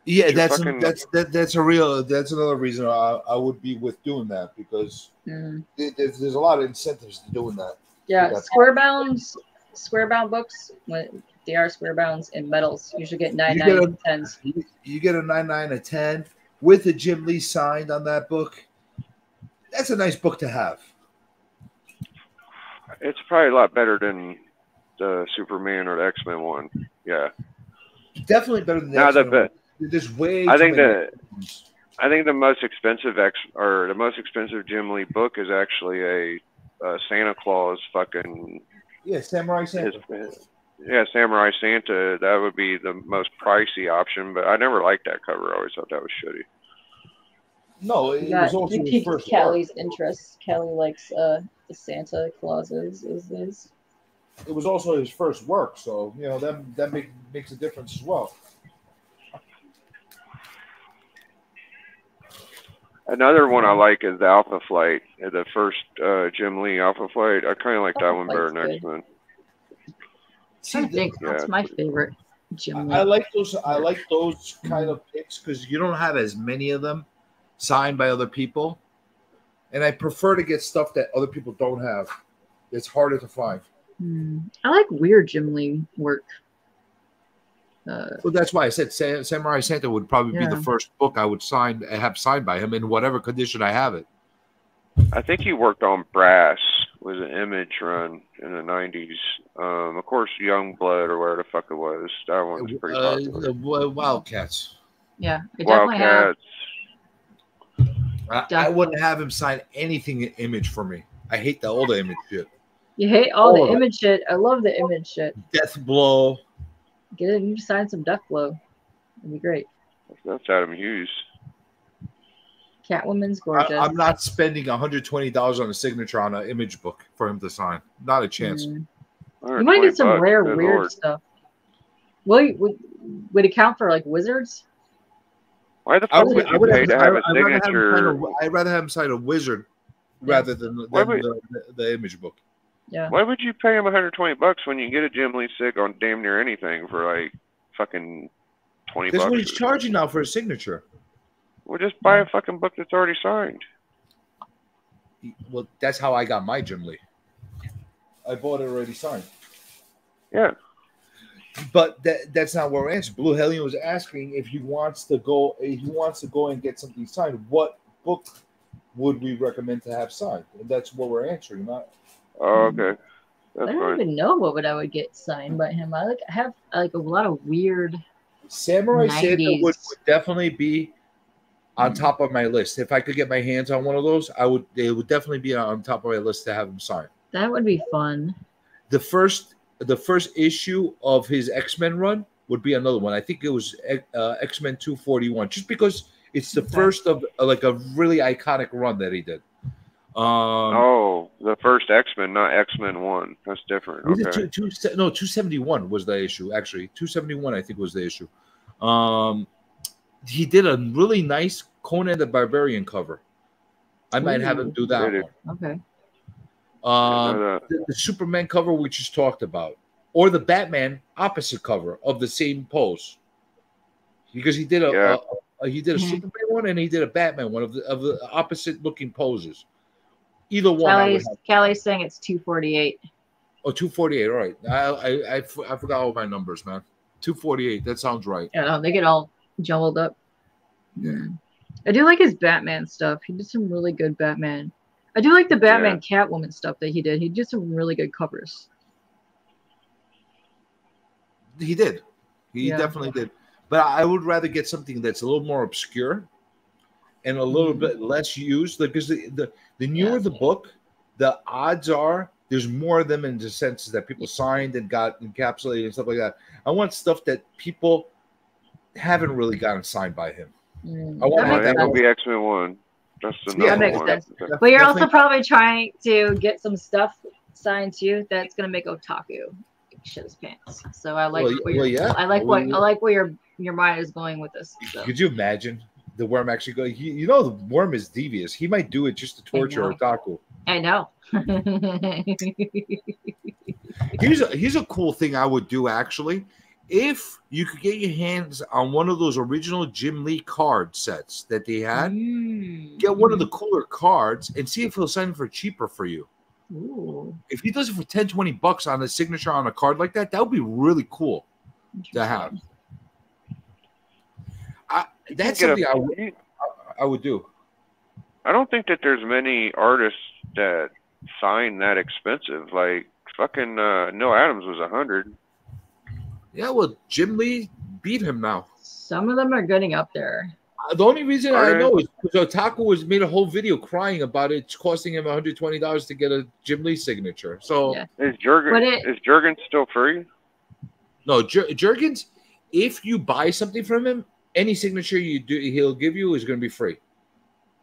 yeah, that's fucking... that's another reason I would be with doing that, because there's a lot of incentives to doing that. Yeah, square-bound books, when they are square-bounds in metals, you should get 9.9 and 10s. You get a 9.9, a 10 with a Jim Lee signed on that book. That's a nice book to have. It's probably a lot better than the Superman or the X-Men one. Yeah, definitely better than the X-Men one. There's way. I think the most expensive the most expensive Jim Lee book is actually a Santa Claus fucking. Yeah, Samurai Santa. Yeah, Samurai Santa. That would be the most pricey option, but I never liked that cover. I always thought that was shitty. No, it was also you his piqued first Callie's interest. Callie likes the Santa Clauses. It was also his first work, so that makes a difference as well. Another one I like is the Alpha Flight, the first Jim Lee Alpha Flight. I kind of like that one better than X-Men. I think that's my favorite Jim Lee. I like those kind of picks because you don't have as many of them signed by other people, and I prefer to get stuff that other people don't have. It's harder to find. I like weird Jim Lee work. Well, that's why I said Samurai Santa would probably be the first book I would have signed by him in whatever condition I have it. I think he worked on Brass, was an Image run in the 90s. Of course, Youngblood or whatever the fuck it was. That one's pretty popular. The Wildcats. Yeah, it definitely Wildcats. I wouldn't have him sign anything in Image for me. I hate the older Image shit. You hate all the Image shit. I love the Image shit. Death Blow. Get it, you sign some Death Blow. It'd be great. That's Adam Hughes. Catwoman's gorgeous. I'm not spending $120 on a signature on an Image book for him to sign. Not a chance. You might get some rare, weird stuff. Would it count for like Wizards? Why the fuck would you pay to have a signature? I'd rather have him sign a Wizard rather than the image book. Yeah. Why would you pay him $120 when you can get a Jim Lee sig on damn near anything for like fucking $20? That's what he's charging now for a signature. Well, just buy a fucking book that's already signed. Well, that's how I got my Jim Lee. I bought it already signed. Yeah. But that's not what we're answering. Blue Hellion was asking if he wants to go and get something signed. What book would we recommend to have signed? And that's what we're answering. Not. Oh, okay. That's I don't even know what I would get signed by him. I have a lot of weird. Samurai 90s. Santa would definitely be on top of my list. If I could get my hands on one of those, it would definitely be on top of my list to have him signed. That would be fun. The first issue of his X-Men run would be another one. I think it was X-Men 241, just because it's the first of like a really iconic run that he did. The first X-Men, not X-Men 1. That's different. Was Okay. it 271 was the issue, actually. 271, I think, was the issue. He did a really nice Conan the Barbarian cover. I might have him do that one. Okay. The Superman cover we just talked about, or the Batman opposite cover of the same pose, because he did a Superman one and he did a Batman one of the opposite looking poses. Either one. Callie's saying it's 248. Oh, 248. All right. I forgot all my numbers, man. 248. That sounds right. Yeah, they get all jumbled up. Yeah. I do like his Batman stuff. He did some really good Batman. I do like the Batman Catwoman stuff that he did. He did some really good covers. He did. He definitely did. But I would rather get something that's a little more obscure and a little bit less used. Because the newer the book, the odds are there's more of them in the sense that people signed and got encapsulated and stuff like that. I want stuff that people haven't really gotten signed by him. I think it'll be X-Men 1. That's the that makes sense. But you're also probably trying to get some stuff signed too that's gonna make Otaku shit his pants. So I like where your mind is going with this. So. Could you imagine the Worm actually going? The Worm is devious. He might do it just to torture Otaku. I know. Here's a cool thing I would do actually. If you could get your hands on one of those original Jim Lee card sets that they had, get one of the cooler cards and see if he'll sign it for cheaper for you. Ooh. If he does it for $10-20 on a signature on a card like that, that would be really cool to have. That's something I would do. I don't think that there's many artists that sign that expensive. Like fucking Neil Adams was $100. Yeah, well, Jim Lee beat him now. Some of them are getting up there. The only reason I know is because Otaku made a whole video crying about it. It's costing him $120 to get a Jim Lee signature. So is Jurgens still free? No, Jurgens. If you buy something from him, any signature he'll give you is going to be free.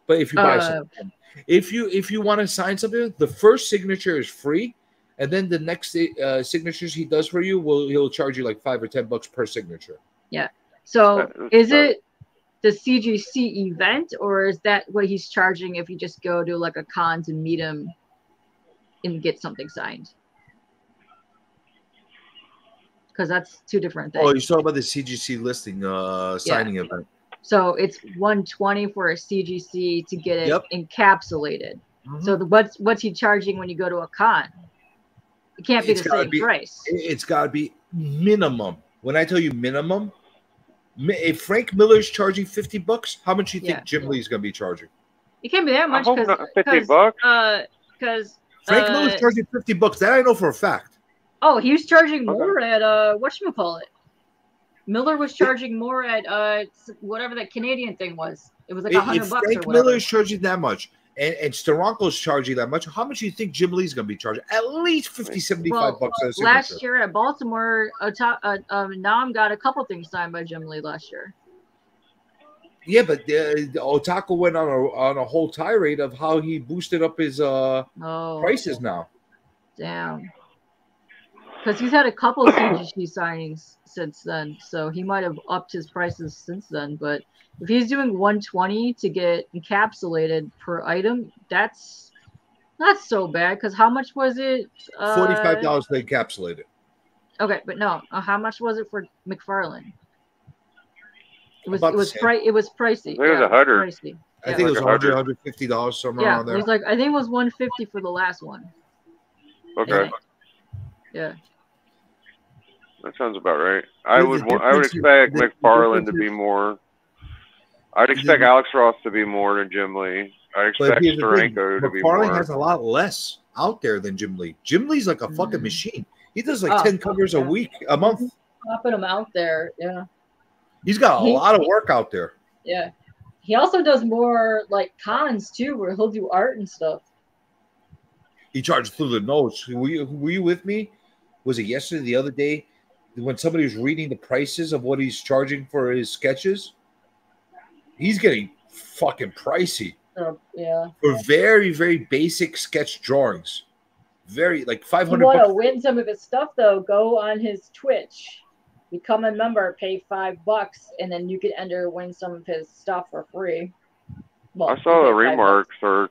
But if you buy something, if you want to sign something, the first signature is free. And then the next signatures he does for you, he'll charge you like $5 or $10 per signature. Yeah. So is it the CGC event, or is that what he's charging if you just go to like a con to meet him and get something signed? Because that's two different things. Oh, you're talking about the CGC listing signing event. So it's $120 for a CGC to get it encapsulated. So what's he charging when you go to a con? It can't be the same price. It's got to be minimum. When I tell you minimum, if Frank Miller's charging $50, how much do you think Jim Lee's going to be charging? It can't be that much because $50. Frank Miller's charging $50. That I know for a fact. Oh, he was charging more at whatchamacallit. Miller was charging more at whatever that Canadian thing was. It was like $100 if Frank Miller's charging that much. And Steranko's charging that much. How much do you think Jim Lee's going to be charging? At least $50-75 last year at Baltimore, Nam got a couple things signed by Jim Lee last year. Yeah, but Otaku went on a whole tirade of how he boosted up his prices now. Damn. Because he's had a couple of CGC signings since then, so he might have upped his prices since then. But if he's doing $120 to get encapsulated per item, that's Not so bad, because how much was it? $45 to encapsulate it. Okay, but no, how much was it for McFarlane? It was About it was pricey. It was $100. Pricey. I think it was $100, $150 somewhere around there. It was like, I think it was $150 for the last one. Okay. Yeah. That sounds about right. I would expect McFarlane to be more. I'd expect Alex Ross to be more than Jim Lee. I'd expect Steranko to be more. McFarlane has a lot less out there than Jim Lee. Jim Lee's like a fucking machine. He does like 10 covers a week, a month. Popping them out there, yeah. He's got a lot of work out there. Yeah. He also does more like cons too, where he'll do art and stuff. He charges through the nose. Were you with me? Was it yesterday, the other day, when somebody was reading the prices of what he's charging for his sketches? He's getting fucking pricey. Yeah. For very, very basic sketch drawings. Very, like $500. If you want to win some of his stuff, though, go on his Twitch. Become a member, pay $5, and then you can win some of his stuff for free. Well, I saw the remarks are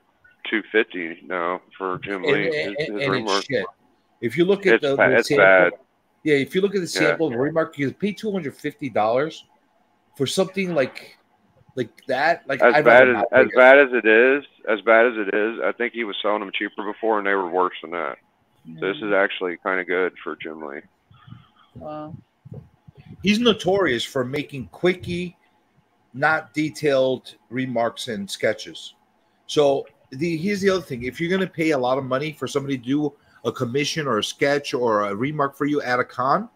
$250 now for Jim Lee. His it's shit. If you look at it's sample, bad. Yeah, if you look at the sample of the remark, you pay $250 for something like that. Like as bad as it is, I think he was selling them cheaper before, and they were worse than that. So this is actually kind of good for Jim Lee. Wow. He's notorious for making quickie, not detailed remarks and sketches. So here's the other thing. If you're going to pay a lot of money for somebody to do a commission or a sketch or a remark for you at a con,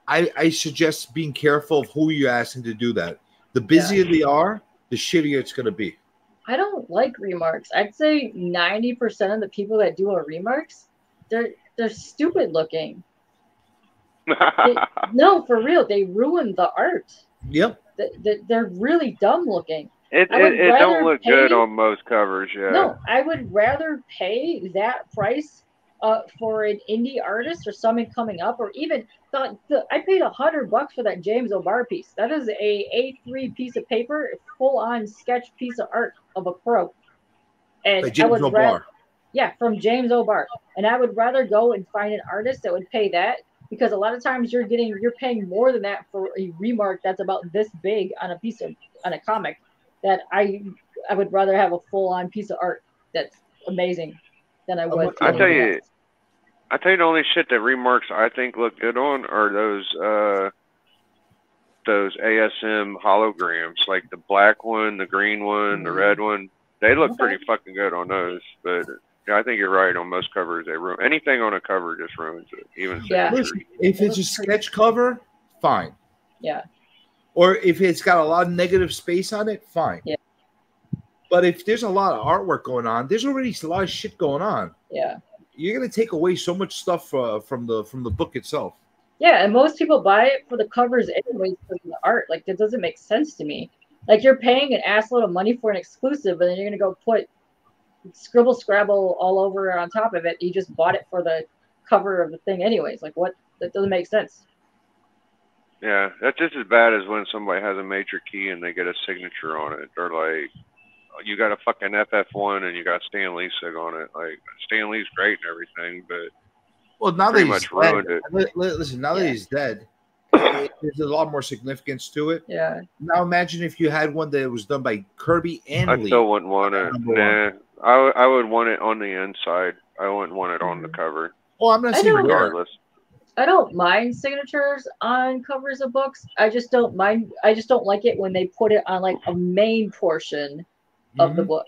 I suggest being careful of who you're asking to do that. The busier they are, the shittier it's going to be. I don't like remarks. I'd say 90% of the people that do remarks, they're stupid looking. No, for real, they ruin the art. Yep. They're really dumb looking. It don't look good on most covers, yeah. No, I would rather pay that price for an indie artist or someone coming up, or even I paid $100 for that James O'Barr piece. That is a A3 piece of paper, a full-on sketch piece of art of a pro. And James O'Barr. Yeah, from James O'Barr. And I would rather go and find an artist that would pay that, because a lot of times you're paying more than that for a remark that's about this big on a comic. That I would rather have a full-on piece of art that's amazing than I would. I tell you the only shit that remarks I think look good on are those ASM holograms, like the black one, the green one, the red one. They look pretty fucking good on those. But yeah, I think you're right. On most covers, they ruin anything on a cover. Just ruins it. Even listen, if it's a sketch cover, fine. Yeah. Or if it's got a lot of negative space on it, fine. Yeah. But if there's a lot of artwork going on, there's already a lot of shit going on. Yeah. You're gonna take away so much stuff from the book itself. Yeah, and most people buy it for the covers anyways because of the art. Like, that doesn't make sense to me. Like, you're paying an assload of money for an exclusive, and then you're gonna go put scribble scrabble all over on top of it. You just bought it for the cover of the thing anyways. Like, what? That doesn't make sense. Yeah, that's just as bad as when somebody has a major key and they get a signature on it. Or like, you got a fucking FF1 and you got Stan Lee sig on it. Like, Stan Lee's great and everything, but now that he's ruined dead, listen, now that he's dead, there's a lot more significance to it. Yeah. Now imagine if you had one that was done by Kirby and Lee. I still wouldn't want it. Nah, I would want it on the inside. I wouldn't want it on the cover. Well, I'm not saying regardless. I don't mind signatures on covers of books. I just don't like it when they put it on like a main portion of the book.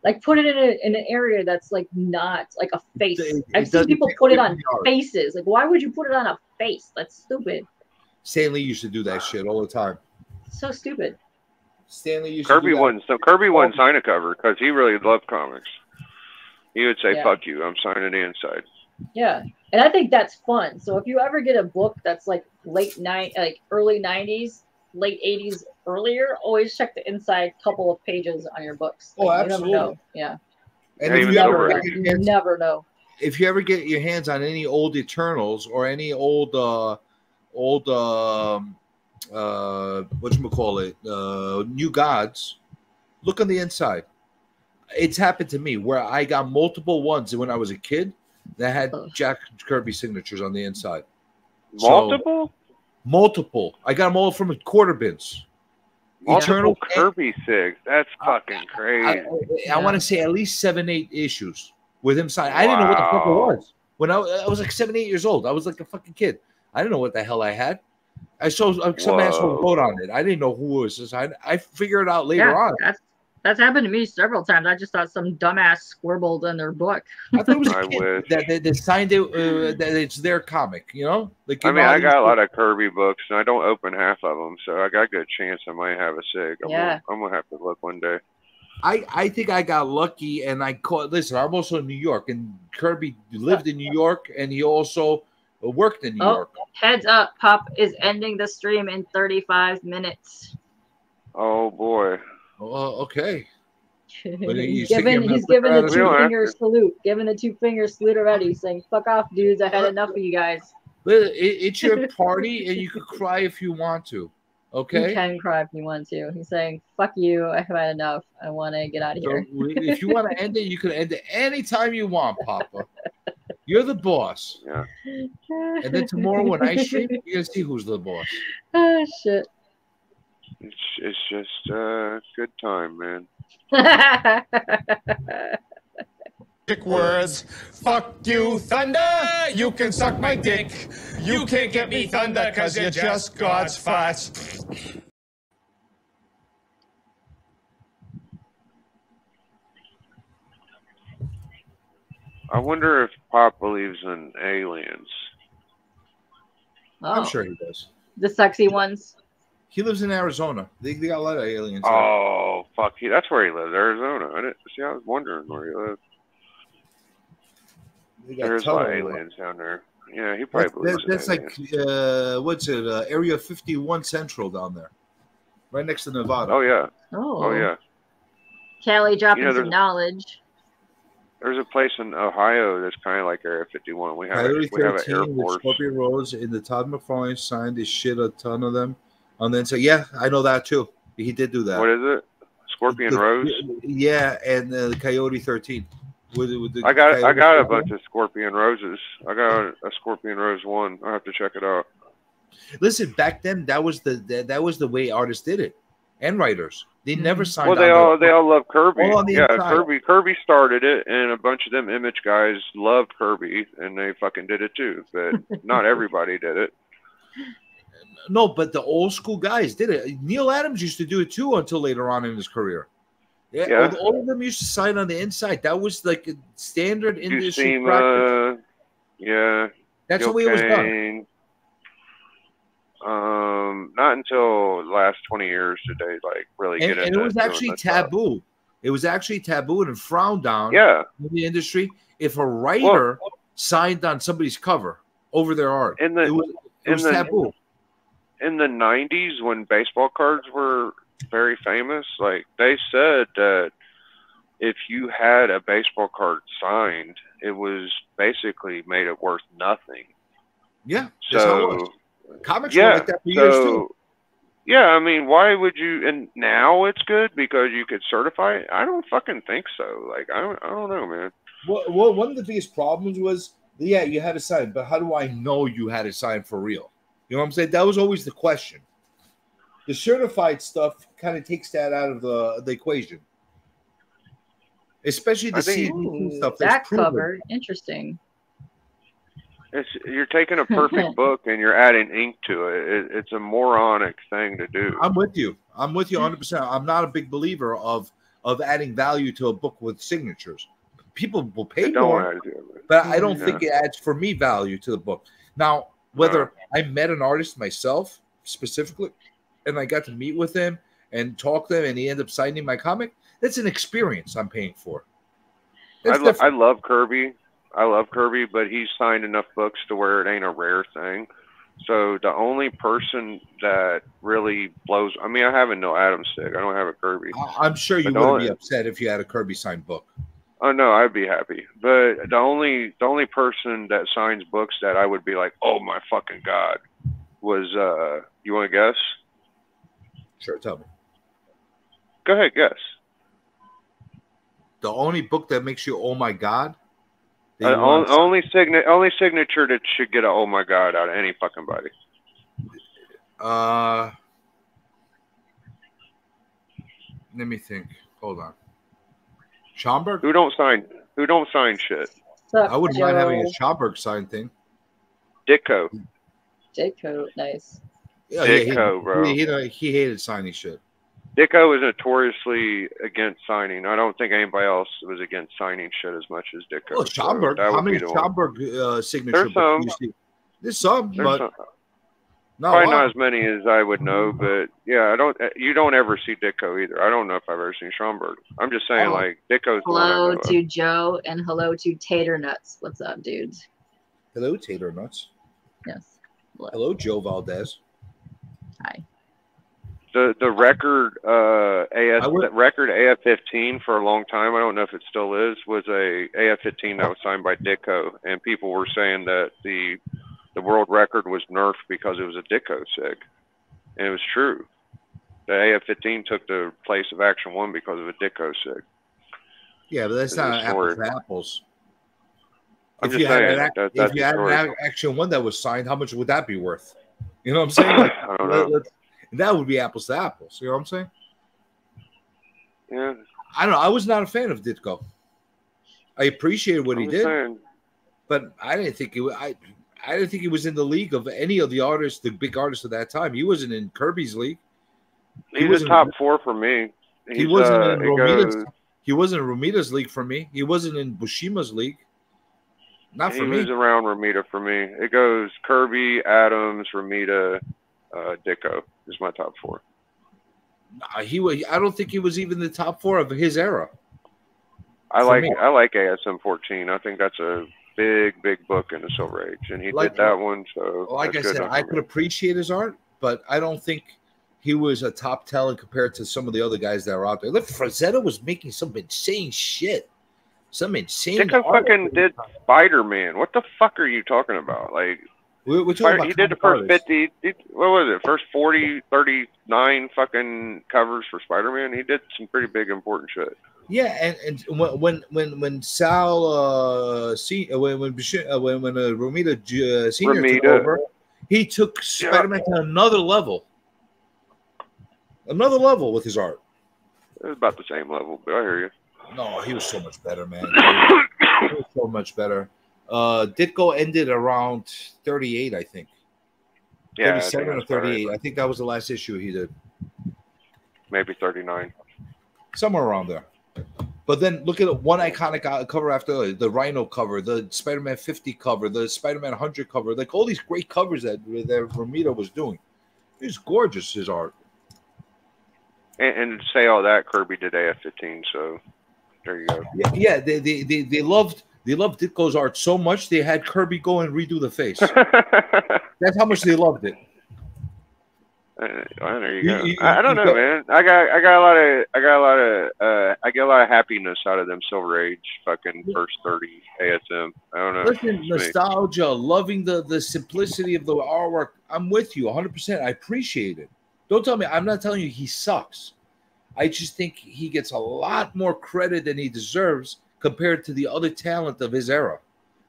Like, put it in an area that's like not like a face. I've seen people put it on faces. Like, why would you put it on a face? That's stupid. Stan Lee used to do that shit all the time. So stupid. Stanley used Kirby to do wouldn't. So Kirby wouldn't sign a cover because he really loved comics. He would say, "Fuck you, I'm signing the inside." Yeah, and I think that's fun. So if you ever get a book that's like early 90s, late 80s, earlier, always check the inside couple of pages on your books. Like, absolutely. You never know. Yeah. And if you never know. If you ever get your hands on any old Eternals or any old whatchamacallit, New Gods, look on the inside. It's happened to me where I got multiple ones when I was a kid that had Jack Kirby signatures on the inside. Multiple? So, multiple. I got them all from quarter bins. Multiple Kirby sigs. That's fucking crazy. I want to say at least 7, 8 issues with him signed. I didn't know what the fuck it was. When I was like 7, 8 years old, I was like a fucking kid. I didn't know what the hell I had. I saw some asshole wrote on it. I didn't know who it was. I figured it out later on. That's happened to me several times. I just thought some dumbass scribbled in their book. I thought it was a kid that they signed it. That it's their comic, you know. Like, I mean, I got a lot of Kirby books, and I don't open half of them, so I got a good chance I might have a sig. I'm gonna have to look one day. I think I got lucky, and I caught. Listen, I'm also in New York, and Kirby lived in New York, and he also worked in New York. Heads up, Pop is ending the stream in 35 minutes. Oh boy. Okay. He's giving the 2-finger salute. Giving the 2-finger salute already, saying, "Fuck off, dudes! I had enough of you guys." It's your party, and you can cry if you want to. Okay. You can cry if you want to. He's saying, "Fuck you! I have had enough. I want to get out of here." So if you want to end it, you can end it anytime you want, Papa. You're the boss. Yeah. And then tomorrow when I stream, you're gonna see who's the boss. Oh shit. It's just a good time, man. Magic words. Fuck you, Thunder. You can suck my dick. You can't get me, Thunder, because you're just God's farts. I wonder if Pop believes in aliens. I'm sure he does. The sexy ones. He lives in Arizona. They got a lot of aliens. Oh, fuck. That's where he lives, Arizona. I was wondering where he lived. There's a lot of aliens down there. Yeah, he probably believes in that's aliens. Like, what's it? Area 51 Central down there. Right next to Nevada. Oh, yeah. Oh, yeah. Callie dropping some knowledge. There's a place in Ohio that's kind of like Area 51. We have an airport. Scorpion Roads in the Todd McFarlane signed his shit a ton of them. And then say, yeah, I know that too. He did do that. What is it? Scorpion Rose? Yeah, and the Coyote 13. I got a bunch of Scorpion Roses. I got a Scorpion Rose 1. I'll have to check it out. Listen, back then that was the way artists did it, and writers. They never signed. Well, they all love Kirby. Kirby started it, and a bunch of them Image guys loved Kirby, and they fucking did it too. But not everybody did it. No, but the old school guys did it. Neil Adams used to do it too until later on in his career. Yeah. All of them used to sign on the inside. That was like a standard industry practice. Yeah. That's the way it was done. Not until the last 20 years did they like really get into it. And it was actually taboo. It was actually taboo and frowned on in the industry if a writer signed on somebody's cover over their art. It was taboo. In the 90s, when baseball cards were very famous, like they said that if you had a baseball card signed, it was basically made it worth nothing. Yeah. So comics were like that for years too. Yeah, I mean, why would you? And now it's good because you could certify it. I don't fucking think so. Like, I don't know, man. Well, one of the biggest problems was, you had to sign, but how do I know you had to sign for real? You know what I'm saying? That was always the question. The certified stuff kind of takes that out of the equation, especially the CD stuff. That cover, interesting. You're taking a perfect book and you're adding ink to it. It's a moronic thing to do. I'm with you 100%. I'm not a big believer of adding value to a book with signatures. People will pay more, but I don't think it adds for me value to the book. Now, whether I met an artist myself specifically and I got to meet with him and talk to him and he ended up signing my comic, that's an experience I'm paying for. I love Kirby. But he's signed enough books to where it ain't a rare thing. So the only person that really blows, I mean, I have a Neil Adams stick. I don't have a Kirby. I'm sure you wouldn't be upset if you had a Kirby signed book. Oh no, I'd be happy. But the only person that signs books that I would be like, oh my fucking God, was you want to guess? Sure, tell me. Go ahead, guess. The only book that makes you, oh my god. Only signature that should get a oh my god out of any fucking body. Let me think. Hold on. Schomburg? Who don't sign shit? I wouldn't mind having a Schomburg sign thing. Ditko. Ditko, nice. Yeah, Ditko, bro. He hated signing shit. Ditko was notoriously against signing. I don't think anybody else was against signing shit as much as Ditko. Oh, Schomburg. How many Schomburg signature There's some. There's some, but some. Probably not as many as I would know, but yeah, you don't ever see Ditko either. I don't know if I've ever seen Schomburg. I'm just saying, like, Ditko's the one I hello know to of. Joe and hello to Tater Nuts. What's up, dudes? Hello, Tater Nuts. Yes. Hello, Joe Valdez. Hi. The record record AF-15 for a long time, I don't know if it still is, was a AF-15 that was signed by Ditko, and people were saying that the world record was nerfed because it was a Ditko sig, and it was true. The AF-15 took the place of Action 1 because of a Ditko sig. Yeah, but that's not apples to apples. I'm just saying if you had an Action 1 that was signed, how much would that be worth? You know what I'm saying? Like, I don't know. That would be apples to apples. You know what I'm saying? Yeah. I don't know. I was not a fan of Ditko. I appreciated what he did, but I didn't think I didn't think he was in the league of any of the artists, the big artists of that time. He wasn't in Kirby's league. He was top 4 for me. He wasn't in Romita's. He wasn't in Romita's league for me. He wasn't in Bushima's league. Not for me. He was around Romita for me. It goes Kirby, Adams, Romita, Ditko is my top 4. I don't think he was even the top 4 of his era. I like ASM-14. I think that's a big book in the Silver Age, and he did that one. So like I said, I could appreciate his art, but I don't think he was a top talent compared to some of the other guys that are out there. Look, Frazetta was making some insane shit. Some insane. Ditko fucking did Spider-Man. What the fuck are you talking about? Like, we're talking about he did the first 50. What was it? First 40, 39 fucking covers for Spider-Man. He did some pretty big important shit. Yeah, and when Sal when Romita Senior took over, he took Spider-Man to another level with his art. It was about the same level, but I hear you. No, he was so much better, man. He was so much better. Ditko ended around 38, I think. Yeah, 37 or 38. Right. I think that was the last issue he did. Maybe 39. Somewhere around there. But then look at one iconic cover after the Rhino cover, the Spider-Man 50 cover, the Spider-Man 100 cover, like all these great covers that Romita was doing. It was gorgeous, his art. And to say all that, Kirby did AF-15, so there you go. Yeah, they loved Ditko's art so much they had Kirby go and redo the face. That's how much they loved it. There you go. I don't know, man. I get a lot of happiness out of them Silver Age fucking first 30 ASM. I don't know. Listen, nostalgia, loving the simplicity of the artwork. I'm with you 100%. I appreciate it. Don't tell me. I'm not telling you he sucks. I just think he gets a lot more credit than he deserves compared to the other talent of his era.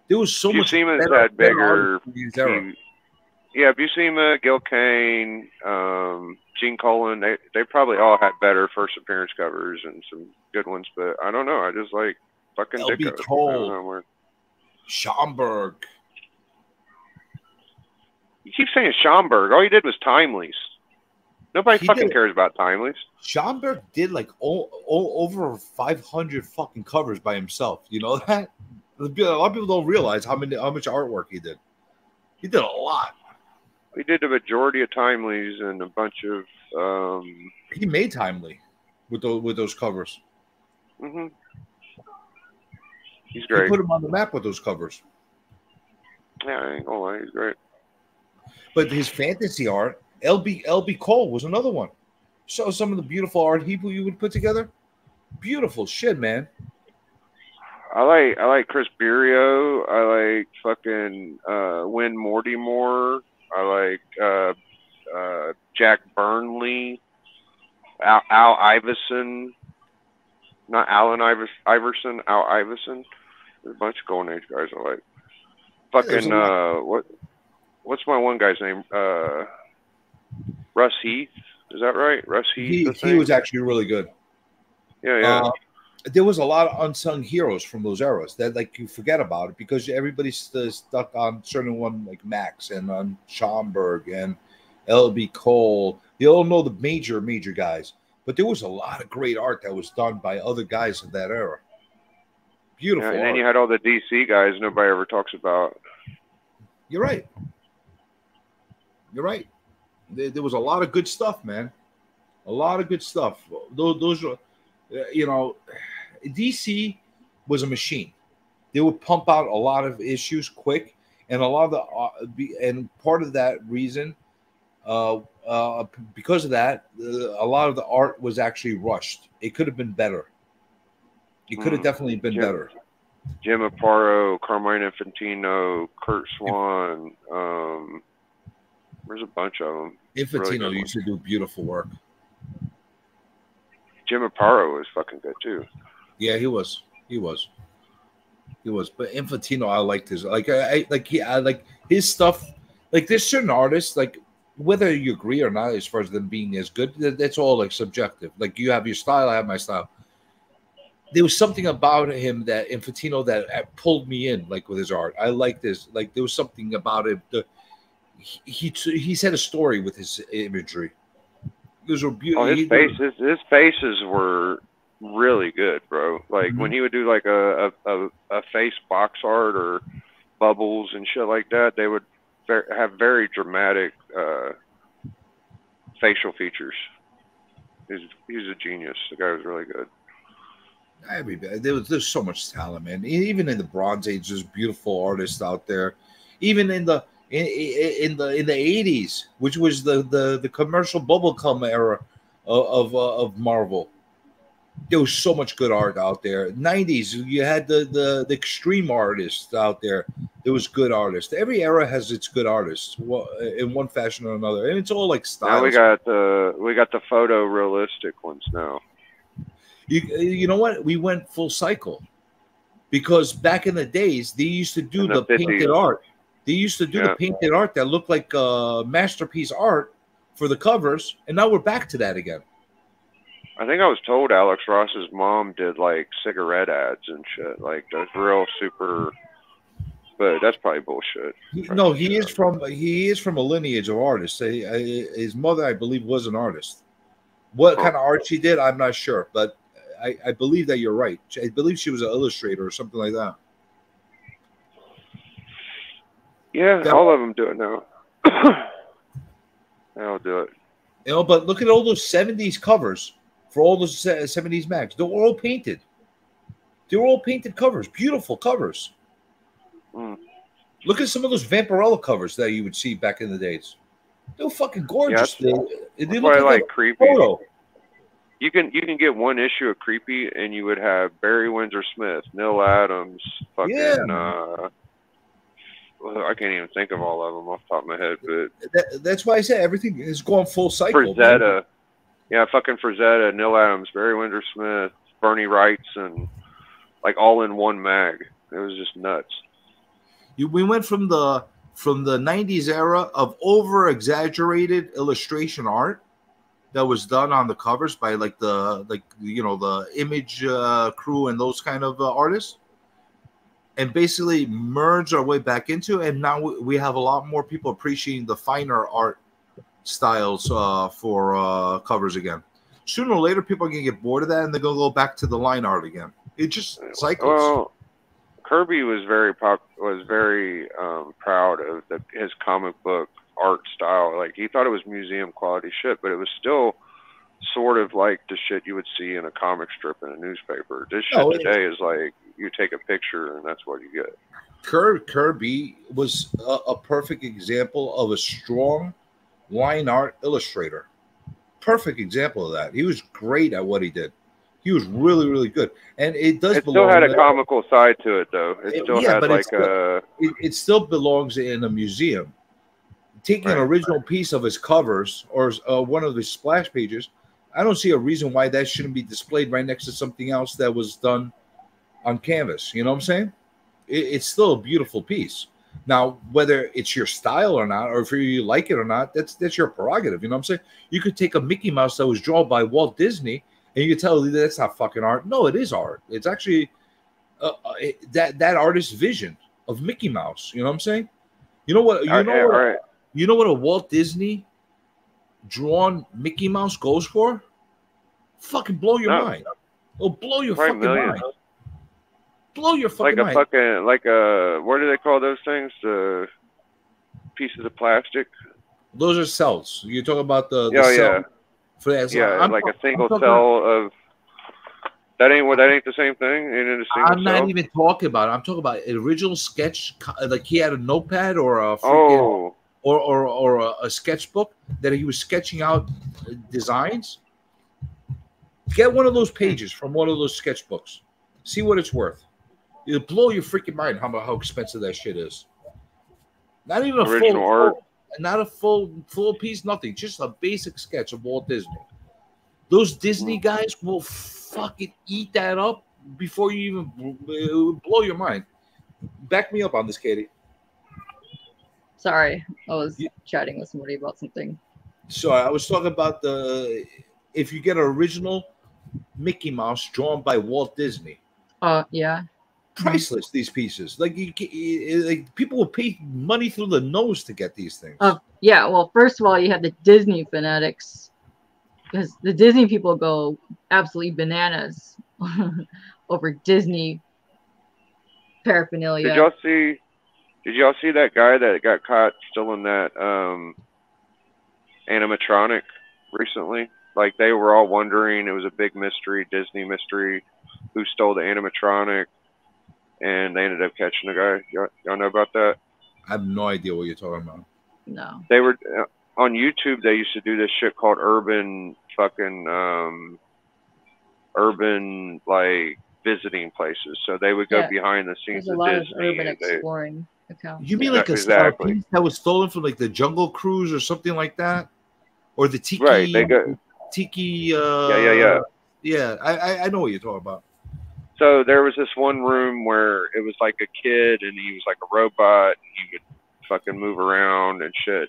There was so much better bigger in his era. Yeah, Buscema, Gil Kane, Gene Colan, they probably all had better first appearance covers and some good ones, but I don't know. I just like fucking L.B. Ditko. Cole, Schomburg. You keep saying Schomburg. All he did was Timely's. Nobody fucking cares about Timely's. Schomburg did like over 500 fucking covers by himself. You know that? A lot of people don't realize how much artwork he did. He did a lot. He did the majority of Timely's and a bunch of. He made Timely with those covers. Mm-hmm. He's great. He put him on the map with those covers. Yeah, I ain't gonna lie, he's great. But his fantasy art, LB Cole was another one. So some of the beautiful art you would put together. Beautiful shit, man. I like Chris Berio. I like fucking Win Mortimer. I like Jack Burnley, Al Iverson. not Allen Iverson, Al Iverson. There's a bunch of Golden Age guys I like. Fucking what's my one guy's name? Russ Heath. Is that right? Russ Heath. He was actually really good. Yeah. There was a lot of unsung heroes from those eras that like you forget about it because everybody's stuck on certain one like Max and on Schomburg and L.B. Cole. You all know the major guys, but there was a lot of great art that was done by other guys of that era. Beautiful. And then you had all the DC guys nobody ever talks about. You're right. There was a lot of good stuff, man. A lot of good stuff. Those were, DC was a machine. They would pump out a lot of issues quick, and a lot of and part of that reason, because of that, a lot of the art was actually rushed. It could have been better. It could have definitely been better. Jim Aparo, Carmine Infantino, Kurt Swan. There's a bunch of them. Infantino really used to do beautiful work. Jim Aparo was fucking good too. Yeah, he was. But Infantino, I liked his I like his stuff. Like there's certain artists, like whether you agree or not, as far as them being as good, that's all like subjective. Like you have your style, I have my style. There was something about him that Infantino that pulled me in, like with his art. I liked this. Like there was something about it. He said a story with his imagery. Those were beautiful. His faces were really good, bro. Like when he would do like a face box art or bubbles and shit like that, they would have very dramatic facial features. He's a genius. The guy was really good. There's so much talent, man. Even in the Bronze Age, there's beautiful artists out there. Even in the 80s, which was the commercial bubblegum era of Marvel, there was so much good art out there. 90s, you had the extreme artists out there. There was good artists. Every era has its good artists, in one fashion or another, and it's all like style. Now we got the photorealistic ones now. You know what? We went full cycle because back in the days they used to do the painted art. They used to do the painted art that looked like masterpiece art for the covers, and now we're back to that again. I think I was told Alex Ross's mom did like cigarette ads and shit, like those real super. But that's probably bullshit. He is from a lineage of artists. His mother, I believe, was an artist. What kind of art she did, I'm not sure, but I believe that you're right. I believe she was an illustrator or something like that. Yeah, all of them do it now. I'll do it. But look at all those 70s covers for all those 70s mags. They're all painted. They were all painted covers. Beautiful covers. Look at some of those Vampirella covers that you would see back in the days. They were fucking gorgeous. Yeah, they look like Creepy. Photo. You can get one issue of Creepy, and you would have Barry Windsor Smith, Neil Adams, fucking. I can't even think of all of them off the top of my head, but that's why I said everything is going full cycle. Frazetta, fucking Frazetta, Neil Adams, Barry Windsor Smith, Bernie Wrights, and like all in one mag. It was just nuts. We went from the 90s era of over exaggerated illustration art that was done on the covers by the Image crew and those kind of artists, and basically merge our way back into, and now we have a lot more people appreciating the finer art styles for covers again. Sooner or later, people are gonna get bored of that, and they're gonna go back to the line art again. It just cycles. Well, Kirby was very proud of his comic book art style. Like he thought it was museum quality shit, but it was still sort of like the shit you would see in a comic strip in a newspaper. This shit today is like you take a picture and that's what you get. Kirby was a perfect example of a strong line art illustrator. Perfect example of that. He was great at what he did. He was really, really good, and it still had a comical side to it, though. It still had it still belongs in a museum. Taking an original piece of his covers or one of his splash pages, I don't see a reason why that shouldn't be displayed right next to something else that was done on canvas. You know what I'm saying? It's still a beautiful piece. Now, whether it's your style or not, or if you like it or not, that's your prerogative. You know what I'm saying? You could take a Mickey Mouse that was drawn by Walt Disney, and you could tell that's not fucking art. No, it is art. It's actually that artist's vision of Mickey Mouse. You know what I'm saying? You know what? You know what a Walt Disney drawn Mickey Mouse goes for? Fucking blow your mind. It'll blow your fucking mind. Blow your fucking mind. Like a what do they call those things? The pieces of plastic. Those are cells. You're talking about the cell. Yeah. For that. So like a single cell of. That ain't the same thing. Ain't it a single I'm not cell? even talking about it. I'm talking about an original sketch, like he had a notepad or a freaking, or a sketchbook that he was sketching out designs. Get one of those pages from one of those sketchbooks. See what it's worth. It'll blow your freaking mind how expensive that shit is. Not even a original art. Not a full piece, nothing. Just a basic sketch of Walt Disney. Those Disney guys will fucking eat that up before you even blow your mind. Back me up on this, Katie. Sorry, I was chatting with somebody about something. So I was talking about if you get an original Mickey Mouse drawn by Walt Disney. Yeah. Priceless, these pieces. Like people will pay money through the nose to get these things. Yeah. Well, first of all, you have the Disney fanatics, because the Disney people go absolutely bananas over Disney paraphernalia. Did y'all see that guy that got caught stealing that animatronic recently? Like they were all wondering, it was a big mystery, Disney mystery, who stole the animatronic, and they ended up catching the guy. Y'all know about that? I have no idea what you're talking about. No. They were on YouTube. They used to do this shit called urban like visiting places. So they would go behind the scenes of Disney. Of urban exploring accounts. You mean like a piece that was stolen from like the Jungle Cruise or something like that, or the Tiki? Right. They go. Tiki. Yeah. I know what you're talking about. So there was this one room where it was like a kid and he was like a robot. And he would fucking move around and shit.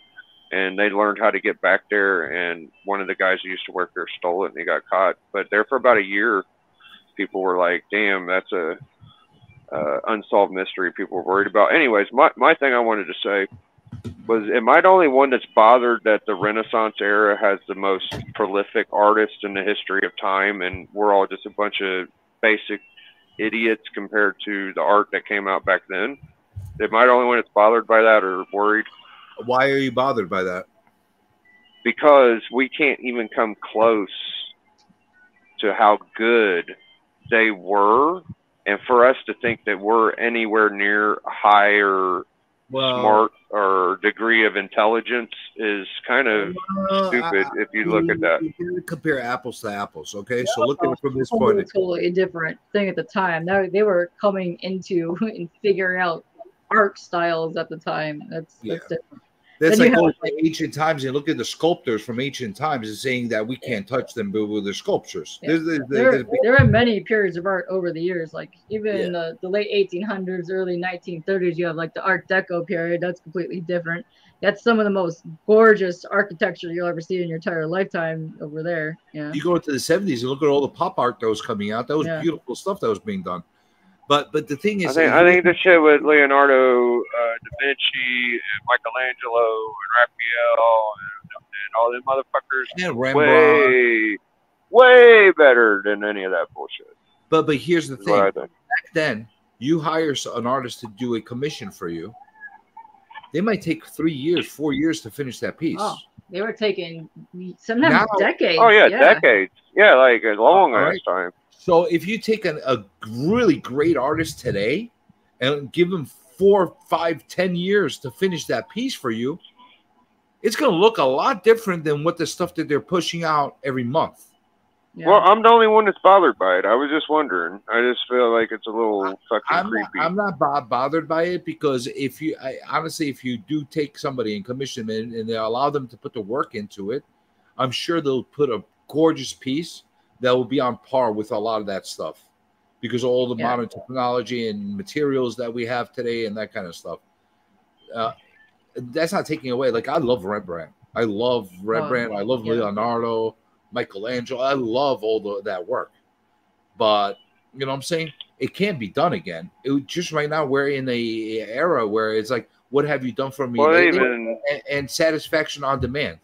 And they learned how to get back there. And one of the guys who used to work there stole it and he got caught. But there for about a year, people were like, damn, that's a unsolved mystery people were worried about. Anyways, my thing I wanted to say was, am I the only one that's bothered that the Renaissance era has the most prolific artists in the history of time and we're all just a bunch of basic idiots compared to the art that came out back then? Am I the only one that's bothered by that or worried? Why are you bothered by that? Because we can't even come close to how good they were, and for us to think that we're anywhere near higher smart or degree of intelligence is kind of stupid if you look at that. You compare apples to apples, okay? So look at it from this point. It's a totally different thing at the time. They were coming into and figuring out art styles at the time. That's different. That's like going to ancient times and look at the sculptors from ancient times and saying that we can't touch them, but with their sculptures. Yeah. There are many periods of art over the years, like even in the late 1800s, early 1930s, you have like the Art Deco period. That's completely different. That's some of the most gorgeous architecture you'll ever see in your entire lifetime over there. Yeah. You go into the 70s and look at all the pop art that was coming out. That was beautiful stuff that was being done. But the thing is, I think the shit with Leonardo da Vinci and Michelangelo and Raphael and all them motherfuckers, and Rembrandt, way better than any of that bullshit. But here's the thing: back then, you hire an artist to do a commission for you. They might take 3 years, 4 years to finish that piece. Oh, they were taking sometimes decades. Oh yeah, decades. Yeah, like a long ass time. So if you take a really great artist today and give them 4, 5, 10 years to finish that piece for you, it's going to look a lot different than what the stuff that they're pushing out every month. Yeah. Well, I'm the only one that's bothered by it. I was just wondering. I just feel like it's a little fucking creepy. I'm not bothered by it because honestly, if you do take somebody and commission them and they allow them to put the work into it, I'm sure they'll put a gorgeous piece that will be on par with a lot of that stuff because of all the modern technology and materials that we have today and that kind of stuff. That's not taking away. Like, I love Rembrandt. I love Rembrandt. I love Leonardo, Michelangelo. I love all that work. But, you know what I'm saying? It can't be done again. Just right now, we're in a era where it's like, what have you done for me lately? And satisfaction on demand.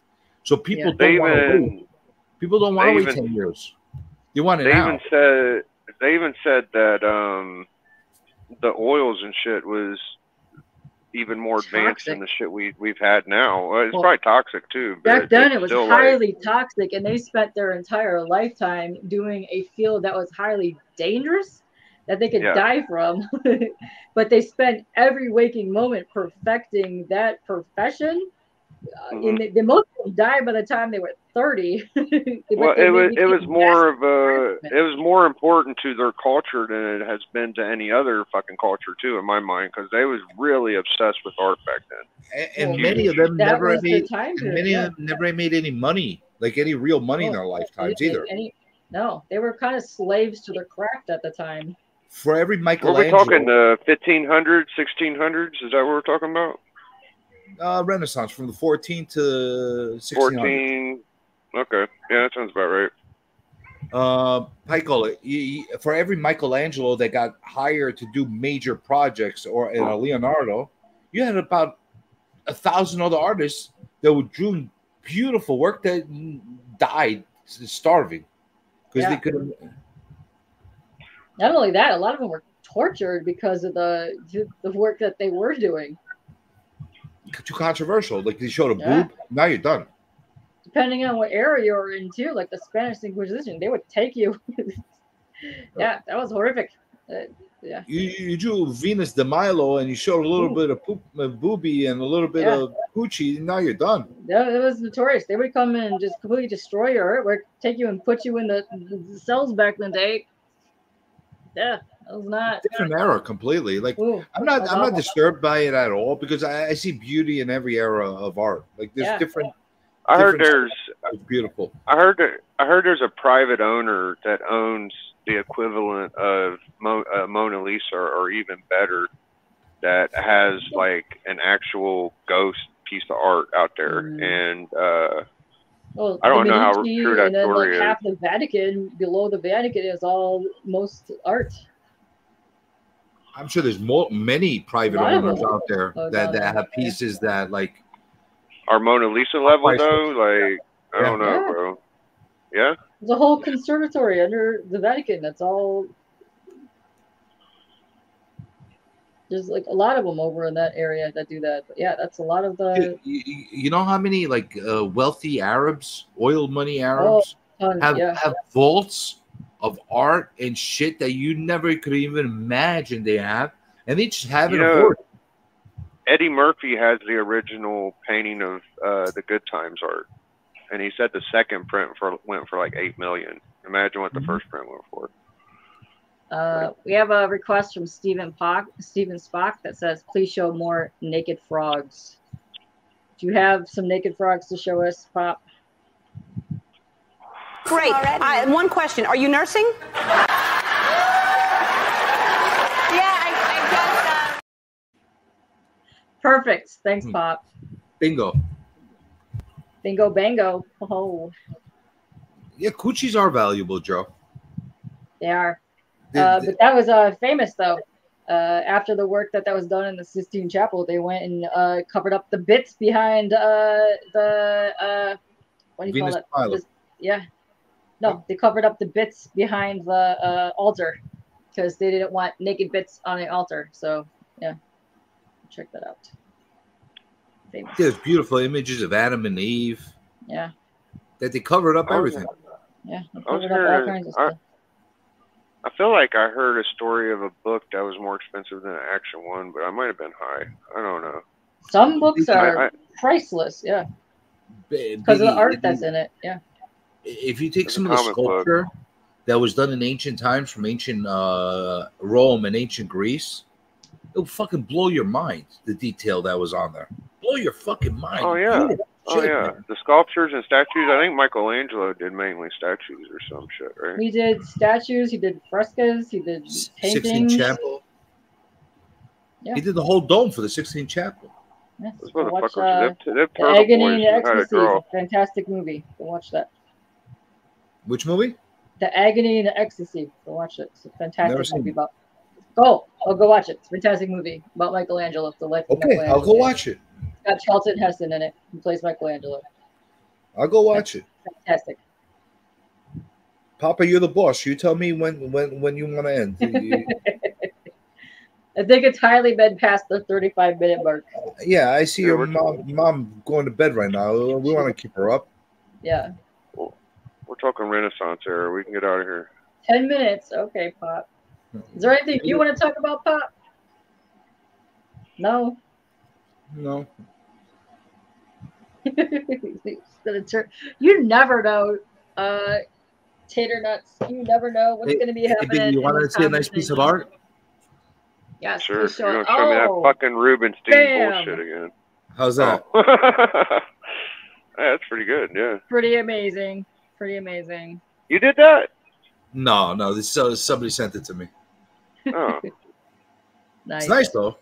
So people don't want to wait. People don't want to wait 10 years. They want it now. They even said that the oils and shit was even more advanced than the shit we've had now. It's probably toxic too. But back then, it was highly toxic, and they spent their entire lifetime doing a field that was highly dangerous that they could die from. But they spent every waking moment perfecting that profession. The most of them died by the time they were 30. Well, it was more important to their culture than it has been to any other fucking culture too, in my mind, because they was really obsessed with art back then. And many of them never made any money, like any real money in their lifetimes either. No, they were kind of slaves to their craft at the time. For every Michelangelo, we're talking the 1500s, 1600s. Is that what we're talking about? Renaissance, from the 14 to 1600. 14. Okay, yeah, that sounds about right. For every Michelangelo that got hired to do major projects, or in a Leonardo, you had about 1,000 other artists that were doing beautiful work that died starving because they couldn't. Not only that, a lot of them were tortured because of the work that they were doing. Too controversial. Like, they showed a boob, now you're done. Depending on what area you're in too, like the Spanish Inquisition, they would take you. That was horrific. You drew Venus de Milo and you showed a little bit of boobie and a little bit of coochie, and now you're done. Yeah, it was notorious. They would come in and just completely destroy your artwork, take you and put you in the cells back in the day. Yeah, that was not different era completely. Like, I'm not disturbed by it at all because I see beauty in every era of art. Like, there's different. I heard there's beautiful. I heard there's a private owner that owns the equivalent of Mona Lisa, or even better, that has like an actual ghost piece of art out there, and I don't know how true that story is. Half the Vatican, below the Vatican, is all most art. I'm sure there's many private owners out there that have pieces that like are Mona Lisa level though. Like, I don't know, bro. Yeah, there's a whole conservatory under the Vatican. That's all. There's like a lot of them over in that area that do that. But yeah, that's a lot of the. You know how many like wealthy Arabs, oil money Arabs, have vaults of art and shit that you never could even imagine they have, and they just have it aboard. Eddie Murphy has the original painting of the Good Times art, and he said the second print went for like $8 million. Imagine what the first print went for. We have a request from Stephen Spock that says, "Please show more naked frogs." Do you have some naked frogs to show us, Pop? Great. One question: are you nursing? Perfect. Thanks, Pop. Bingo. Bingo, bango. Oh. Yeah, coochies are valuable, Joe. They are. But that was famous, though. After the work that was done in the Sistine Chapel, they went and covered up the bits behind the what do you Venus call it? No, they covered up the bits behind the altar because they didn't want naked bits on the altar. So, yeah. Check that out. Famous. There's beautiful images of Adam and Eve. Yeah. That they covered up everything. Yeah. They covered up all kinds of stuff. I feel like I heard a story of a book that was more expensive than an action one, but I might have been high. I don't know. Some books are priceless, yeah. Because of the art that's in it, yeah. If you take some of the sculpture that was done in ancient times from ancient Rome and ancient Greece, it'll fucking blow your mind, the detail that was on there. Blow your fucking mind. Oh, yeah. Oh yeah, the sculptures and statues. I think Michelangelo did mainly statues or some shit, right? He did statues. He did frescoes. He did paintings. 16th Chapel. Yeah. He did the whole dome for the 16th Chapel. Yes. Those Go watch motherfuckers, The Agony and the Ecstasy. It's a fantastic movie. Go watch that. Which movie? The Agony and the Ecstasy. Go watch it. It's a fantastic Never seen movie it. about. Go watch it. It's a fantastic movie about Michelangelo. The life of Okay, Michelangelo. I'll go watch it. It's got Charlton Heston in it. He plays Michelangelo. I'll go watch it. Fantastic. Papa, you're the boss. You tell me when you want to end. I think it's highly been past the 35-minute mark. Yeah, I see your mom going to bed right now. We want to keep her up. Yeah. We're talking Renaissance era. We can get out of here. 10 minutes. Okay, Pop. Is there anything you want to talk about, Pop? No. No. You never know, Tater Nuts. You never know what's going to be happening. You want to see a nice piece of art? Yes. Sure. You're going to show me that fucking Rubenstein bullshit again. How's that? Yeah, that's pretty good. Yeah. Pretty amazing. Pretty amazing. You did that? No. This somebody sent it to me. Oh. Nice. It's nice though.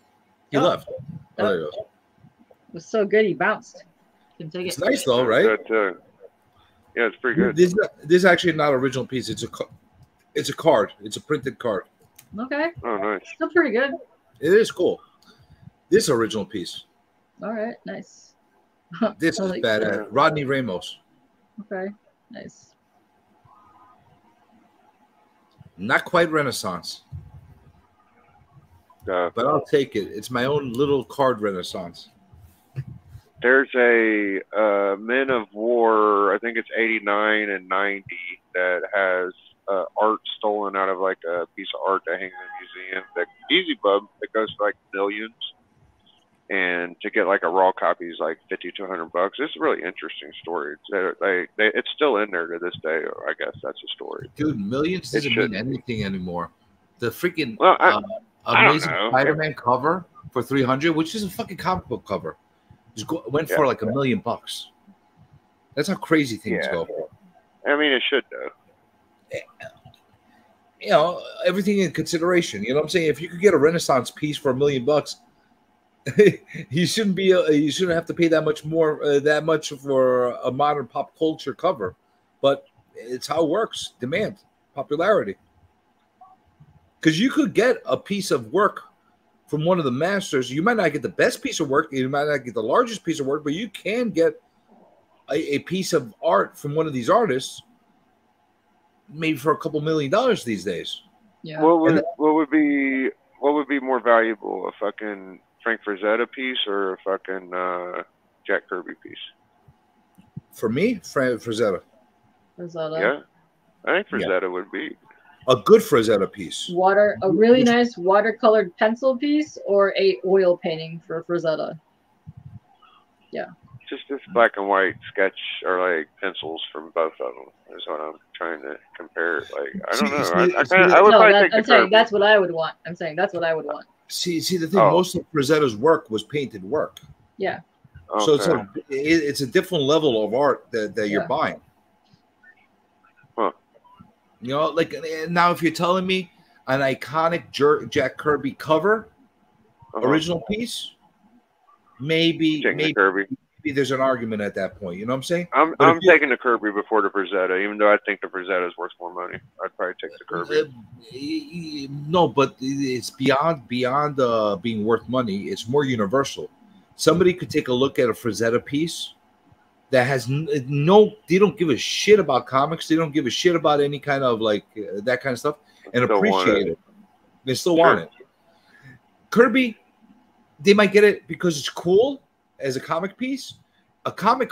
He left. Oh, there he goes. It was so good he bounced. Can take It's it. nice though, right? Yeah, it's pretty good. This is actually not an original piece. It's a card. It's a printed card. Okay. Oh, nice. Still pretty good. It is cool. This original piece. All right. Nice. This is badass. Rodney Ramos. Okay. Nice. Not quite Renaissance. But I'll take it. It's my own little card Renaissance. There's a Men of War, I think it's 89 and 90, that has art stolen out of like a piece of art that hangs in a museum. That Easy Bub, that goes for like millions. And to get like a raw copy is like $50 to $100. It's a really interesting story. It's still in there to this day. I guess that's a story. Dude, millions doesn't mean anything anymore. The freaking I Amazing Spider-Man cover for $300, which is a fucking comic book cover, went for like $1 million. That's how crazy things go. I mean, it should though. You know, everything in consideration. You know what I'm saying? If you could get a Renaissance piece for $1 million, you shouldn't have to pay that much more, that much for a modern pop culture cover. But it's how it works. Demand, popularity. Because you could get a piece of work from one of the masters. You might not get the best piece of work. You might not get the largest piece of work, but you can get a piece of art from one of these artists, maybe for a couple $1 million these days. Yeah. What would be more valuable, a fucking Frank Frazetta piece or a fucking Jack Kirby piece? For me, Frazetta. Frazetta. Yeah, I think Frazetta would be a good Frazetta piece. A really nice watercolored pencil piece or a oil painting for Frazetta. Yeah. Just this black and white sketch or like pencils from both of them is what I'm trying to compare. Like, I don't know. I would probably take I'm saying that's what I would want. I'm saying that's what I would want. See the thing. Most of Frazetta's work was painted work. Yeah. Okay. So it's a different level of art that you're buying. Huh. You know, like now, if you're telling me an iconic Jack Kirby cover, original piece, maybe Kirby. Maybe there's an argument at that point. You know what I'm saying? I'm taking the Kirby before the Frazetta, even though I think the Frazetta is worth more money. I'd probably take the Kirby. No, but it's beyond being worth money. It's more universal. Somebody could take a look at a Frazetta piece that has they don't give a shit about comics. They don't give a shit about any kind of like that kind of stuff, and appreciate it. They still want it. Kirby, they might get it because it's cool as a comic piece. A comic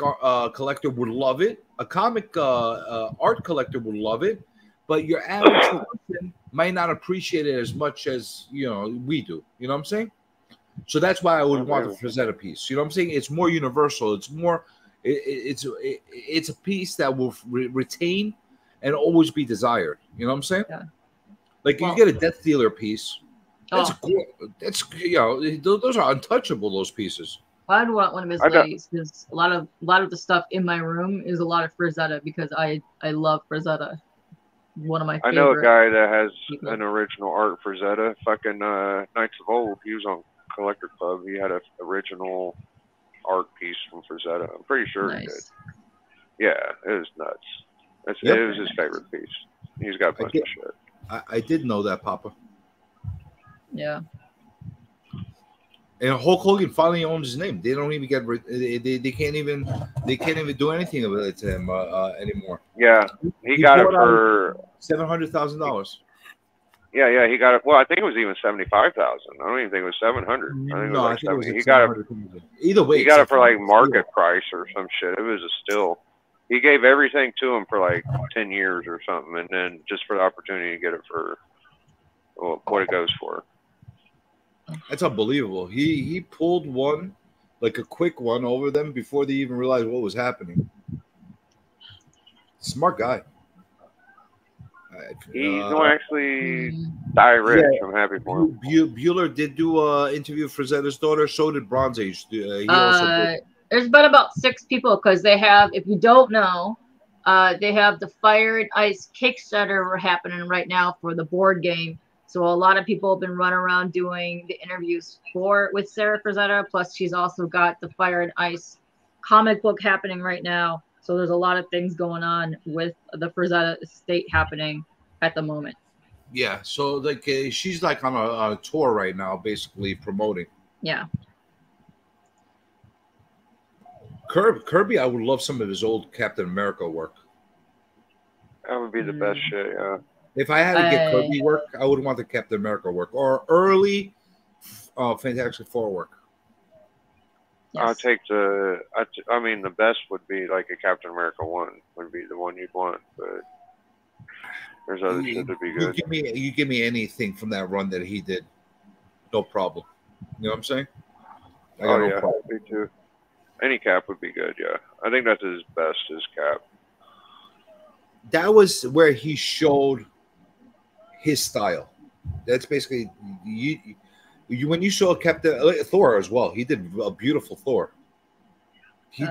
collector would love it. A comic art collector would love it, but your average person might not appreciate it as much as we do. You know what I'm saying? So that's why I would want the Frazetta piece. You know what I'm saying? It's more universal. It's more. It's a piece that will retain and always be desired. You know what I'm saying? Yeah. Like you get a Death Dealer piece. That's those are untouchable. Those pieces. I'd want one of his ladies because a lot of the stuff in my room is a lot of Frazetta because I love Frazetta. One of my favorite. I know a guy that has an original art Frazetta. Fucking Knights of Old. He was on Collector Club. He had an original art piece from Frazetta. I'm pretty sure he did. Yeah, it was nuts. It was his favorite piece. He's got a bunch of shit. I did know that, Papa. Yeah. And Hulk Hogan finally owns his name. They don't even get they can't even do anything with it to him anymore. Yeah, he got it for $700,000. Yeah, he got it. Well, I think it was even 75,000. I don't even think it was 700. I think it was like he got it. Either way, he got it for like market price or some shit. It was a steal. He gave everything to him for like 10 years or something, and then just for the opportunity to get it for what it goes for. That's unbelievable. He pulled one, like a quick one, over them before they even realized what was happening. Smart guy. He's going to actually die rich. Yeah. I'm happy for him. Bueller did do an interview for Zetta's daughter. So did Bronze Age. He also did. There's been about 6 people because they have, if you don't know, they have the Fire and Ice Kickstarter happening right now for the board game. So a lot of people have been running around doing the interviews with Sarah Frazetta. Plus, she's also got the Fire and Ice comic book happening right now. So there's a lot of things going on with the Frazetta estate happening at the moment. Yeah. So like she's like on a tour right now, basically promoting. Yeah. Kirby, I would love some of his old Captain America work. That would be the best shit. Yeah. If I had to get Kirby work, I would want the Captain America work or early Fantastic Four work. Yes. I'll take I mean, the best would be like a Captain America 1 would be the one you'd want, but there's other shit that'd be good. You give me anything from that run that he did, no problem. You know what I'm saying? Me too. Any Cap would be good. Yeah, I think that's his best. His Cap. That was where he showed his style. That's basically when you saw Captain Thor as well. He did a beautiful Thor. He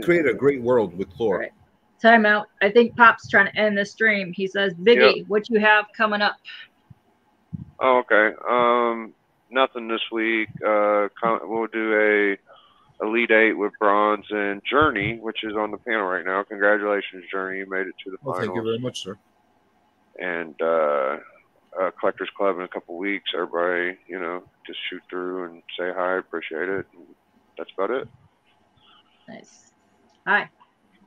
created a great world with Thor. Right. Time out. I think Pop's trying to end the stream. He says, "Biggie, what you have coming up?" Oh, okay. Nothing this week. We'll do a Elite 8 with Bronze and Journey, which is on the panel right now. Congratulations, Journey. You made it to the finals. Thank you very much, sir. And Collectors Club in a couple weeks. Everybody, just shoot through and say hi. Appreciate it. And that's about it. Nice. Hi.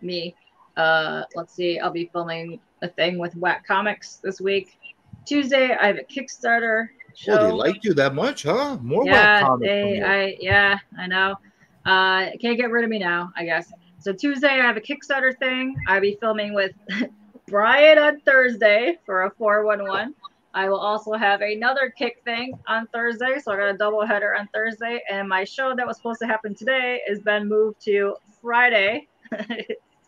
Me. Let's see. I'll be filming a thing with Whack Comics this week. Tuesday, I have a Kickstarter show. Oh, they liked you that much, huh? More Whack Comics. I know. Can't get rid of me now, I guess. So Tuesday, I have a Kickstarter thing. I'll be filming with Brian on Thursday for a 411. I will also have another kick thing on Thursday. So I got a double header on Thursday. And my show that was supposed to happen today has been moved to Friday.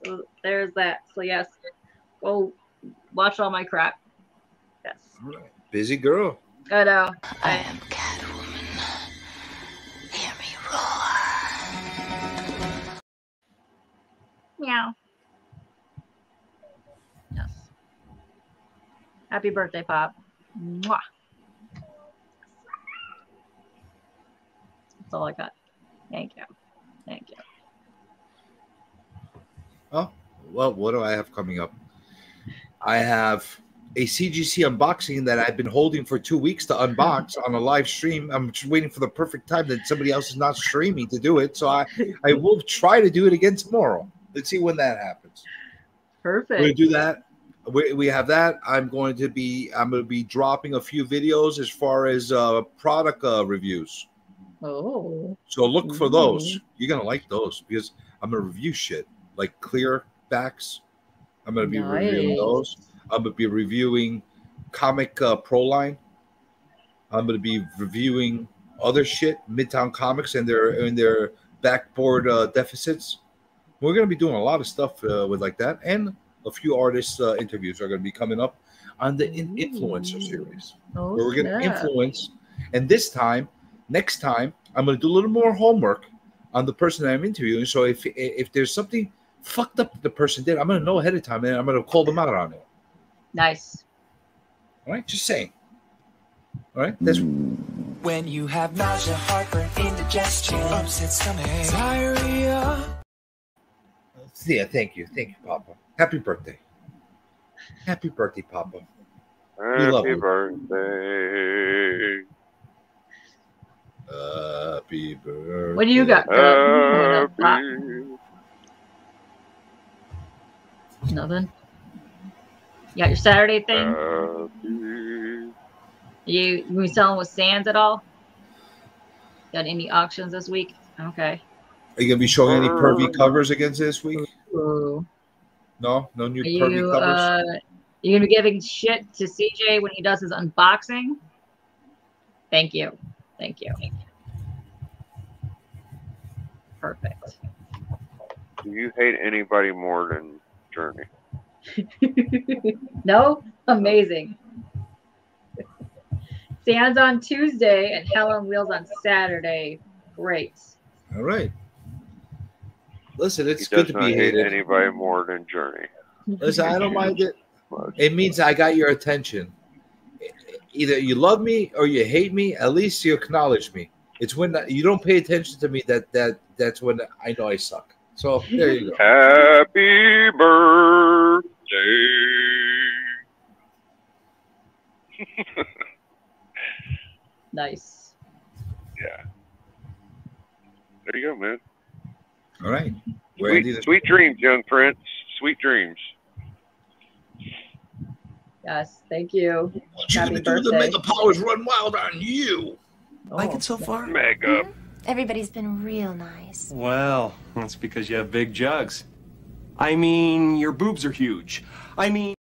So there's that. So yes, go watch all my crap. Yes. All right. Busy girl. I know. I am Catwoman. Hear me roar. Meow. Yes. Happy birthday, Pop. Mwah. That's all I got. Thank you. Thank you. Oh, well, what do I have coming up? I have a CGC unboxing that I've been holding for 2 weeks to unbox on a live stream. I'm just waiting for the perfect time that somebody else is not streaming to do it. So I will try to do it again tomorrow. Let's see when that happens. Perfect. We're going to do that. We have that. I'm going to be dropping a few videos as far as product reviews. Oh. So look for those. You're going to like those because I'm going to review shit like clear backs. I'm going to be reviewing those. I'm going to be reviewing Comic Pro Line. I'm going to be reviewing other shit, Midtown Comics and their backboard deficits. We're going to be doing a lot of stuff with like that, and a few artist interviews are going to be coming up on the influencer series. Oh, where we're going to influence, and next time, I'm going to do a little more homework. on the person that I'm interviewing. So if there's something fucked up that the person did, I'm gonna know ahead of time, and I'm gonna call them out on it. Nice. All right, just saying. All right, that's when you have nausea, heartburn, indigestion, upset stomach, diarrhea. Yeah, thank you, Papa. Happy birthday. Happy birthday, Papa. Happy birthday. Happy birthday. What do you got? Nothing. You got your Saturday thing? You be selling with Sands at all? Got any auctions this week? Okay. Are you gonna be showing any pervy covers against this week? Ooh. No new pervy covers. You gonna be giving shit to CJ when he does his unboxing? Thank you. Perfect. Do you hate anybody more than Journey? No? Amazing. Sands on Tuesday and Hell on Wheels on Saturday. Great. All right. Listen, it's he good to be hate hated. Anybody more than Journey? Listen, I don't mind it. It means I got your attention. Either you love me or you hate me. At least you acknowledge me. It's when you don't pay attention to me that's when I know I suck. So there you go. Happy birthday. Nice. Yeah. There you go, man. All right. Sweet dreams, young prince. Sweet dreams. Yes, thank you. What you gonna do? The mega powers run wild on you. Like it so far? Mega. Everybody's been real nice. Well, that's because you have big jugs. I mean, your boobs are huge. I mean...